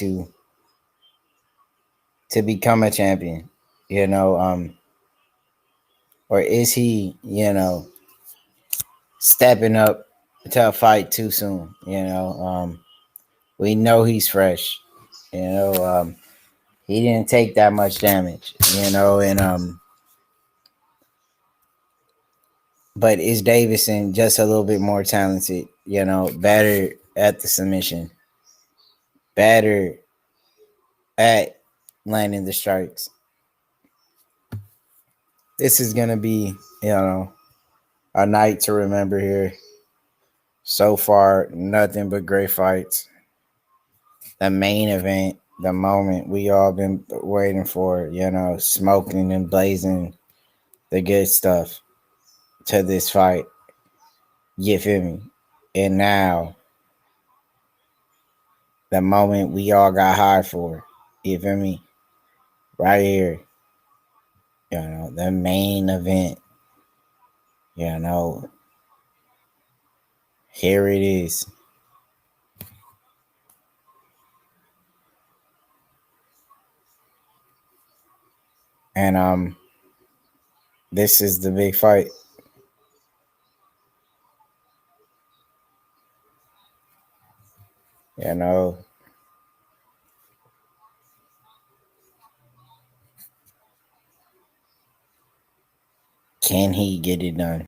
to become a champion, or is he, stepping up to a fight too soon? We know he's fresh, he didn't take that much damage, but is Deiveson just a little bit more talented, better at the submission, better at landing the strikes? This is going to be, a night to remember here. So far, nothing but great fights. The main event, the moment we all been waiting for, smoking and blazing the good stuff to this fight. You feel me? And now, the moment we all got high for, you feel me? Right here, the main event, here it is. And this is the big fight. Can he get it done?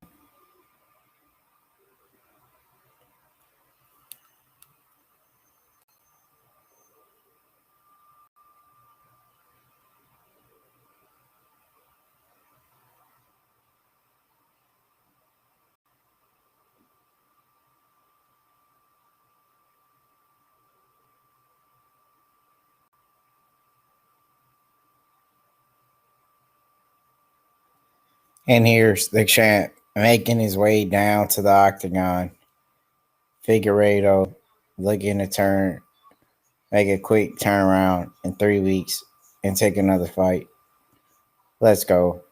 And here's the champ making his way down to the octagon. Figueiredo looking to make a quick turnaround in 3 weeks and take another fight. Let's go.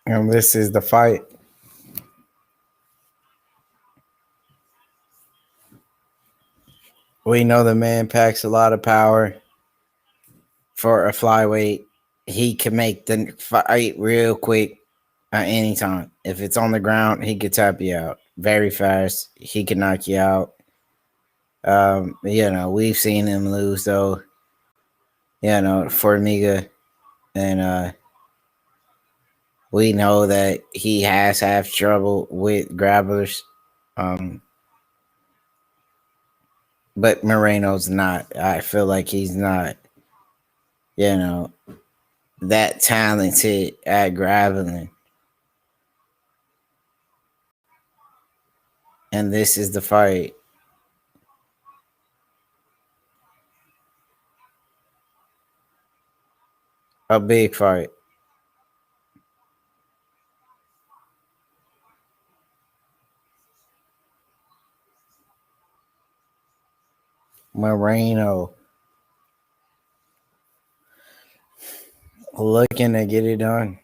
And this is the fight. We know the man packs a lot of power for a flyweight. He can make the fight real quick at any time. If it's on the ground, he could tap you out very fast. He can knock you out. We've seen him lose though. Formiga, and we know that he has had trouble with grapplers. But Moreno's not. I feel like he's not, that talented at grappling. And this is the fight. A big fight. Moreno looking to get it done.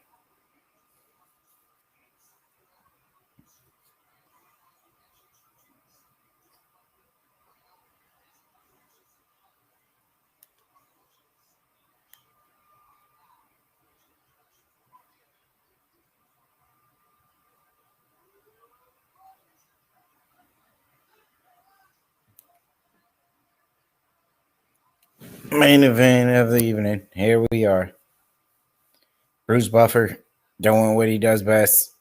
Main event of the evening. Here we are. Bruce Buffer doing what he does best.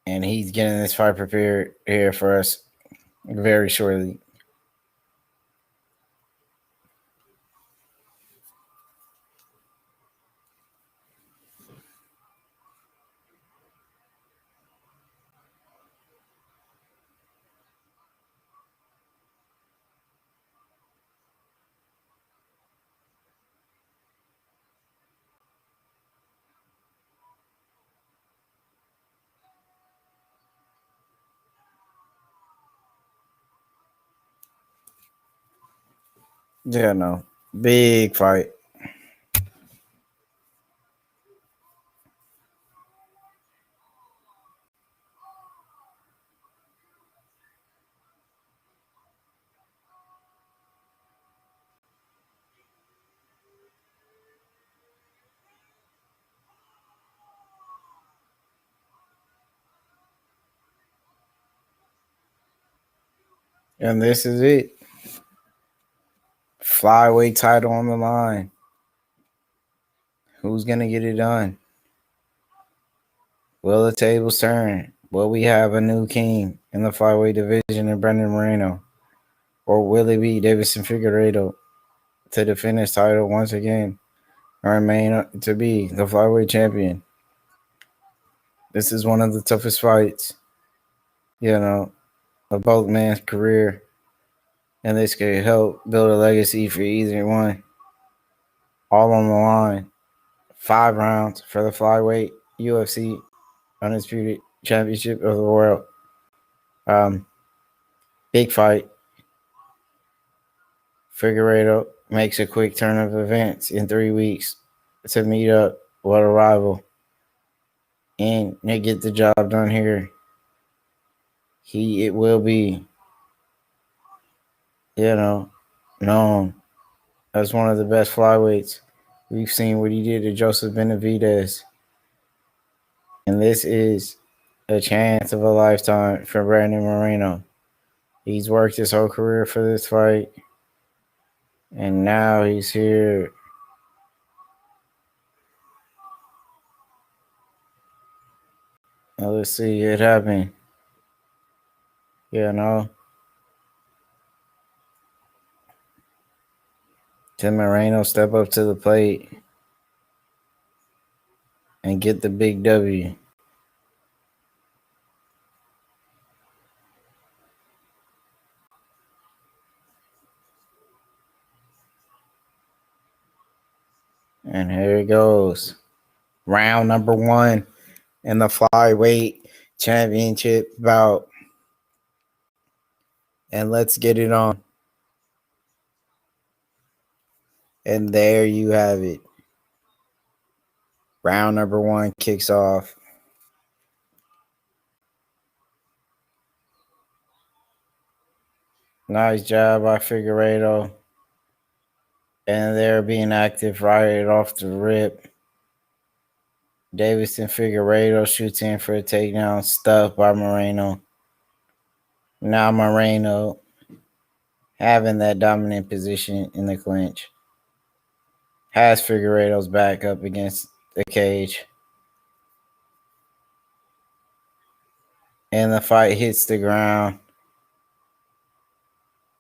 And he's getting this fight prepared here for us very shortly. Big fight. And this is it. Flyweight title on the line. Who's going to get it done? Will the tables turn? Will we have a new king in the flyweight division in Brendan Moreno? Or will it be Deiveson Figueiredo to defend his title once again and remain to be the flyweight champion? This is one of the toughest fights, of both men's career. And this could help build a legacy for either one. All on the line. 5 rounds for the flyweight UFC Undisputed Championship of the World. Big fight. Figueiredo makes a quick turn of events in 3 weeks to meet up with a rival. And they get the job done here. It will be, known as one of the best flyweights. We've seen what he did to Joseph Benavidez. And this is a chance of a lifetime for Brandon Moreno. He's worked his whole career for this fight. And now he's here. Now let's see it happen. No. Can Moreno step up to the plate and get the big W? And here it goes. Round number 1 in the flyweight championship bout. And let's get it on. And there you have it. Round number 1 kicks off. Nice job by Figueiredo. And they're being active right off the rip. Deiveson Figueiredo shoots in for a takedown, stuffed by Moreno. Now Moreno having that dominant position in the clinch. Has Figueiredo's back up against the cage. And the fight hits the ground.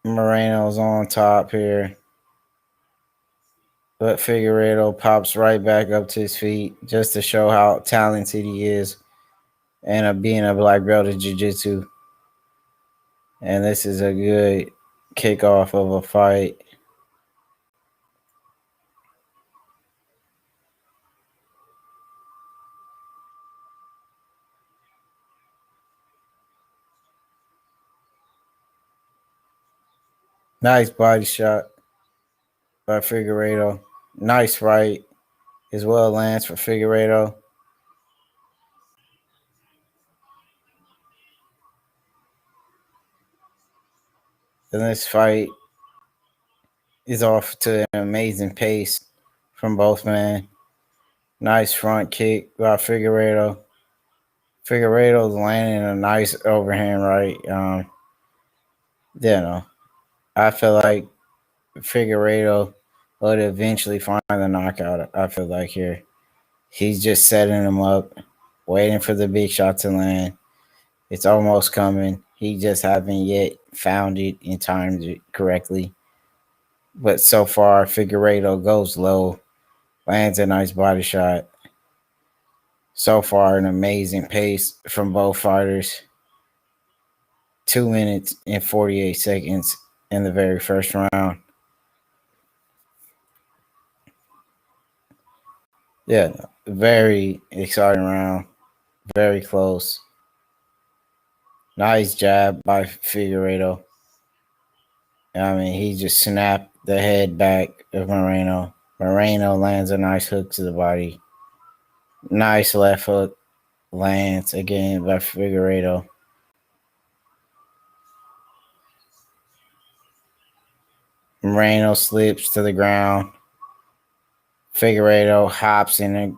Moreno's on top here. But Figueiredo pops right back up to his feet just to show how talented he is and being a black belt in jiu-jitsu. And this is a good kickoff of a fight. Nice body shot by Figueiredo. Nice fight as well lands for Figueiredo. And this fight is off to an amazing pace from both men. Nice front kick by Figueiredo. Figueiredo's landing a nice overhand right. I feel like Figueiredo would eventually find the knockout. I feel like here. He's just setting him up, waiting for the big shot to land. It's almost coming. He just haven't yet found it and timed it correctly. But so far, Figueiredo goes low, lands a nice body shot. So far, an amazing pace from both fighters. 2 minutes and 48 seconds in the very first round. Very exciting round. Very close. Nice jab by Figueiredo. He just snapped the head back of Moreno. Moreno lands a nice hook to the body. Nice left hook lands again by Figueiredo. Moreno slips to the ground. Figueiredo hops in a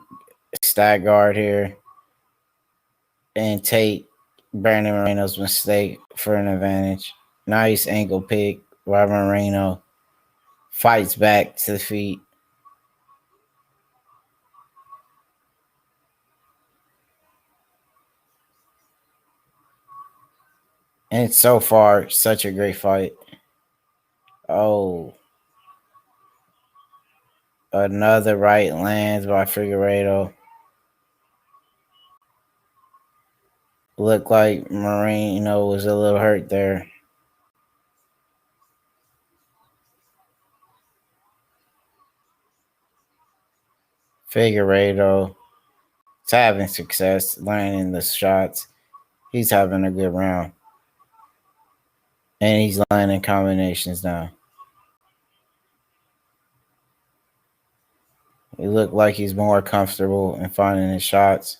stack guard here and take Brandon Moreno's mistake for an advantage. Nice ankle pick by Moreno. Fights back to the feet. And so far, such a great fight. Oh. Another right lands by Figueiredo. Looked like Moreno was a little hurt there. Figueiredo is having success landing the shots. He's having a good round. And he's landing combinations now. He looked like he's more comfortable in finding his shots.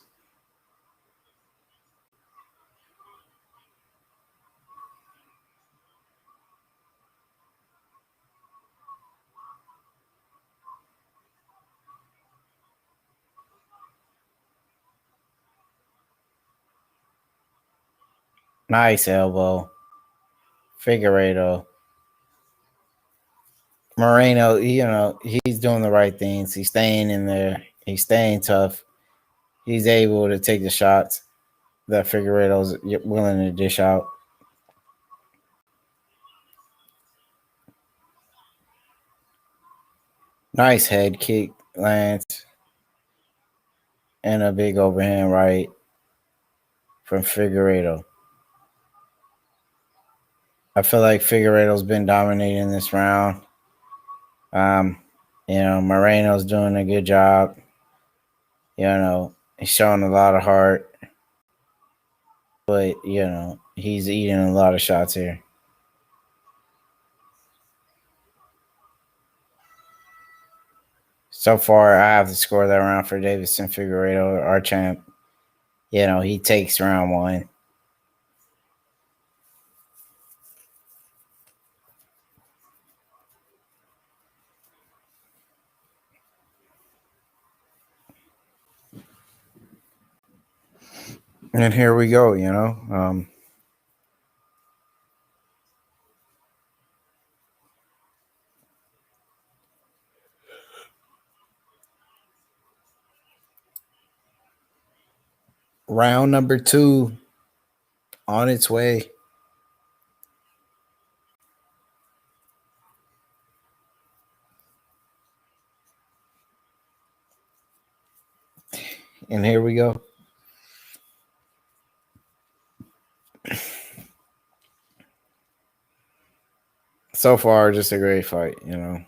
Nice elbow. Figueiredo. Moreno, he's doing the right things. He's staying in there. He's staying tough. He's able to take the shots that Figueiredo's willing to dish out. Nice head kick, Lance. And a big overhand right from Figueiredo. I feel like Figueiredo's been dominating this round. Moreno's doing a good job. He's showing a lot of heart. But, he's eating a lot of shots here. So far, I have to score that round for Deiveson Figueiredo, our champ. He takes round 1. And here we go, round number 2 on its way. And here we go. So far, just a great fight, And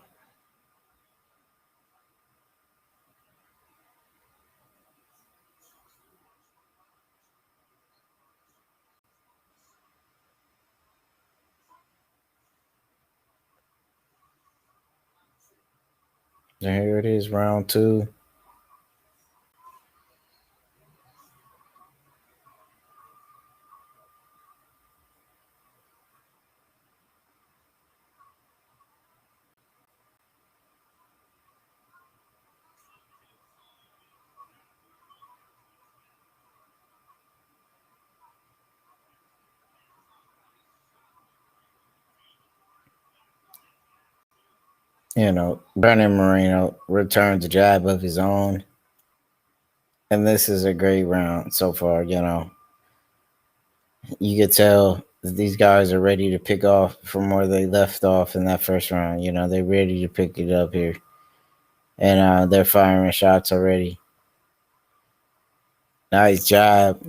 here it is, round 2. Brandon Moreno returns a jab of his own. And this is a great round so far, You could tell that these guys are ready to pick off from where they left off in that first round. They're ready to pick it up here. And they're firing shots already. Nice job.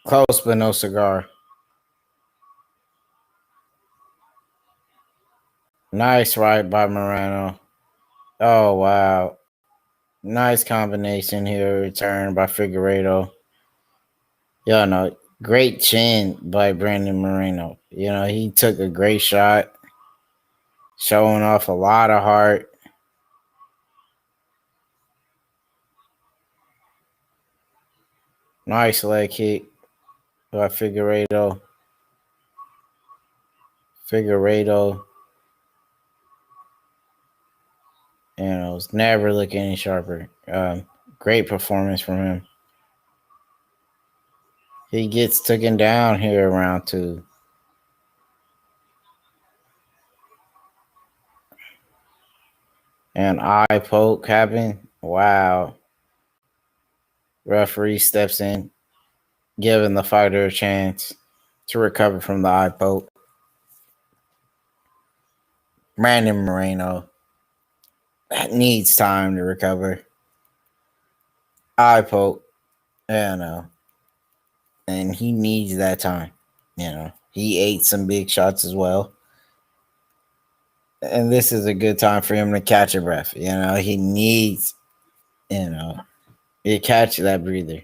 Close but no cigar. Nice right by Moreno. Oh, wow. Nice combination here. Return by Figueiredo. Great chin by Brandon Moreno. He took a great shot. Showing off a lot of heart. Nice leg kick by Figueiredo. It's never looking any sharper. Great performance from him. He gets taken down here round 2. And eye poke happened. Wow. Referee steps in, giving the fighter a chance to recover from the eye poke. Brandon Moreno needs time to recover. Eye poke. And he needs that time. He ate some big shots as well. And this is a good time for him to catch a breath. He needs, to catch that breather.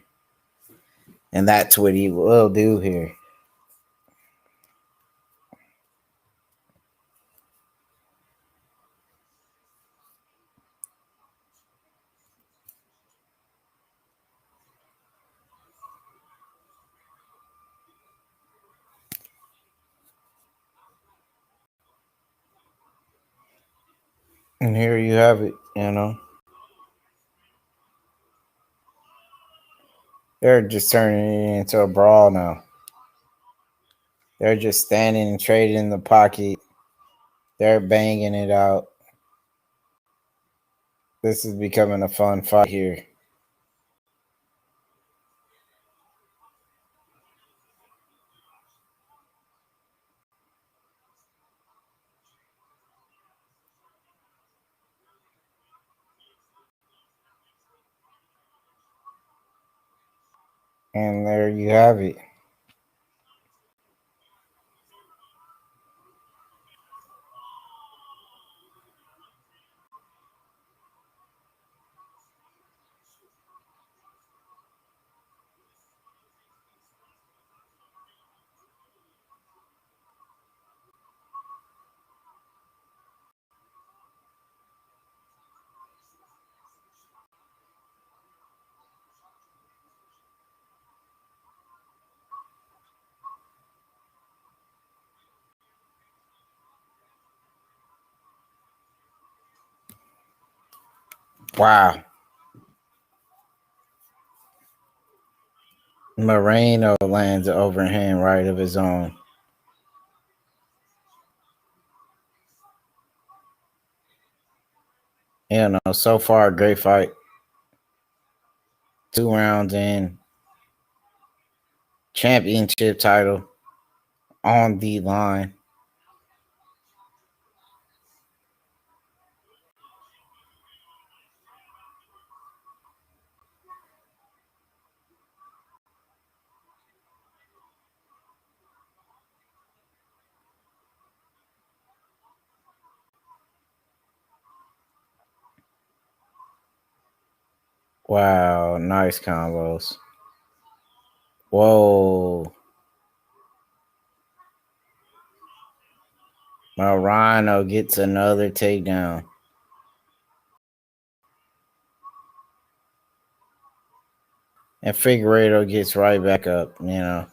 And that's what he will do here. And here you have it, you know. They're just turning it into a brawl now. They're just standing and trading in the pocket. They're banging it out. This is becoming a fun fight here. And there you have it. Wow. Moreno lands an overhand right of his own. You know, so far, great fight. 2 rounds in. Championship title on the line. Wow, nice combos. Whoa. Moreno gets another takedown. And Figueiredo gets right back up, you know.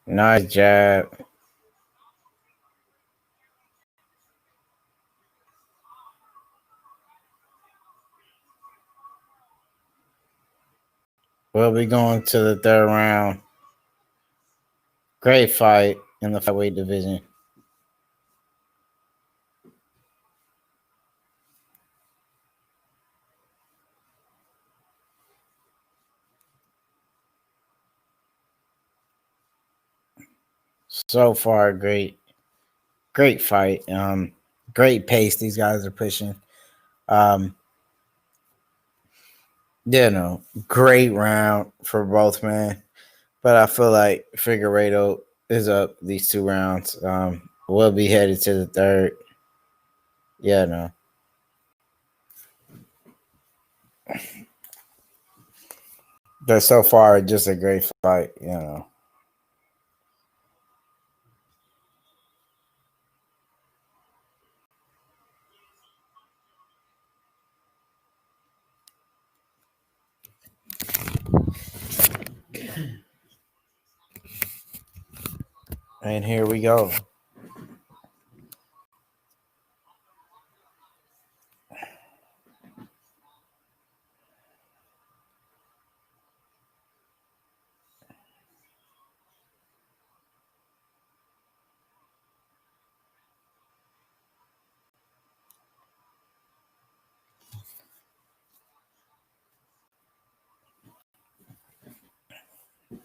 Nice jab. We'll be going to the 3rd round. Great fight in the flyweight division. So far, great fight. Great pace these guys are pushing. You know, great round for both, man. But I feel like Figueiredo is up these 2 rounds. We'll be headed to the 3rd. Yeah, no. But so far, just a great fight, you know. And here we go.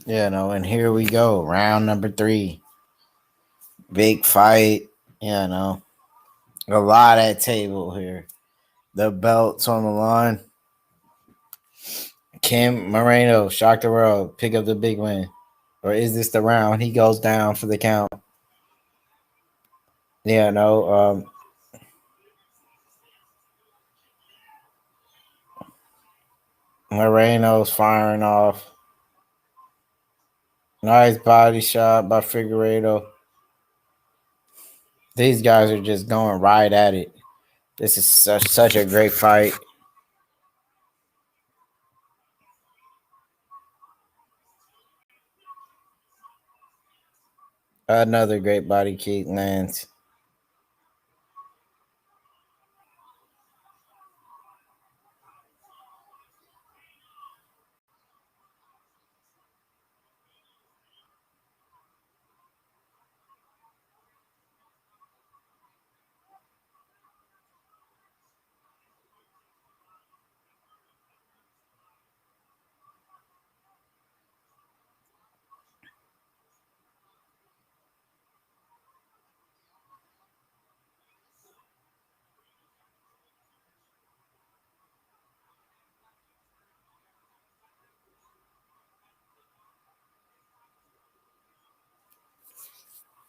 Yeah, no, and here we go. Round number 3. Big fight, you know. A lot at table here. The belt's on the line. Kim Moreno, shock the world, pick up the big win. Or is this the round? He goes down for the count. Yeah, no. Moreno's firing off. Nice body shot by Figueiredo. These guys are just going right at it. This is such a great fight. Another great body kick lands.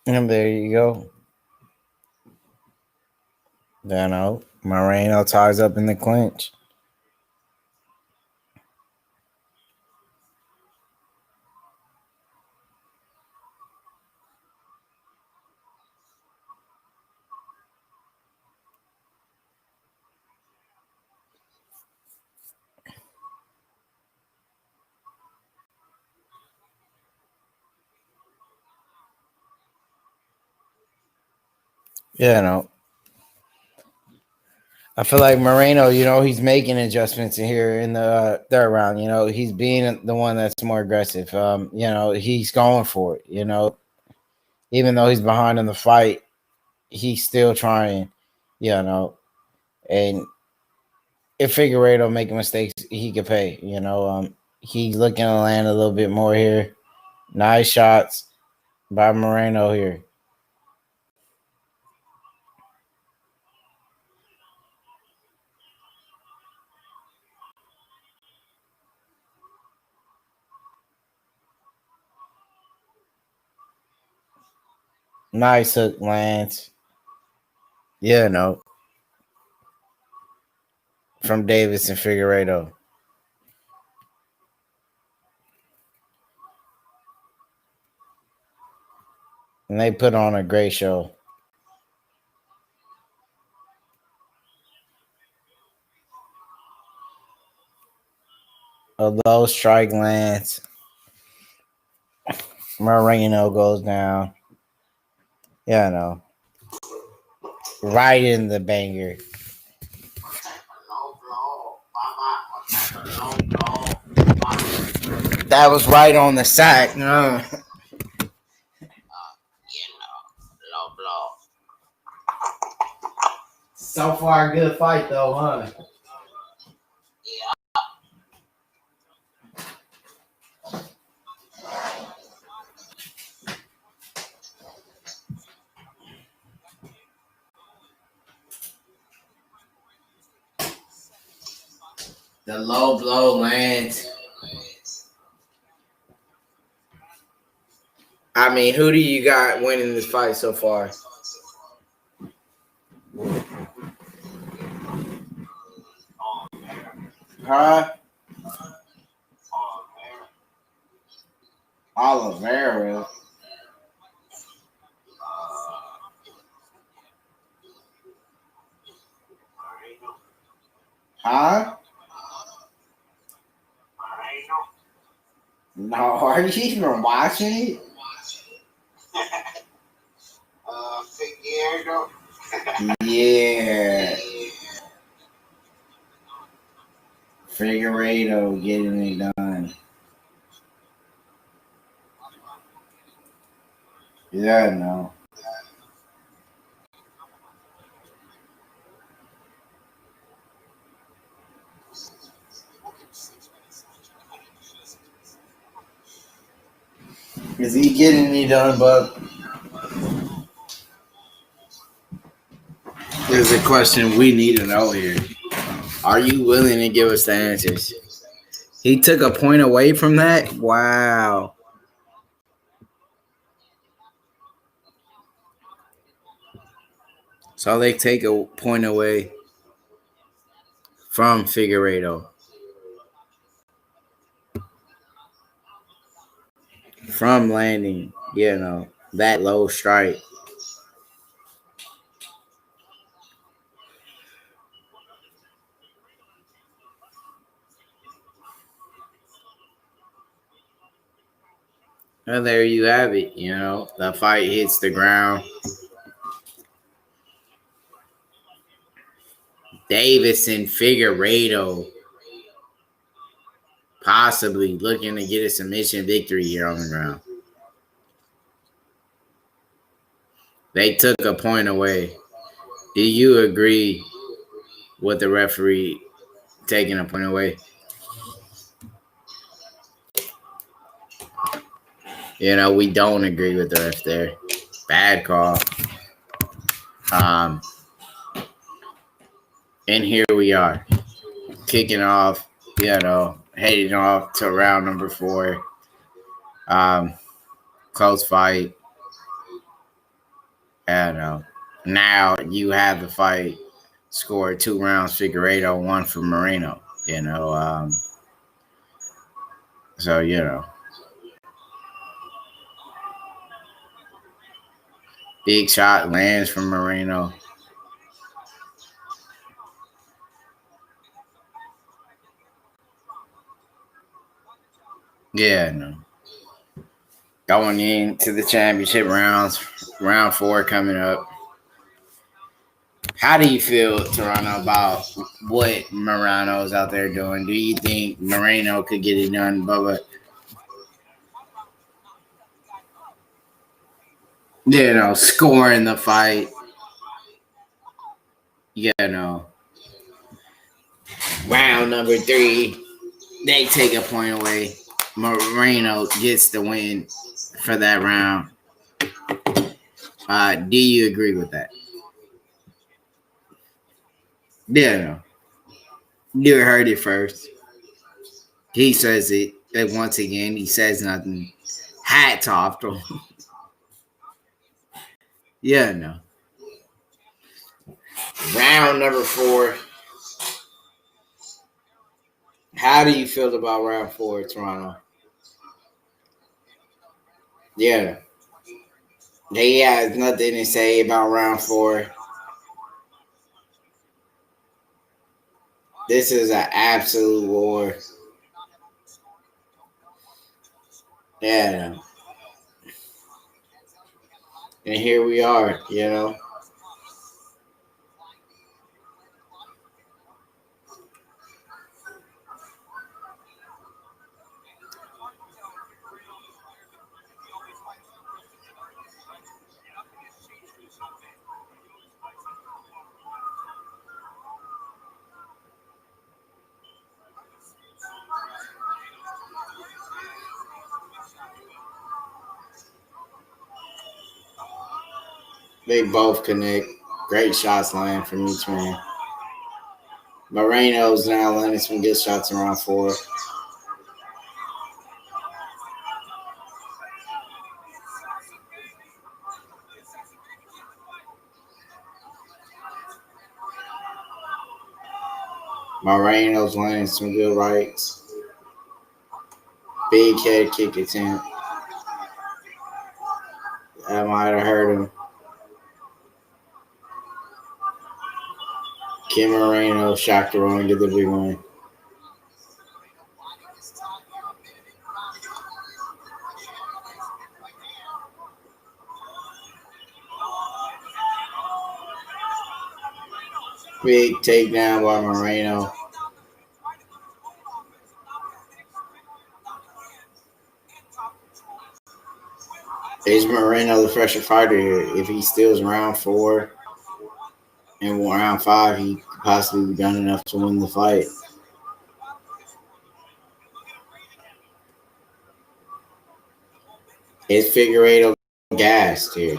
And there you go. Moreno ties up in the clinch. I feel like Moreno, he's making adjustments here in the third round. He's being the one that's more aggressive. He's going for it. Even though he's behind in the fight, he's still trying. And if Figueiredo making mistakes, he could pay. He's looking to land a little bit more here. Nice shots by Moreno here. Nice hook lands. From Deiveson and Figueiredo. And they put on a great show. A low strike lands. Moreno goes down. Right in the banger. That was right on the sack. Low blow. So far, good fight though, huh? The low blow lands. I mean, who do you got winning this fight so far? Huh? Oliveira. Huh? No, are you even watching it? Figueiredo. Yeah. Figueiredo getting it done. Yeah, no. Is he getting it done, Buck? There's a question we need to know here. Are you willing to give us the answers? He took a point away from that? Wow. So they take a point away from Figueiredo. From landing, that low strike. And there you have it. You know, the fight hits the ground. Deiveson, Figueiredo, possibly looking to get a submission victory here on the ground. They took a point away. Do you agree with the referee taking a point away? You know, we don't agree with the ref there. Bad call. And here we are, kicking off, you know, heading off to round number 4. Close fight. I don't know. Now you have the fight scored 2 rounds, Figueiredo, 1 for Moreno. You know, so you know, big shot lands from Moreno. Yeah, no. Going into the championship rounds, round 4 coming up. How do you feel, Toronto, about what Moreno's out there doing? Do you think Moreno could get it done, Bubba? You know, scoring the fight. You know, round number 3, they take a point away. Moreno gets the win for that round. Do you agree with that? Yeah, no. You heard it first. He says it, and once again, he says nothing. Hats off to him. Yeah, no. Round number 4. How do you feel about round 4, Toronto? Yeah. He has nothing to say about round 4. This is an absolute war. Yeah. And here we are, you know. They both connect. Great shots land from each man. Moreno's now landing some good shots in round 4. Moreno's landing some good rights. Big head kick attempt. That might have hurt him. Kim Moreno shocked around to the big one. Big takedown by Moreno. Is Moreno the fresher fighter here? If he steals round 4 and round 5, he could possibly be done enough to win the fight. Is Figueiredo gassed here?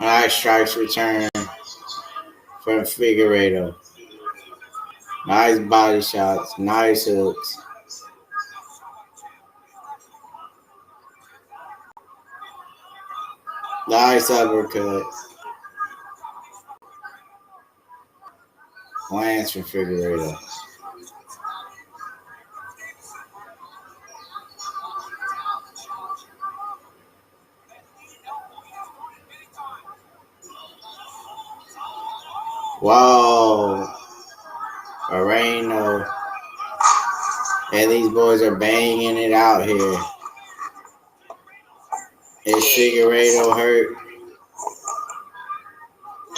Nice strikes return from Figueiredo. Nice body shots. Nice hooks. Nice uppercut. Lands from Figueiredo. Whoa. Moreno. And these boys are banging it out here. Is Figueiredo hurt?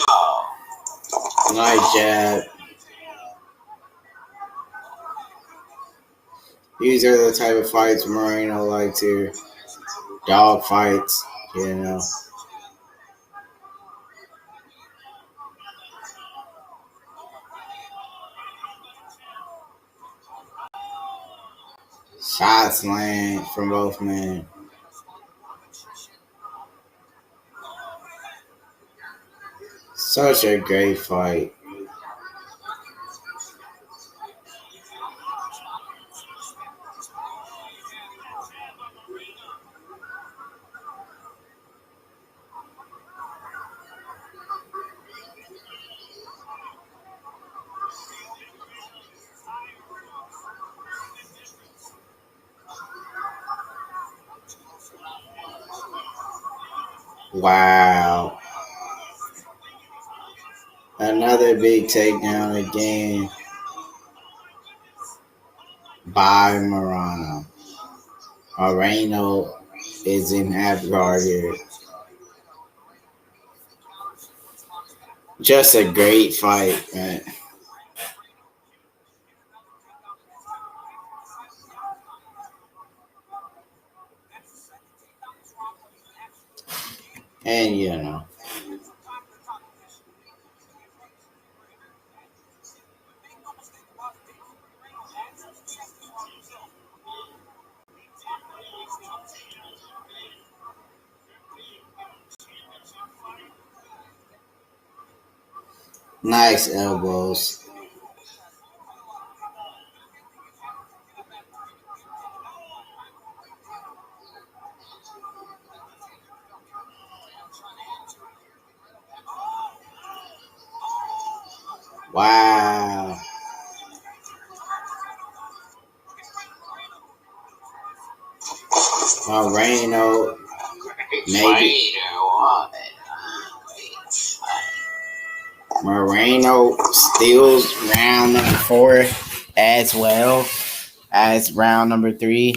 No. Nice jab. These are the type of fights Moreno likes here. Dog fights, you know. Shots land from both men. Such a great fight. Wow. Another big takedown again by Moreno. Moreno is in half guard here. Just a great fight, man. And you know. Nice elbows. Wow. Moreno, maybe. Moreno steals round number 4 as well as round number 3.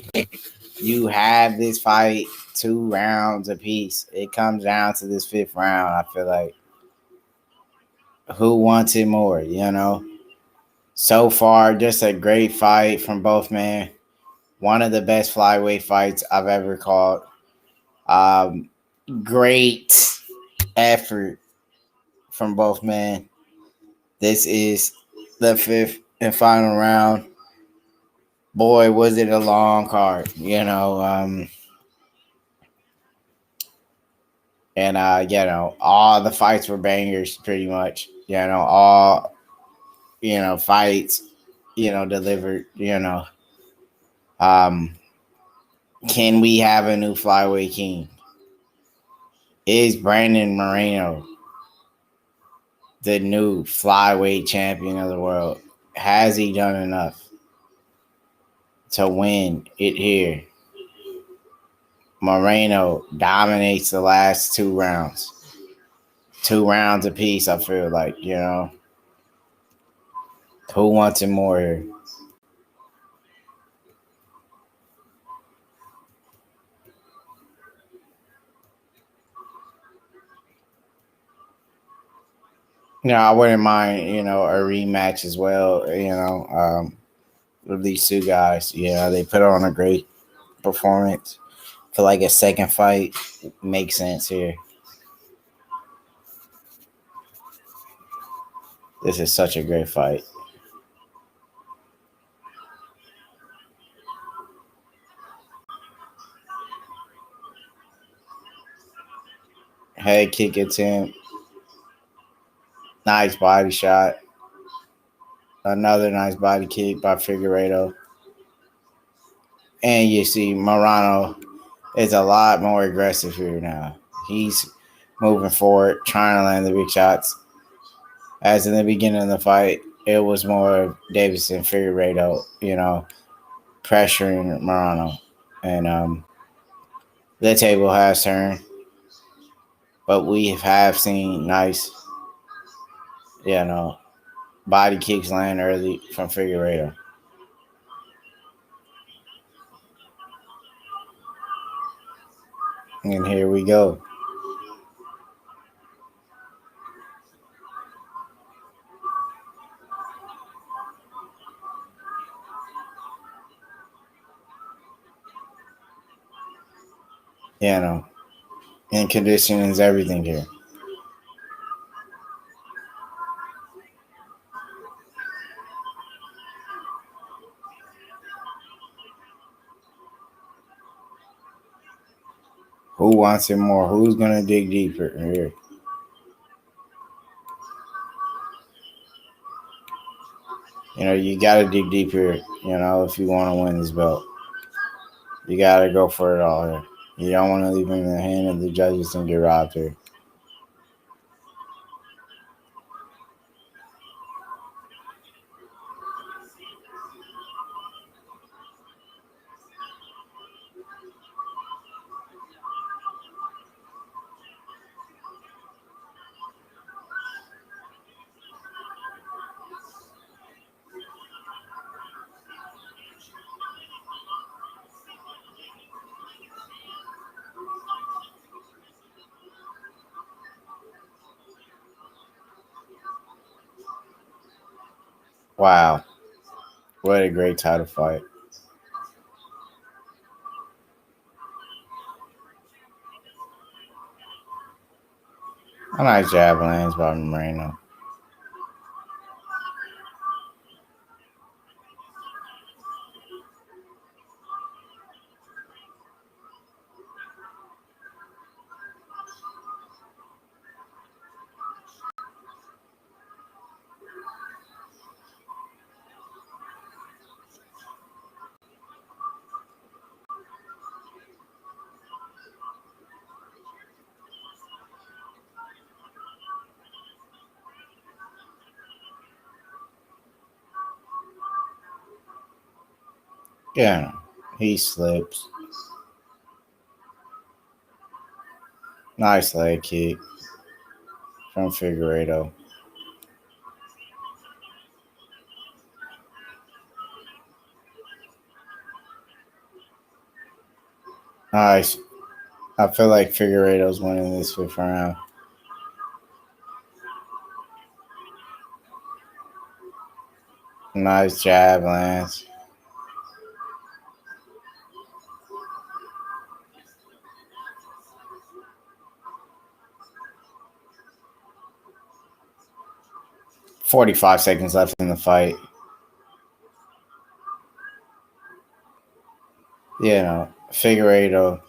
You have this fight 2 rounds apiece. It comes down to this 5th round. I feel like who wants it more, you know? So far, just a great fight from both men. One of the best flyweight fights I've ever called. Great effort from both men. This is the 5th and final round. Boy, was it a long card, you know. And you know, all the fights were bangers, pretty much. You know, all fights, delivered. You know, can we have a new flyweight king? Is Brandon Moreno the new flyweight champion of the world? Has he done enough to win it here? Moreno dominates the last 2 rounds. 2 rounds apiece, I feel like, you know. Who wants it more here? I wouldn't mind, a rematch as well, with these 2 guys. They put on a great performance. I feel like a second fight makes sense here. This is such a great fight. Head kick attempt. Nice body shot. Another nice body kick by Figueiredo. And you see Moreno is a lot more aggressive here now. He's moving forward, trying to land the big shots. As in the beginning of the fight, it was more of Deiveson, Figueiredo, pressuring Moreno. And the table has turned. But we have seen nice, you know, body kicks land early from Figueiredo. And here we go. You know, and conditioning is everything here. Who wants it more? Who's going to dig deeper here? You know, you got to dig deeper, you know, if you want to win this belt. You got to go for it all here. You don't want to leave it in the hand of the judges and get robbed here. Wow. What a great title fight. A nice jab lands by Moreno. Yeah, he slips. Nice leg kick from Figueiredo. Nice. I feel like Figueiredo's winning this fifth round. Nice jab lands. $45 left in the fight. You know, Figueiredo,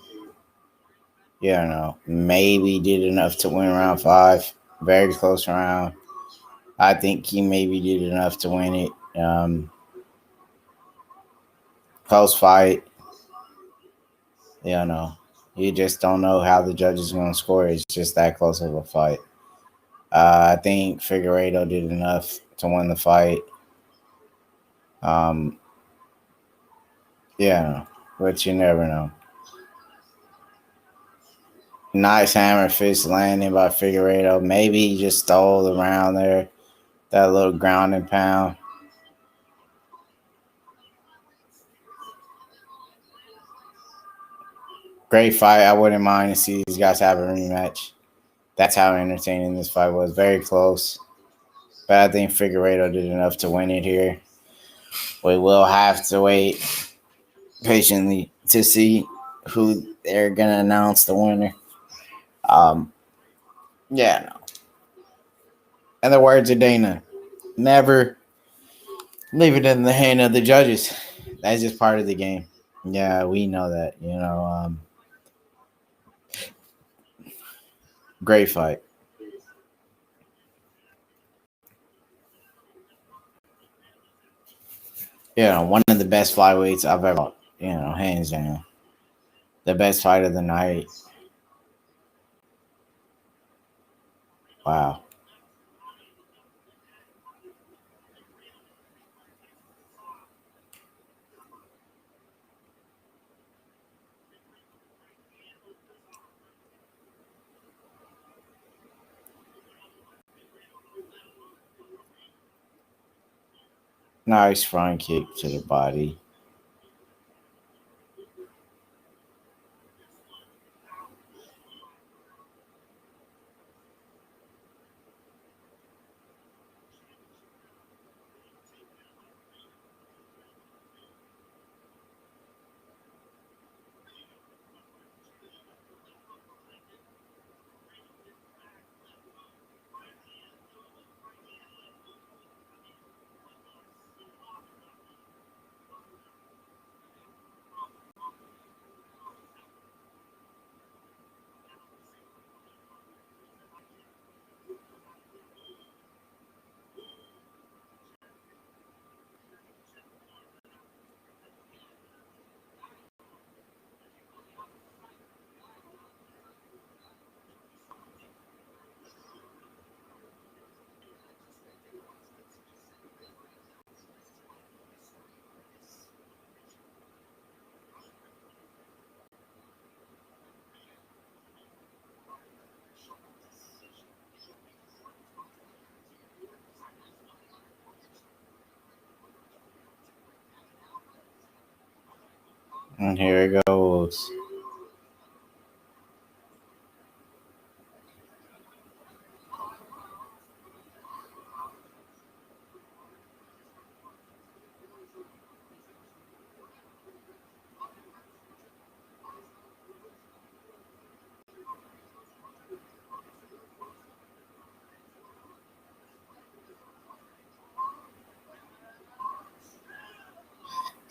you know, maybe did enough to win round 5. Very close round. I think he maybe did enough to win it. Close fight. You know, you just don't know how the judges are going to score. It's just that close of a fight. I think Figueiredo did enough to win the fight. Yeah, but you never know. Nice hammer fist landing by Figueiredo. Maybe he just stole the round there. That little ground and pound. Great fight. I wouldn't mind to see these guys have a rematch. That's how entertaining this fight was. Very close. But I think Figueiredo did enough to win it here. We will have to wait patiently to see who they're going to announce the winner. Yeah, no. In the words of Dana, never leave it in the hand of the judges. That's just part of the game. Yeah, we know that. You know, great fight. You know, one of the best flyweights I've ever fought. You know, hands down. The best fight of the night. Wow. Nice front kick to the body. And here it goes.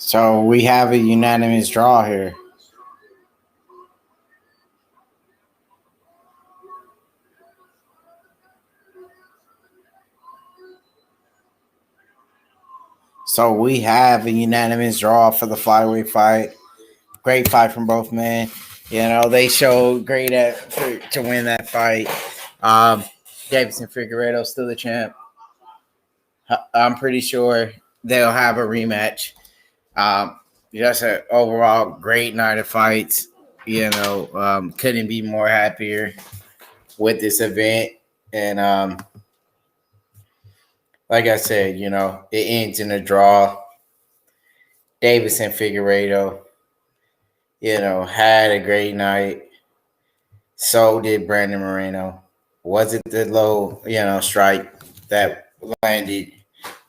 So we have a unanimous draw here. So we have a unanimous draw for the flyweight fight. Great fight from both men. You know, they showed great effort to win that fight. Deiveson Figueiredo still the champ. I'm pretty sure they'll have a rematch. Just an overall great night of fights. You know, couldn't be more happier with this event. And like I said, you know, it ends in a draw. Deiveson Figueiredo, you know, had a great night. So did Brandon Moreno. Was it the low, you know, strike that landed,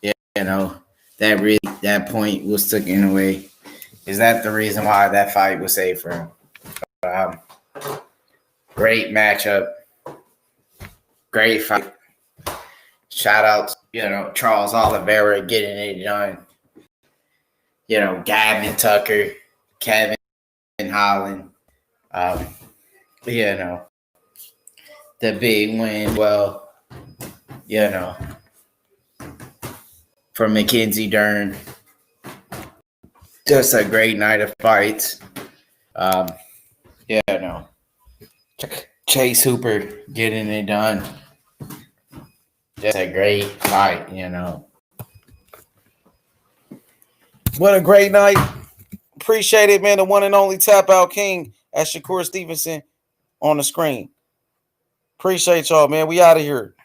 you know, that point was taken away? Is that the reason why that fight was saved for him? Great matchup. Great fight. Shout out, you know, Charles Oliveira getting it done. You know, Gavin Tucker, Kevin Holland. You know, the big win. Well, you know, for Mackenzie Dern. Just a great night of fights. You know, Chase Hooper getting it done. Just a great fight, you know. What a great night. Appreciate it, man. The one and only Tap Out King at Jacare Stevenson on the screen. Appreciate y'all, man. We out of here.